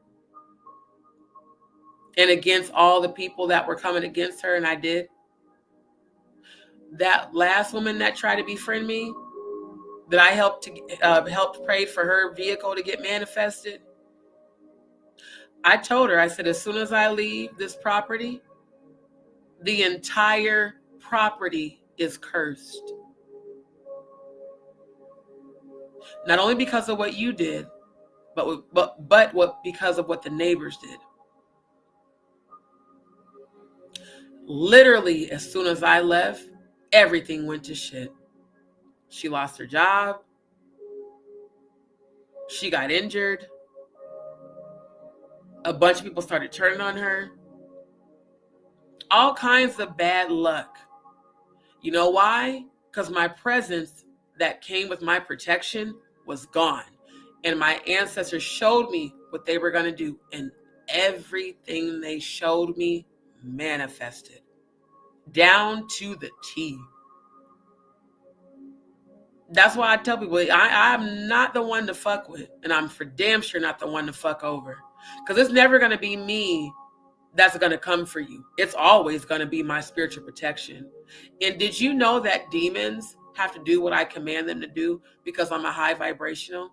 And against all the people that were coming against her, and I did. That last woman that tried to befriend me, that I helped pray for her vehicle to get manifested. I told her, I said, as soon as I leave this property, the entire property is cursed. Not only because of what you did, but because of what the neighbors did. Literally, as soon as I left, everything went to shit. She lost her job. She got injured. A bunch of people started turning on her. All kinds of bad luck. You know why? Because my presence that came with my protection was gone. And my ancestors showed me what they were going to do. And everything they showed me manifested. Down to the T. That's why I tell people I'm not the one to fuck with, and I'm for damn sure not the one to fuck over. Because it's never going to be me that's going to come for you. It's always going to be my spiritual protection. And did you know that demons have to do what I command them to do because I'm a high vibrational?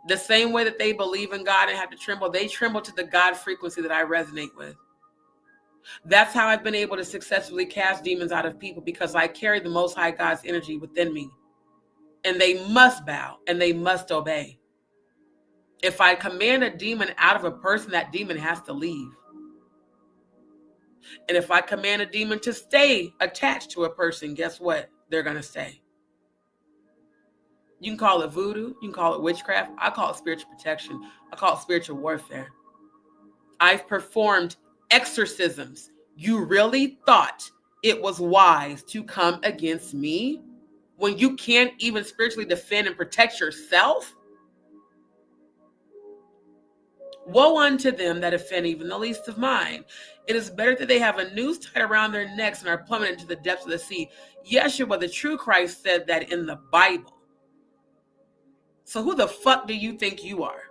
The same way that they believe in God and have to tremble, they tremble to the God frequency that I resonate with. That's how I've been able to successfully cast demons out of people, because I carry the Most High God's energy within me. And they must bow and they must obey. If I command a demon out of a person, that demon has to leave. And if I command a demon to stay attached to a person, guess what? They're going to stay. You can call it voodoo. You can call it witchcraft. I call it spiritual protection. I call it spiritual warfare. I've performed exorcisms. You really thought it was wise to come against me when you can't even spiritually defend and protect yourself? Woe unto them that offend even the least of mine. It is better that they have a noose tied around their necks and are plummeted into the depths of the sea. Yeshua, the true Christ, said that in the Bible. So who the fuck do you think you are?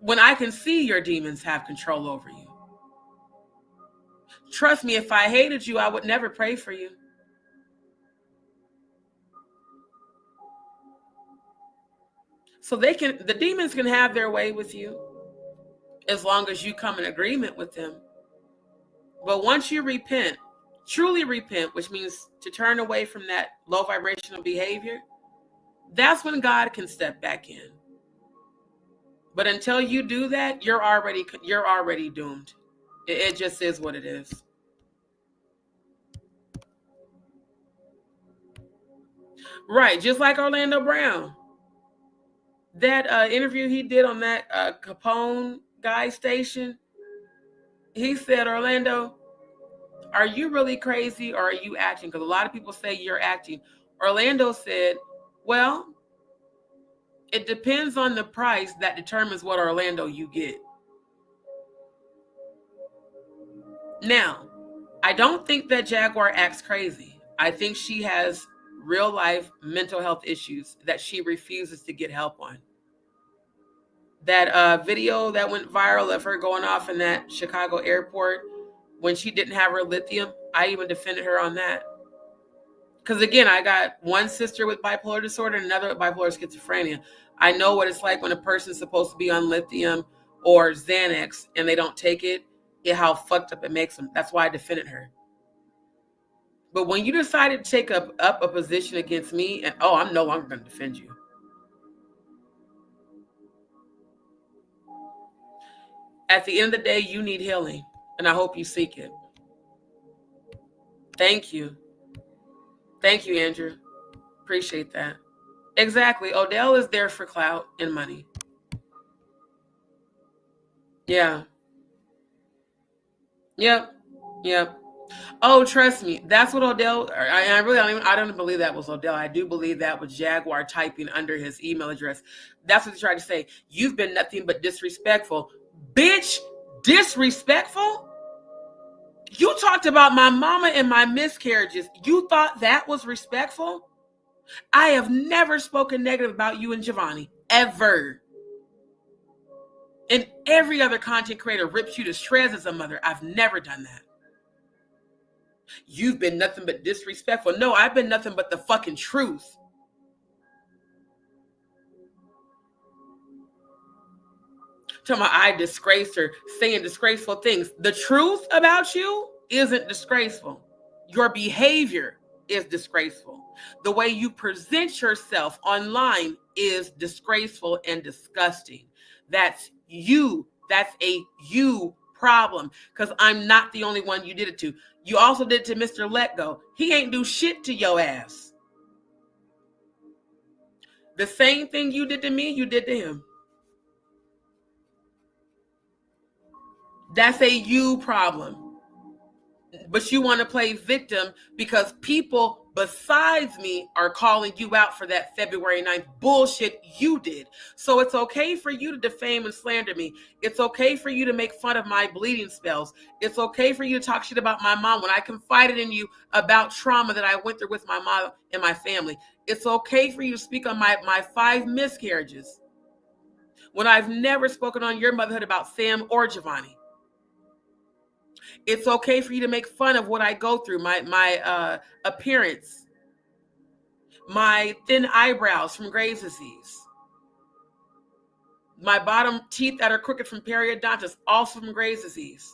When I can see your demons have control over you. Trust me, if I hated you, I would never pray for you. So the demons can have their way with you as long as you come in agreement with them. But once you repent, truly repent, which means to turn away from that low vibrational behavior, that's when God can step back in. But until you do that, you're already doomed. It just is what it is. Right, just like Orlando Brown. That interview he did on that Capone guy station, he said, Orlando, are you really crazy or are you acting? Because a lot of people say you're acting. Orlando said, well, it depends on the price that determines what Orlando you get. Now, I don't think that Jaguar acts crazy. I think she has real life mental health issues that she refuses to get help on. That video that went viral of her going off in that Chicago airport when she didn't have her lithium, I even defended her on that. Because again, I got one sister with bipolar disorder and another with bipolar schizophrenia. I know what it's like when a person's supposed to be on lithium or Xanax and they don't take it, how fucked up it makes them. That's why I defended her. But when you decided to take up a position against me, and I'm no longer going to defend you. At the end of the day, you need healing, and I hope you seek it. Thank you. Thank you, Andrew. Appreciate that. Exactly. Odell is there for clout and money. Yeah. Yep. Oh, trust me. That's what Odell, I don't believe that was Odell. I do believe that was Jaguar typing under his email address. That's what he tried to say. You've been nothing but disrespectful. Bitch, disrespectful? You talked about my mama and my miscarriages. You thought that was respectful? I have never spoken negative about you and Giovanni, ever. And every other content creator rips you to shreds as a mother. I've never done that. You've been nothing but disrespectful. No, I've been nothing but the fucking truth. Talking about I disgraced her, saying disgraceful things. The truth about you isn't disgraceful. Your behavior is disgraceful. The way you present yourself online is disgraceful and disgusting. That's you. That's a you problem, because I'm not the only one you did it to. You also did it to Mr. Let Go. He ain't do shit to your ass. The same thing you did to me, you did to him. That's a you problem. But you want to play victim because people besides me are calling you out for that February 9th bullshit you did. So it's okay for you to defame and slander me. It's okay for you to make fun of my bleeding spells. It's okay for you to talk shit about my mom when I confided in you about trauma that I went through with my mom and my family. It's okay for you to speak on my 5 miscarriages when I've never spoken on your motherhood about Sam or Giovanni. It's okay for you to make fun of what I go through, my appearance, my thin eyebrows from Graves' disease, my bottom teeth that are crooked from periodontitis, also from Graves' disease.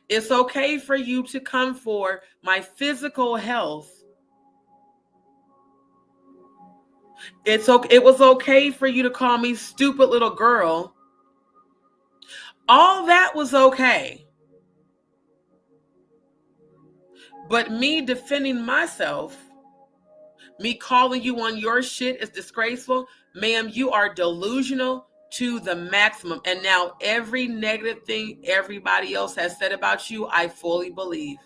It's okay for you to come for my physical health. It was okay for you to call me stupid little girl. All that was okay. But me defending myself, me calling you on your shit is disgraceful. Ma'am, you are delusional to the maximum. And now every negative thing everybody else has said about you, I fully believe.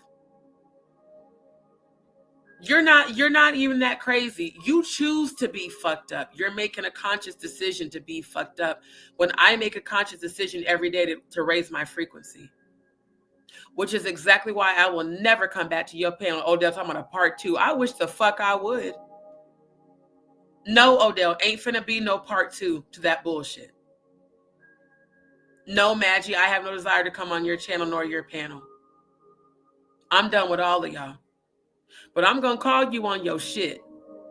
You're not even that crazy. You choose to be fucked up. You're making a conscious decision to be fucked up when I make a conscious decision every day to raise my frequency. Which is exactly why I will never come back to your panel. Odell talking about a part 2. I wish the fuck I would. No, Odell, ain't finna be no part 2 to that bullshit. No, Maggie, I have no desire to come on your channel nor your panel. I'm done with all of y'all. But I'm gonna call you on your shit.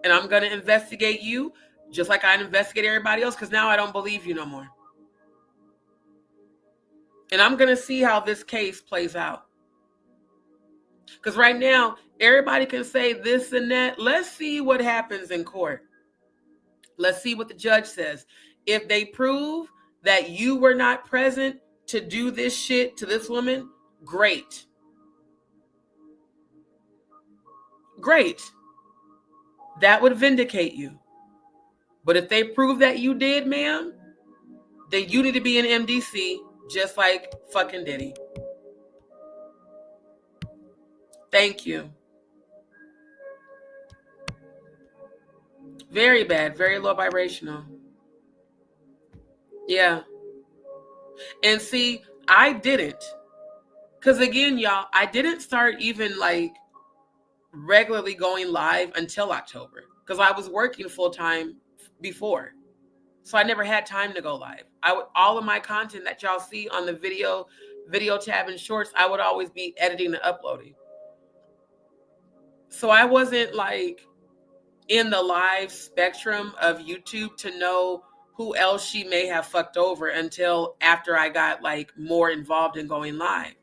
And I'm gonna investigate you just like I investigate everybody else, because now I don't believe you no more. And I'm going to see how this case plays out. Because right now, everybody can say this and that. Let's see what happens in court. Let's see what the judge says. If they prove that you were not present to do this shit to this woman, great. Great. That would vindicate you. But if they prove that you did, ma'am, then you need to be in MDC. Just like fucking Diddy. Thank you. Very bad. Very low vibrational. Yeah. And see, I didn't. Because again, y'all, I didn't start even like regularly going live until October. Because I was working full time before. So I never had time to go live. All of my content that y'all see on the video tab and shorts, I would always be editing and uploading. So I wasn't like in the live spectrum of YouTube to know who else she may have fucked over until after I got like more involved in going live.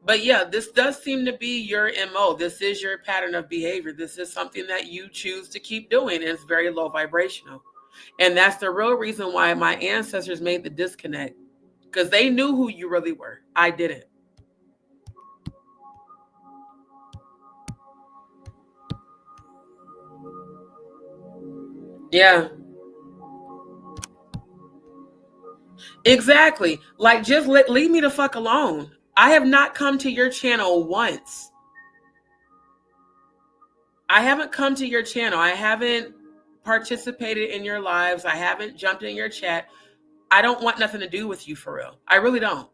But yeah, this does seem to be your MO. This is your pattern of behavior. This is something that you choose to keep doing, and it's very low vibrational. And that's the real reason why my ancestors made the disconnect, because they knew who you really were. I didn't. Yeah. Exactly. Like, just leave me the fuck alone. I have not come to your channel once. I haven't come to your channel. I haven't participated in your lives. I haven't jumped in your chat. I don't want nothing to do with you for real. I really don't.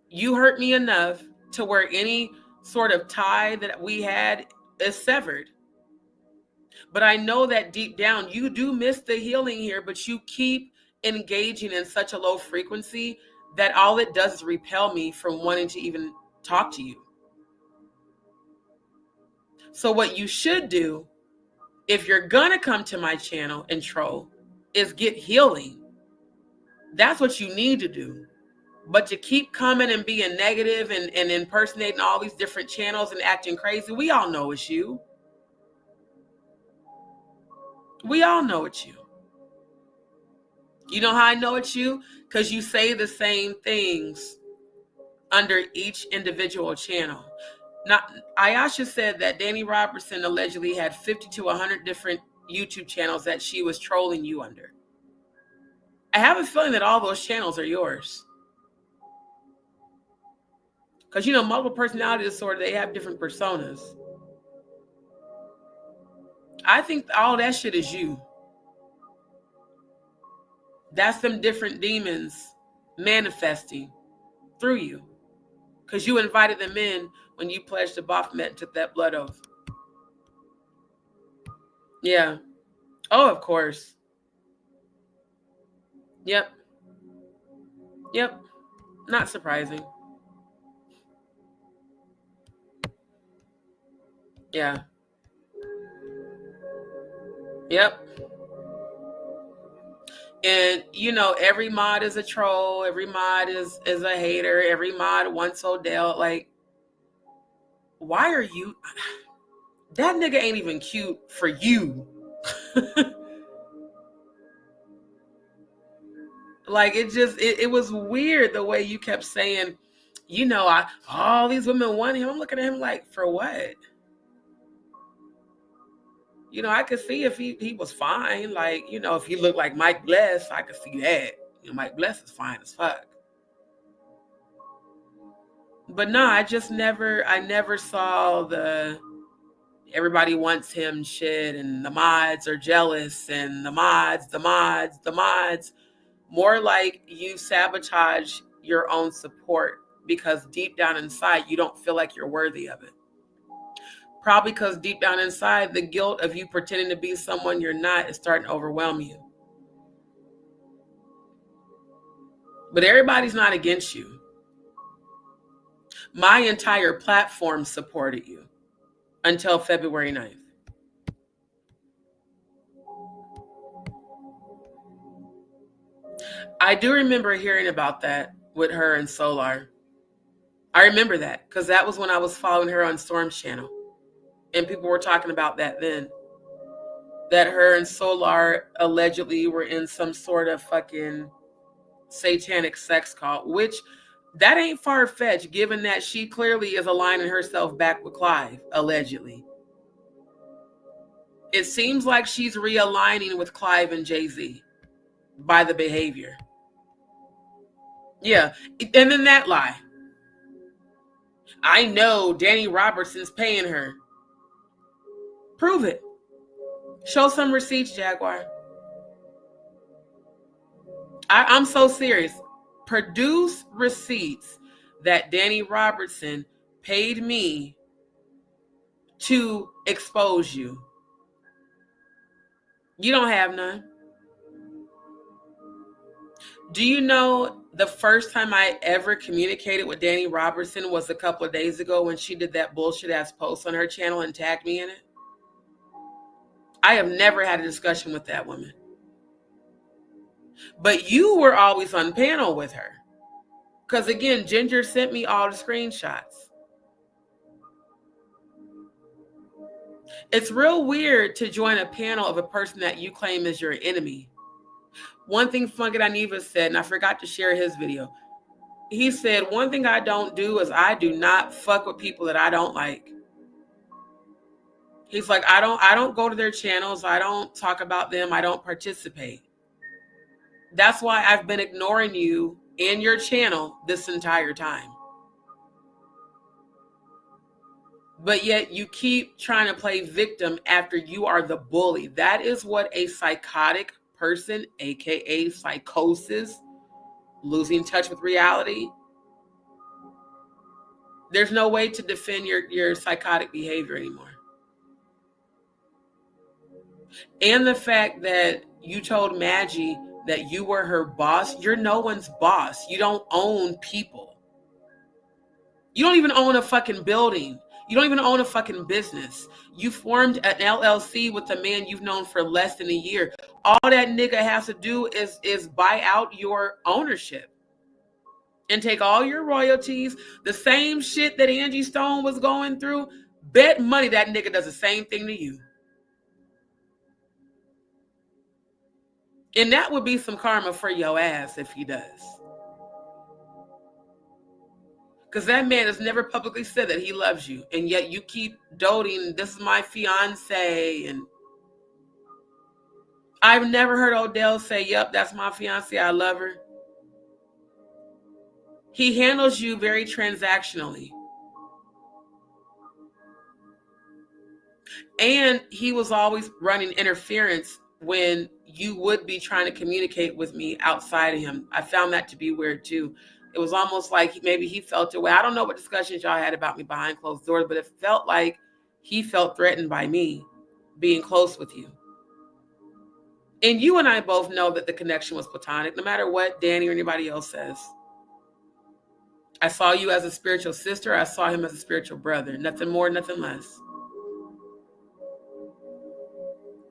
You hurt me enough to where any sort of tie that we had is severed. But I know that deep down you do miss the healing here, but you keep engaging in such a low frequency that all it does is repel me from wanting to even talk to you. So what you should do, if you're gonna come to my channel and troll, is get healing. That's what you need to do. But to keep coming and being negative and impersonating all these different channels and acting crazy, we all know it's you. We all know it's you. You know how I know it's you? Because you say the same things under each individual channel. Now, Ayasha said that Danny Robertson allegedly had 50 to 100 different YouTube channels that she was trolling you under. I have a feeling that all those channels are yours. Because, you know, multiple personality disorder, they have different personas. I think all that shit is you. That's them different demons manifesting through you. Because you invited them in when you pledged to Baphomet and took that blood oath. Yeah. Oh, of course. Yep. Yep. Not surprising. Yeah. Yep. And, you know, every mod is a troll. Every mod is a hater. Every mod wants Odell. Like, why are you... That nigga ain't even cute for you. Like, it was weird the way you kept saying, you know, all these women want him. I'm looking at him like, for what? You know, I could see if he was fine. Like, you know, if he looked like Mike Bless, I could see that. You know, Mike Bless is fine as fuck. But no, I never saw the everybody wants him shit and the mods are jealous and the mods. More like you sabotage your own support because deep down inside, you don't feel like you're worthy of it. Probably because deep down inside, the guilt of you pretending to be someone you're not is starting to overwhelm you. But everybody's not against you. My entire platform supported you until February 9th. I do remember hearing about that with her and Solar. I remember that because that was when I was following her on Storm's channel. And people were talking about that then. That her and Solar allegedly were in some sort of fucking satanic sex cult, which that ain't far-fetched given that she clearly is aligning herself back with Clive, allegedly. It seems like she's realigning with Clive and Jay-Z by the behavior. Yeah, and then that lie. I know Danny Robertson's paying her. Prove it. Show some receipts, Jaguar. I'm so serious. Produce receipts that Danny Robertson paid me to expose you. You don't have none. Do you know the first time I ever communicated with Danny Robertson was a couple of days ago when she did that bullshit ass post on her channel and tagged me in it? I have never had a discussion with that woman. But you were always on panel with her. Because again, Ginger sent me all the screenshots. It's real weird to join a panel of a person that you claim is your enemy. One thing Funkadaniva said, and I forgot to share his video. He said, one thing I don't do is I do not fuck with people that I don't like. He's like, I don't go to their channels. I don't talk about them. I don't participate. That's why I've been ignoring you in your channel this entire time. But yet you keep trying to play victim after you are the bully. That is what a psychotic person, aka psychosis, losing touch with reality. There's no way to defend your psychotic behavior anymore. And the fact that you told Maggie that you were her boss, you're no one's boss. You don't own people. You don't even own a fucking building. You don't even own a fucking business. You formed an LLC with a man you've known for less than a year. All that nigga has to do is buy out your ownership and take all your royalties. The same shit that Angie Stone was going through. Bet money that nigga does the same thing to you. And that would be some karma for your ass if he does. Because that man has never publicly said that he loves you. And yet you keep doting, this is my fiance. And I've never heard Odell say, yep, that's my fiance. I love her. He handles you very transactionally. And he was always running interference when you would be trying to communicate with me outside of him. I found that to be weird too. It was almost like maybe he felt away. I don't know what discussions y'all had about me behind closed doors, but it felt like he felt threatened by me being close with you. And you and I both know that the connection was platonic, no matter what Danny or anybody else says. I saw you as a spiritual sister. I saw him as a spiritual brother. Nothing more, nothing less.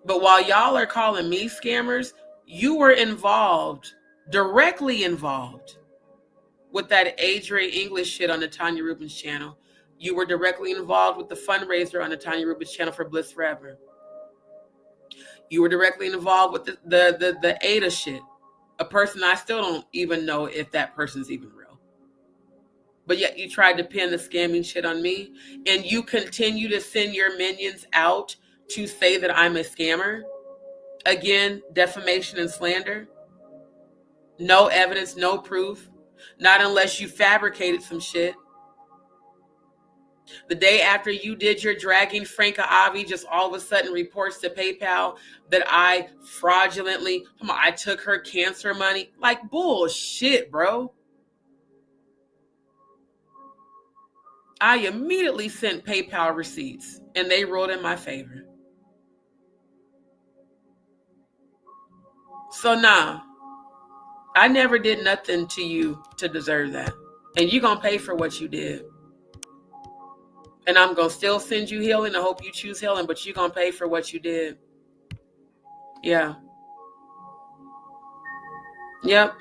But while y'all are calling me scammers, you were involved, directly involved with that Adre English shit on the Tanya Rubin's channel. You were directly involved with the fundraiser on the Tanya Rubin's channel for Bliss Forever. You were directly involved with the Ada shit. A person I still don't even know if that person's even real. But yet you tried to pin the scamming shit on me, and you continue to send your minions out to say that I'm a scammer. Again, defamation and slander. No evidence, no proof. Not unless you fabricated some shit. The day after you did your dragging, Franca Avi just all of a sudden reports to PayPal that I fraudulently, I took her cancer money. Like bullshit, bro. I immediately sent PayPal receipts and they ruled in my favor. So nah, I never did nothing to you to deserve that. And you're going to pay for what you did. And I'm going to still send you healing. I hope you choose healing, but you're going to pay for what you did. Yeah. Yep.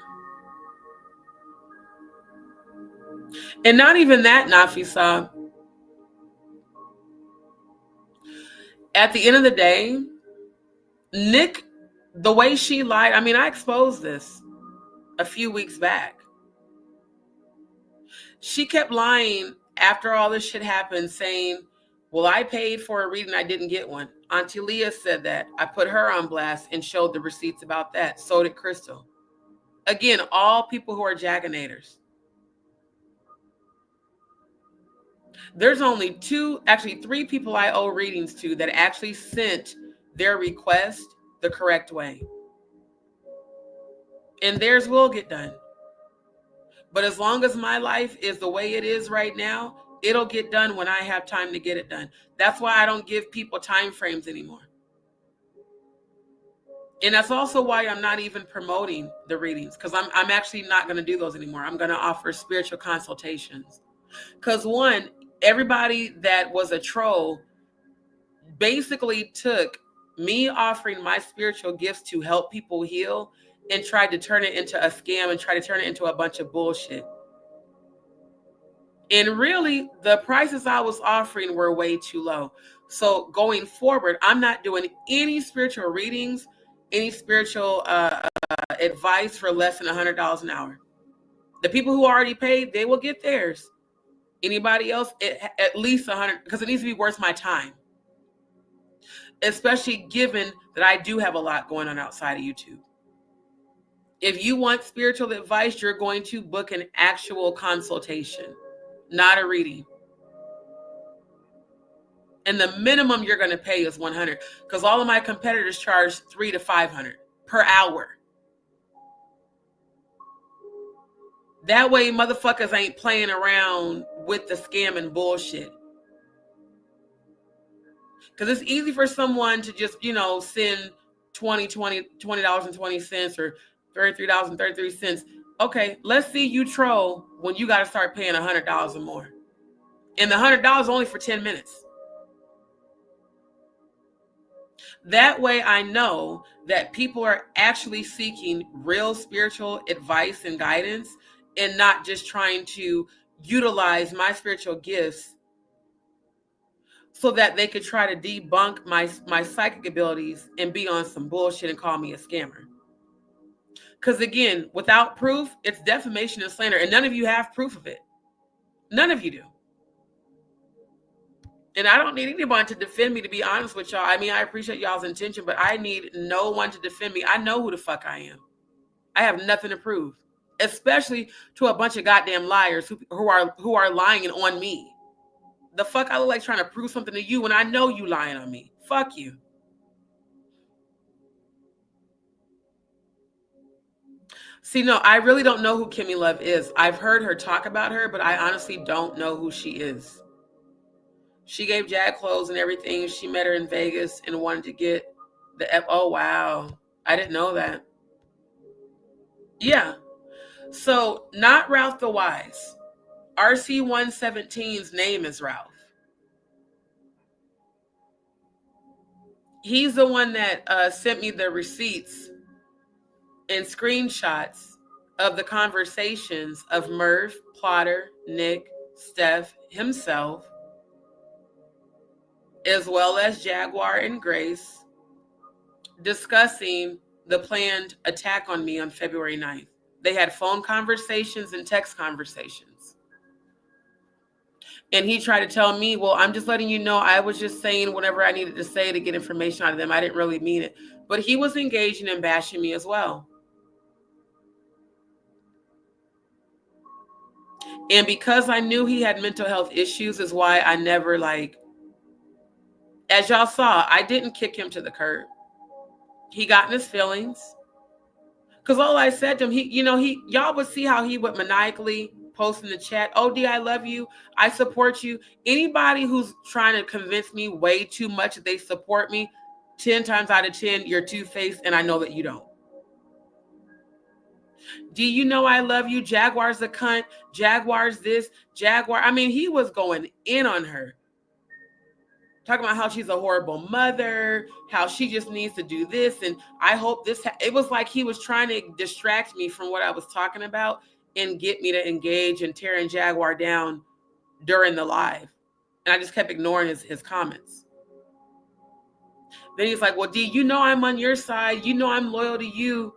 And not even that, Nafisa. At the end of the day, Nick, the way she lied, I mean, I exposed this a few weeks back. She kept lying after all this shit happened, saying, well, I paid for a reading, I didn't get one. Auntie Leah said that. I put her on blast and showed the receipts about that. So did Crystal. Again, all people who are Jaganators. There's only three people I owe readings to that actually sent their request the correct way. And theirs will get done. But as long as my life is the way it is right now, it'll get done when I have time to get it done. That's why I don't give people time frames anymore. And that's also why I'm not even promoting the readings, because I'm actually not going to do those anymore. I'm going to offer spiritual consultations. Because one, everybody that was a troll basically took me offering my spiritual gifts to help people heal and tried to turn it into a scam and try to turn it into a bunch of bullshit. And really, the prices I was offering were way too low. So going forward, I'm not doing any spiritual readings, any spiritual advice for less than $100 an hour. The people who already paid, they will get theirs. Anybody else, at least $100, because it needs to be worth my time. Especially given that I do have a lot going on outside of YouTube. If you want spiritual advice, you're going to book an actual consultation, not a reading. And the minimum you're going to pay is $100, because all of my competitors charge $300 to $500 per hour. That way, motherfuckers ain't playing around with the scam and bullshit. Because it's easy for someone to just, send $20.20 or $33.33. Okay, let's see you troll when you got to start paying $100 or more. And the $100 only for 10 minutes. That way I know that people are actually seeking real spiritual advice and guidance and not just trying to utilize my spiritual gifts so that they could try to debunk my psychic abilities and be on some bullshit and call me a scammer. Because again, without proof, it's defamation and slander. And none of you have proof of it. None of you do. And I don't need anyone to defend me, to be honest with y'all. I mean, I appreciate y'all's intention, but I need no one to defend me. I know who the fuck I am. I have nothing to prove. especially to a bunch of goddamn liars who are lying on me. The fuck I look like trying to prove something to you when I know you lying on me. Fuck you. See, no, I really don't know who Kimmy Love is. I've heard her talk about her, but I honestly don't know who she is. She gave Jag clothes and everything. She met her in Vegas and wanted to get the oh wow. I didn't know that. Yeah. So not Ralph the Wise. RC117's name is Ralph. He's the one that sent me the receipts and screenshots of the conversations of Murph, Plotter, Nick, Steph, himself, as well as Jaguar and Grace, discussing the planned attack on me on February 9th. They had phone conversations and text conversations. And he tried to tell me, well, I'm just letting you know I was just saying whatever I needed to say to get information out of them. I didn't really mean it. But he was engaging and bashing me as well. And because I knew he had mental health issues is why I never, like, as y'all saw, I didn't kick him to the curb. He got in his feelings. Because all I said to him, y'all would see how he would maniacally post in the chat, oh, D, I love you. I support you. Anybody who's trying to convince me way too much that they support me, 10 times out of 10, you're two-faced, and I know that you don't. Do you know I love you? Jaguar's a cunt. Jaguar's this. Jaguar. I mean, he was going in on her. Talking about how she's a horrible mother, how she just needs to do this. And I hope this, it was like he was trying to distract me from what I was talking about and get me to engage and tearing Jaguar down during the live. And I just kept ignoring his comments. Then he's like, well, D, you know I'm on your side. You know I'm loyal to you.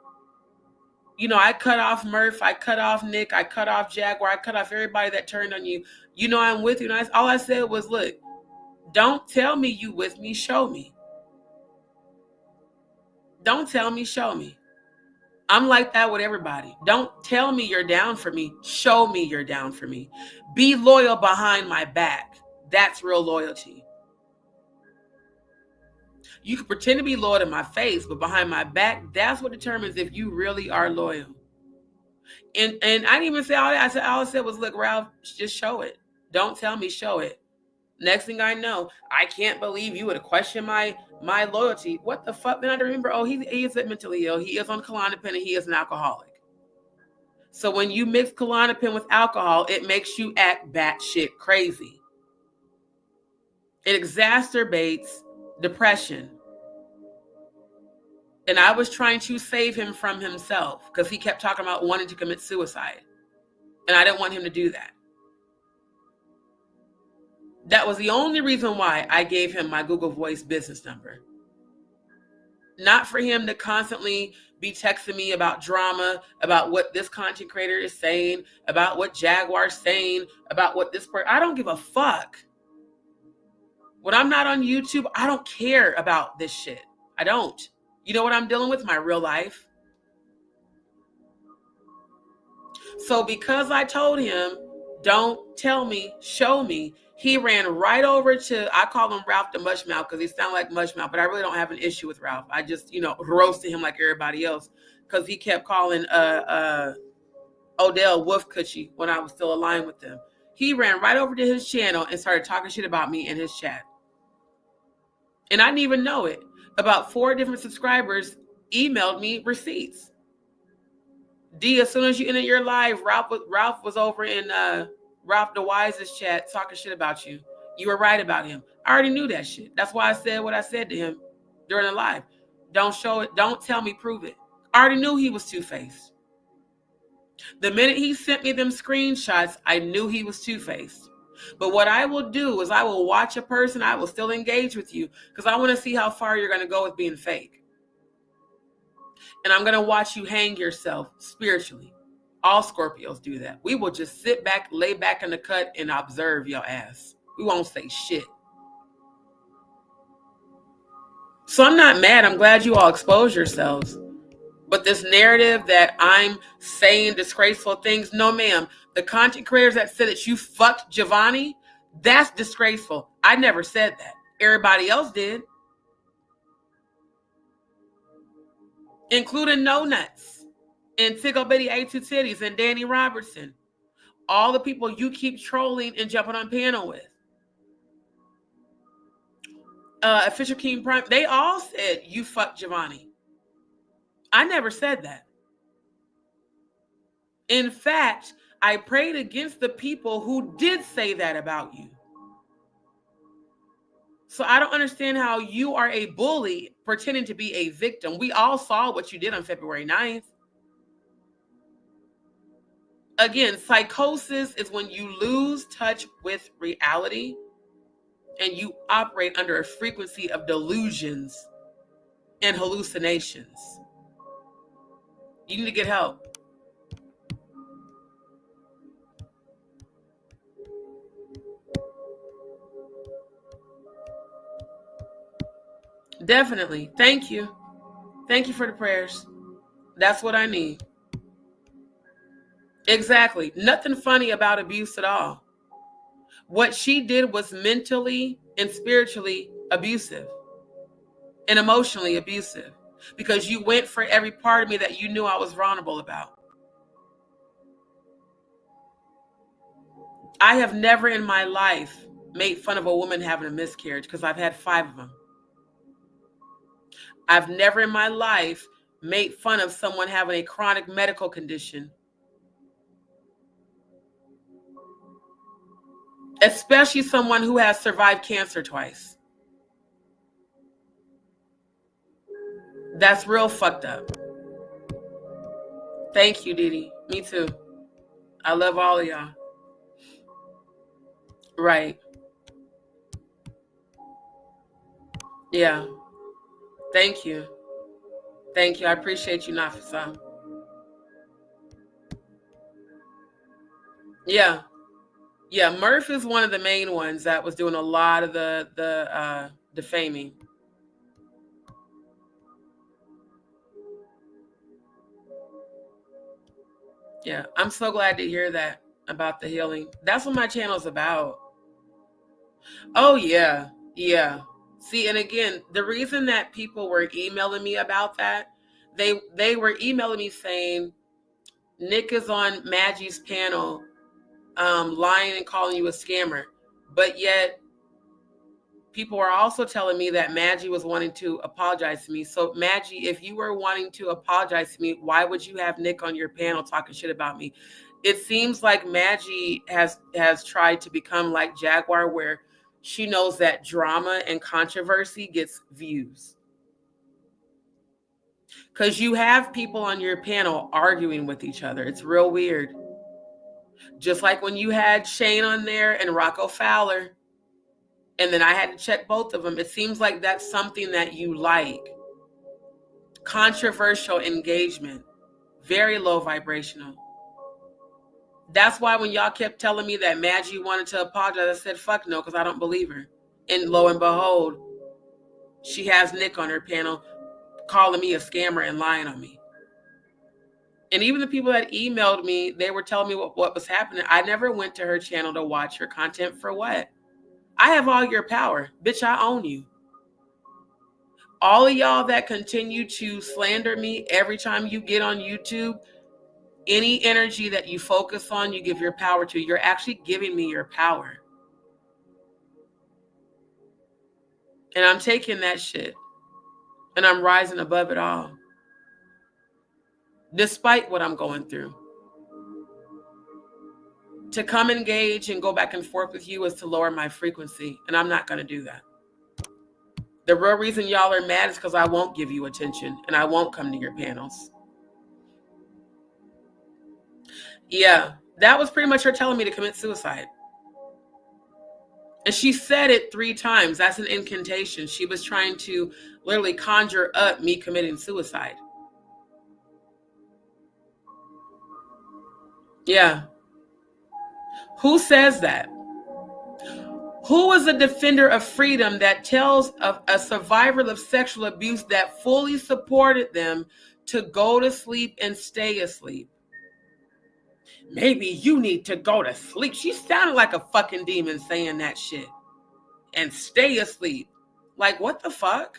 You know, I cut off Murph. I cut off Nick. I cut off Jaguar. I cut off everybody that turned on you. You know I'm with you. And all I said was, look, don't tell me you with me. Show me. Don't tell me. Show me. I'm like that with everybody. Don't tell me you're down for me. Show me you're down for me. Be loyal behind my back. That's real loyalty. You can pretend to be loyal to my face, but behind my back, that's what determines if you really are loyal. And I didn't even say all that. All I said was, look, Ralph, just show it. Don't tell me, show it. Next thing I know, I can't believe you would question my loyalty. What the fuck? Then I remember, oh, he is mentally ill. He is on Klonopin and he is an alcoholic. So when you mix Klonopin with alcohol, it makes you act batshit crazy. It exacerbates depression. And I was trying to save him from himself because he kept talking about wanting to commit suicide. And I didn't want him to do that. That was the only reason why I gave him my Google Voice business number. Not for him to constantly be texting me about drama, about what this content creator is saying, about what Jaguar's saying, about what this person. I don't give a fuck. When I'm not on YouTube, I don't care about this shit. I don't. You know what I'm dealing with? My real life. So because I told him, don't tell me, show me, he ran right over to, I call him Ralph the Mushmouth because he sounds like Mushmouth, but I really don't have an issue with Ralph. I just, roasted him like everybody else because he kept calling Odell Wolf Coochie when I was still aligned with them. He ran right over to his channel and started talking shit about me in his chat. And I didn't even know it. About 4 different subscribers emailed me receipts. D, as soon as you enter your live, Ralph was over in Ralph the Wise's chat talking shit about you. You were right about him. I already knew that shit. That's why I said what I said to him during the live. Don't show it. Don't tell me, prove it. I already knew he was two-faced. The minute he sent me them screenshots, I knew he was two-faced. But what I will do is I will watch a person. I will still engage with you because I want to see how far you're going to go with being fake. And I'm going to watch you hang yourself spiritually. All Scorpios do that. We will just sit back, lay back in the cut and observe your ass. We won't say shit. So I'm not mad. I'm glad you all expose yourselves. But this narrative that I'm saying disgraceful things, no ma'am. The content creators that said that you fucked Giovanni, that's disgraceful. I never said that. Everybody else did. Including No Nuts and Tickle Bitty A2 Titties and Danny Robertson. All the people you keep trolling and jumping on panel with. Official King Prime, they all said you fucked Giovanni. I never said that. In fact, I prayed against the people who did say that about you. So I don't understand how you are a bully pretending to be a victim. We all saw what you did on February 9th. Again, psychosis is when you lose touch with reality and you operate under a frequency of delusions and hallucinations. You need to get help. Definitely. Thank you. Thank you for the prayers. That's what I need. Exactly. Nothing funny about abuse at all. What she did was mentally and spiritually abusive and emotionally abusive because you went for every part of me that you knew I was vulnerable about. I have never in my life made fun of a woman having a miscarriage because I've had 5 of them. I've never in my life made fun of someone having a chronic medical condition, especially someone who has survived cancer twice. That's real fucked up. Thank you, Diddy. Me too. I love all of y'all. Right. Yeah. Thank you. Thank you. I appreciate you, Nafisa. Yeah. Yeah, Murph is one of the main ones that was doing a lot of the defaming. Yeah, I'm so glad to hear that about the healing. That's what my channel's about. Oh, yeah. Yeah. See, and again, the reason that people were emailing me about that, they were emailing me saying, Nick is on Maggie's panel lying and calling you a scammer. But yet, people are also telling me that Maggie was wanting to apologize to me. So, Maggie, if you were wanting to apologize to me, why would you have Nick on your panel talking shit about me? It seems like Maggie has tried to become like Jaguar, where she knows that drama and controversy gets views. Because you have people on your panel arguing with each other. It's real weird. Just like when you had Shane on there and Rocco Fowler, and then I had to check both of them. It seems like that's something that you like. Controversial engagement. Very low vibrational. That's why when y'all kept telling me that Maggie wanted to apologize, I said, fuck no, because I don't believe her. And lo and behold, she has Nick on her panel calling me a scammer and lying on me. And even the people that emailed me, they were telling me what was happening. I never went to her channel to watch her content for what? I have all your power. Bitch, I own you. All of y'all that continue to slander me every time you get on YouTube, any energy that you focus on, you give your power to. You're actually giving me your power. And I'm taking that shit. And I'm rising above it all. Despite what I'm going through. To come engage and go back and forth with you is to lower my frequency. And I'm not going to do that. The real reason y'all are mad is because I won't give you attention. And I won't come to your panels. Yeah, that was pretty much her telling me to commit suicide. And she said it 3 times. That's an incantation. She was trying to literally conjure up me committing suicide. Yeah. Who says that? Who is a defender of freedom that tells of a survivor of sexual abuse that fully supported them to go to sleep and stay asleep. Maybe you need to go to sleep. She sounded like a fucking demon saying that shit. And stay asleep. Like, what the fuck?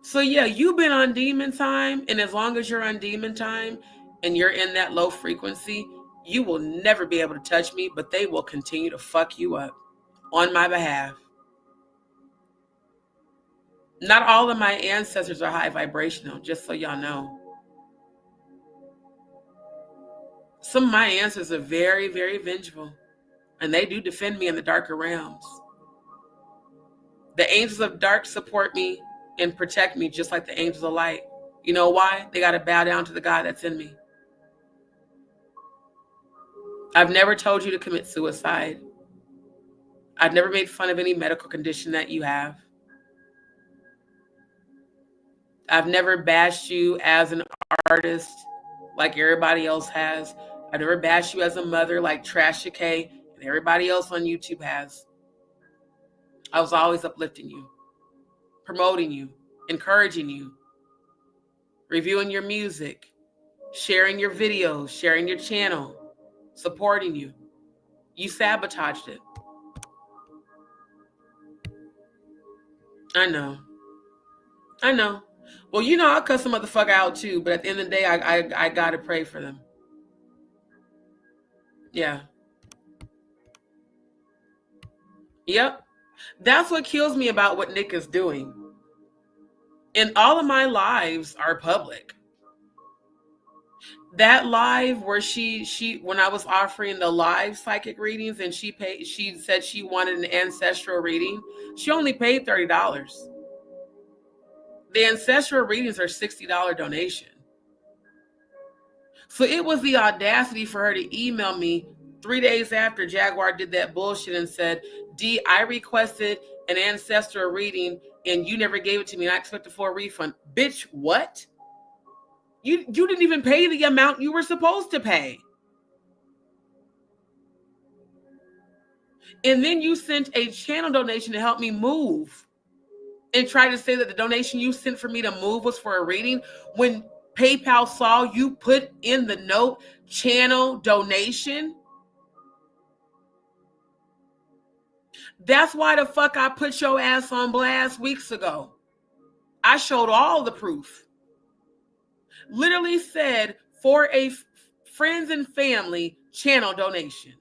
So yeah, you've been on demon time, and as long as you're on demon time and you're in that low frequency, you will never be able to touch me, but they will continue to fuck you up on my behalf. Not all of my ancestors are high vibrational, just so y'all know. Some of my ancestors are very, very vengeful, and they do defend me in the darker realms. The angels of dark support me and protect me just like the angels of light. You know why? They got to bow down to the God that's in me. I've never told you to commit suicide. I've never made fun of any medical condition that you have. I've never bashed you as an artist like everybody else has. I've never bashed you as a mother like Trasha K and everybody else on YouTube has. I was always uplifting you, promoting you, encouraging you, reviewing your music, sharing your videos, sharing your channel, supporting you. You sabotaged it. I know. Well, you know, I'll cuss a motherfucker out too, but at the end of the day, I gotta pray for them. Yeah. Yep. That's what kills me about what Nick is doing. And all of my lives are public. That live where she when I was offering the live psychic readings and she said she wanted an ancestral reading, she only paid $30. The ancestral readings are $60 donation. So it was the audacity for her to email me 3 days after Jaguar did that bullshit and said, D, I requested an ancestral reading and you never gave it to me and I expect a full refund. Bitch, what? You didn't even pay the amount you were supposed to pay. And then you sent a channel donation to help me move and try to say that the donation you sent for me to move was for a reading when PayPal saw you put in the note channel donation. That's why the fuck I put your ass on blast weeks ago. I showed all the proof. Literally said for a friends and family channel donation.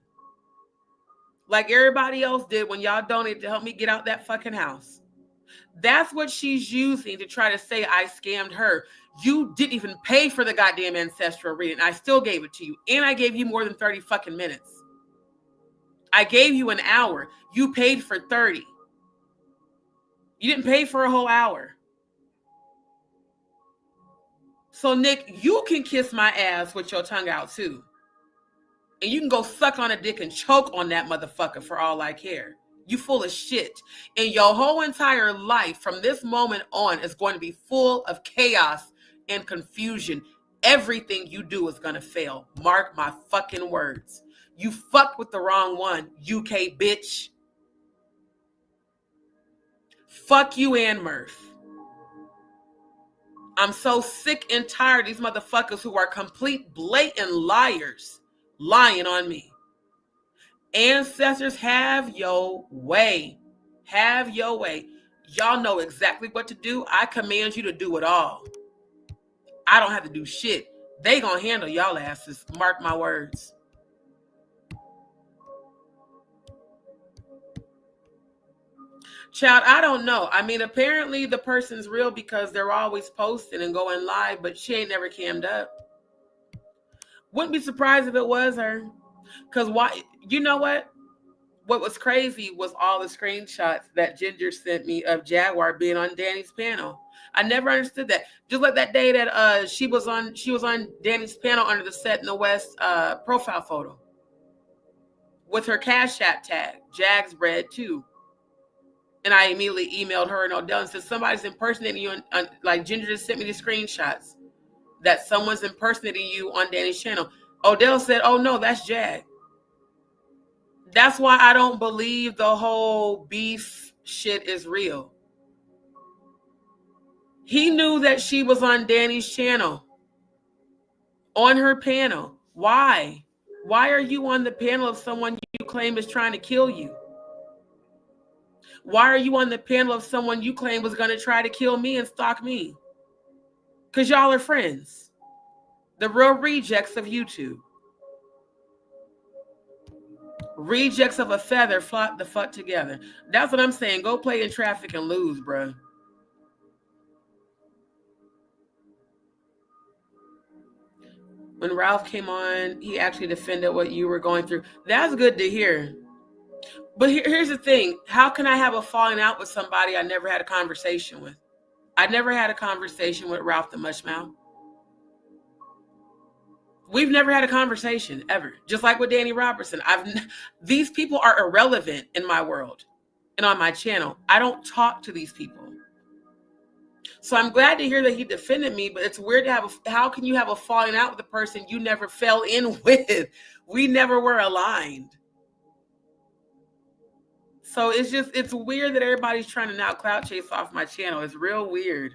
Like everybody else did when y'all donated to help me get out that fucking house. That's what she's using to try to say I scammed her. You didn't even pay for the goddamn ancestral reading. I still gave it to you. And I gave you more than 30 fucking minutes. I gave you an hour. You paid for 30. You didn't pay for a whole hour. So, Nick, you can kiss my ass with your tongue out, too. And you can go suck on a dick and choke on that motherfucker for all I care. You full of shit. And your whole entire life from this moment on is going to be full of chaos and confusion. Everything you do is going to fail. Mark my fucking words. You fucked with the wrong one, UK bitch. Fuck you and Murph. I'm so sick and tired of these motherfuckers who are complete blatant liars lying on me. Ancestors, have your way. Have your way. Y'all know exactly what to do. I command you to do it all. I don't have to do shit. They gonna handle y'all asses. Mark my words. Child, I don't know. I mean, apparently the person's real because they're always posting and going live, but she ain't never cammed up. Wouldn't be surprised if it was her. Because why? You know what? What was crazy was all the screenshots that Ginger sent me of Jaguar being on Danny's panel. I never understood that. Just like that day that she was on Danny's panel under the Set in the West profile photo with her Cash App tag, Jags Bread 2. And I immediately emailed her and Odell and said, somebody's impersonating you. Like Ginger just sent me the screenshots that someone's impersonating you on Danny's channel. Odell said, oh no, that's Jag. That's why I don't believe the whole beef shit is real. He knew that she was on Danny's channel, on her panel. Why? Why are you on the panel of someone you claim is trying to kill you? Why are you on the panel of someone you claim was going to try to kill me and stalk me? Because y'all are friends. The real rejects of YouTube. Rejects of a feather flock the fuck together. That's what I'm saying. Go play in traffic and lose, bro. When Ralph came on, he actually defended what you were going through. That's good to hear. But here's the thing. How can I have a falling out with somebody I never had a conversation with? I never had a conversation with Ralph the Mushmouth. We've never had a conversation, ever. Just like with Danny Robertson. These people are irrelevant in my world and on my channel. I don't talk to these people. So I'm glad to hear that he defended me, but it's weird to have how can you have a falling out with a person you never fell in with? We never were aligned. So it's weird that everybody's trying to now clout chase off my channel. It's real weird.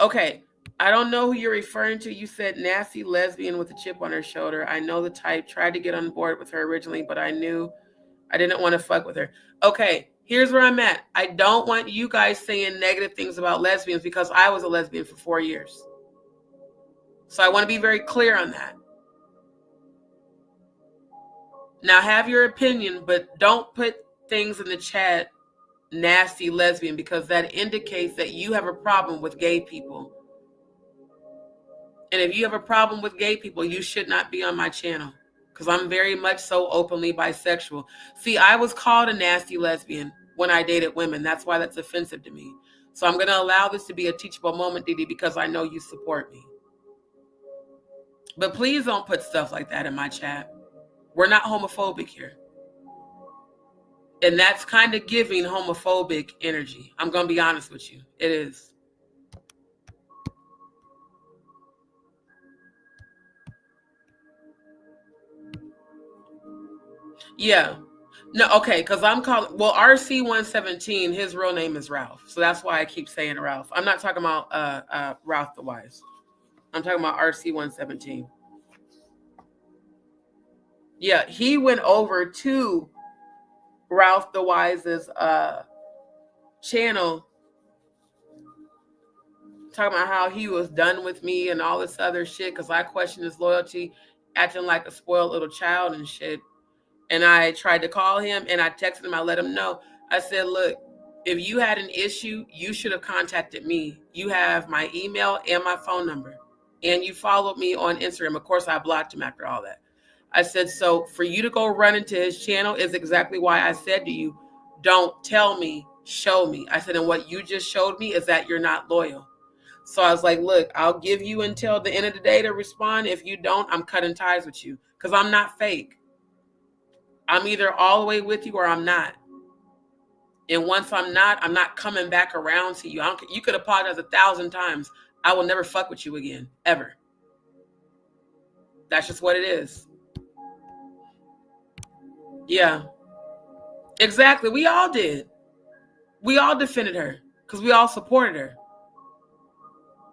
Okay, I don't know who you're referring to. You said nasty lesbian with a chip on her shoulder. I know the type. Tried to get on board with her originally, but I knew I didn't want to fuck with her. Okay, here's where I'm at. I don't want you guys saying negative things about lesbians because I was a lesbian for 4 years. So I want to be very clear on that. Now have your opinion, but don't put things in the chat nasty lesbian because that indicates that you have a problem with gay people. And if you have a problem with gay people, you should not be on my channel because I'm very much so openly bisexual. See, I was called a nasty lesbian when I dated women. That's why that's offensive to me. So I'm going to allow this to be a teachable moment, Diddy, because I know you support me. But please don't put stuff like that in my chat. We're not homophobic here. And that's kind of giving homophobic energy. I'm going to be honest with you. It is. Yeah. No, okay, because I'm calling, well, RC117, his real name is Ralph. So that's why I keep saying Ralph. I'm not talking about Ralph the Wise. I'm talking about RC117. Yeah, he went over to Ralph the Wise's channel talking about how he was done with me and all this other shit because I questioned his loyalty, acting like a spoiled little child and shit. And I tried to call him and I texted him. I let him know. I said, look, if you had an issue, you should have contacted me. You have my email and my phone number. And you followed me on Instagram. Of course, I blocked him after all that. I said, so for you to go run into his channel is exactly why I said to you, don't tell me, show me. I said, and what you just showed me is that you're not loyal. So I was like, look, I'll give you until the end of the day to respond. If you don't, I'm cutting ties with you because I'm not fake. I'm either all the way with you or I'm not. And once I'm not coming back around to you. You could apologize 1,000 times. I will never fuck with you again, ever. That's just what it is. Yeah, exactly. We all did. We all defended her because we all supported her.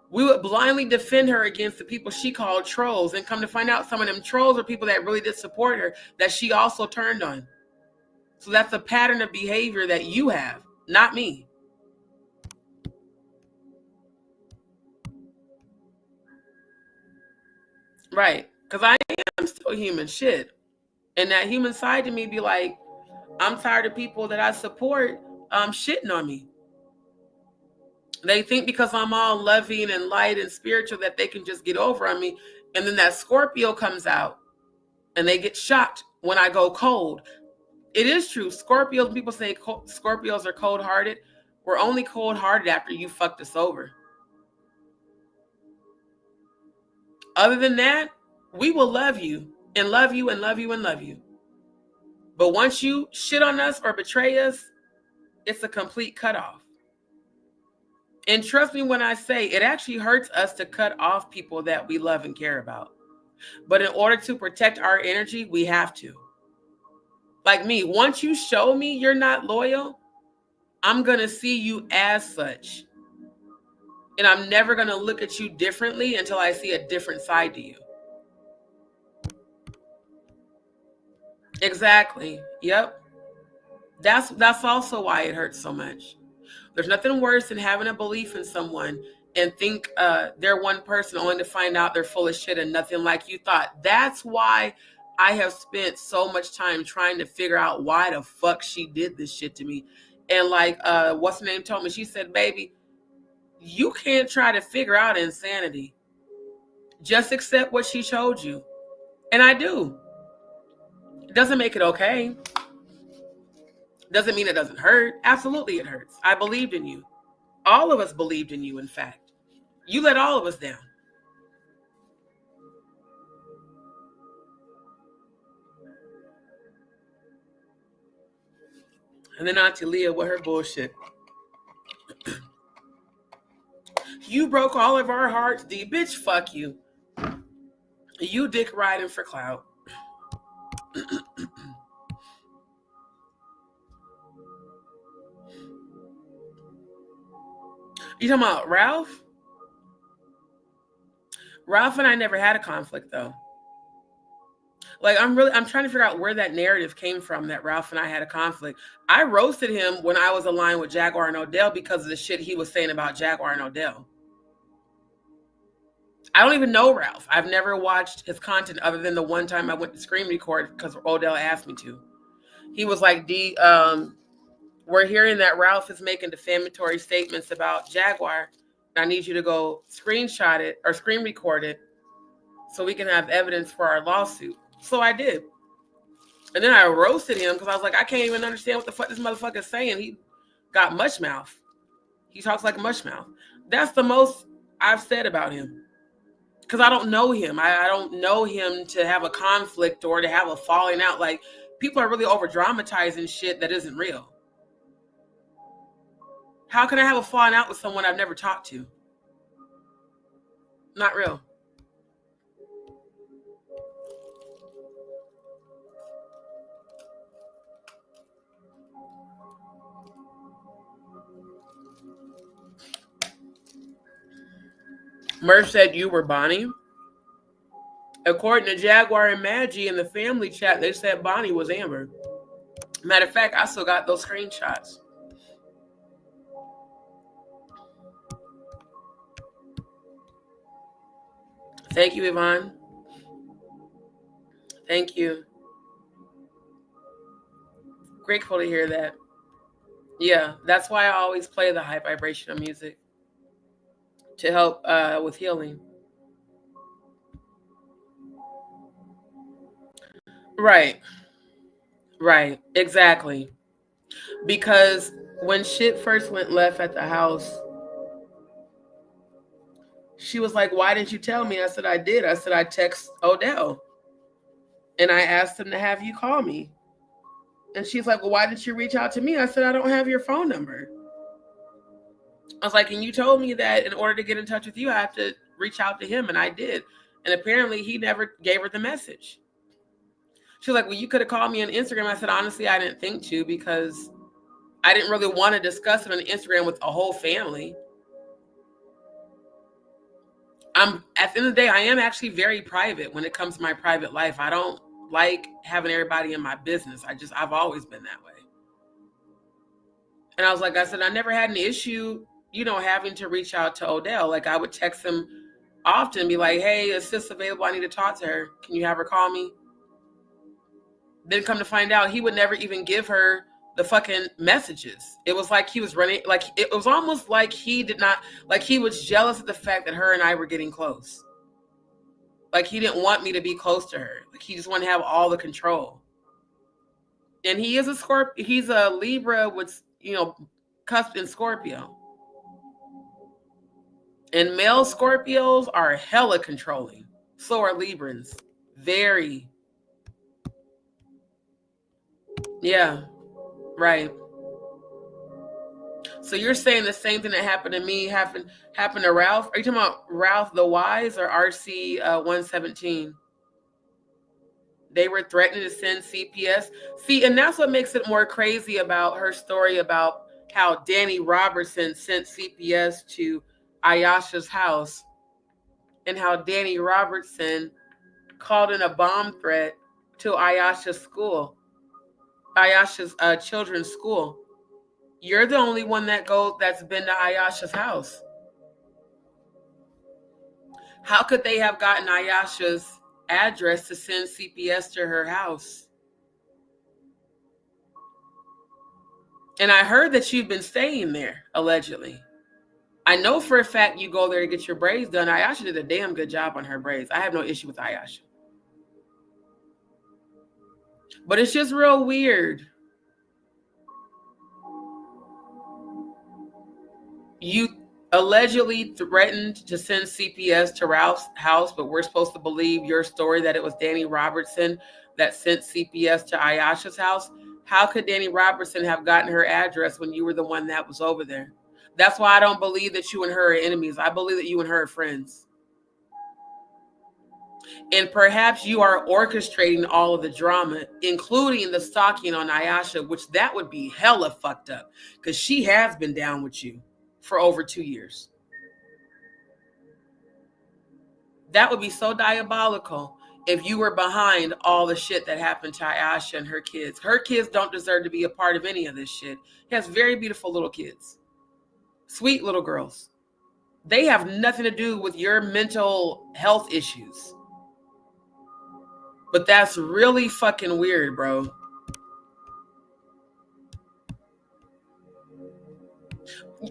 We would blindly defend her against the people she called trolls and come to find out some of them trolls are people that really did support her that she also turned on. So that's a pattern of behavior that you have, not me. Right, because I am still human shit. And that human side to me be like, I'm tired of people that I support shitting on me. They think because I'm all loving and light and spiritual that they can just get over on me. And then that Scorpio comes out and they get shocked when I go cold. It is true. Scorpios, people say Scorpios are cold-hearted. We're only cold-hearted after you fucked us over. Other than that, we will love you and love you and love you and love you. But once you shit on us or betray us, it's a complete cutoff. And trust me when I say it actually hurts us to cut off people that we love and care about. But in order to protect our energy, we have to. Like me, once you show me you're not loyal, I'm going to see you as such. And I'm never going to look at you differently until I see a different side to you. Exactly. Yep. That's also why it hurts so much. There's nothing worse than having a belief in someone and think they're one person only to find out they're full of shit and nothing like you thought. That's why I have spent so much time trying to figure out why the fuck she did this shit to me. And like, what's her name told me, she said, baby, you can't try to figure out insanity. Just accept what she showed you. And I do. It doesn't make it okay. Doesn't mean it doesn't hurt. Absolutely it hurts. I believed in you. All of us believed in you, in fact. You let all of us down. And then Auntie Leah with her bullshit. You broke all of our hearts, D. Bitch, fuck you. You dick riding for clout. You talking about Ralph? Ralph and I never had a conflict though. Like I'm trying to figure out where that narrative came from that Ralph and I had a conflict. I roasted him when I was aligned with Jaguar and Odell because of the shit he was saying about Jaguar and Odell. I don't even know Ralph. I've never watched his content other than the one time I went to screen record because Odell asked me to. He was like, D, we're hearing that Ralph is making defamatory statements about Jaguar. I need you to go screenshot it or screen record it so we can have evidence for our lawsuit. So I did. And then I roasted him because I was like, I can't even understand what the fuck this motherfucker is saying. He got mush mouth. He talks like a mush mouth. That's the most I've said about him. Because I don't know him. I don't know him to have a conflict or to have a falling out. Like, people are really over dramatizing shit that isn't real. How can I have a falling out with someone I've never talked to? Not real. Murph said you were Bonnie. According to Jaguar and Maggie in the family chat, they said Bonnie was Amber. Matter of fact, I still got those screenshots. Thank you, Yvonne. Thank you. Grateful to hear that. Yeah, that's why I always play the high vibrational music to help with healing. Right. Right. Exactly. Because when shit first went left at the house, she was like, why didn't you tell me? I said, I did. I said, I text Odell and I asked him to have you call me. And she's like, well, why didn't you reach out to me? I said, I don't have your phone number. I was like, and you told me that in order to get in touch with you, I have to reach out to him. And I did. And apparently he never gave her the message. She was like, well, you could have called me on Instagram. I said, honestly, I didn't think to because I didn't really want to discuss it on Instagram with a whole family. At the end of the day, I am actually very private when it comes to my private life. I don't like having everybody in my business. I've always been that way. And I said, I never had an issue, having to reach out to Odell. Like I would text him often, be like, hey, is sis available? I need to talk to her. Can you have her call me? Then come to find out, he would never even give her the fucking messages. It was like he was running, like it was almost like he was jealous of the fact that her and I were getting close. Like he didn't want me to be close to her. Like he just wanted to have all the control. And he is a Scorpio. He's a Libra with, cusped in Scorpio. And male Scorpios are hella controlling. So are Librans. Very. Yeah. Right. So you're saying the same thing that happened to me happened to Ralph? Are you talking about Ralph the Wise or RC 117? They were threatening to send CPS. See, and that's what makes it more crazy about her story about how Danny Robertson sent CPS to Ayesha's house and how Danny Robertson called in a bomb threat to Ayesha's school, Ayesha's children's school. You're the only one that's been to Ayesha's house. How could they have gotten Ayesha's address to send CPS to her house? And I heard that you've been staying there, allegedly. I know for a fact you go there to get your braids done. Ayesha did a damn good job on her braids. I have no issue with Ayesha. But it's just real weird. You allegedly threatened to send CPS to Ralph's house, but we're supposed to believe your story that it was Danny Robertson that sent CPS to Ayesha's house. How could Danny Robertson have gotten her address when you were the one that was over there? That's why I don't believe that you and her are enemies. I believe that you and her are friends. And perhaps you are orchestrating all of the drama, including the stalking on Ayesha, which that would be hella fucked up because she has been down with you for over 2 years. That would be so diabolical if you were behind all the shit that happened to Ayesha and her kids. Her kids don't deserve to be a part of any of this shit. She has very beautiful little kids. Sweet little girls. They have nothing to do with your mental health issues. But that's really fucking weird, bro.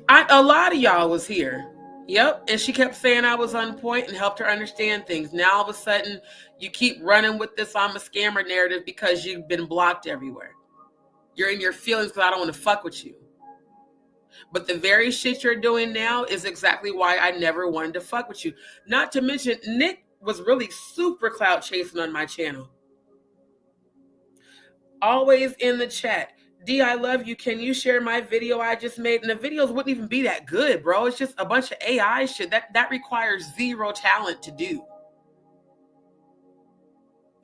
A lot of y'all was here. Yep. And she kept saying I was on point and helped her understand things. Now all of a sudden you keep running with this I'm a scammer narrative because you've been blocked everywhere. You're in your feelings because I don't want to fuck with you. But the very shit you're doing now is exactly why I never wanted to fuck with you. Not to mention, Nick was really super clout chasing on my channel. Always in the chat. D, I love you. Can you share my video I just made? And the videos wouldn't even be that good, bro. It's just a bunch of AI shit. That requires zero talent to do.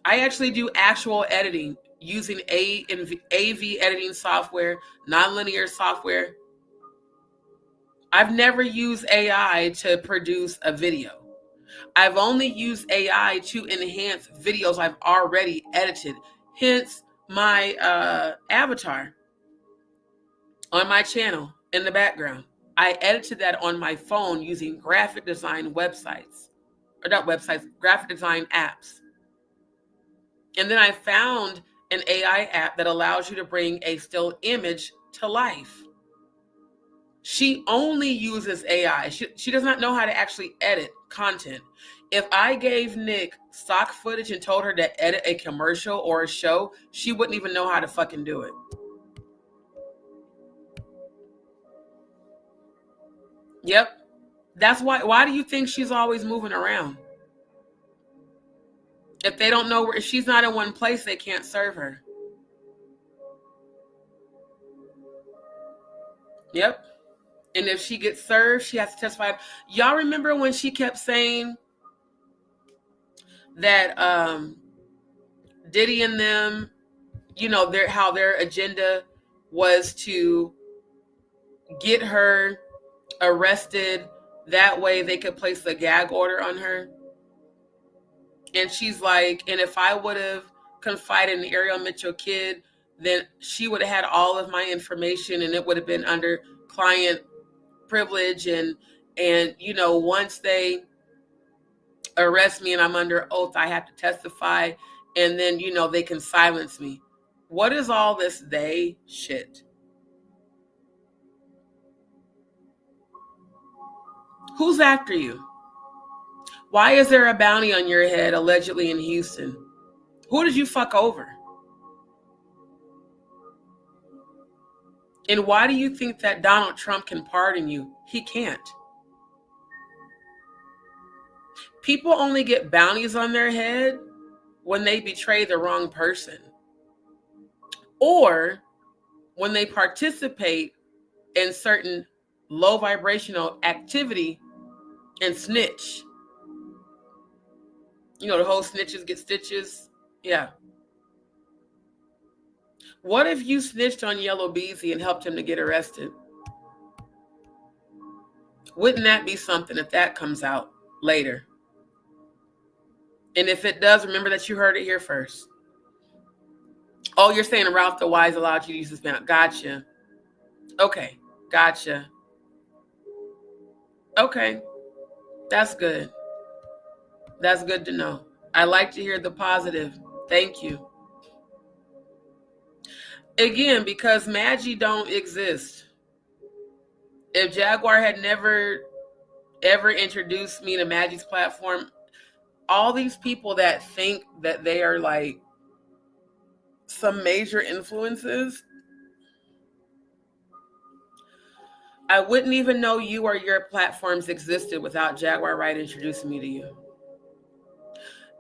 I actually do actual editing using AV editing software, nonlinear software. I've never used AI to produce a video. I've only used AI to enhance videos I've already edited. Hence my avatar on my channel in the background. I edited that on my phone using graphic design websites. Or not websites, graphic design apps. And then I found an AI app that allows you to bring a still image to life. She only uses AI. She does not know how to actually edit content. If I gave Nick stock footage and told her to edit a commercial or a show, she wouldn't even know how to fucking do it. Yep. That's why do you think she's always moving around? If they don't know if she's not in one place, they can't serve her. Yep. And if she gets served, she has to testify. Y'all remember when she kept saying that Diddy and them, you know, how their agenda was to get her arrested. That way they could place a gag order on her. And she's like, and if I would have confided in Ariel Mitchell Kidd, then she would have had all of my information and it would have been under client privilege. And you know, once they arrest me and I'm under oath, I have to testify. And then, you know, they can silence me. What is all this they shit? Who's after you? Why is there a bounty on your head allegedly in Houston? Who did you fuck over? And why do you think that Donald Trump can pardon you? He can't. People only get bounties on their head when they betray the wrong person or when they participate in certain low vibrational activity and snitch. You know, the whole snitches get stitches. Yeah. What if you snitched on Yellow Beezy and helped him to get arrested? Wouldn't that be something if that comes out later? And if it does, remember that you heard it here first. Oh, you're saying Ralph the Wise allowed you to use this pen. Gotcha. Okay, gotcha. Okay, that's good. That's good to know. I like to hear the positive. Thank you. Again, because Maggie don't exist. If Jaguar had never, ever introduced me to Maggie's platform, all these people that think that they are like some major influences, I wouldn't even know you or your platforms existed without Jaguar Wright introducing me to you.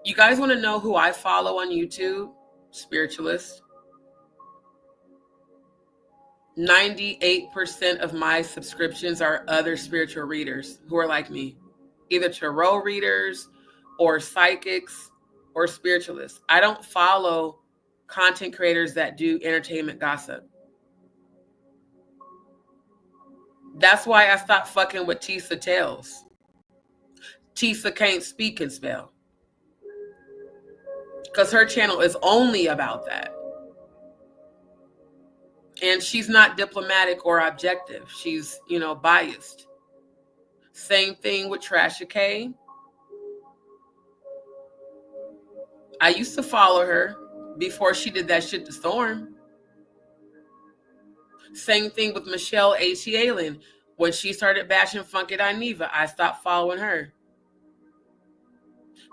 You guys want to know who I follow on YouTube? Spiritualist. 98% of my subscriptions are other spiritual readers who are like me, either tarot readers or psychics or spiritualists. I don't follow content creators that do entertainment gossip. That's why I stopped fucking with Tisa Tales. Tisa can't speak and spell. Because her channel is only about that. And she's not diplomatic or objective. She's, you know, biased. Same thing with Trasha K. I used to follow her before she did that shit to Storm. Same thing with Michelle H. Yalen. When she started bashing Funky Dineva, I stopped following her.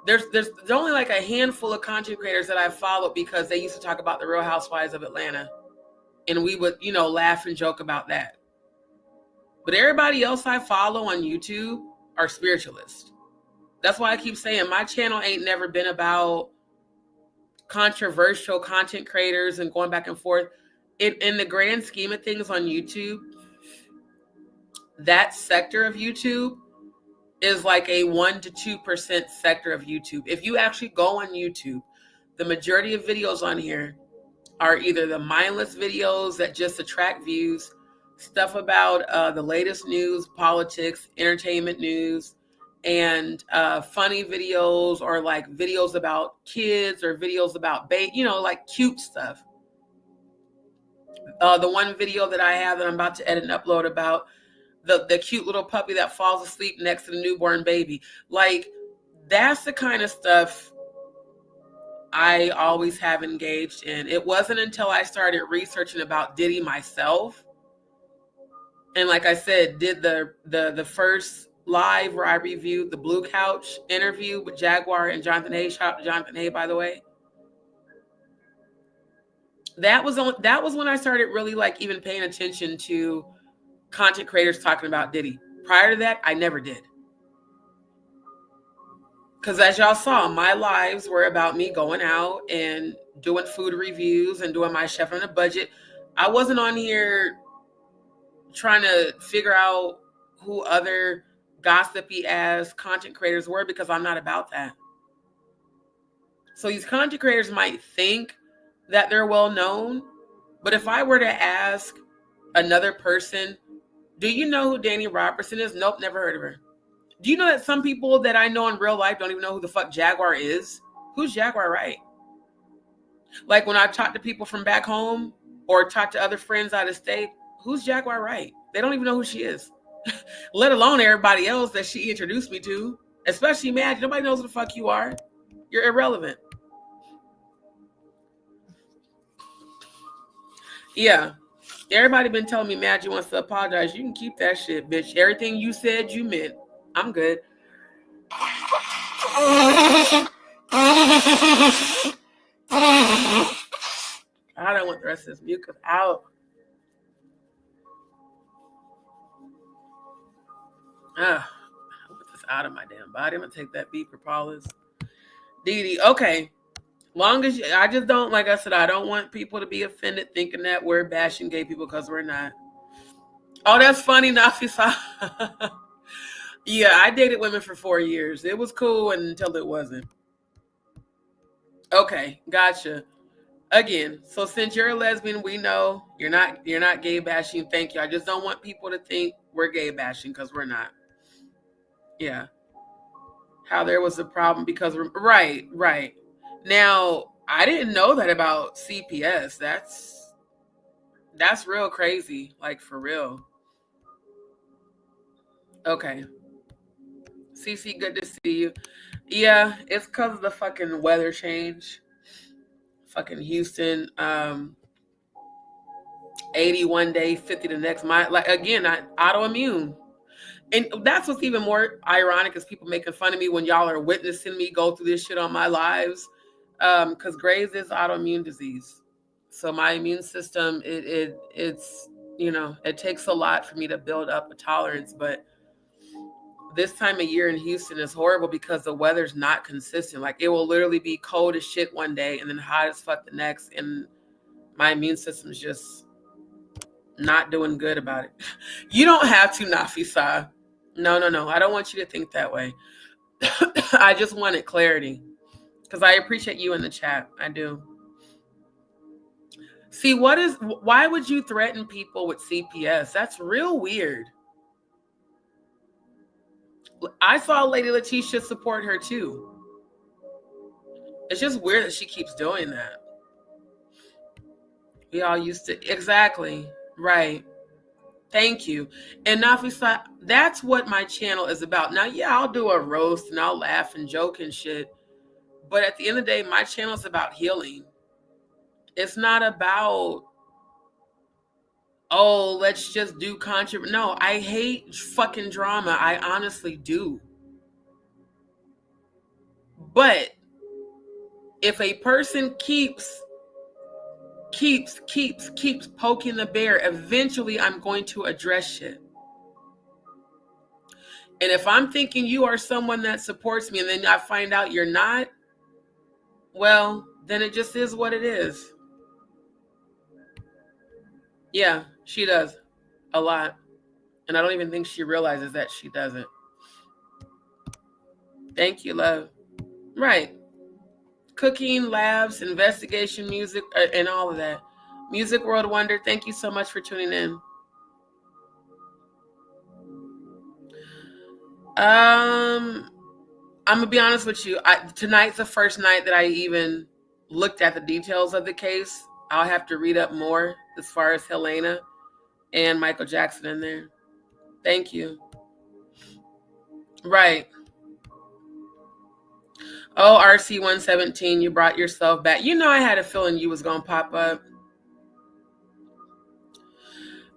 There's only like a handful of content creators that I followed because they used to talk about the Real Housewives of Atlanta. And we would, you know, laugh and joke about that. But everybody else I follow on YouTube are spiritualists. That's why I keep saying my channel ain't never been about controversial content creators and going back and forth. In the grand scheme of things on YouTube, that sector of YouTube is like a 1% to 2% sector of YouTube. If you actually go on YouTube, the majority of videos on here are either the mindless videos that just attract views, stuff about the latest news, politics, entertainment news, and funny videos, or like videos about kids or videos about you know, like cute stuff. The one video that I have that I'm about to edit and upload about the cute little puppy that falls asleep next to the newborn baby. Like, that's the kind of stuff I always have engaged in. It wasn't until I started researching about Diddy myself, and like I said, did the first live where I reviewed the Blue Couch interview with Jaguar and Jonathan Hay. Shout out to Jonathan Hay, by the way. That was when I started really like even paying attention to content creators talking about Diddy. Prior to that, I never did. Because as y'all saw, my lives were about me going out and doing food reviews and doing my chef on a budget. I wasn't on here trying to figure out who other gossipy ass content creators were, because I'm not about that. So these content creators might think that they're well known, but if I were to ask another person, do you know who Danny Robertson is? Nope, never heard of her. Do you know that some people that I know in real life don't even know who the fuck Jaguar is? Who's Jaguar Wright? Like when I talk to people from back home or talk to other friends out of state, who's Jaguar Wright? They don't even know who she is, let alone everybody else that she introduced me to, especially Maggie. Nobody knows who the fuck you are. You're irrelevant. Yeah. Everybody been telling me Maggie wants to apologize. You can keep that shit, bitch. Everything you said, you meant. I'm good. I don't want the rest of this mucus out. I put this out of my damn body. I'm gonna take that beat propolis. Didi, okay. Long as I just don't, like I said, I don't want people to be offended thinking that we're bashing gay people, because we're not. Oh, that's funny, Nafisa. Yeah, I dated women for 4 years. It was cool until it wasn't. Okay, gotcha. Again, so since you're a lesbian, we know you're not gay bashing. Thank you. I just don't want people to think we're gay bashing because we're not. Yeah. How there was a problem because we're right. Now, I didn't know that about CPS. That's real crazy. Like, for real. Okay. CC, good to see you. Yeah, it's because of the fucking weather change. Fucking Houston, 80 one day, 50 the next. Like, again, autoimmune. And that's what's even more ironic is people making fun of me when y'all are witnessing me go through this shit on my lives. Because Graves is autoimmune disease. So my immune system, it's, you know, it takes a lot for me to build up a tolerance. But this time of year in Houston is horrible because the weather's not consistent. Like, it will literally be cold as shit one day and then hot as fuck the next. And my immune system's just not doing good about it. You don't have to, Nafisa. No. I don't want you to think that way. I just wanted clarity because I appreciate you in the chat. I do. See, why would you threaten people with CPS? That's real weird. I saw Lady Letitia support her too. It's just weird that she keeps doing that. We all used to, exactly, right. Thank you. And Nafisa, that's what my channel is about. Now, yeah, I'll do a roast and I'll laugh and joke and shit. But at the end of the day, my channel is about healing. It's not about, oh, let's just do controversy. No, I hate fucking drama. I honestly do. But if a person keeps poking the bear, eventually I'm going to address shit. And if I'm thinking you are someone that supports me and then I find out you're not, well, then it just is what it is. Yeah, she does a lot. And I don't even think she realizes that she doesn't. Thank you, love. Right. Cooking, labs, investigation, music, and all of that. Music World Wonder, thank you so much for tuning in. I'm gonna be honest with you. Tonight's the first night that I even looked at the details of the case. I'll have to read up more as far as Helena and Michael Jackson in there. Thank you. Right. Oh, RC117, you brought yourself back. You know I had a feeling you was going to pop up.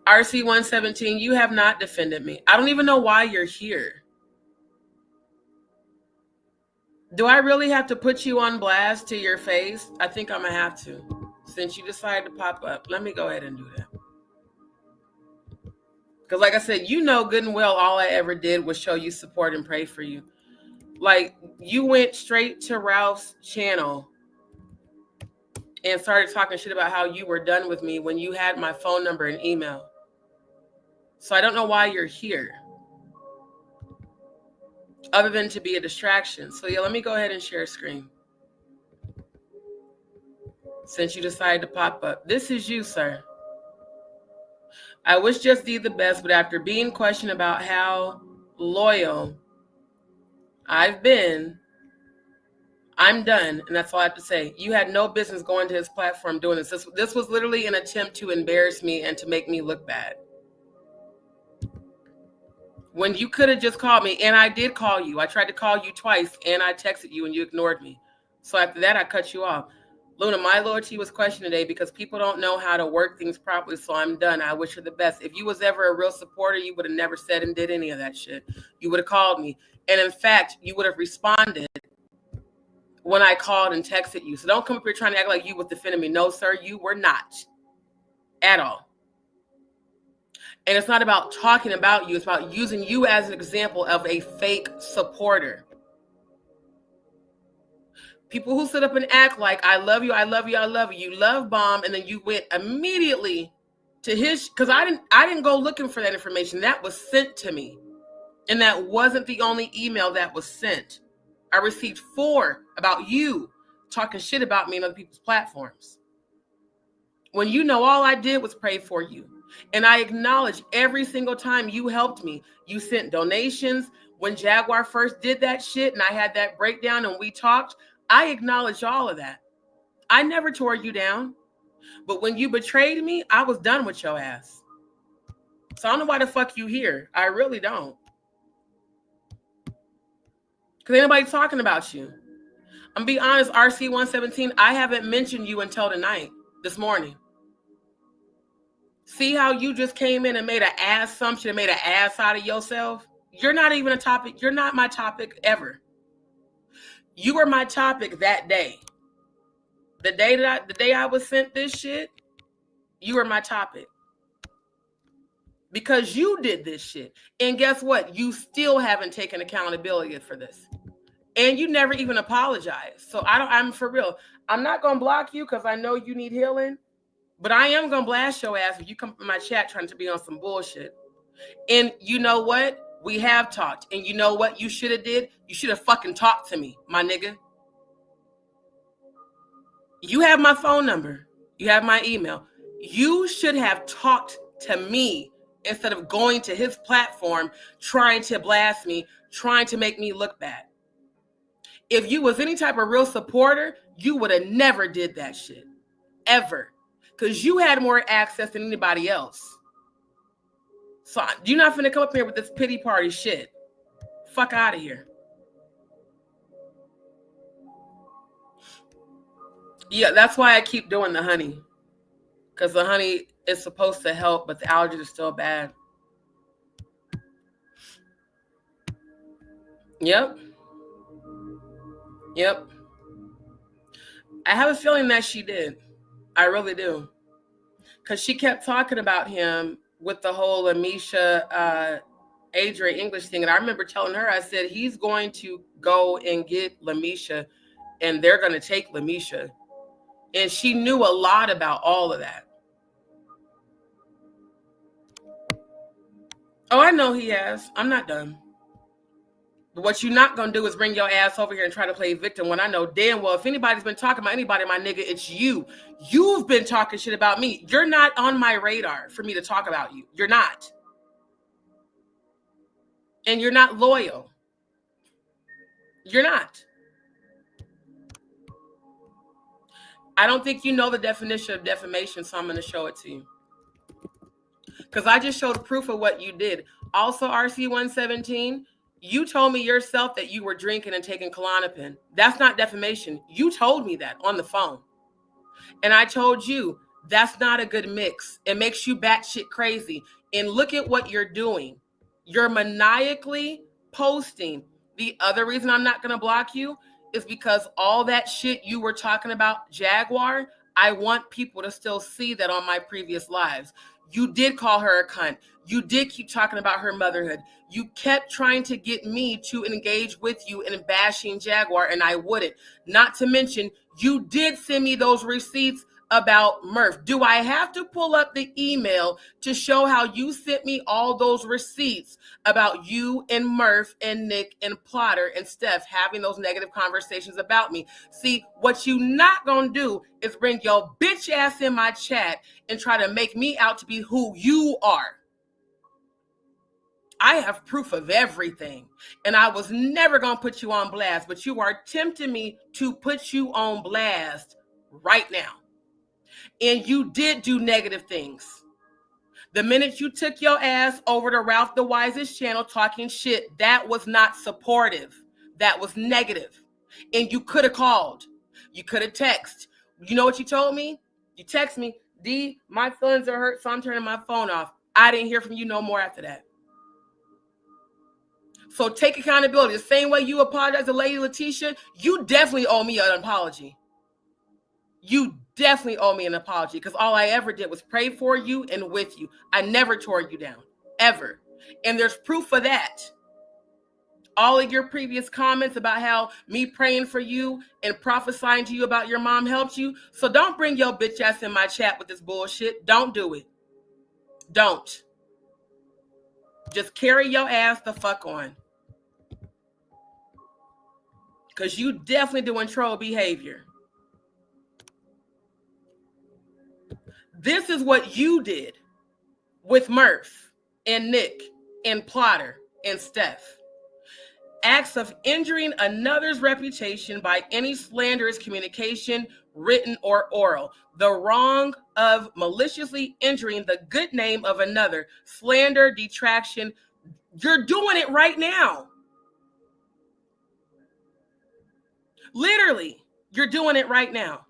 RC117, you have not defended me. I don't even know why you're here. Do I really have to put you on blast to your face? I think I'm going to have to. Since you decided to pop up, let me go ahead and do that. Because like I said, you know good and well all I ever did was show you support and pray for you. Like, you went straight to Ralph's channel and started talking shit about how you were done with me when you had my phone number and email. So I don't know why you're here. Other than to be a distraction. So yeah, let me go ahead and share a screen. Since you decided to pop up. This is you, sir. I wish Just D the best, but after being questioned about how loyal I've been, I'm done, and that's all I have to say. You had no business going to his platform doing this. This was literally an attempt to embarrass me and to make me look bad. When you could have just called me, and I did call you. I tried to call you twice, and I texted you, and you ignored me. So after that, I cut you off. Luna, my loyalty was questioned today because people don't know how to work things properly, so I'm done. I wish her the best. If you was ever a real supporter, you would have never said and did any of that shit. You would have called me. And in fact, you would have responded when I called and texted you. So don't come up here trying to act like you was defending me. No, sir, you were not. At all. And it's not about talking about you. It's about using you as an example of a fake supporter. People who sit up and act like, I love you, I love you, I love you. You love bomb, and then you went immediately to his, because I didn't go looking for that information. That was sent to me. And that wasn't the only email that was sent. I received 4 about you talking shit about me on other people's platforms. when you know all I did was pray for you. And I acknowledge every single time you helped me. You sent donations. When Jaguar first did that shit and I had that breakdown and we talked, I acknowledge all of that. I never tore you down. But when you betrayed me, I was done with your ass. So I don't know why the fuck you here. I really don't. Because ain't nobody talking about you. I'm be honest, RC117, I haven't mentioned you until tonight, this morning. See how you just came in and made an ass assumption and made an ass out of yourself? You're not even a topic. You're not my topic ever. You were my topic that day. The day I was sent this shit, you were my topic. Because you did this shit. And guess what? You still haven't taken accountability for this. And you never even apologized. So I'm for real. I'm not going to block you because I know you need healing. But I am going to blast your ass if you come in my chat trying to be on some bullshit. And you know what? We have talked. And you know what you should have did? You should have fucking talked to me, my nigga. You have my phone number. You have my email. You should have talked to me instead of going to his platform, trying to blast me, trying to make me look bad. If you was any type of real supporter, you would have never did that shit. Ever. Because you had more access than anybody else. So you're not finna come up here with this pity party shit. Fuck out of here. Yeah, that's why I keep doing the honey. Because the honey is supposed to help, but the allergies are still bad. Yep. Yep. I have a feeling that she did. I really do. Because she kept talking about him with the whole Lamisha, Adrian English thing. And I remember telling her, I said, he's going to go and get Lamisha and they're going to take Lamisha. And she knew a lot about all of that. Oh, I know he has. I'm not done. But what you're not going to do is bring your ass over here and try to play victim when I know damn well if anybody's been talking about anybody, my nigga, it's you. You've been talking shit about me. You're not on my radar for me to talk about you. You're not. And you're not loyal. You're not. I don't think you know the definition of defamation, so I'm going to show it to you. Because I just showed proof of what you did. Also, RC117, you told me yourself that you were drinking and taking Klonopin. That's not defamation. You told me that on the phone. And I told you, that's not a good mix. It makes you batshit crazy. And look at what you're doing. You're maniacally posting. The other reason I'm not going to block you is because all that shit you were talking about, Jaguar, I want people to still see that on my previous lives. You did call her a cunt. You did keep talking about her motherhood. You kept trying to get me to engage with you in bashing Jaguar, and I wouldn't. Not to mention, you did send me those receipts about Murph. Do I have to pull up the email to show how you sent me all those receipts about you and Murph and Nick and Plotter and Steph having those negative conversations about me? See, what you not gonna do is bring your bitch ass in my chat and try to make me out to be who you are. I have proof of everything, and I was never gonna put you on blast, but you are tempting me to put you on blast right now. And you did do negative things. The minute you took your ass over to Ralph the Wise's channel talking shit, that was not supportive. That was negative. And you could have called. You could have texted. You know what you told me? You text me, D, my feelings are hurt, so I'm turning my phone off. I didn't hear from you no more after that. So take accountability. The same way you apologized to Lady Letitia, you definitely owe me an apology. You definitely owe me an apology because all I ever did was pray for you and with you. I never tore you down, ever. And there's proof of that. All of your previous comments about how me praying for you and prophesying to you about your mom helped you. So don't bring your bitch ass in my chat with this bullshit. Don't do it. Don't. Just carry your ass the fuck on. Because you definitely doing troll behavior. This is what you did with Murph and Nick and Plotter and Steph. Acts of injuring another's reputation by any slanderous communication, written or oral. The wrong of maliciously injuring the good name of another. Slander, detraction. You're doing it right now. Literally, you're doing it right now.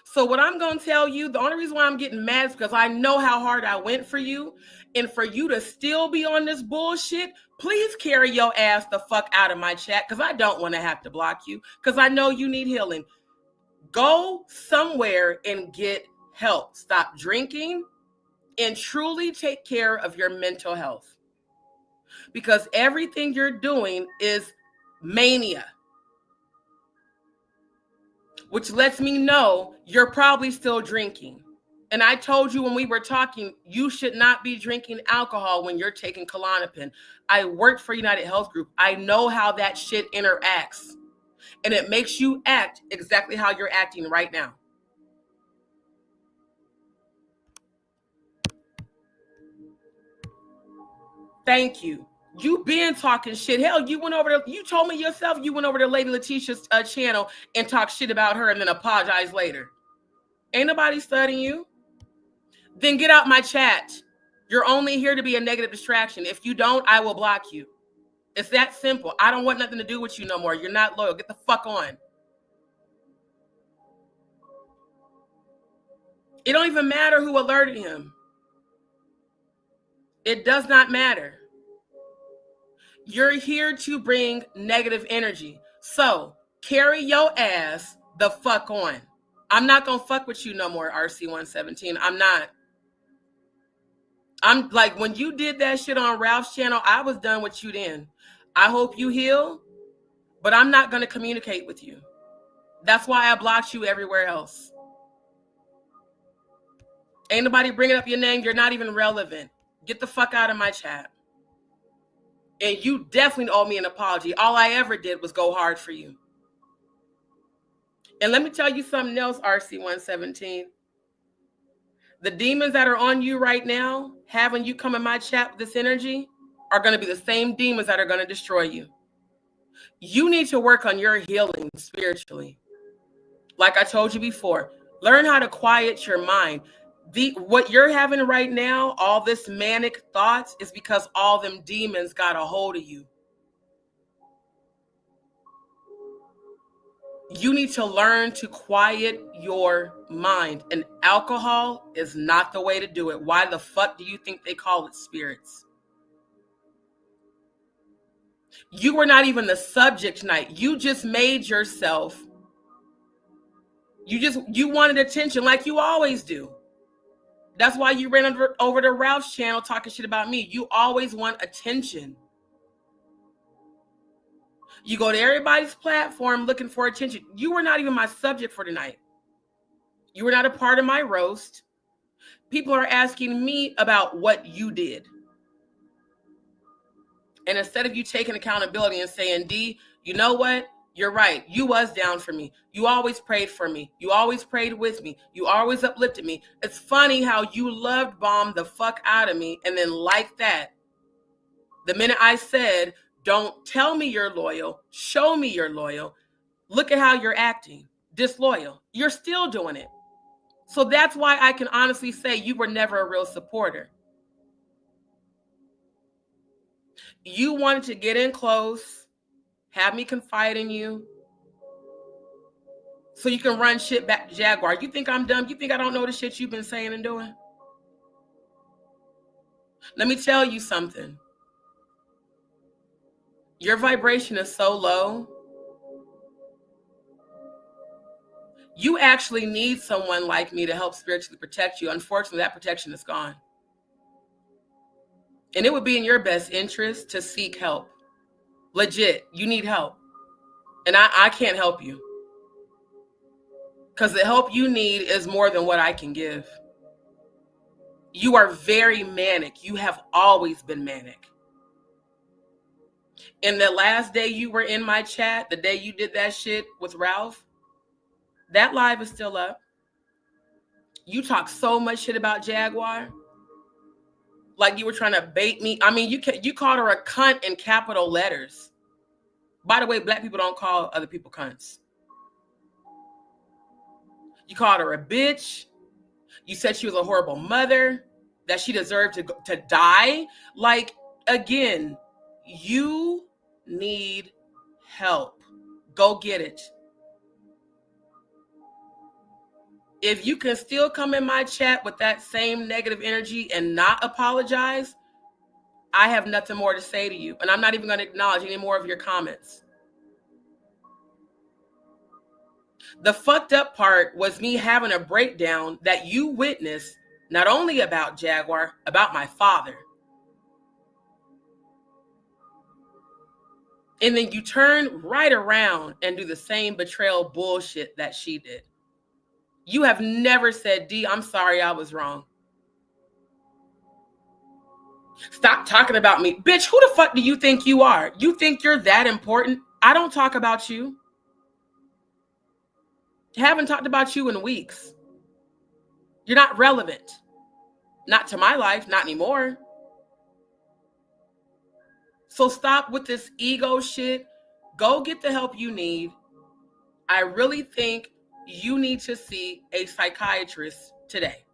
So what I'm going to tell you, the only reason why I'm getting mad is because I know how hard I went for you. And for you to still be on this bullshit, please carry your ass the fuck out of my chat, because I don't want to have to block you, because I know you need healing. Go somewhere and get help. Stop drinking and truly take care of your mental health, because everything you're doing is mania, which lets me know you're probably still drinking. And I told you when we were talking, you should not be drinking alcohol when you're taking Klonopin. I worked for United Health Group. I know how that shit interacts. And it makes you act exactly how you're acting right now. Thank you. You been talking shit. Hell, you told me yourself you went over to Lady Letitia's channel and talked shit about her and then apologized later. Ain't nobody studying you. Then get out my chat. You're only here to be a negative distraction. If you don't, I will block you. It's that simple. I don't want nothing to do with you no more. You're not loyal. Get the fuck on. It don't even matter who alerted him. It does not matter. You're here to bring negative energy. So carry your ass the fuck on. I'm not going to fuck with you no more, RC117. I'm not. I'm like, when you did that shit on Ralph's channel, I was done with you then. I hope you heal, but I'm not going to communicate with you. That's why I blocked you everywhere else. Ain't nobody bringing up your name. You're not even relevant. Get the fuck out of my chat. And you definitely owe me an apology. All I ever did was go hard for you. And let me tell you something else, RC117. The demons that are on you right now, having you come in my chat with this energy, are going to be the same demons that are going to destroy you. You need to work on your healing spiritually. Like I told you before, learn how to quiet your mind. What you're having right now, all this manic thoughts, is because all them demons got a hold of you. You need to learn to quiet your mind. And alcohol is not the way to do it. Why the fuck do you think they call it spirits? You were not even the subject tonight. You just made yourself. You wanted attention like you always do. That's why you ran over to Ralph's channel talking shit about me. You always want attention. You go to everybody's platform looking for attention. You were not even my subject for tonight. You were not a part of my roast. People are asking me about what you did. And instead of you taking accountability and saying, D, you know what? You're right. You was down for me. You always prayed for me. You always prayed with me. You always uplifted me. It's funny how you loved bomb the fuck out of me. And then like that, the minute I said, don't tell me you're loyal, show me you're loyal, look at how you're acting, disloyal. You're still doing it. So that's why I can honestly say you were never a real supporter. You wanted to get in close, have me confide in you, so you can run shit back to Jaguar. You think I'm dumb? You think I don't know the shit you've been saying and doing? Let me tell you something. Your vibration is so low. You actually need someone like me to help spiritually protect you. Unfortunately, that protection is gone. And it would be in your best interest to seek help. Legit, you need help. And I can't help you. Because the help you need is more than what I can give. You are very manic. You have always been manic. And the last day you were in my chat, the day you did that shit with Ralph, that live is still up. You talk so much shit about Jaguar. Like you were trying to bait me. I mean, you called her a cunt in capital letters. By the way, black people don't call other people cunts. You called her a bitch. You said she was a horrible mother, that she deserved to die. Like, again, you need help. Go get it. If you can still come in my chat with that same negative energy and not apologize, I have nothing more to say to you. And I'm not even going to acknowledge any more of your comments. The fucked up part was me having a breakdown that you witnessed, not only about Jaguar, about my father. And then you turn right around and do the same betrayal bullshit that she did. You have never said, D, I'm sorry, I was wrong. Stop talking about me. Bitch, who the fuck do you think you are? You think you're that important? I don't talk about you. Haven't talked about you in weeks. You're not relevant. Not to my life, not anymore. So stop with this ego shit. Go get the help you need. I really think you need to see a psychiatrist today.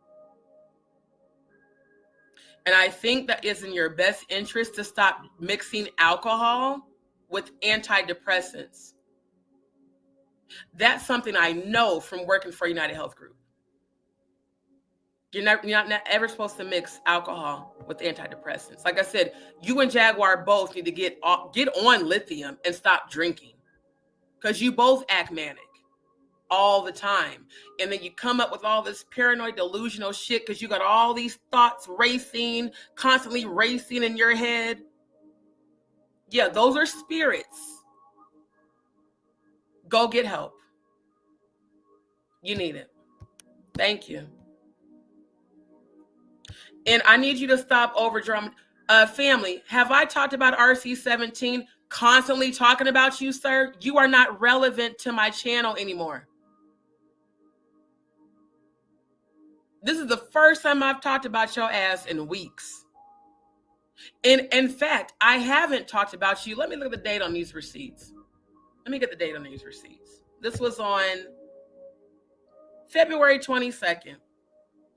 And I think that is in your best interest to stop mixing alcohol with antidepressants. That's something I know from working for United Health Group. You're not ever supposed to mix alcohol with antidepressants. Like I said, you and Jaguar both need to get on lithium and stop drinking, because you both act manic all the time. And then you come up with all this paranoid delusional shit because you got all these thoughts racing, constantly racing in your head. Yeah, those are spirits. Go get help. You need it. Thank you. And I need you to stop over drama. Family, have I talked about RC17 constantly talking about you, sir? You are not relevant to my channel anymore. This is the first time I've talked about your ass in weeks. And in fact, I haven't talked about you. Let me look at the date on these receipts. Let me get the date on these receipts. This was on February 22nd.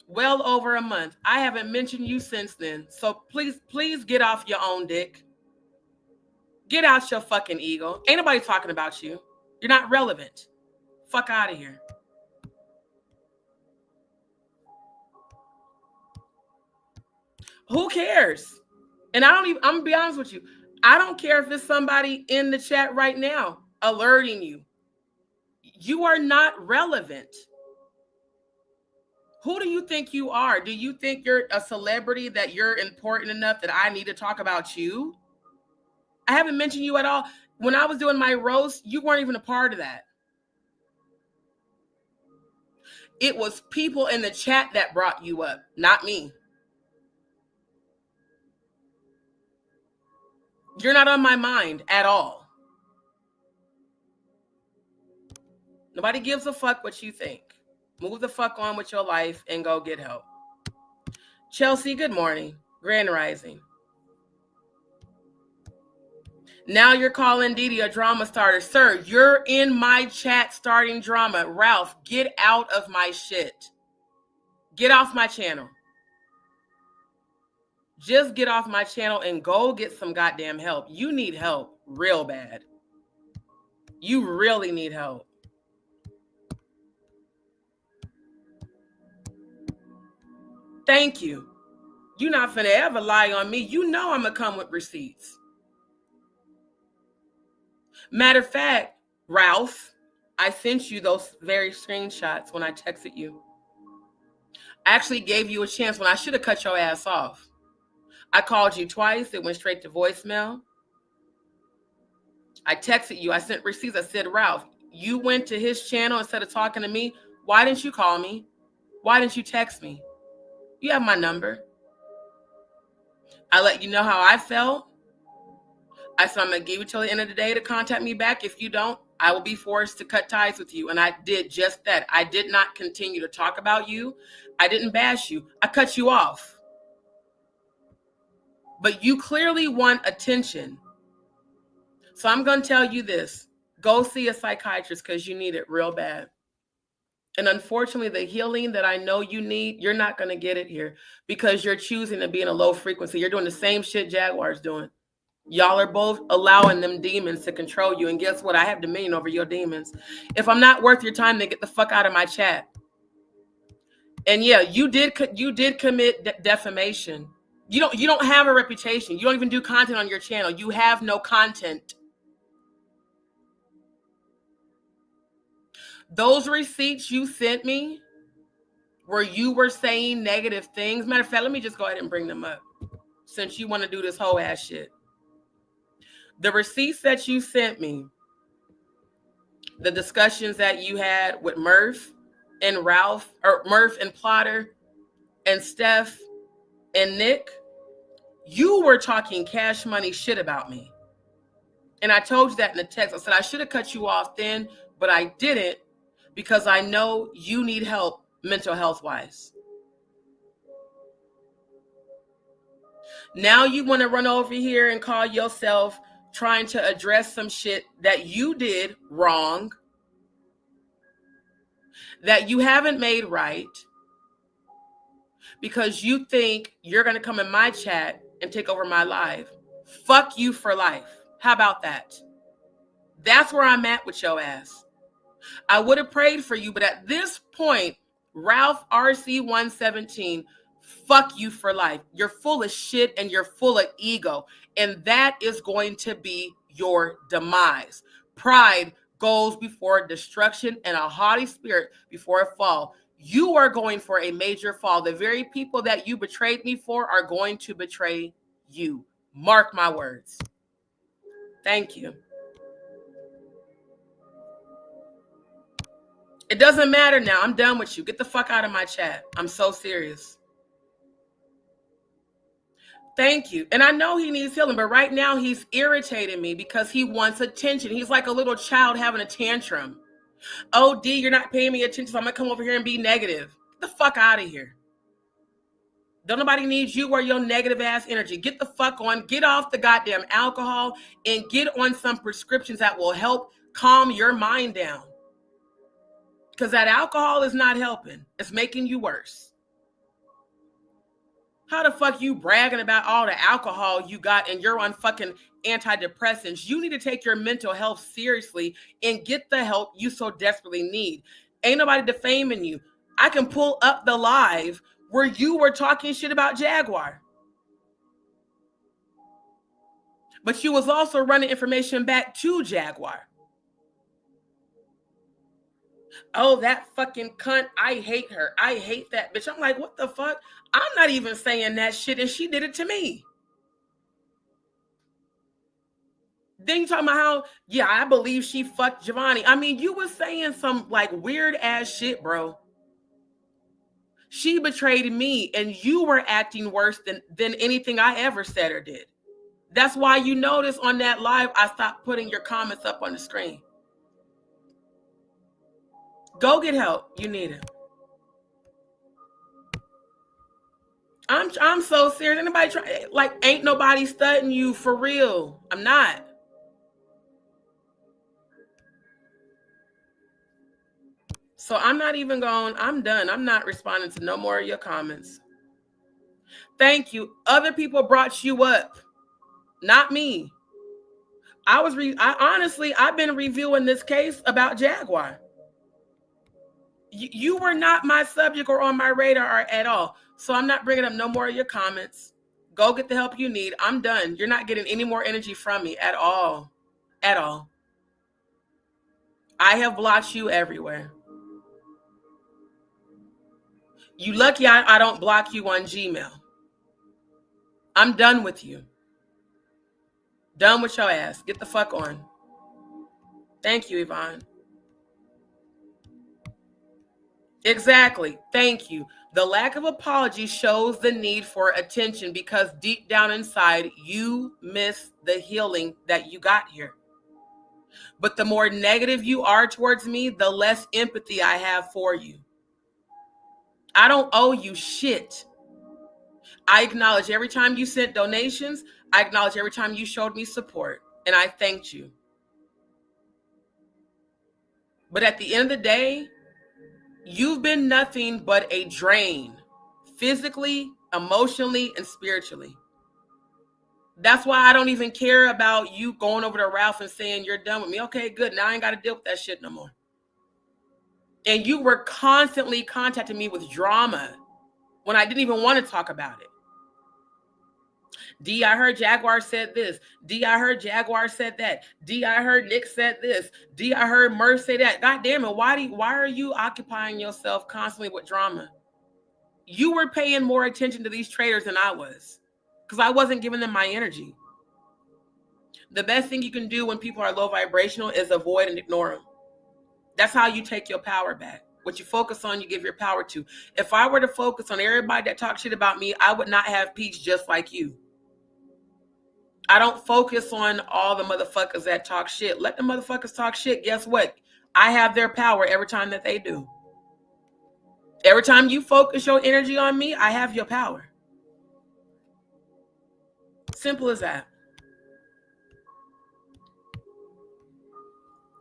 Well over a month. I haven't mentioned you since then. So please get off your own dick. Get out your fucking ego. Ain't nobody talking about you. You're not relevant. Fuck out of here. Who cares? And I'm gonna be honest with you. I don't care if it's somebody in the chat right now alerting you. You are not relevant. Who do you think you are? Do you think you're a celebrity, that you're important enough that I need to talk about you? I haven't mentioned you at all. When I was doing my roast, you weren't even a part of that. It was people in the chat that brought you up, not me. You're not on my mind at all. Nobody gives a fuck what you think. Move the fuck on with your life and go get help. Chelsea, good morning. Grand Rising. Now you're calling Diddy a drama starter. Sir, you're in my chat starting drama. Ralph, get out of my shit. Get off my channel. Just get off my channel and go get some goddamn help. You need help real bad. You really need help. Thank you. You're not finna ever lie on me. You know I'm gonna come with receipts. Matter of fact, Ralph, I sent you those very screenshots when I texted you. I actually gave you a chance when I should have cut your ass off. I called you twice. It went straight to voicemail. I texted you. I sent receipts. I said, Ralph, you went to his channel instead of talking to me. Why didn't you call me? Why didn't you text me? You have my number. I let you know how I felt. I said, I'm going to give you till the end of the day to contact me back. If you don't, I will be forced to cut ties with you. And I did just that. I did not continue to talk about you. I didn't bash you. I cut you off. But you clearly want attention. So I'm going to tell you this. Go see a psychiatrist because you need it real bad. And unfortunately, the healing that I know you need, you're not going to get it here because you're choosing to be in a low frequency. You're doing the same shit Jaguar's doing. Y'all are both allowing them demons to control you. And guess what? I have dominion over your demons. If I'm not worth your time, then get the fuck out of my chat. And yeah, you did commit defamation. You don't have a reputation. You don't even do content on your channel. You have no content. Those receipts you sent me where you were saying negative things. Matter of fact, let me just go ahead and bring them up since you want to do this whole ass shit. The receipts that you sent me, the discussions that you had with Murph and Ralph, or Murph and Plotter and Steph and Nick, you were talking cash money shit about me. And I told you that in the text. I said I should have cut you off then, but I didn't because I know you need help mental health wise. Now you want to run over here and call yourself trying to address some shit that you did wrong, that you haven't made right, because you think you're going to come in my chat and take over my live. Fuck you for life. How about that? That's where I'm at with your ass. I would have prayed for you, but at this point, Ralph RC117, fuck you for life. You're full of shit and you're full of ego. And that is going to be your demise. Pride goes before destruction and a haughty spirit before a fall. You are going for a major fall. The very people that you betrayed me for are going to betray you. Mark my words. Thank you. It doesn't matter now. I'm done with you. Get the fuck out of my chat. I'm so serious. Thank you. And I know he needs healing, but right now he's irritating me because he wants attention. He's like a little child having a tantrum. Oh, D, you're not paying me attention, so I'm going to come over here and be negative. Get the fuck out of here. Don't nobody need you or your negative ass energy. Get the fuck on. Get off the goddamn alcohol and get on some prescriptions that will help calm your mind down. Because that alcohol is not helping. It's making you worse. How the fuck you bragging about all the alcohol you got and you're on fucking antidepressants? You need to take your mental health seriously and get the help you so desperately need. Ain't nobody defaming you. I can pull up the live where you were talking shit about Jaguar. But you was also running information back to Jaguar. Oh, that fucking cunt. I hate her. I hate that bitch. I'm like, what the fuck? I'm not even saying that shit and she did it to me. Then you talking about how, yeah, I believe she fucked Giovanni. I mean, you was saying some like weird ass shit, bro. She betrayed me and you were acting worse than anything I ever said or did. That's why you notice on that live, I stopped putting your comments up on the screen. Go get help. You need it. I'm so serious. Anybody try, like, ain't nobody studying you for real. I'm not. So I'm not even going. I'm done. I'm not responding to no more of your comments. Thank you. Other people brought you up, not me. Honestly, I've been reviewing this case about Jaguar. You were not my subject or on my radar at all. So I'm not bringing up no more of your comments. Go get the help you need. I'm done. You're not getting any more energy from me at all. At all. I have blocked you everywhere. You lucky I don't block you on Gmail. I'm done with you. Done with your ass. Get the fuck on. Thank you, Yvonne. Exactly. Thank you. The lack of apology shows the need for attention because deep down inside, you miss the healing that you got here. But the more negative you are towards me, the less empathy I have for you. I don't owe you shit. I acknowledge every time you sent donations. I acknowledge every time you showed me support. And I thanked you. But at the end of the day, you've been nothing but a drain. Physically, emotionally, and spiritually. That's why I don't even care about you going over to Ralph and saying you're done with me. Okay, good. Now I ain't got to deal with that shit no more. And you were constantly contacting me with drama when I didn't even want to talk about it. D, I heard Jaguar said this. D, I heard Jaguar said that. D, I heard Nick said this. D, I heard Murph say that. God damn it, why are you occupying yourself constantly with drama? You were paying more attention to these traders than I was, because I wasn't giving them my energy. The best thing you can do when people are low vibrational is avoid and ignore them. That's how you take your power back. What you focus on, you give your power to. If I were to focus on everybody that talks shit about me, I would not have peace just like you. I don't focus on all the motherfuckers that talk shit. Let the motherfuckers talk shit. Guess what? I have their power every time that they do. Every time you focus your energy on me, I have your power. Simple as that.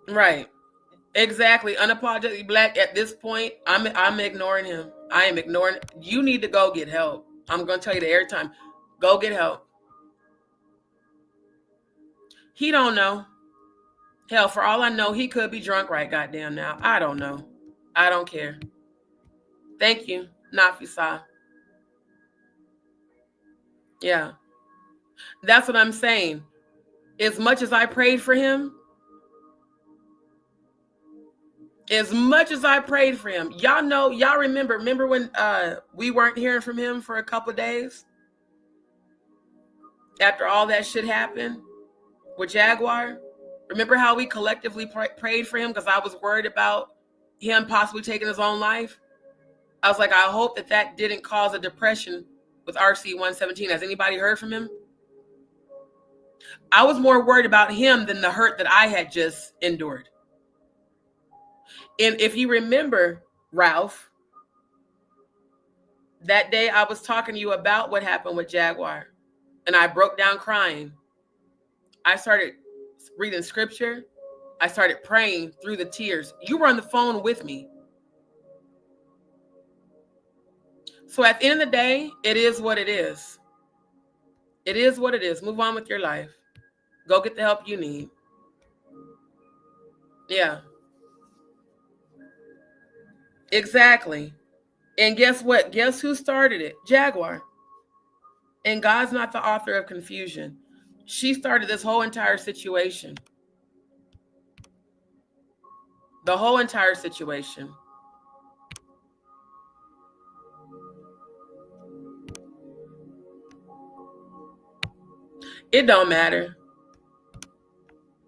Right. Exactly. Unapologetically black at this point, I'm ignoring him. I am ignoring. You need to go get help. I'm going to tell you that every time. Go get help. He don't know. Hell, for all I know, he could be drunk right goddamn now. I don't know. I don't care. Thank you, Nafisa. Yeah. That's what I'm saying. As much as I prayed for him, y'all know, y'all remember when we weren't hearing from him for a couple of days after all that shit happened with Jaguar? Remember how we collectively prayed for him because I was worried about him possibly taking his own life? I was like, I hope that didn't cause a depression with RC-117. Has anybody heard from him? I was more worried about him than the hurt that I had just endured. And if you remember, Ralph, that day I was talking to you about what happened with Jaguar, and I broke down crying. I started reading scripture. I started praying through the tears. You were on the phone with me. So at the end of the day, it is what it is. It is what it is. Move on with your life. Go get the help you need. Yeah. Exactly. And guess what? Guess who started it? Jaguar. And God's not the author of confusion. She started this whole entire situation. The whole entire situation. It don't matter.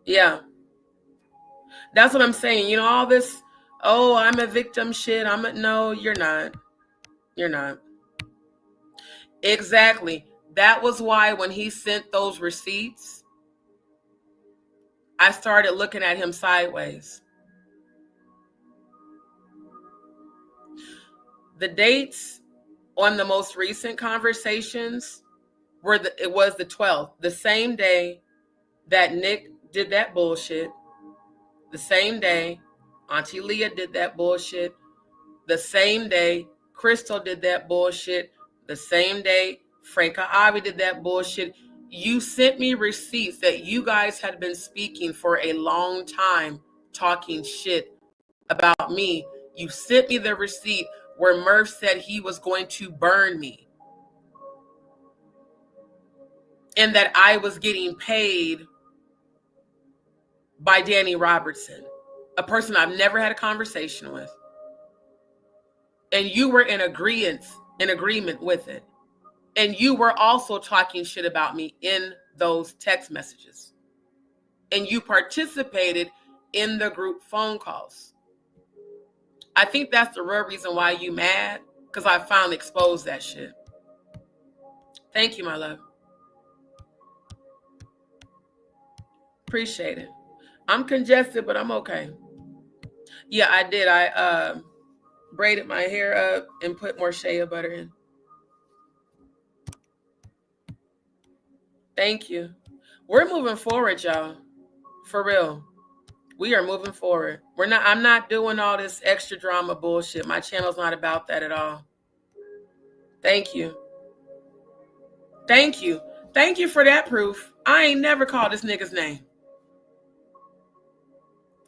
Yeah. That's what I'm saying. You know, all this, oh, I'm a victim shit. No, you're not. You're not. Exactly. That was why when he sent those receipts, I started looking at him sideways. The dates on the most recent conversations it was the 12th, the same day that Nick did that bullshit, the same day Auntie Leah did that bullshit, the same day Crystal did that bullshit, the same day Franca Avi did that bullshit. You sent me receipts that you guys had been speaking for a long time, talking shit about me. You sent me the receipt where Murph said he was going to burn me. And that I was getting paid by Danny Robertson, a person I've never had a conversation with. And you were in agreement with it. And you were also talking shit about me in those text messages. And you participated in the group phone calls. I think that's the real reason why you mad, because I finally exposed that shit. Thank you, my love. Appreciate it. I'm congested, but I'm okay. Yeah, I did. I braided my hair up and put more shea butter in. Thank you. We're moving forward, y'all. For real. We are moving forward. I'm not doing all this extra drama bullshit. My channel's not about that at all. Thank you. Thank you. Thank you for that proof. I ain't never called this nigga's name.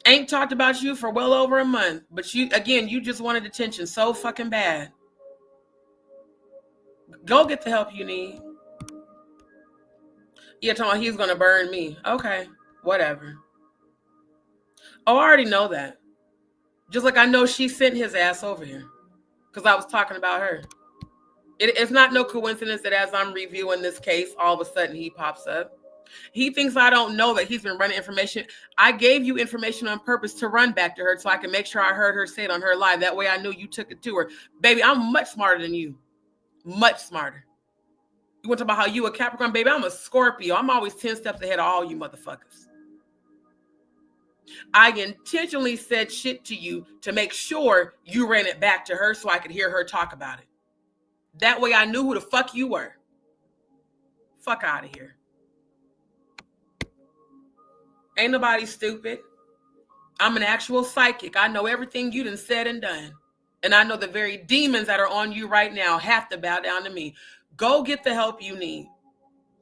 Ain't talked about you for well over a month. But you just wanted attention so fucking bad. Go get the help you need. Yeah, talking he's gonna burn me. Okay, whatever. Oh, I already know that. Just like I know she sent his ass over here. Because I was talking about her. It's not no coincidence that as I'm reviewing this case, all of a sudden he pops up. He thinks I don't know that he's been running information. I gave you information on purpose to run back to her so I can make sure I heard her say it on her live. That way I knew you took it to her. Baby, I'm much smarter than you. Much smarter. You want to talk about how you a Capricorn? Baby, I'm a Scorpio. I'm always 10 steps ahead of all you motherfuckers. I intentionally said shit to you to make sure you ran it back to her so I could hear her talk about it. That way I knew who the fuck you were. Fuck out of here. Ain't nobody stupid. I'm an actual psychic. I know everything you done said and done. And I know the very demons that are on you right now have to bow down to me. Go get the help you need.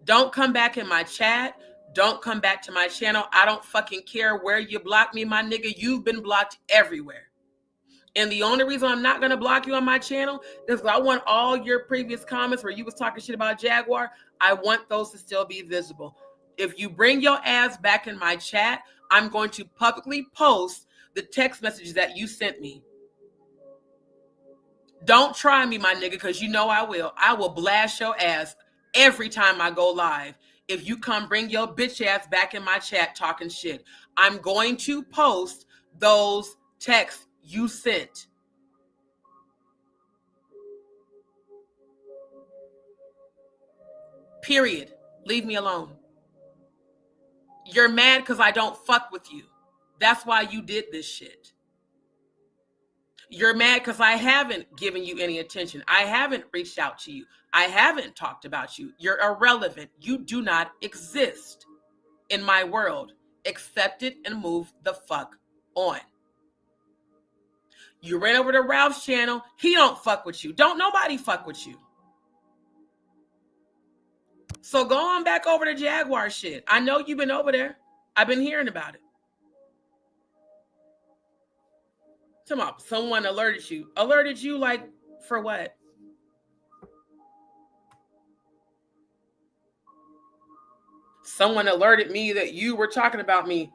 Don't come back in my chat. Don't come back to my channel. I don't fucking care where you block me, my nigga. You've been blocked everywhere. And the only reason I'm not going to block you on my channel is because I want all your previous comments where you was talking shit about Jaguar. I want those to still be visible. If you bring your ass back in my chat, I'm going to publicly post the text messages that you sent me. Don't try me, my nigga, because you know I will. I will blast your ass every time I go live. If you come bring your bitch ass back in my chat talking shit, I'm going to post those texts you sent. Period. Leave me alone. You're mad because I don't fuck with you. That's why you did this shit. You're mad because I haven't given you any attention. I haven't reached out to you. I haven't talked about you. You're irrelevant. You do not exist in my world. Accept it and move the fuck on. You ran over to Ralph's channel. He don't fuck with you. Don't nobody fuck with you. So go on back over to Jaguar shit. I know you've been over there. I've been hearing about it. Come on, someone alerted you. Alerted you like for what? Someone alerted me that you were talking about me.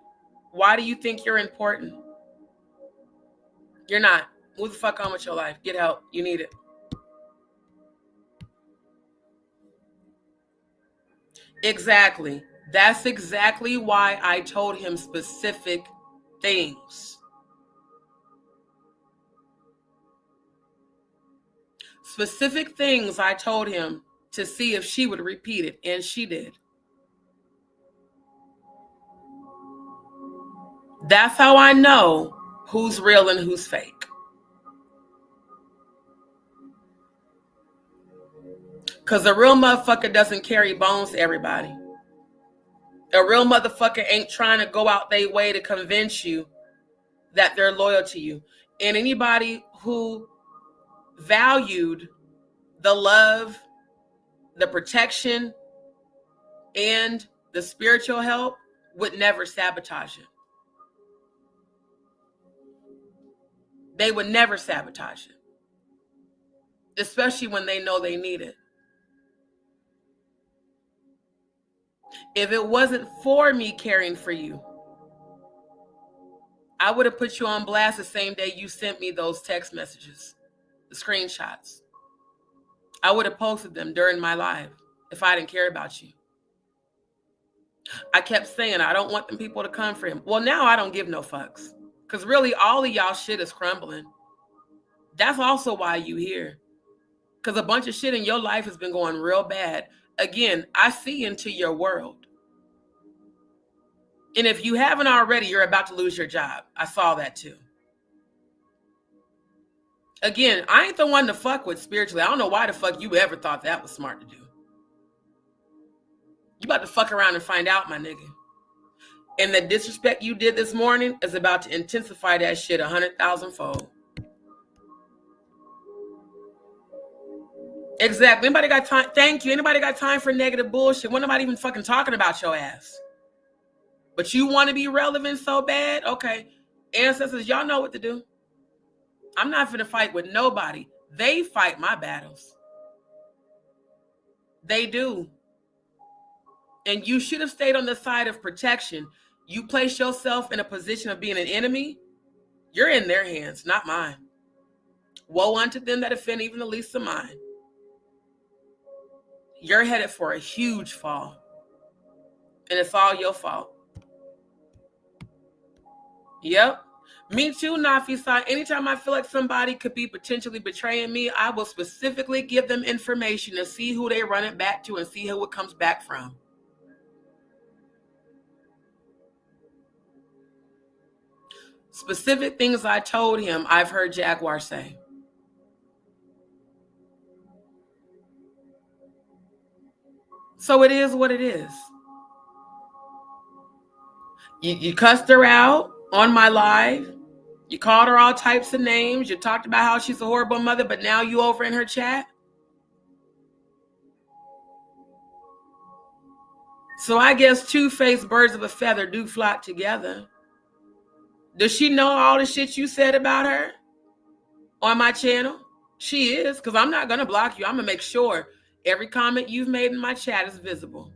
Why do you think you're important? You're not. Move the fuck on with your life. Get help. You need it. Exactly. That's exactly why I told him specific things. Specific things I told him to see if she would repeat it, and she did. That's how I know who's real and who's fake. Because a real motherfucker doesn't carry bones to everybody. A real motherfucker ain't trying to go out their way to convince you that they're loyal to you. And anybody who valued the love, the protection, and the spiritual help would never sabotage it. They would never sabotage it. Especially when they know they need it. If it wasn't for me caring for you, I would have put you on blast the same day you sent me those text messages, the screenshots. I would have posted them during my live if I didn't care about you. I kept saying, I don't want them people to come for him. Well, now I don't give no fucks. Because really, all of y'all shit is crumbling. That's also why you here. Because a bunch of shit in your life has been going real bad. Again, I see into your world. And if you haven't already, you're about to lose your job. I saw that too. Again, I ain't the one to fuck with spiritually. I don't know why the fuck you ever thought that was smart to do. You about to fuck around and find out, my nigga. And the disrespect you did this morning is about to intensify that shit 100,000-fold. Exactly. Anybody got time? Thank you. Anybody got time for negative bullshit? When nobody even fucking talking about your ass. But you want to be relevant so bad? Okay. Ancestors, y'all know what to do. I'm not finna fight with nobody. They fight my battles. They do. And you should have stayed on the side of protection. You place yourself in a position of being an enemy. You're in their hands, not mine. Woe unto them that offend even the least of mine. You're headed for a huge fall. And it's all your fault. Yep. Me too, Nafi-san. Anytime I feel like somebody could be potentially betraying me, I will specifically give them information to see who they run it back to and see who it comes back from. Specific things I told him, I've heard Jaguar say. So it is what it is. You cussed her out on my live. You called her all types of names. You talked about how she's a horrible mother, but now you over in her chat. So I guess two-faced birds of a feather do flock together. Does she know all the shit you said about her on my channel? She is, because I'm not going to block you. I'm going to make sure every comment you've made in my chat is visible.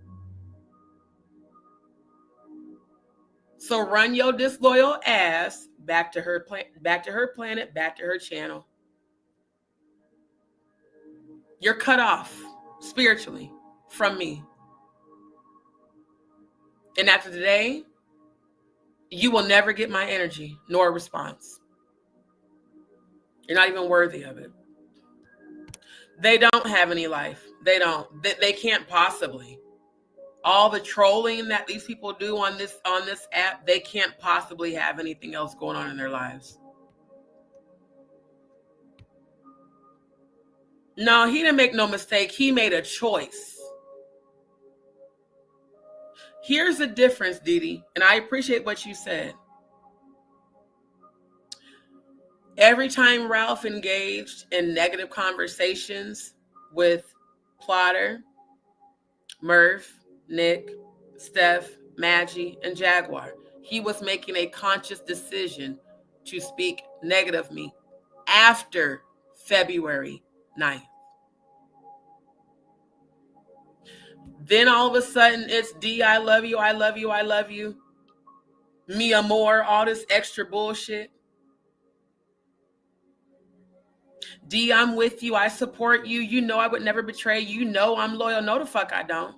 So run your disloyal ass back to her planet, back to her channel. You're cut off spiritually from me. And after today, you will never get my energy nor response. You're not even worthy of it. They don't have any life. They don't. They can't possibly. All the trolling that these people do on this app, they can't possibly have anything else going on in their lives. No, he didn't make no mistake. He made a choice. Here's the difference, Diddy, and I appreciate what you said. Every time Ralph engaged in negative conversations with Plotter, Murph, Nick, Steph, Maggie, and Jaguar, he was making a conscious decision to speak negative of me after February 9th. Then all of a sudden it's D, I love you, I love you, I love you. Me amor, all this extra bullshit. D, I'm with you, I support you. You know I would never betray you. You know I'm loyal. No, the fuck I don't.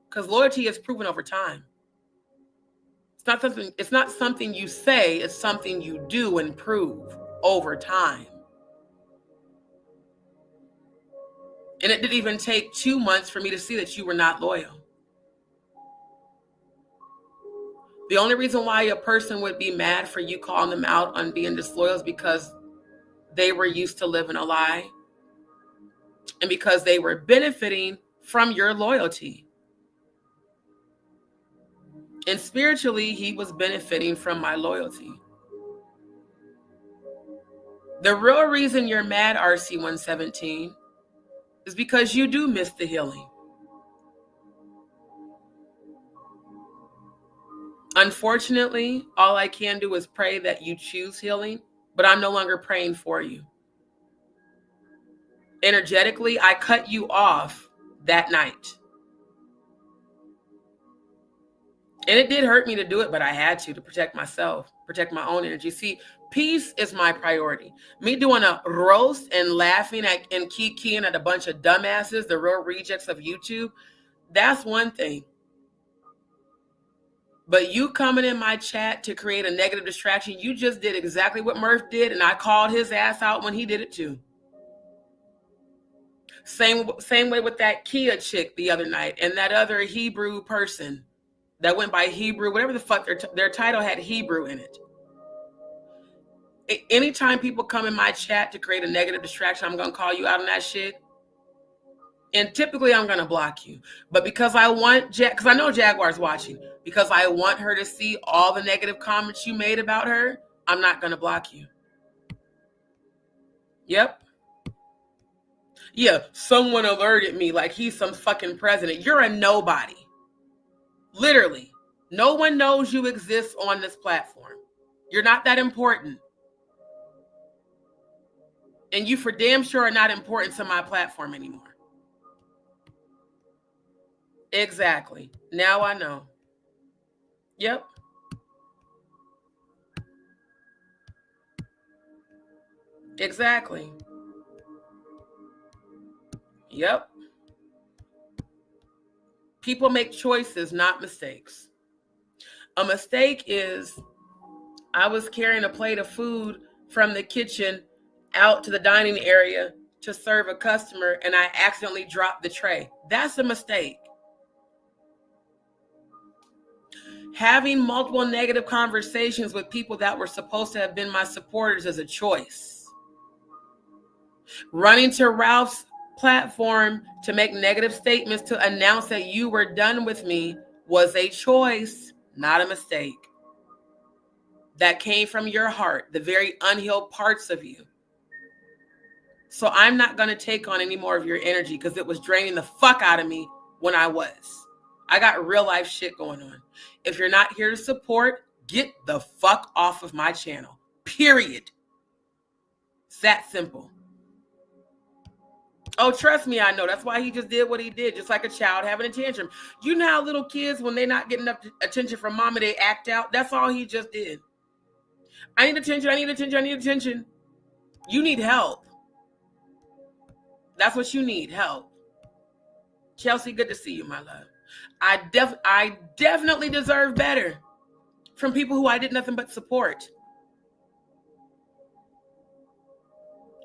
Because loyalty is proven over time. It's not something you say, it's something you do and prove over time. And it didn't even take 2 months for me to see that you were not loyal. The only reason why a person would be mad for you calling them out on being disloyal is because they were used to living a lie and because they were benefiting from your loyalty. And spiritually, he was benefiting from my loyalty. The real reason you're mad, RC117, is because you do miss the healing. Unfortunately, all I can do is pray that you choose healing, but I'm no longer praying for you. Energetically, I cut you off that night. And it did hurt me to do it, but I had to protect myself, protect my own energy. See, peace is my priority. Me doing a roast and laughing at and kikiing at a bunch of dumbasses, the real rejects of YouTube, that's one thing. But you coming in my chat to create a negative distraction, you just did exactly what Murph did, and I called his ass out when he did it too. Same way with that Kia chick the other night and that other Hebrew person. that went by Hebrew, whatever the fuck their title had Hebrew in it. Anytime people come in my chat to create a negative distraction, I'm going to call you out on that shit. And typically I'm going to block you. But because I want, because I know Jaguar's watching, because I want her to see all the negative comments you made about her, I'm not going to block you. Yep. Yeah, someone alerted me like he's some fucking president. You're a nobody. Literally. No one knows you exist on this platform. You're not that important. And you for damn sure are not important to my platform anymore. Exactly. Now I know. Yep. Exactly. Yep. People make choices, not mistakes. A mistake is I was carrying a plate of food from the kitchen out to the dining area to serve a customer and I accidentally dropped the tray. That's a mistake. Having multiple negative conversations with people that were supposed to have been my supporters is a choice. Running to Ralph's platform to make negative statements to announce that you were done with me was a choice, not a mistake. That came from your heart, the very unhealed parts of you. So I'm not going to take on any more of your energy because it was draining the fuck out of me when I was. I got real life shit going on. If you're not here to support, get the fuck off of my channel. Period. It's that simple. Oh, trust me, I know. That's why he just did what he did, just like a child having a tantrum. You know how little kids, when they're not getting enough attention from mama, they act out? That's all he just did. I need attention, I need attention, I need attention. You need help. That's what you need, help. Chelsea, good to see you, my love. I definitely deserve better from people who I did nothing but support.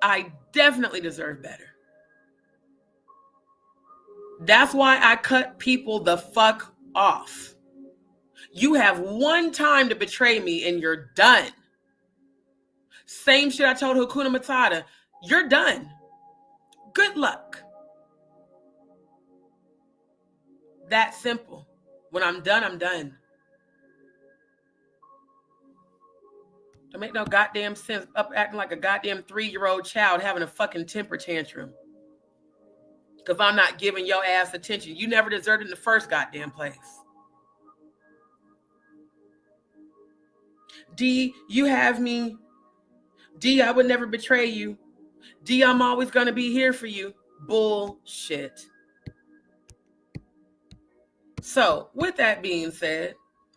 I definitely deserve better. That's why I cut people the fuck off. You have one time to betray me and you're done. Same shit I told Hakuna Matata. You're done. Good luck. That simple. When I'm done, I'm done. Don't make no goddamn sense up acting like a goddamn 3-year-old child having a fucking temper tantrum. Because I'm not giving your ass attention. You never deserved it in the first goddamn place. D, you have me. D, I would never betray you. D, I'm always going to be here for you. Bullshit. So, with that being said,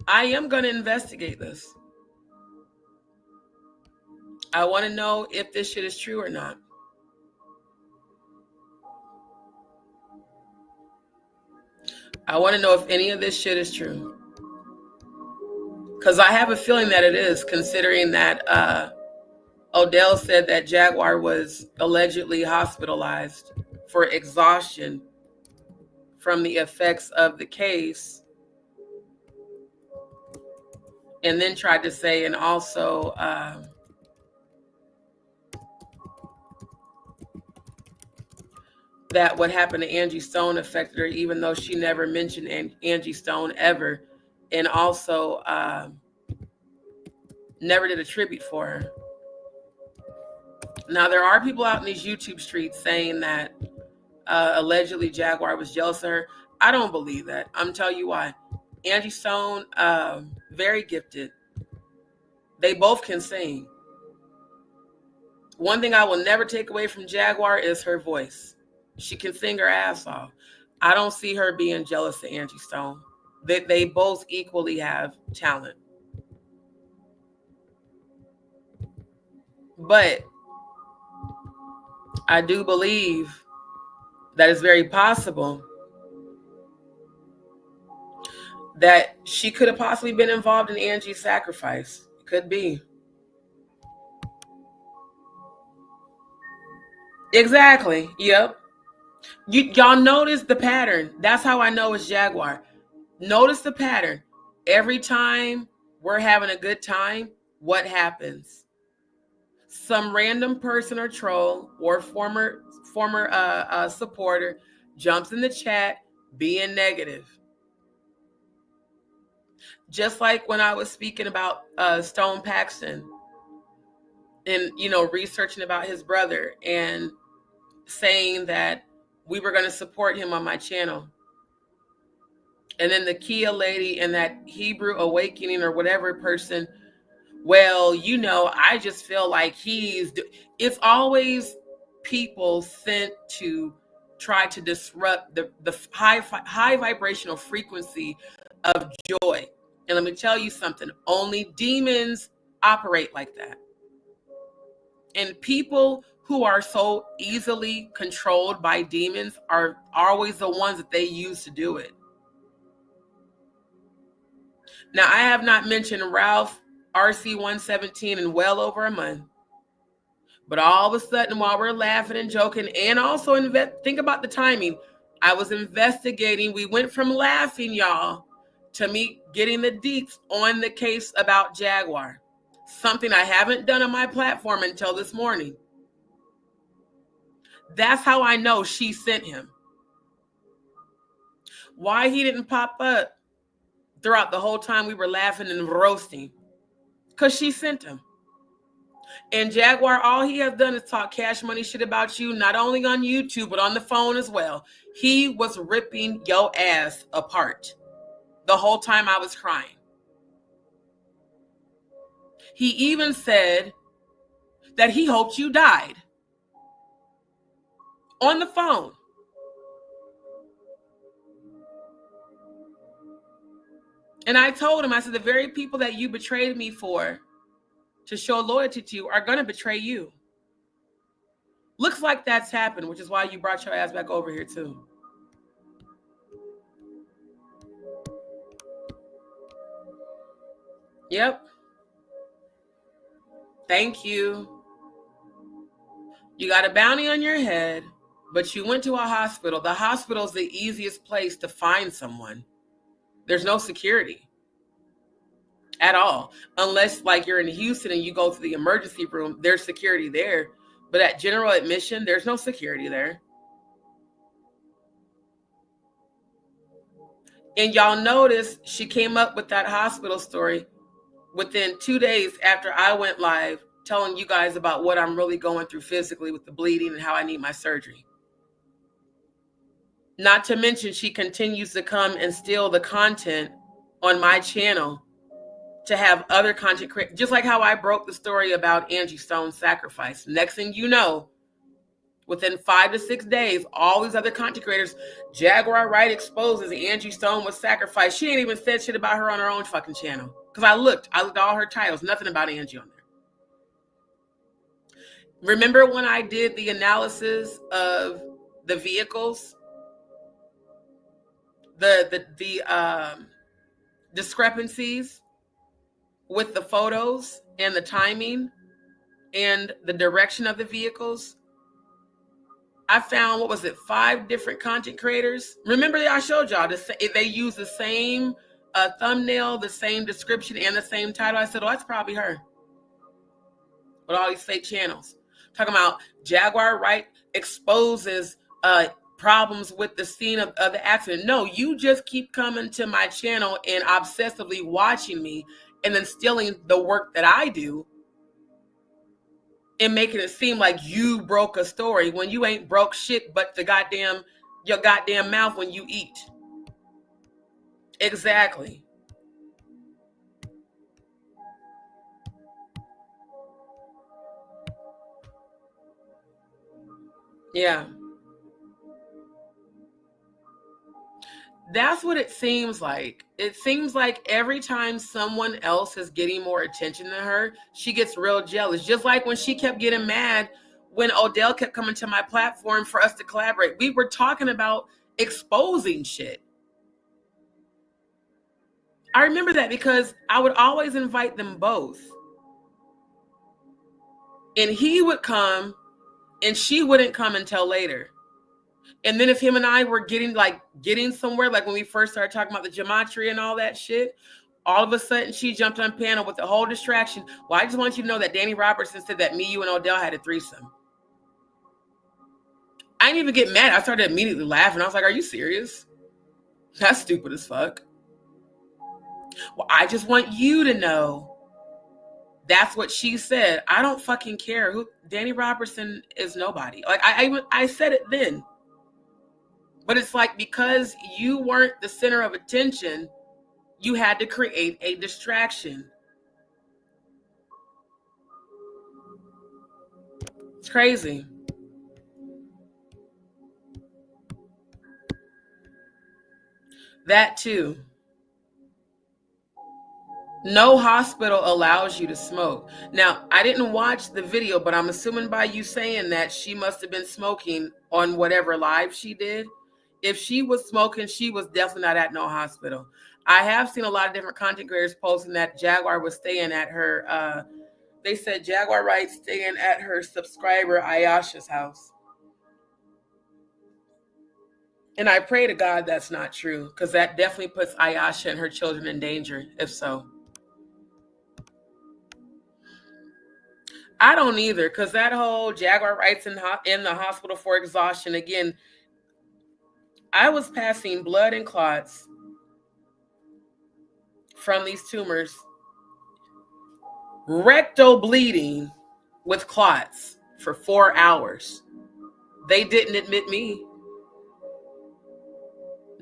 I am going to investigate this. I want to know if this shit is true or not. I want to know if any of this shit is true. Because I have a feeling that it is, considering that Odell said that Jaguar was allegedly hospitalized for exhaustion from the effects of the case. And then tried to say, and also that what happened to Angie Stone affected her, even though she never mentioned Angie Stone ever. And also never did a tribute for her. Now, there are people out in these YouTube streets saying that allegedly Jaguar was jealous of her. I don't believe that. I'm telling you why. Angie Stone, very gifted. They both can sing. One thing I will never take away from Jaguar is her voice. She can sing her ass off. I don't see her being jealous of Angie Stone. They both equally have talent. But I do believe that it's very possible that she could have possibly been involved in Angie's sacrifice. Could be. Exactly. Yep. Y'all notice the pattern. That's how I know it's Jaguar. Notice the pattern. Every time we're having a good time, what happens? Some random person or troll or former supporter jumps in the chat being negative. Just like when I was speaking about Stone Paxton and, you know, researching about his brother and saying that we were going to support him on my channel. And then the Kia lady and that Hebrew Awakening or whatever person, well, you know, I just feel like it's always people sent to try to disrupt the high vibrational frequency of joy. And let me tell you something, only demons operate like that. And people who are so easily controlled by demons are always the ones that they use to do it. Now, I have not mentioned Ralph RC117 in well over a month. But all of a sudden, while we're laughing and joking, and also think about the timing, I was investigating. We went from laughing, y'all, to me getting the deets on the case about Jaguar. Something I haven't done on my platform until this morning. That's how I know she sent him. Why he didn't pop up throughout the whole time we were laughing and roasting? Because she sent him. And Jaguar, all he has done is talk cash money shit about you, not only on YouTube, but on the phone as well. He was ripping your ass apart the whole time I was crying. He even said that he hoped you died on the phone. And I told him, I said, the very people that you betrayed me for to show loyalty to you are going to betray you. Looks like that's happened, which is why you brought your ass back over here too. Yep. Thank you. You got a bounty on your head, but you went to a hospital. The hospital is the easiest place to find someone. There's no security at all, unless like you're in Houston and you go to the emergency room, there's security there. But at general admission, there's no security there. And y'all notice she came up with that hospital story within 2 days after I went live telling you guys about what I'm really going through physically with the bleeding and how I need my surgery. Not to mention she continues to come and steal the content on my channel to have other content creators, just like how I broke the story about Angie Stone's sacrifice. Next thing you know, within 5 to 6 days, all these other content creators, Jaguar Wright exposes Angie Stone was sacrificed. She ain't even said shit about her on her own fucking channel. Because I looked at all her titles, nothing about Angie on there. Remember when I did the analysis of the vehicles? The discrepancies with the photos and the timing and the direction of the vehicles. I found, what was it, 5 different content creators. Remember I showed y'all, they use the same thumbnail, the same description, and the same title. I said, oh, that's probably her. With all these fake channels. Talking about Jaguar Wright exposes problems with the scene of the accident. No, you just keep coming to my channel and obsessively watching me and then stealing the work that I do and making it seem like you broke a story when you ain't broke shit but your goddamn mouth when you eat. Exactly. Yeah. That's what it seems like. It seems like every time someone else is getting more attention than her, she gets real jealous. Just like when she kept getting mad when Odell kept coming to my platform for us to collaborate. We were talking about exposing shit. I remember that because I would always invite them both. And he would come and she wouldn't come until later. And then if him and I were getting somewhere, like when we first started talking about the gematria and all that shit, All of a sudden, she jumped on panel with the whole distraction. Well, I just want you to know that Danny Robertson said that me, you, and Odell had a threesome. I didn't even get mad. I started immediately laughing. I was like, are you serious? That's stupid as fuck. Well, I just want you to know that's what she said. I don't fucking care. Who Danny Robertson is nobody. Like I said it then. But it's like because you weren't the center of attention, you had to create a distraction. It's crazy. That too. No hospital allows you to smoke. Now, I didn't watch the video, but I'm assuming by you saying that she must have been smoking on whatever live she did. If she was smoking, she was definitely not at no hospital. I have seen a lot of different content creators posting that Jaguar was staying at her, they said Jaguar Wright staying at her subscriber Ayasha's house. And I pray to God that's not true, because that definitely puts Ayasha and her children in danger, if so. I don't either, because that whole Jaguar Wright's in the hospital for exhaustion. Again, I was passing blood and clots from these tumors, rectal bleeding with clots for 4 hours. They didn't admit me.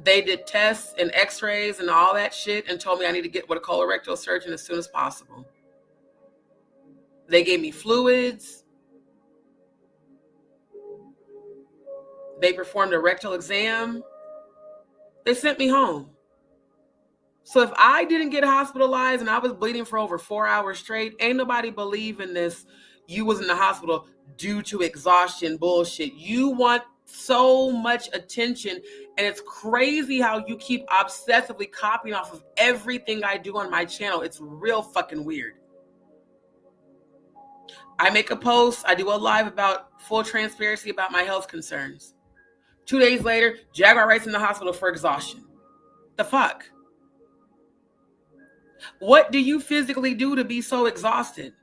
They did tests and x-rays and all that shit and told me I need to get with a colorectal surgeon as soon as possible. They gave me fluids. They performed a rectal exam. They sent me home. So if I didn't get hospitalized and I was bleeding for over 4 hours straight, ain't nobody believing this. You was in the hospital due to exhaustion bullshit. You want so much attention, and it's crazy how you keep obsessively copying off of everything I do on my channel. It's real fucking weird. I make a post, I do a live about full transparency about my health concerns. 2 days later, Jaguar Wright's in the hospital for exhaustion. The fuck? What do you physically do to be so exhausted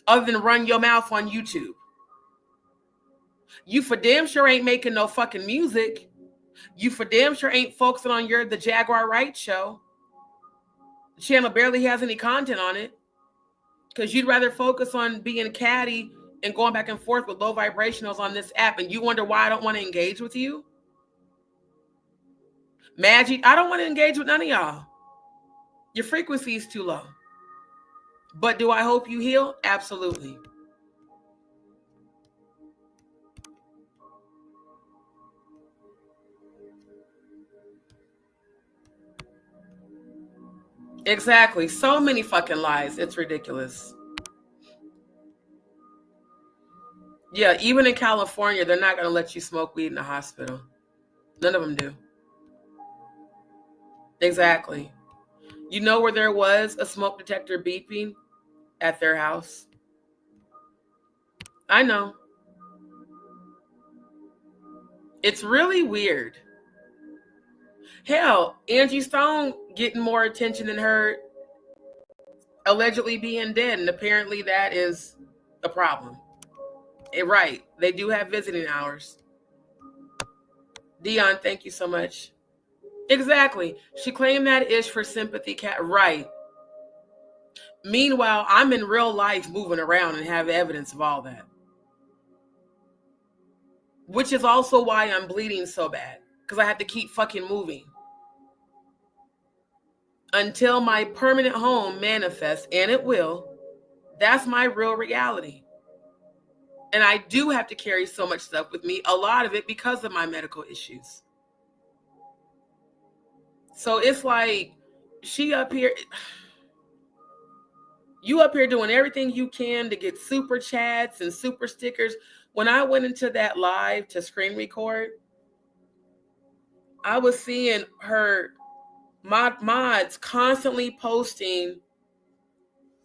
other than run your mouth on YouTube? You for damn sure ain't making no fucking music. You for damn sure ain't focusing on the Jaguar Wright show. The channel barely has any content on it because you'd rather focus on being catty and going back and forth with low vibrationals on this app, and you wonder why I don't want to engage with you? Magic, I don't want to engage with none of y'all. Your frequency is too low. But do I hope you heal? Absolutely. Exactly. So many fucking lies. It's ridiculous. Yeah, even in California, they're not going to let you smoke weed in the hospital. None of them do. Exactly. You know where there was a smoke detector beeping? At their house. I know. It's really weird. Hell, Angie Stone getting more attention than her allegedly being dead, and apparently that is a problem. Right. They do have visiting hours. Dion, thank you so much. Exactly. She claimed that ish for sympathy. Right. Meanwhile, I'm in real life moving around and have evidence of all that. Which is also why I'm bleeding so bad. Because I have to keep fucking moving. Until my permanent home manifests, and it will. That's my real reality. And I do have to carry so much stuff with me. A lot of it because of my medical issues. So it's like, she up here... You up here doing everything you can to get super chats and super stickers. When I went into that live to screen record, I was seeing her mods constantly posting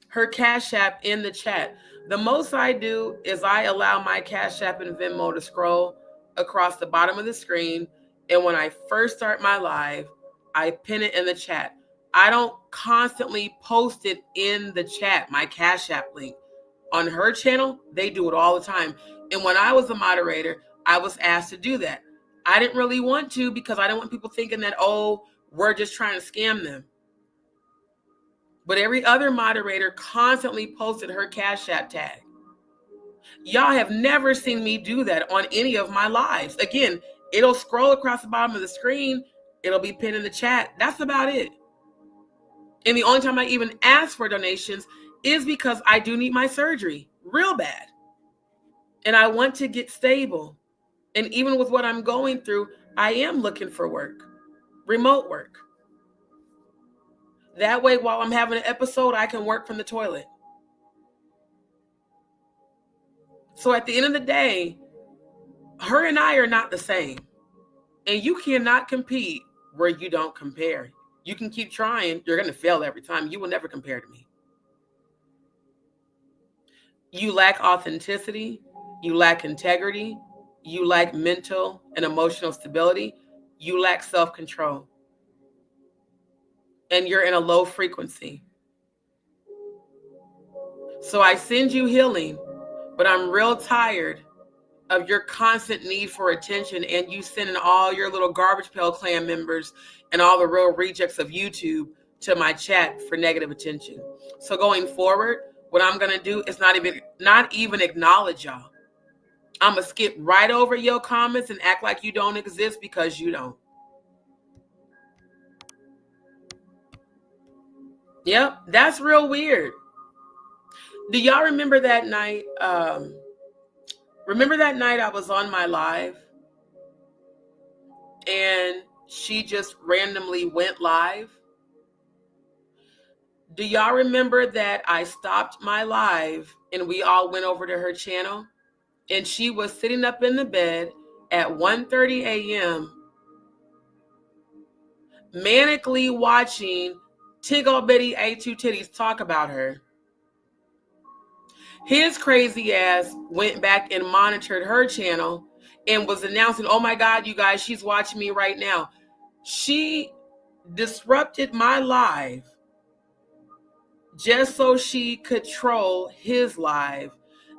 her Cash App in the chat. The most I do is I allow my Cash App and Venmo to scroll across the bottom of the screen. And when I first start my live, I pin it in the chat. I don't constantly post it in the chat, my Cash App link. On her channel, they do it all the time. And when I was a moderator, I was asked to do that. I didn't really want to because I don't want people thinking that, oh, we're just trying to scam them. But every other moderator constantly posted her Cash App tag. Y'all have never seen me do that on any of my lives. Again, it'll scroll across the bottom of the screen. It'll be pinned in the chat. That's about it. And the only time I even ask for donations is because I do need my surgery real bad. And I want to get stable. And even with what I'm going through, I am looking for work, remote work. That way, while I'm having an episode, I can work from the toilet. So at the end of the day, her and I are not the same. And you cannot compete where you don't compare. You can keep trying. You're going to fail every time. You will never compare to me. You lack authenticity. You lack integrity. You lack mental and emotional stability. You lack self-control. And you're in a low frequency. So I send you healing, but I'm real tired of your constant need for attention and you sending all your little Garbage Pail Clan members and all the real rejects of YouTube to my chat for negative attention. So going forward, what I'm going to do is not even acknowledge y'all. I'm going to skip right over your comments and act like you don't exist because you don't. Yep, that's real weird. Do y'all remember that night? Remember that night I was on my live and she just randomly went live? Do y'all remember that I stopped my live and we all went over to her channel and she was sitting up in the bed at 1:30 a.m. manically watching Tiggle Bitty A2 Titties talk about her? His crazy ass went back and monitored her channel and was announcing, oh my God, you guys, she's watching me right now. She disrupted my live just so she could troll his live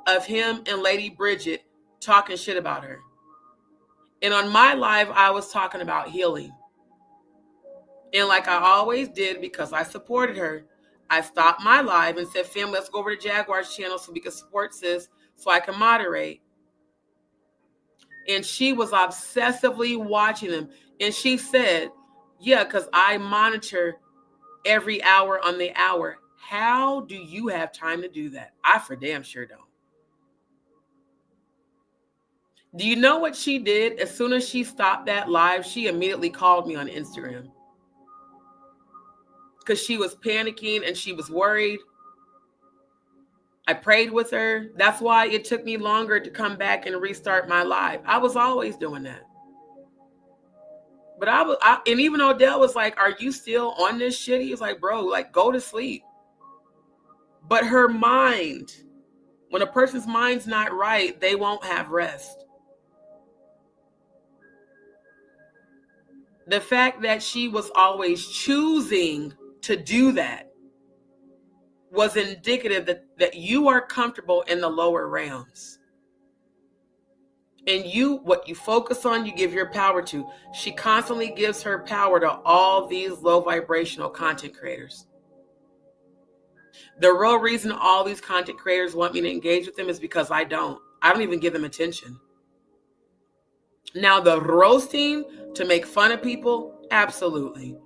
of him and Lady Bridget talking shit about her. And on my live, I was talking about healing. And like I always did, because I supported her, I stopped my live and said, fam, let's go over to Jaguar's channel so we can support sis, so I can moderate. And she was obsessively watching them. And she said, yeah, because I monitor every hour on the hour. How do you have time to do that? I for damn sure don't. Do you know what she did? As soon as she stopped that live, she immediately called me on Instagram. Because she was panicking and she was worried. I prayed with her. That's why it took me longer to come back and restart my live. I was always doing that. But and even Odell was like, are you still on this shit? He was like, bro, like, go to sleep. But her mind, when a person's mind's not right, they won't have rest. The fact that she was always choosing to do that was indicative that you are comfortable in the lower realms. And what you focus on, you give your power to. She constantly gives her power to all these low vibrational content creators. The real reason all these content creators want me to engage with them is because I don't even give them attention. Now, the roasting to make fun of people, absolutely.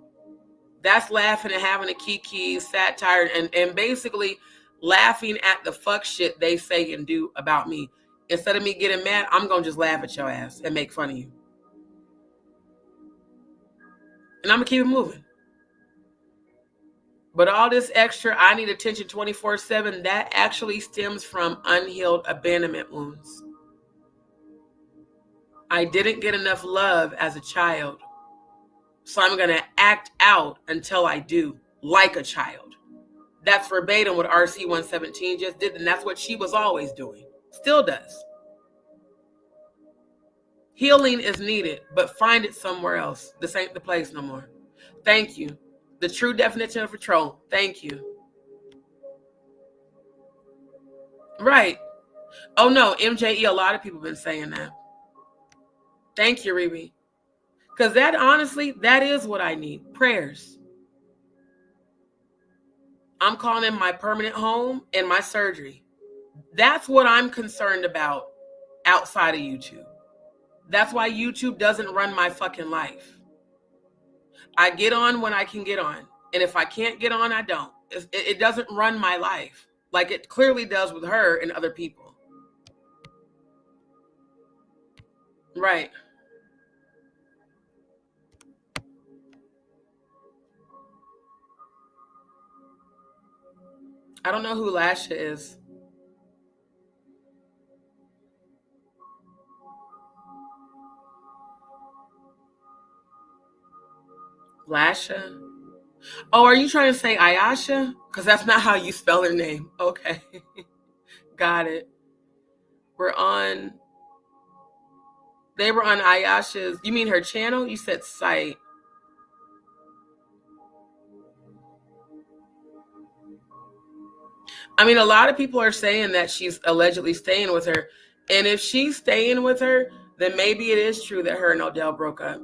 That's laughing and having a kiki, satire, and basically laughing at the fuck shit they say and do about me. Instead of me getting mad, I'm going to just laugh at your ass and make fun of you. And I'm going to keep it moving. But all this extra, I need attention 24/7, that actually stems from unhealed abandonment wounds. I didn't get enough love as a child. So I'm going to act out until I do, like a child. That's verbatim what RC117 just did, and that's what she was always doing. Still does. Healing is needed, but find it somewhere else. This ain't the place no more. Thank you. The true definition of a troll. Thank you. Right. Oh no, MJE, a lot of people have been saying that. Thank you, Riri. Because that, honestly, that is what I need. Prayers. I'm calling it my permanent home and my surgery. That's what I'm concerned about outside of YouTube. That's why YouTube doesn't run my fucking life. I get on when I can get on. And if I can't get on, I don't. It doesn't run my life like it clearly does with her and other people. Right. I don't know who Lasha is. Lasha? Oh, are you trying to say Ayasha? Because that's not how you spell her name. Okay. Got it. They were on Ayasha's, you mean her channel? You said site. I mean, a lot of people are saying that she's allegedly staying with her. And if she's staying with her, then maybe it is true that her and Odell broke up.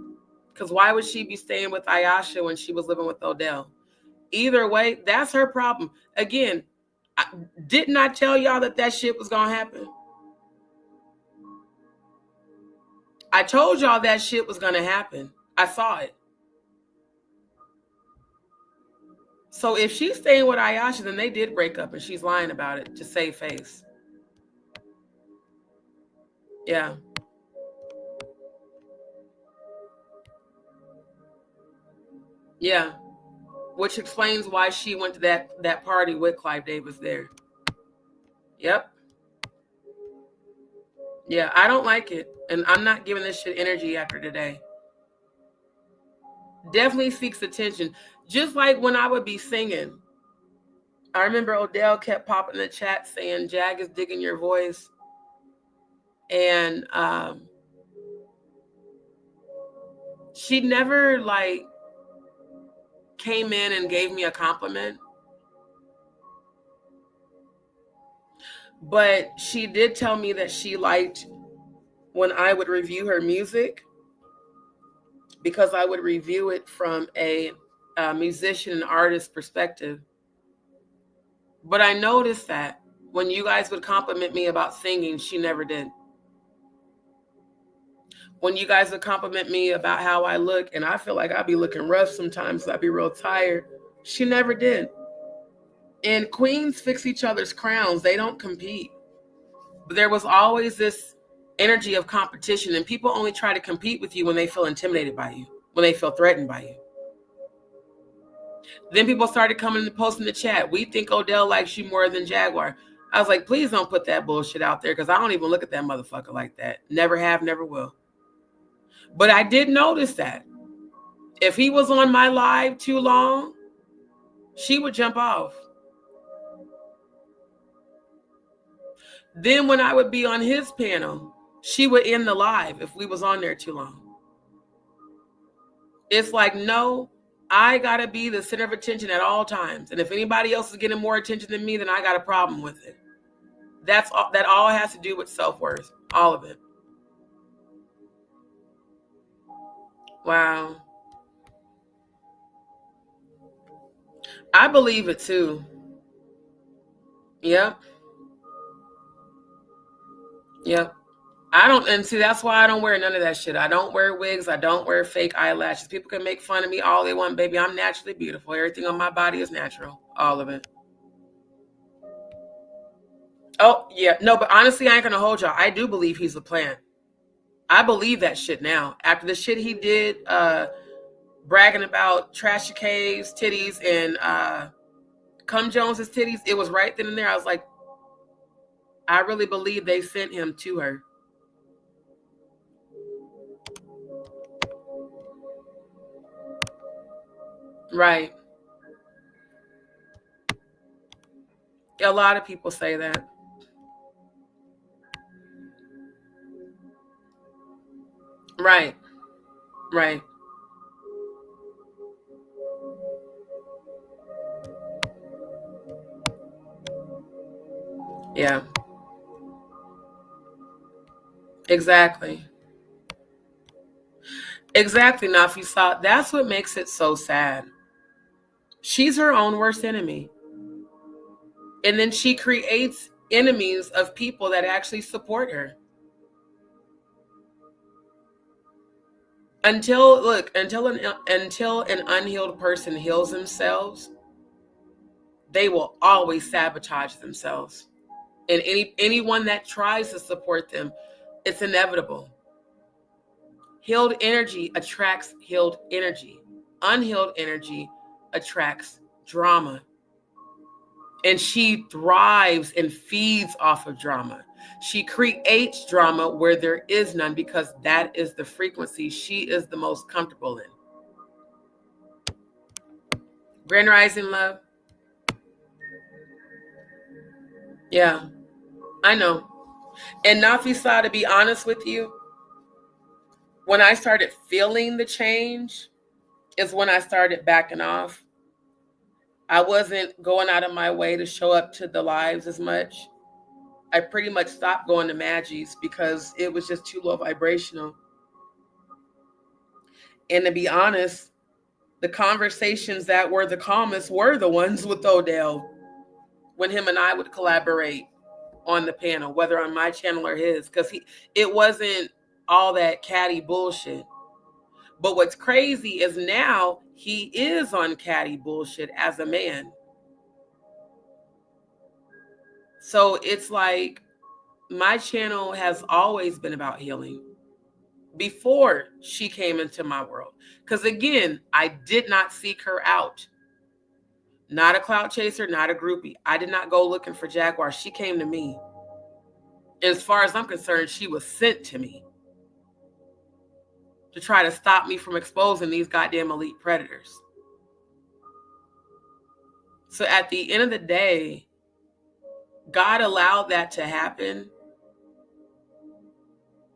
Because why would she be staying with Ayasha when she was living with Odell? Either way, that's her problem. Again, didn't I tell y'all that shit was going to happen? I told y'all that shit was going to happen. I saw it. So if she's staying with Ayasha, then they did break up and she's lying about it to save face. Yeah. Yeah. Which explains why she went to that party with Clive Davis there. Yep. Yeah, I don't like it. And I'm not giving this shit energy after today. Definitely seeks attention. Just like when I would be singing. I remember Odell kept popping in the chat saying, Jag is digging your voice. And she never like came in and gave me a compliment. But she did tell me that she liked when I would review her music because I would review it from a musician and artist perspective. But I noticed that when you guys would compliment me about singing, she never did. When you guys would compliment me about how I look, and I feel like I'd be looking rough sometimes, I'd be real tired, she never did. And queens fix each other's crowns. They don't compete. But there was always this energy of competition, and people only try to compete with you when they feel intimidated by you, when they feel threatened by you. Then people started coming and posting in the chat, we think Odell likes you more than Jaguar. I was like, please don't put that bullshit out there because I don't even look at that motherfucker like that. Never have, never will. But I did notice that if he was on my live too long, she would jump off. Then when I would be on his panel, she would end the live if we was on there too long. It's like, no, I got to be the center of attention at all times. And if anybody else is getting more attention than me, then I got a problem with it. That all has to do with self-worth. All of it. Wow. I believe it too. Yep. Yep. And see, that's why I don't wear none of that shit. I don't wear wigs. I don't wear fake eyelashes. People can make fun of me all they want, baby. I'm naturally beautiful. Everything on my body is natural. All of it. Oh, yeah. No, but honestly, I ain't going to hold y'all. I do believe he's a plant. I believe that shit now. After the shit he did, bragging about Trashy K's titties and Cum Jones's titties, it was right then and there. I was like, I really believe they sent him to her. Right. A lot of people say that. Right. Right. Yeah, exactly. Exactly, Nafisa. That's what makes it so sad. She's her own worst enemy. And then she creates enemies of people that actually support her. Until an unhealed person heals themselves, they will always sabotage themselves. And anyone that tries to support them, it's inevitable. Healed energy attracts healed energy. Unhealed energy attracts drama. And she thrives and feeds off of drama. She creates drama where there is none because that is the frequency she is the most comfortable in. Grand Rising, love. Yeah, I know. And Nafisa, to be honest with you, when I started feeling the change is when I started backing off. I wasn't going out of my way to show up to the lives as much. I pretty much stopped going to Maggie's because it was just too low vibrational. And to be honest, the conversations that were the calmest were the ones with Odell when him and I would collaborate on the panel, whether on my channel or his, because it wasn't all that catty bullshit. But what's crazy is now he is on catty bullshit as a man. So it's like my channel has always been about healing before she came into my world. Because again, I did not seek her out. Not a clout chaser, not a groupie. I did not go looking for Jaguar. She came to me. As far as I'm concerned, she was sent to me to try to stop me from exposing these goddamn elite predators. So at the end of the day, God allowed that to happen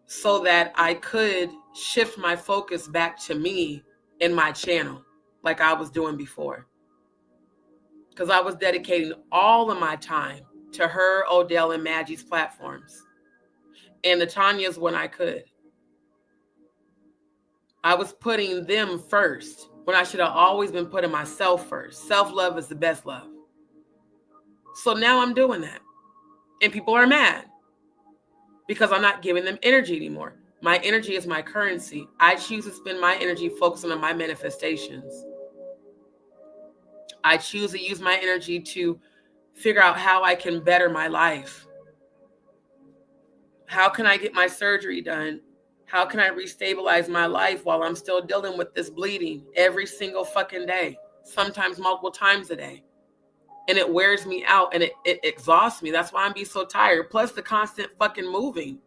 so that I could shift my focus back to me in my channel like I was doing before. Because I was dedicating all of my time to her, Odell, and Maggie's platforms. And the Tanya's when I could. I was putting them first when I should have always been putting myself first. Self-love is the best love. So now I'm doing that. And people are mad because I'm not giving them energy anymore. My energy is my currency. I choose to spend my energy focusing on my manifestations. I choose to use my energy to figure out how I can better my life. How can I get my surgery done? How can I restabilize my life while I'm still dealing with this bleeding every single fucking day, sometimes multiple times a day? And it wears me out and it exhausts me. That's why I'm be so tired. Plus the constant fucking moving.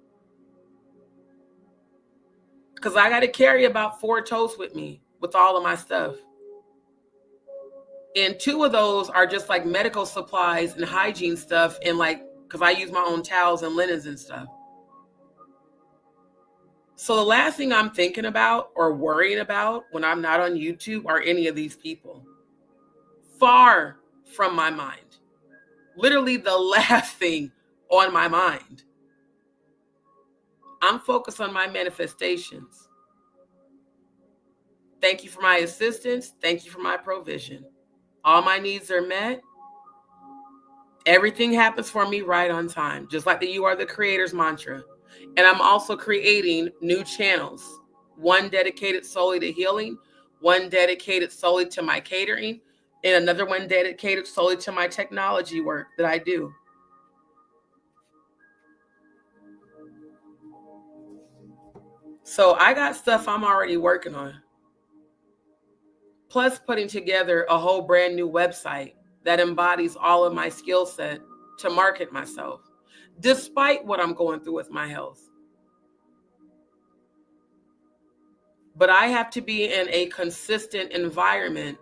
Because I got to carry about 4 totes with me with all of my stuff. And 2 of those are just like medical supplies and hygiene stuff. And like, because I use my own towels and linens and stuff. So the last thing I'm thinking about or worrying about when I'm not on YouTube are any of these people. Far from my mind. Literally the last thing on my mind. I'm focused on my manifestations. Thank you for my assistance. Thank you for my provision. All my needs are met. Everything happens for me right on time. Just like the You Are the Creator's mantra. And I'm also creating new channels. One dedicated solely to healing. One dedicated solely to my catering. And another one dedicated solely to my technology work that I do. So I got stuff I'm already working on. Plus putting together a whole brand new website that embodies all of my skill set to market myself, despite what I'm going through with my health. But I have to be in a consistent environment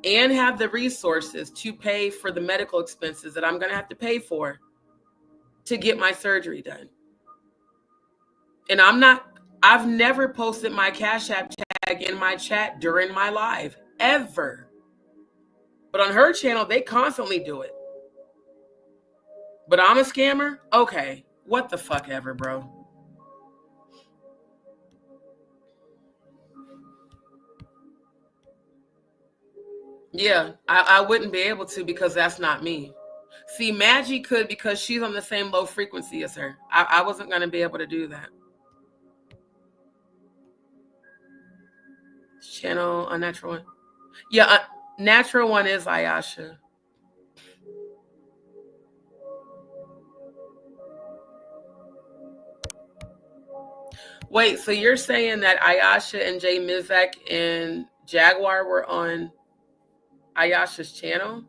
and have the resources to pay for the medical expenses that I'm going to have to pay for to get my surgery done. And I've never posted my Cash App tag in my chat during my live, ever. But on her channel, they constantly do it. But I'm a scammer? Okay. What the fuck ever, bro. Yeah, I wouldn't be able to because that's not me. See, Maggie could because she's on the same low frequency as her. I wasn't going to be able to do that. Channel Unnatural One. Yeah, Natural One is Ayasha. Wait, so you're saying that Ayasha and Jay Mizak and Jaguar were on Ayasha's channel?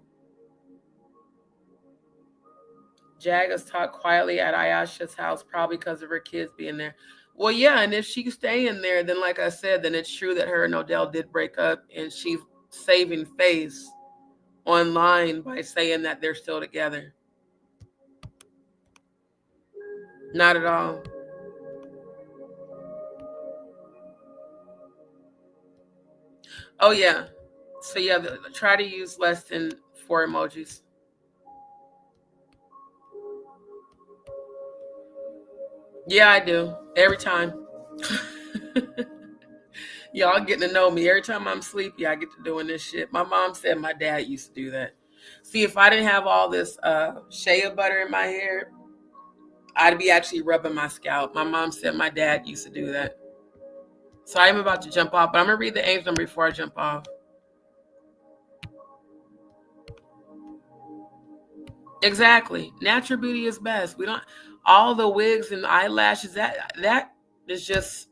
Jag has talked quietly at Ayasha's house, probably because of her kids being there. Well, yeah, and if she's staying there, then like I said, then it's true that her and Odell did break up, and she's saving face online by saying that they're still together. Not at all. Oh, yeah. So, yeah, try to use less than 4 emojis. Yeah, I do. Every time. Y'all getting to know me. Every time I'm sleepy, I get to doing this shit. My mom said my dad used to do that. See, if I didn't have all this shea butter in my hair, I'd be actually rubbing my scalp. My mom said my dad used to do that. So I'm about to jump off, but I'm going to read the angel number before I jump off. Exactly. Natural beauty is best. We don't, all the wigs and eyelashes, that is just,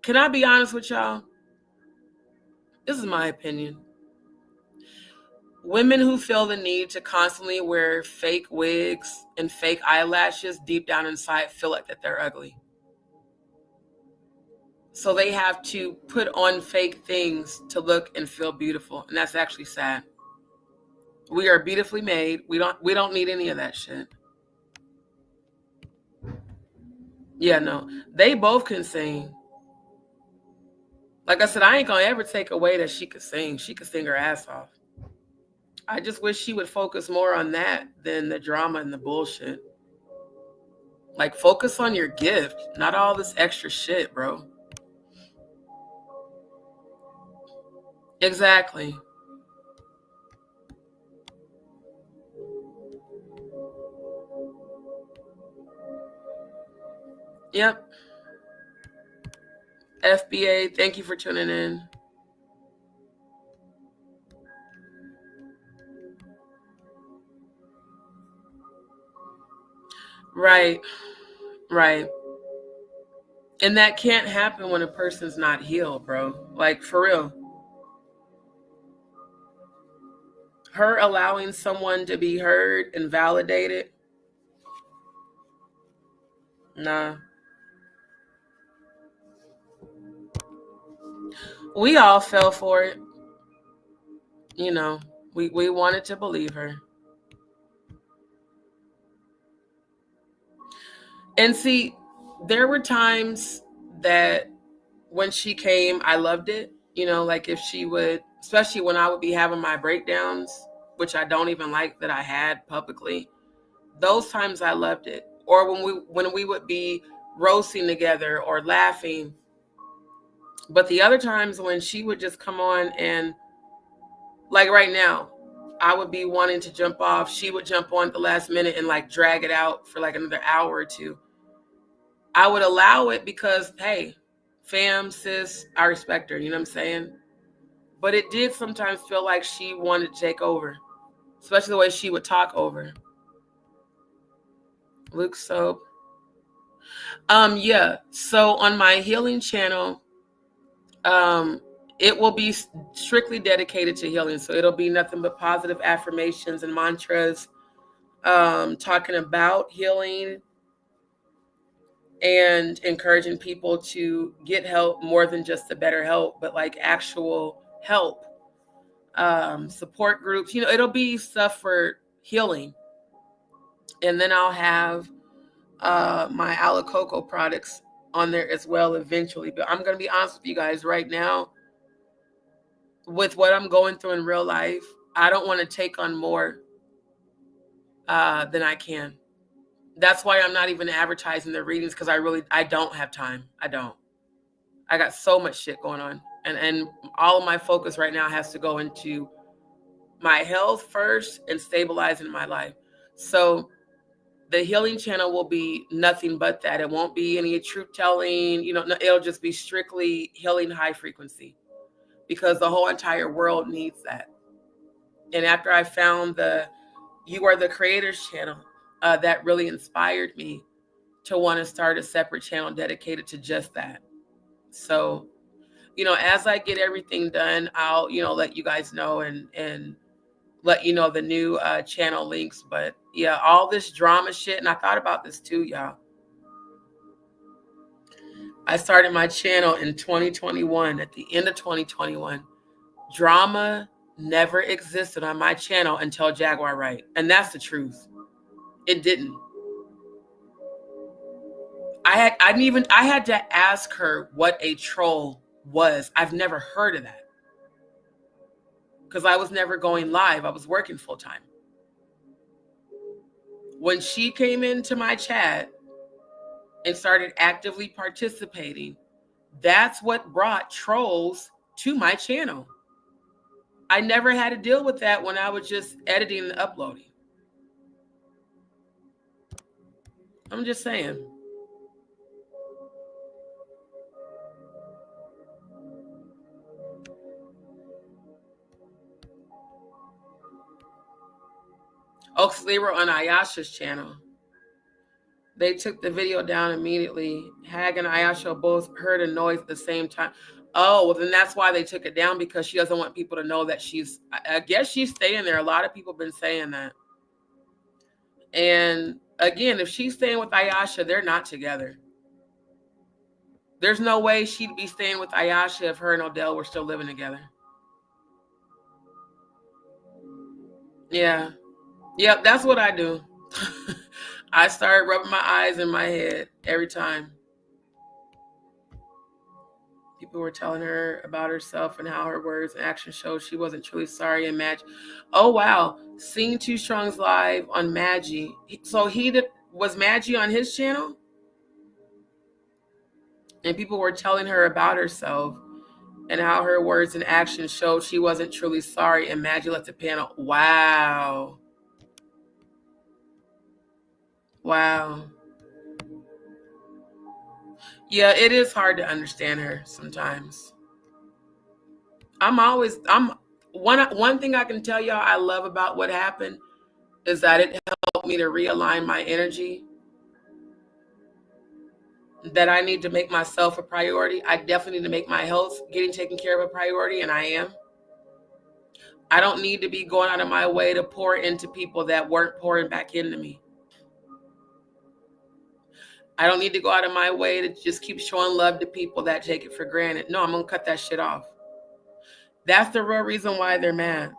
can I be honest with y'all? This is my opinion. Women who feel the need to constantly wear fake wigs and fake eyelashes deep down inside feel like that they're ugly. So they have to put on fake things to look and feel beautiful. And that's actually sad. We are beautifully made. We don't need any of that shit. Yeah, no. They both can sing. Like I said, I ain't gonna ever take away that she could sing. She could sing her ass off. I just wish she would focus more on that than the drama and the bullshit. Like, focus on your gift, not all this extra shit, bro. Exactly. Yep. FBA, thank you for tuning in. Right. Right. And that can't happen when a person's not healed, bro. Like, for real. Her allowing someone to be heard and validated. Nah. We all fell for it. You know, we wanted to believe her. And see, there were times that when she came, I loved it. You know, like if she would, especially when I would be having my breakdowns, which I don't even like that I had publicly. Those times I loved it. Or when we would be roasting together or laughing. But the other times when she would just come on and, like right now, I would be wanting to jump off. She would jump on at the last minute and like drag it out for like another hour or two. I would allow it because, hey, fam, sis, I respect her. You know what I'm saying? But it did sometimes feel like she wanted to take over, especially the way she would talk over. Luke Soap. Yeah. So on my healing channel, it will be strictly dedicated to healing. So it'll be nothing but positive affirmations and mantras, talking about healing and encouraging people to get help more than just the better help, but like actual help, support groups. You know, it'll be stuff for healing. And then I'll have my Aloe Coco products on there as well eventually. But I'm going to be honest with you guys right now. With what I'm going through in real life, I don't want to take on more than I can. That's why I'm not even advertising the readings, because I don't have time. I got so much shit going on. And all of my focus right now has to go into my health first and stabilizing my life. So the healing channel will be nothing but that. It won't be any truth telling, you know, it'll just be strictly healing high frequency, because the whole entire world needs that. And after I found the You Are the Creators channel, that really inspired me to want to start a separate channel dedicated to just that. So, you know, as I get everything done, I'll, you know, let you guys know and let you know the new channel links. But yeah, all this drama shit, and I thought about this too, y'all. I started my channel in 2021, at the end of 2021. Drama never existed on my channel until Jaguar Wright. And that's the truth. It didn't. I had to ask her what a troll was. I've never heard of that, because I was never going live. I was working full time. When she came into my chat and started actively participating, that's what brought trolls to my channel. I never had to deal with that when I was just editing and uploading. I'm just saying. Oh, they were on Ayasha's channel. They took the video down immediately. Hag and Ayasha both heard a noise at the same time. Oh, well, then that's why they took it down, because she doesn't want people to know that she's, I guess she's staying there. A lot of people have been saying that. And again, if she's staying with Ayasha, they're not together. There's no way she'd be staying with Ayasha if her and Odell were still living together. Yeah. Yep, that's what I do. I start rubbing my eyes and my head every time. People were telling her about herself and how her words and actions showed she wasn't truly sorry and Mag. Oh, wow. Seeing Too Strong's live on Maggie. So was Maggie on his channel? And people were telling her about herself and how her words and actions showed she wasn't truly sorry, and Maggie left the panel. Wow. Wow. Yeah, it is hard to understand her sometimes. One thing I can tell y'all I love about what happened is that it helped me to realign my energy. That I need to make myself a priority. I definitely need to make my health, getting taken care of, a priority, and I am. I don't need to be going out of my way to pour into people that weren't pouring back into me. I don't need to go out of my way to just keep showing love to people that take it for granted. No, I'm going to cut that shit off. That's the real reason why they're mad.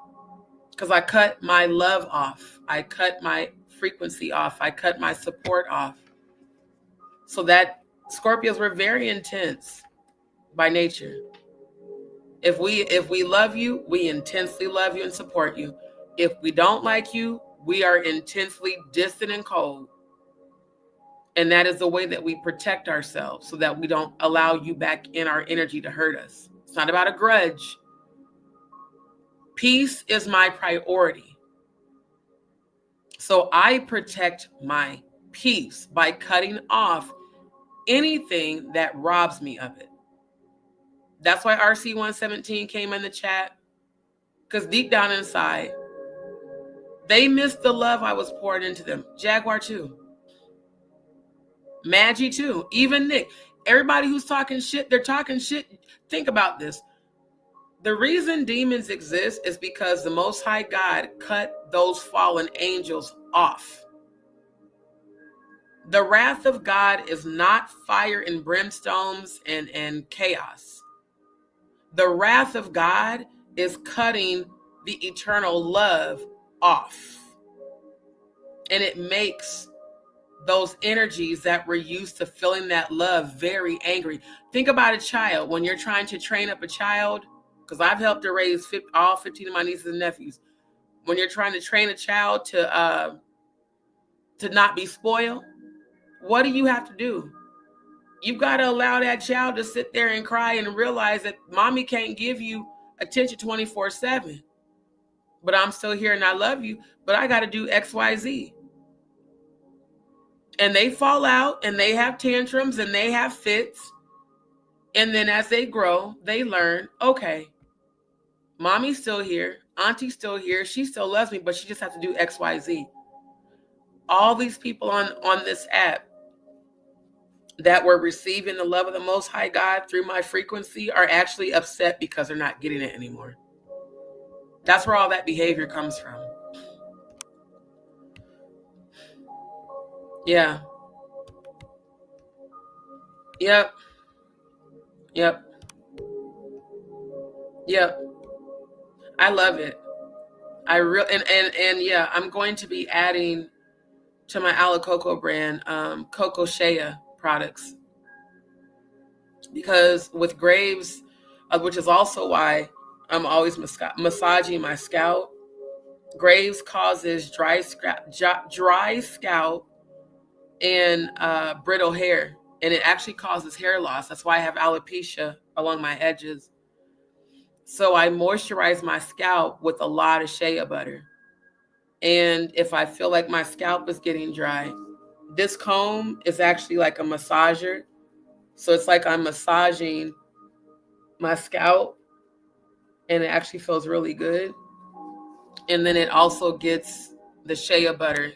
Because I cut my love off. I cut my frequency off. I cut my support off. So that Scorpios were very intense by nature. If we love you, we intensely love you and support you. If we don't like you, we are intensely distant and cold. And that is the way that we protect ourselves, so that we don't allow you back in our energy to hurt us. It's not about a grudge. Peace is my priority. So I protect my peace by cutting off anything that robs me of it. That's why RC117 came in the chat, because deep down inside, they missed the love I was pouring into them. Jaguar too. Maggie too. Even Nick. Everybody who's talking shit, they're talking shit. Think about this. The reason demons exist is because the Most High God cut those fallen angels off. The wrath of God is not fire and brimstones and chaos. The wrath of God is cutting the eternal love off. And it makes those energies that were used to filling that love very angry. Think about a child. When you're trying to train up a child, because I've helped to raise all 15 of my nieces and nephews. When you're trying to train a child to to not be spoiled, what do you have to do? You've got to allow that child to sit there and cry and realize that mommy can't give you attention 24/7. But I'm still here and I love you, but I got to do X, Y, Z. And they fall out and they have tantrums and they have fits. And then as they grow, they learn, okay, mommy's still here. Auntie's still here. She still loves me, but she just has to do X, Y, Z. All these people on this app that were receiving the love of the Most High God through my frequency are actually upset because they're not getting it anymore. That's where all that behavior comes from. Yeah. Yep. Yep. Yep. I love it. And yeah, I'm going to be adding to my Ala Coco brand, Coco Shea products. Because with Graves, which is also why I'm always massaging my scalp, Graves causes dry scalp and brittle hair. And it actually causes hair loss. That's why I have alopecia along my edges. So I moisturize my scalp with a lot of shea butter. And if I feel like my scalp is getting dry, this comb is actually like a massager. So it's like I'm massaging my scalp and it actually feels really good. And then it also gets the shea butter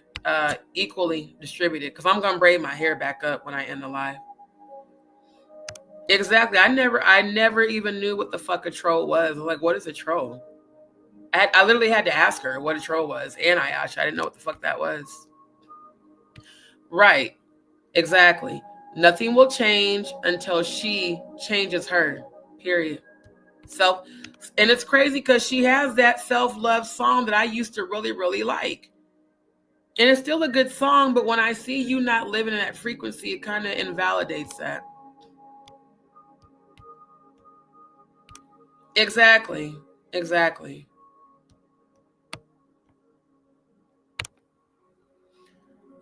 equally distributed because I'm going to braid my hair back up when I end the live. Exactly. I never even knew what the fuck a troll was. Like, what is a troll? I literally had to ask her what a troll was. And I didn't know what the fuck that was. Right. Exactly. Nothing will change until she changes her. Period. And it's crazy because she has that self-love song that I used to really, really like. And it's still a good song, but when I see you not living in that frequency, it kind of invalidates that. Exactly. Exactly.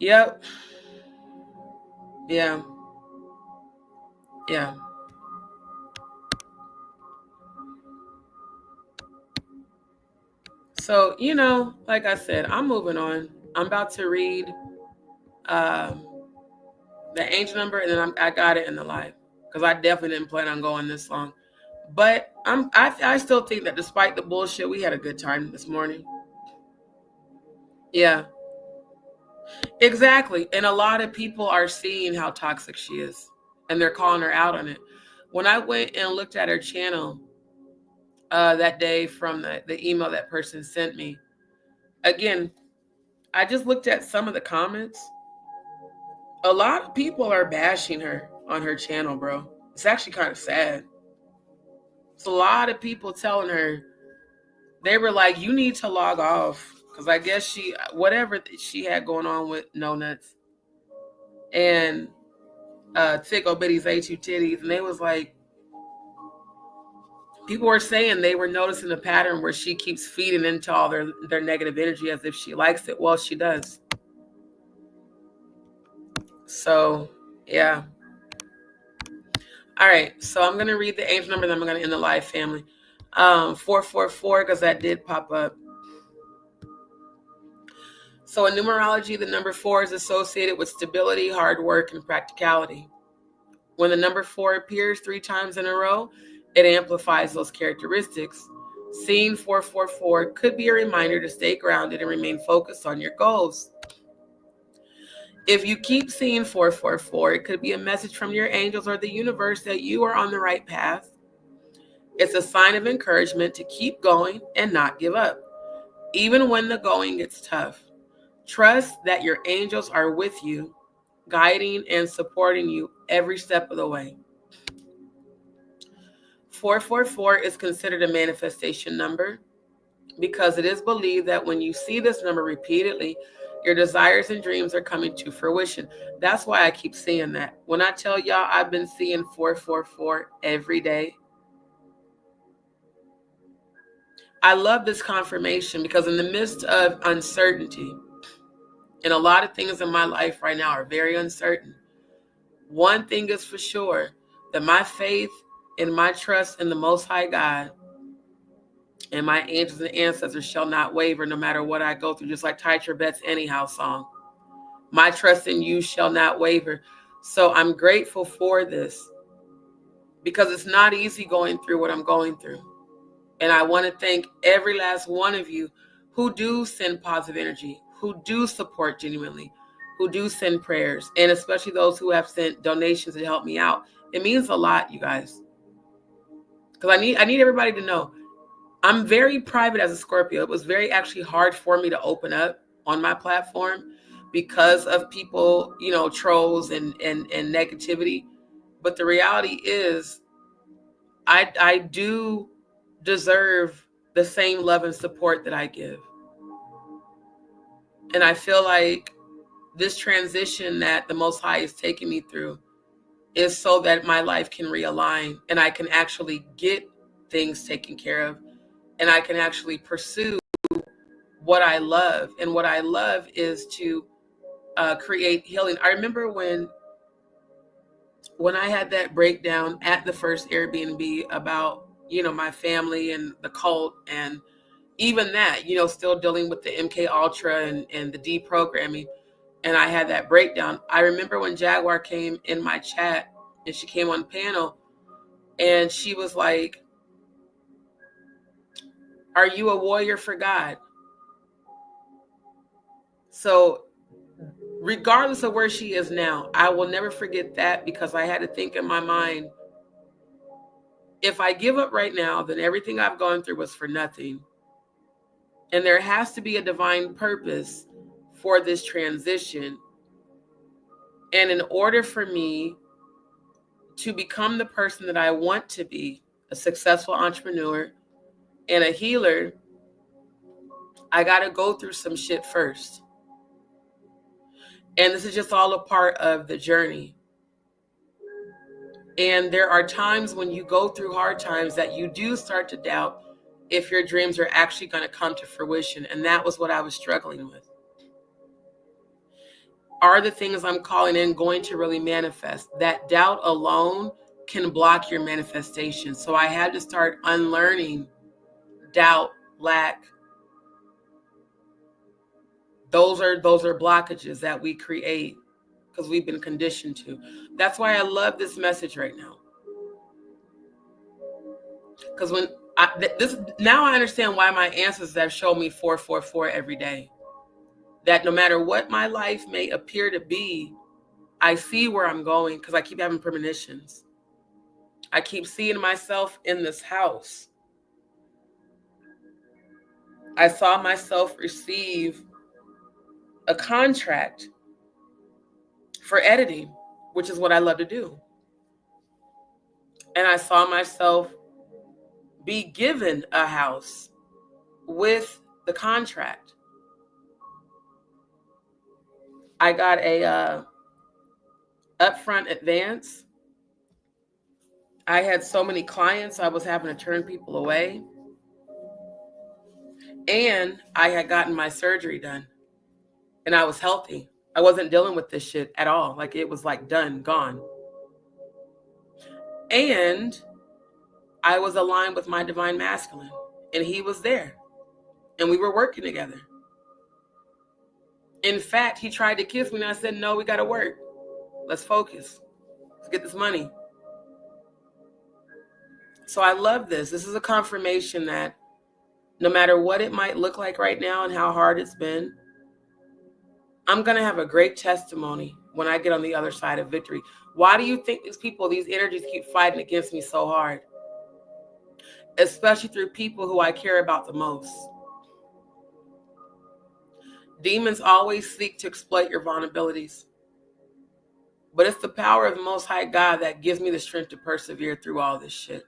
Yep. Yeah. Yeah. So, you know, like I said, I'm moving on. I'm about to read the angel number, and then I got it in the live because I definitely didn't plan on going this long. But I still think that despite the bullshit, we had a good time this morning. Yeah, exactly. And a lot of people are seeing how toxic she is, and they're calling her out on it. When I went and looked at her channel that day from the email that person sent me, again, I just looked at some of the comments. A lot of people are bashing her on her channel, bro. It's actually kind of sad. It's a lot of people telling her, they were like, you need to log off. Because I guess whatever she had going on with No Nuts and Tickle Bitty's A2 Titties. And they was like, people were saying they were noticing a pattern where she keeps feeding into all their negative energy as if she likes it. Well, she does. So, yeah. All right. So I'm going to read the angel number, then I'm going to end the live, family. 444, because that did pop up. So in numerology, the number 4 is associated with stability, hard work, and practicality. When the number 4 appears 3 times in a row, it amplifies those characteristics. Seeing 444 could be a reminder to stay grounded and remain focused on your goals. If you keep seeing 444, it could be a message from your angels or the universe that you are on the right path. It's a sign of encouragement to keep going and not give up, even when the going gets tough. Trust that your angels are with you, guiding and supporting you every step of the way. 444 is considered a manifestation number because it is believed that when you see this number repeatedly, your desires and dreams are coming to fruition. That's why I keep seeing that. When I tell y'all I've been seeing 444 every day, I love this confirmation because in the midst of uncertainty, And a lot of things in my life right now are very uncertain. One thing is for sure, that my faith and my trust in the Most High God and my angels and ancestors shall not waver no matter what I go through, just like Titra Betts' Anyhow song. My trust in you shall not waver. So I'm grateful for this because it's not easy going through what I'm going through. And I want to thank every last one of you who do send positive energy, who do support genuinely, who do send prayers, and especially those who have sent donations to help me out. It means a lot, you guys. Because I need everybody to know I'm very private as a Scorpio. It was very actually hard for me to open up on my platform because of people, you know, trolls and negativity. But the reality is I do deserve the same love and support that I give. And I feel like this transition that the Most High is taking me through is so that my life can realign and I can actually get things taken care of and I can actually pursue what I love. And what I love is to create healing. I remember when I had that breakdown at the first Airbnb about, you know, my family and the cult, and even that, you know, still dealing with the MK Ultra and the deprogramming. And I had that breakdown. I remember when Jaguar came in my chat and she came on panel and she was like, "Are you a warrior for God?" So regardless of where she is now, I will never forget that, because I had to think in my mind, if I give up right now, then everything I've gone through was for nothing. And there has to be a divine purpose for this transition. And in order for me to become the person that I want to be, a successful entrepreneur and a healer, I got to go through some shit first. And this is just all a part of the journey. And there are times when you go through hard times that you do start to doubt if your dreams are actually going to come to fruition. And that was what I was struggling with. Are the things I'm calling in going to really manifest? That doubt alone can block your manifestation. So I had to start unlearning doubt, lack. Those are blockages that we create because we've been conditioned to. That's why I love this message right now. Because now I understand why my ancestors have shown me 444 every day. That no matter what my life may appear to be, I see where I'm going because I keep having premonitions. I keep seeing myself in this house. I saw myself receive a contract for editing, which is what I love to do. And I saw myself be given a house with the contract. I got a upfront advance. I had so many clients, I was having to turn people away. And I had gotten my surgery done. And I was healthy. I wasn't dealing with this shit at all. Like, it was like done, gone. And I was aligned with my divine masculine. And he was there. And we were working together. In fact, he tried to kiss me and I said, no, we got to work. Let's focus. Let's get this money. So I love this. This is a confirmation that no matter what it might look like right now and how hard it's been, I'm going to have a great testimony when I get on the other side of victory. Why do you think these people, these energies keep fighting against me so hard? Especially through people who I care about the most. Demons always seek to exploit your vulnerabilities. But it's the power of the Most High God that gives me the strength to persevere through all this shit.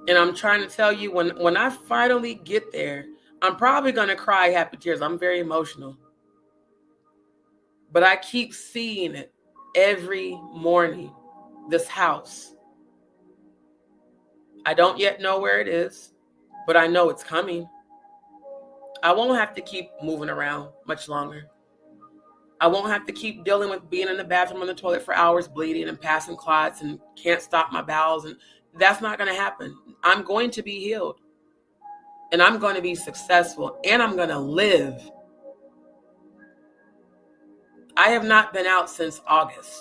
And I'm trying to tell you, when I finally get there, I'm probably going to cry happy tears. I'm very emotional. But I keep seeing it every morning, this house. I don't yet know where it is, but I know it's coming. I won't have to keep moving around much longer. I won't have to keep dealing with being in the bathroom on the toilet for hours bleeding and passing clots and can't stop my bowels. And that's not going to happen. I'm going to be healed. And I'm going to be successful. And I'm going to live. I have not been out since August.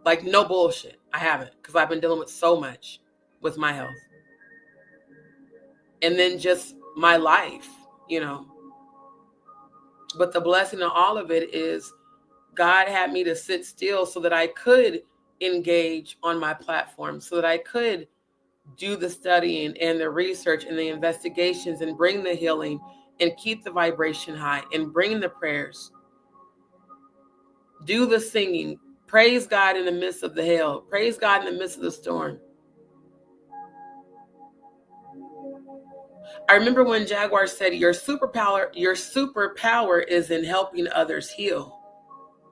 Like, no bullshit. I haven't. Because I've been dealing with so much with my health. And then just my life, you know. But the blessing of all of it is God had me to sit still so that I could engage on my platform, so that I could do the studying and the research and the investigations and bring the healing and keep the vibration high and bring the prayers, do the singing, praise God in the midst of the hail, praise God in the midst of the storm. I remember when Jaguar said, your superpower is in helping others heal.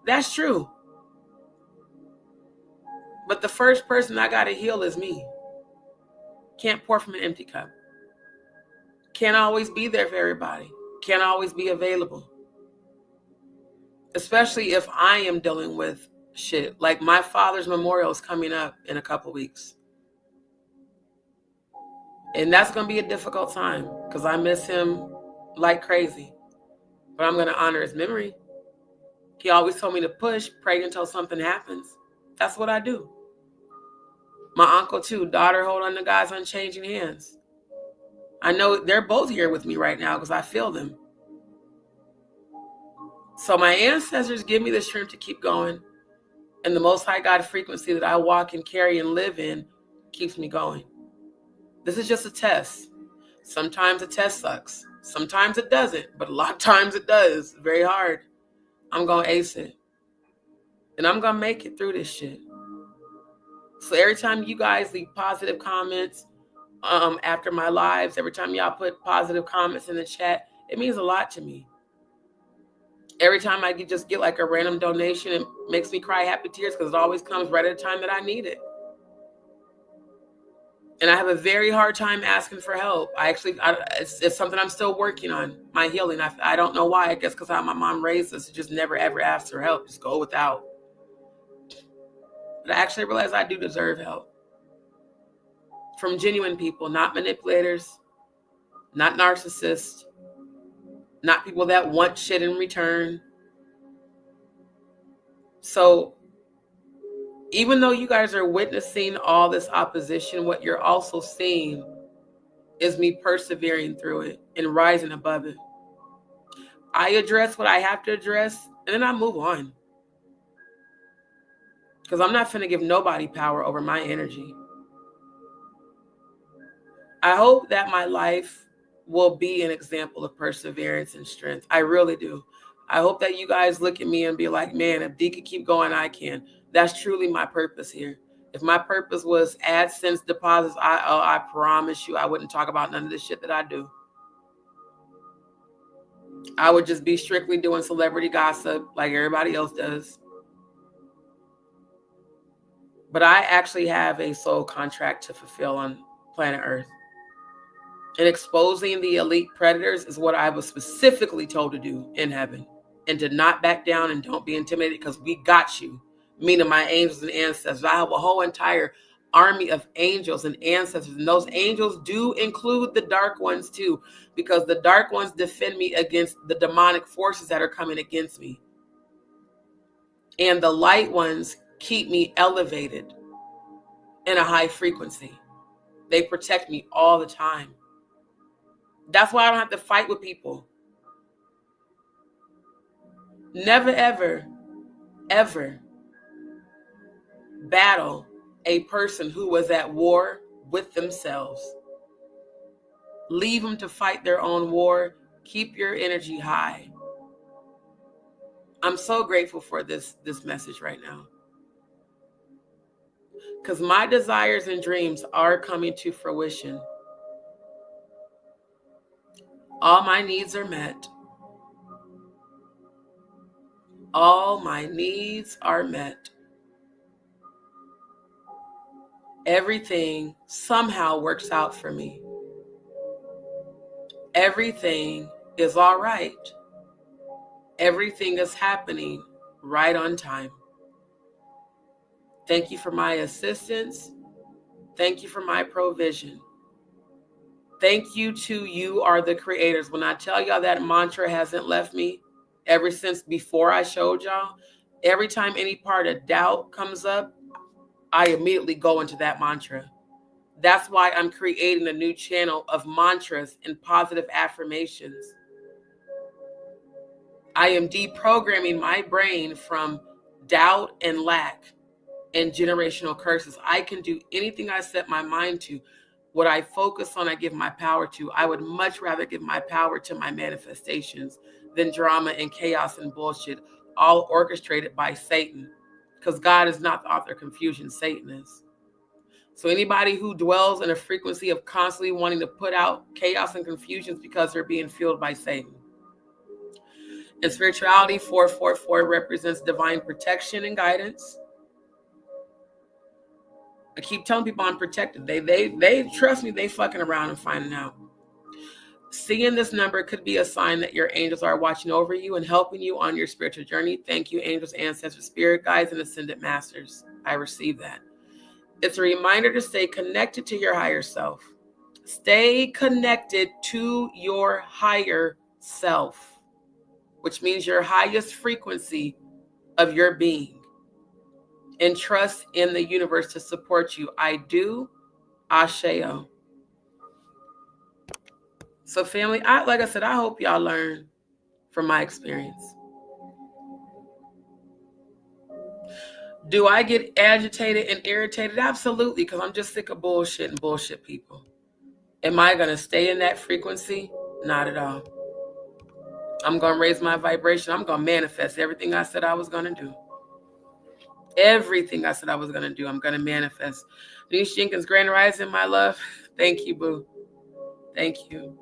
That's true. But the first person I got to heal is me. Can't pour from an empty cup. Can't always be there for everybody. Can't always be available. Especially if I am dealing with shit. Like my father's memorial is coming up in a couple weeks. And that's going to be a difficult time because I miss him like crazy. But I'm going to honor his memory. He always told me to push, pray until something happens. That's what I do. My uncle too, daughter, hold on to God's unchanging hands. I know they're both here with me right now because I feel them. So my ancestors give me the strength to keep going. And the Most High God frequency that I walk and carry and live in keeps me going. This is just a test. Sometimes a test sucks. Sometimes it doesn't, but a lot of times it does. Very hard. I'm going to ace it. And I'm going to make it through this shit. So every time you guys leave positive comments after my lives, every time y'all put positive comments in the chat, it means a lot to me. Every time I just get like a random donation, it makes me cry happy tears because it always comes right at a time that I need it. And I have a very hard time asking for help. It's something I'm still working on, my healing. I don't know why. I guess because how my mom raised us, just never ever asked for help. Just go without. But I actually realized I do deserve help. From genuine people, not manipulators, not narcissists, not people that want shit in return. So even though you guys are witnessing all this opposition, what you're also seeing is me persevering through it and rising above it. I address what I have to address, and then I move on. Because I'm not finna give nobody power over my energy. I hope that my life will be an example of perseverance and strength. I really do. I hope that you guys look at me and be like, man, if D could keep going, I can. That's truly my purpose here. If my purpose was AdSense deposits, I promise you I wouldn't talk about none of this shit that I do. I would just be strictly doing celebrity gossip like everybody else does. But I actually have a soul contract to fulfill on planet Earth. And exposing the elite predators is what I was specifically told to do in heaven. And to not back down and don't be intimidated because we got you. Meaning my angels and ancestors. I have a whole entire army of angels and ancestors. And those angels do include the dark ones too. Because the dark ones defend me against the demonic forces that are coming against me. And the light ones keep me elevated in a high frequency. They protect me all the time. That's why I don't have to fight with people. Never, ever, ever battle a person who was at war with themselves. Leave them to fight their own war. Keep your energy high. I'm so grateful for this message right now. Because my desires and dreams are coming to fruition. All my needs are met. All my needs are met. Everything somehow works out for me. Everything is all right. Everything is happening right on time. Thank you for my assistance. Thank you for my provision. Thank you to you are the creators. When I tell y'all that mantra hasn't left me ever since before I showed y'all, every time any part of doubt comes up, I immediately go into that mantra. That's why I'm creating a new channel of mantras and positive affirmations. I am deprogramming my brain from doubt and lack and generational curses. I can do anything I set my mind to. What I focus on, I give my power to. I would much rather give my power to my manifestations than drama and chaos and bullshit, all orchestrated by Satan. Because God is not the author of confusion, Satan is. So anybody who dwells in a frequency of constantly wanting to put out chaos and confusions because they're being fueled by Satan. In spirituality, 444 represents divine protection and guidance. I keep telling people I'm protected. They trust me, they fucking around and finding out. Seeing this number could be a sign that your angels are watching over you and helping you on your spiritual journey. Thank you, angels, ancestors, spirit guides, and ascended masters. I receive that. It's a reminder to stay connected to your higher self. Stay connected to your higher self, which means your highest frequency of your being. And trust in the universe to support you. I do. Asheo. So family, like I said, I hope y'all learn from my experience. Do I get agitated and irritated? Absolutely, because I'm just sick of bullshit and bullshit people. Am I going to stay in that frequency? Not at all. I'm going to raise my vibration. I'm going to manifest everything I said I was going to do. Everything I said I was going to do, I'm going to manifest. Denise Jenkins, Grand Rising, my love. Thank you, boo. Thank you.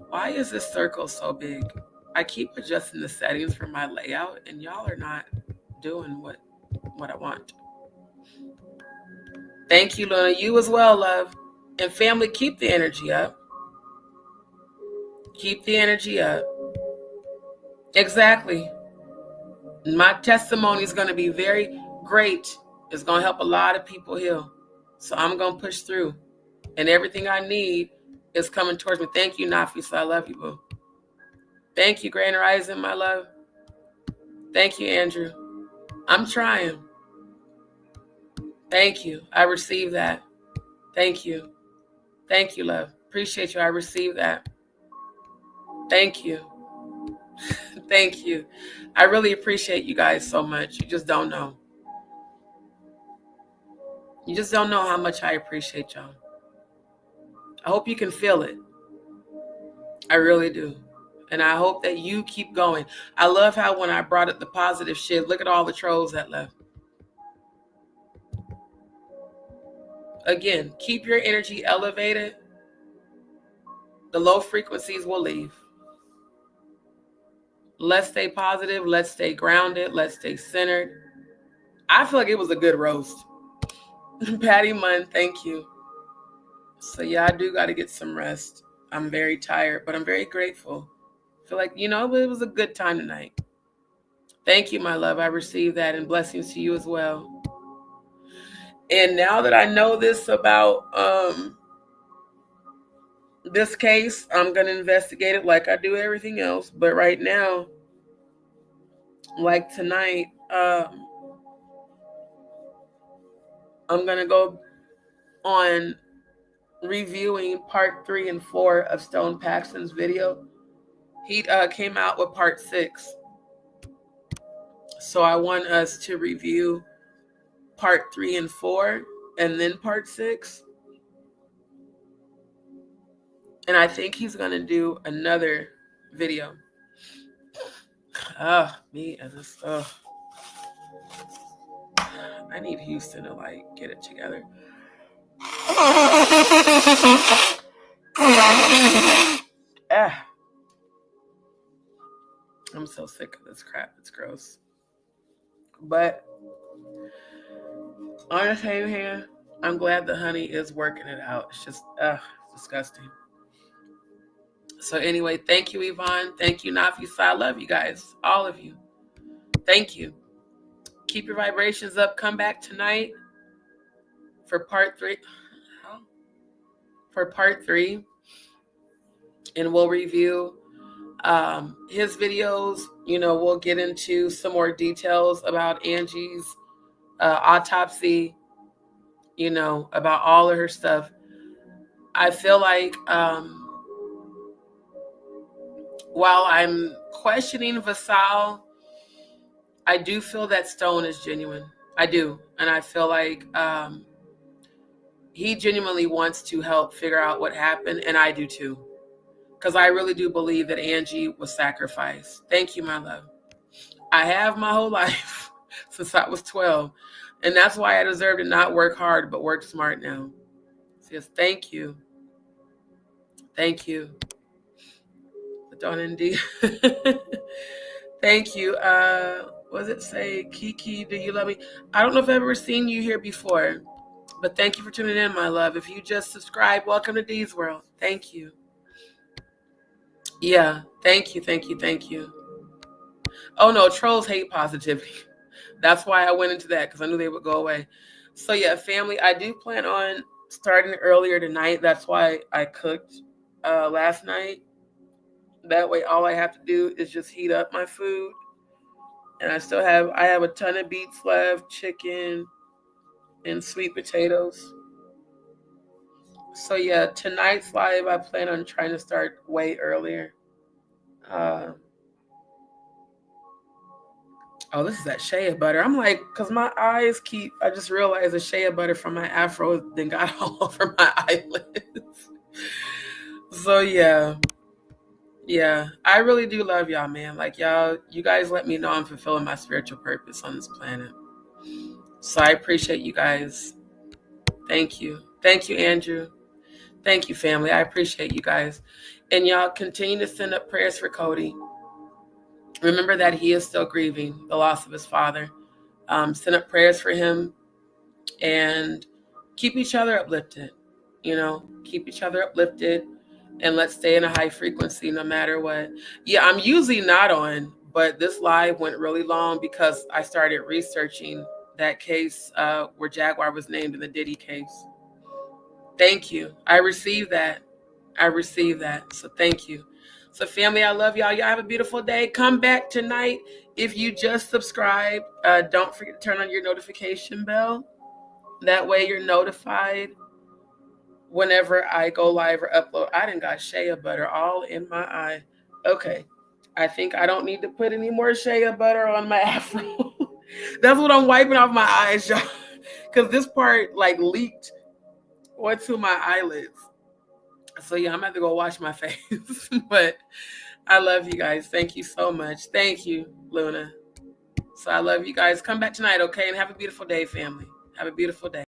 Why is this circle so big? I keep adjusting the settings for my layout, and y'all are not doing what I want. Thank you, Luna. You as well, love. And family, keep the energy up. Keep the energy up. Exactly. My testimony is going to be very great. It's going to help a lot of people heal. So I'm going to push through. And everything I need is coming towards me. Thank you, Nafisa. I love you, boo. Thank you, Grand Rising, my love. Thank you, Andrew. I'm trying. Thank you. I receive that. Thank you. Thank you, love. Appreciate you. I receive that. Thank you. Thank you. I really appreciate you guys so much. You just don't know. You just don't know how much I appreciate y'all. I hope you can feel it. I really do. And I hope that you keep going. I love how when I brought up the positive shit, look at all the trolls that left. Again, keep your energy elevated. The low frequencies will leave. Let's stay positive. Let's stay grounded. Let's stay centered. I feel like it was a good roast. Patty Munn, thank you. So yeah, I do got to get some rest. I'm very tired, but I'm very grateful. I feel like, it was a good time tonight. Thank you, my love. I received that, and blessings to you as well. And now that I know this about this case, I'm going to investigate it like I do everything else. But right now, like tonight, I'm going to go on reviewing part 3 and 4 of Stone Paxton's video. He came out with part 6. So I want us to review part 3 and 4 and then part 6. And I think he's going to do another video. Me and this. I need Houston to get it together. I'm so sick of this crap. It's gross. But on the same hand, I'm glad the honey is working it out. It's just disgusting. So anyway, thank you, Yvonne. Thank you, Nafisa. I love you guys, all of you. Thank you. Keep your vibrations up. Come back tonight for part 3. And we'll review his videos. You know, we'll get into some more details about Angie's autopsy, you know, about all of her stuff. I feel like while I'm questioning Vassal, I do feel that Stone is genuine. I do. And I feel like he genuinely wants to help figure out what happened. And I do too. Because I really do believe that Angie was sacrificed. Thank you, my love. I have my whole life since I was 12. And that's why I deserve to not work hard, but work smart now. So yes, thank you. Thank you. But don't indeed. Thank you. What does it say? Kiki, do you love me? I don't know if I've ever seen you here before, but thank you for tuning in, my love. If you just subscribed, welcome to D's World. Thank you. Yeah, thank you, thank you, thank you. Oh no, trolls hate positivity. That's why I went into that, because I knew they would go away. So yeah, family, I do plan on starting earlier tonight. That's why I cooked last night. That way all I have to do is just heat up my food. And I have a ton of beets left, chicken, and sweet potatoes. So yeah, tonight's live, I plan on trying to start way earlier. Oh, this is that shea butter. I'm like, because my eyes I just realized the shea butter from my afro then got all over my eyelids. So yeah. Yeah, I really do love y'all, man. Like you guys let me know I'm fulfilling my spiritual purpose on this planet. So I appreciate you guys. Thank you. Thank you, Andrew. Thank you, family. I appreciate you guys. And y'all continue to send up prayers for Cody. Remember that he is still grieving the loss of his father. Send up prayers for him and keep each other uplifted. You know, keep each other uplifted. And let's stay in a high frequency no matter what. Yeah, I'm usually not on, but this live went really long because I started researching that case where Jaguar was named in the Diddy case. Thank you. I received that. So thank you. So family, I love y'all. Y'all have a beautiful day. Come back tonight. If you just subscribed, don't forget to turn on your notification bell. That way you're notified whenever I go live or upload. I done got shea butter all in my eye. Okay. I think I don't need to put any more shea butter on my afro. That's what I'm wiping off my eyes, y'all. Because this part like leaked onto my eyelids. So yeah, I'm gonna have to go wash my face. But I love you guys. Thank you so much. Thank you, Luna. So I love you guys. Come back tonight, okay? And have a beautiful day, family. Have a beautiful day.